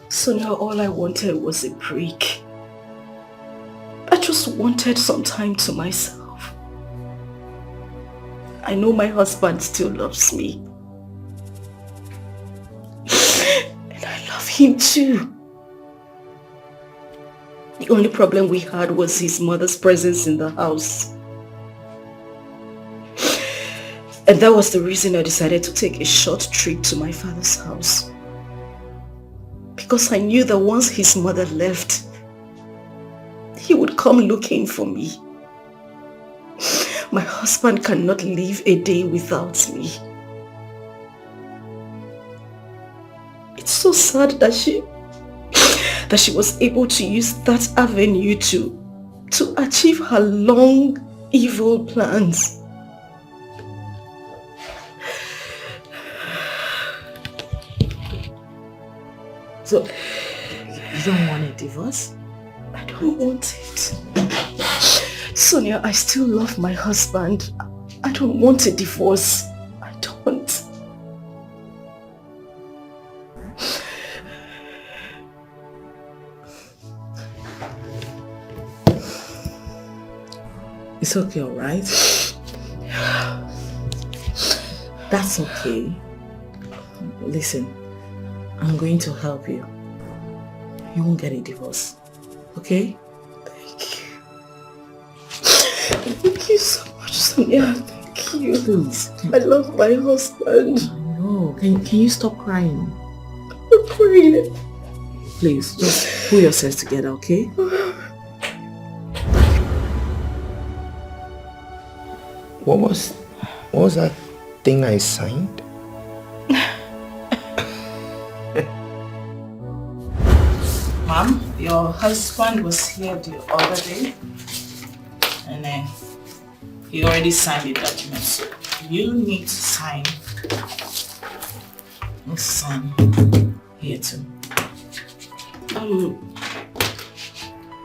So now all I wanted was a break. I just wanted some time to myself. I know my husband still loves me. And I love him too. The only problem we had was his mother's presence in the house. And that was the reason I decided to take a short trip to my father's house. Because I knew that once his mother left, he would come looking for me. My husband cannot live a day without me. It's so sad that she was able to use that avenue to achieve her long, evil plans. So, you don't want a divorce? I don't want it. Sonia, I still love my husband. I don't want a divorce. I don't. It's okay, alright? That's okay. Listen, I'm going to help you. You won't get a divorce. Okay? Thank you. Thank you so much, Sonia. Thank you. Please. I love my husband. No, can you stop crying? I'm crying. Please, just pull yourself together, okay? What was that thing I signed? Mom, your husband was here the other day and then he already signed the document, so you need to sign. Let's sign here too.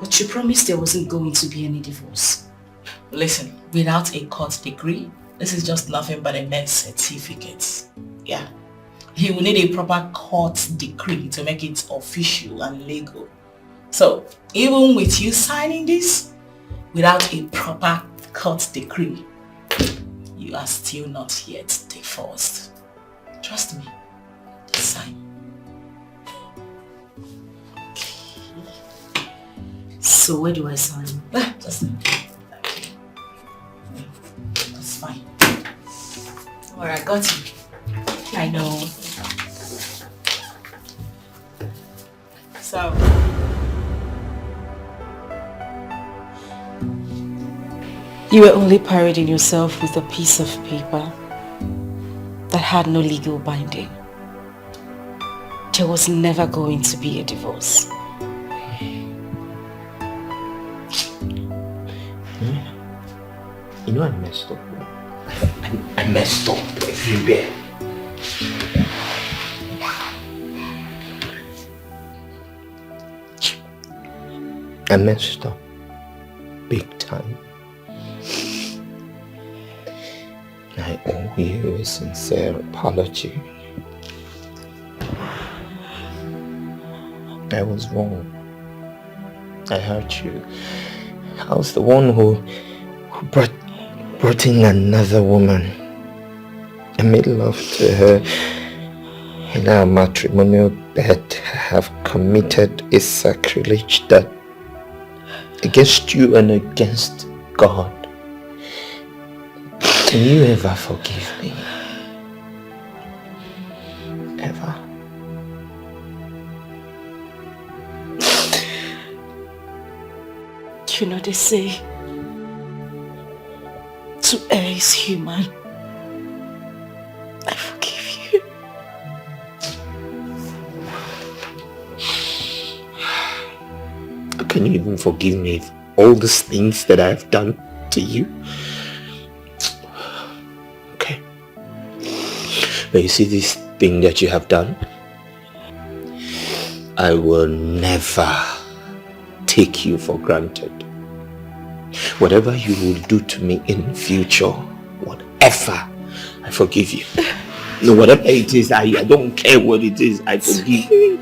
But you promised there wasn't going to be any divorce. Listen, without a court degree, this is just nothing but a birth certificate. Yeah. He will need a proper court decree to make it official and legal. So, even with you signing this, without a proper court decree, you are still not yet divorced. Trust me. Just sign. So where do I sign? Just sign. Alright, got you. I know. So, you were only parading yourself with a piece of paper that had no legal binding. There was never going to be a divorce. You know I messed up. I messed up everywhere. I messed up big time. I owe you a sincere apology. I was wrong. I hurt you. I was the one who brought in another woman. I made love to her in our matrimonial bed. I have committed a sacrilege that against you and against God. Can you ever forgive me? Ever? You know they say, to err is human. I forgive you. How can you even forgive me for all these things that I've done to you? Okay. But you see this thing that you have done? I will never take you for granted. Whatever you will do to me in future, whatever, I forgive you. No, whatever it is, I don't care what it is, I forgive you.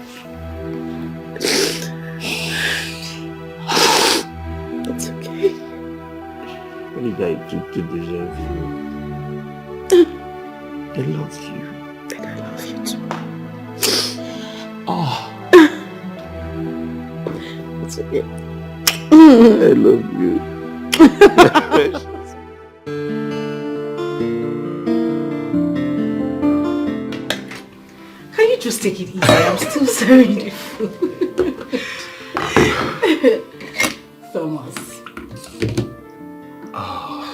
It's okay. What did I do to deserve you? I love you. And I love you too. Oh. It's okay. I love you. Can you just take it easy? I'm still serving the food. Thomas. Oh.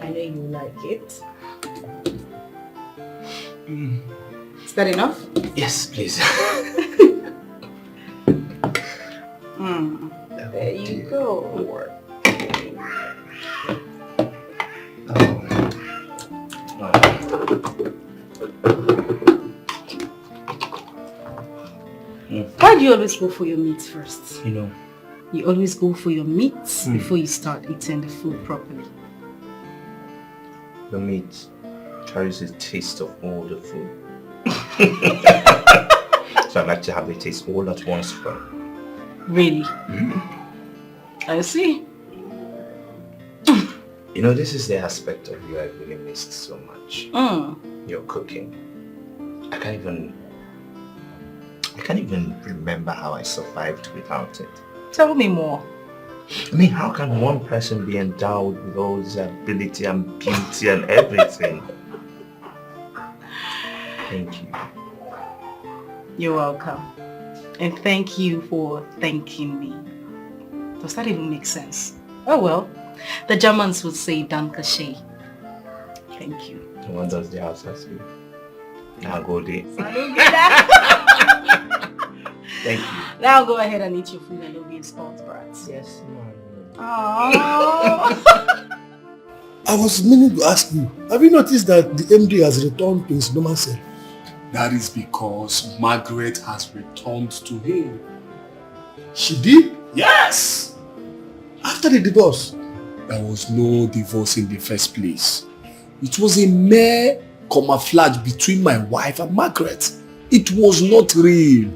I know you like it. Is that enough? Yes, please. There you go. Why do you always go for your meats first? You know. You always go for your meats before you start eating the food properly. The meat carries a taste of all the food. So I like to have the taste all at once first. Really? I see. You know, this is the aspect of you I really missed so much. Your cooking. I can't even remember how I survived without it. Tell me more. I mean, how can one person be endowed with all this ability and beauty and everything? Thank you. You're welcome. And thank you for thanking me. Does that even make sense? Oh well, the Germans would say Danke schön. Thank you. And what does the Hausa say? Now go there. Thank you. Now go ahead and eat your food and don't be a spoiled brat. Yes, ma'am. Aww. I was meaning to ask you, have you noticed that the MD has returned to his normal self? That is because Margaret has returned to him. She did? Yes! After the divorce? There was no divorce in the first place. It was a mere camouflage between my wife and Margaret. It was not real.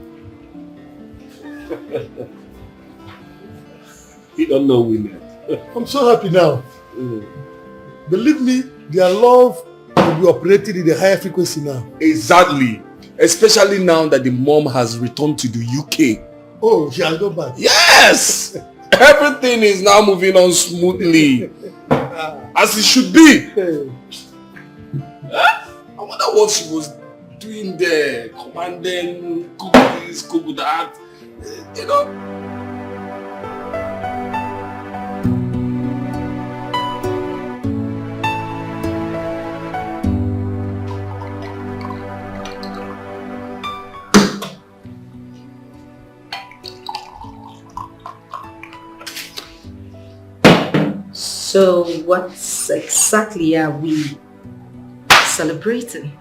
You don't know women. I'm so happy now. Believe me, their love will be operating in a higher frequency now. Exactly. Especially now that the mom has returned to the UK. Oh, she has gone back. Yes! Everything is now moving on smoothly. As it should be. I wonder what she was doing there, commanding, cook this, cook that, you know. So what exactly are we celebrating?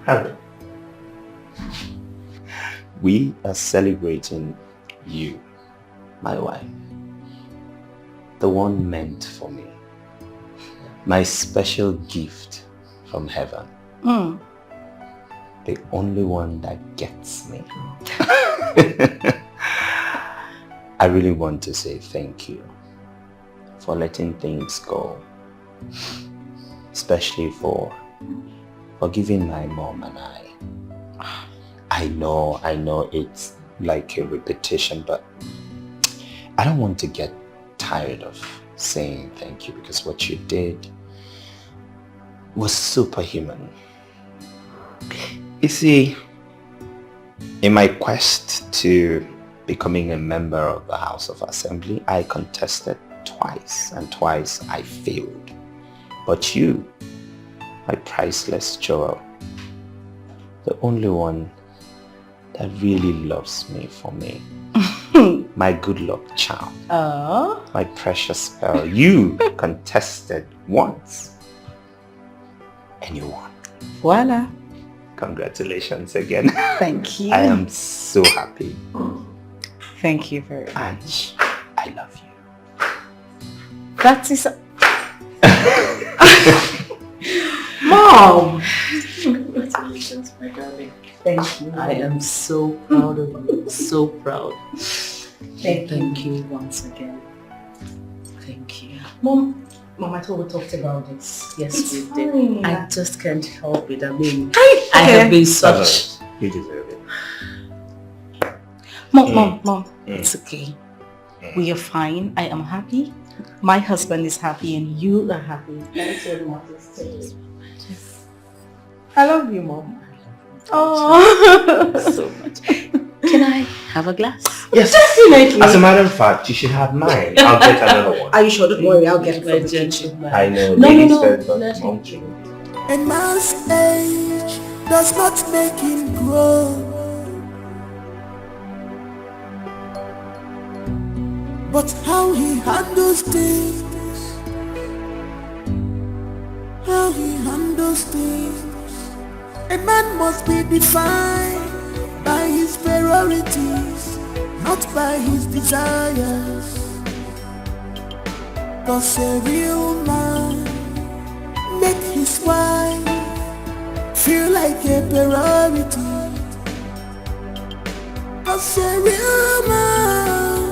Harry, we are celebrating you, my wife. The one meant for me. My special gift from heaven. The only one that gets me. I really want to say thank you for letting things go, especially for forgiving my mom and I. I know it's like a repetition, but I don't want to get tired of saying thank you because what you did was superhuman. You see, in my quest to becoming a member of the House of Assembly, I contested twice, and twice I failed. But you, my priceless Joel, the only one that really loves me for me, my good luck charm, my precious pearl, you contested once and you won. Voila. Congratulations again. Thank you. I am so happy. Thank you very much. I love you. That is... Mom! Congratulations, my darling. Thank you. I am so proud of you. So proud. Thank you once again. Thank you. Mom, I thought we talked about this. Yes, we did. I just can't help it. I mean, I have been such... You deserve it. Mom, it's okay. We are fine. I am happy. My husband is happy and you are happy. That's what matters to me. I love you, Mom. Oh, so much. Can I have a glass? Yes. Definitely. As a matter of fact, you should have mine. I'll get another one. Are you sure? Don't worry, I'll get it from the kitchen. I know. No. Mom. A man's age does not make him grow, but how he handles things, A man must be defined by his priorities, not by his desires. 'Cause a real man make his wife feel like a priority. 'Cause a real man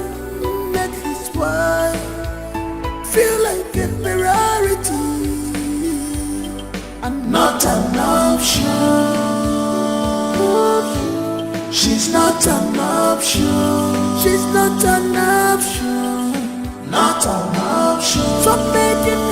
make his wife feel like a priority and not an option. She's not an option. She's not an option. Not an option. So making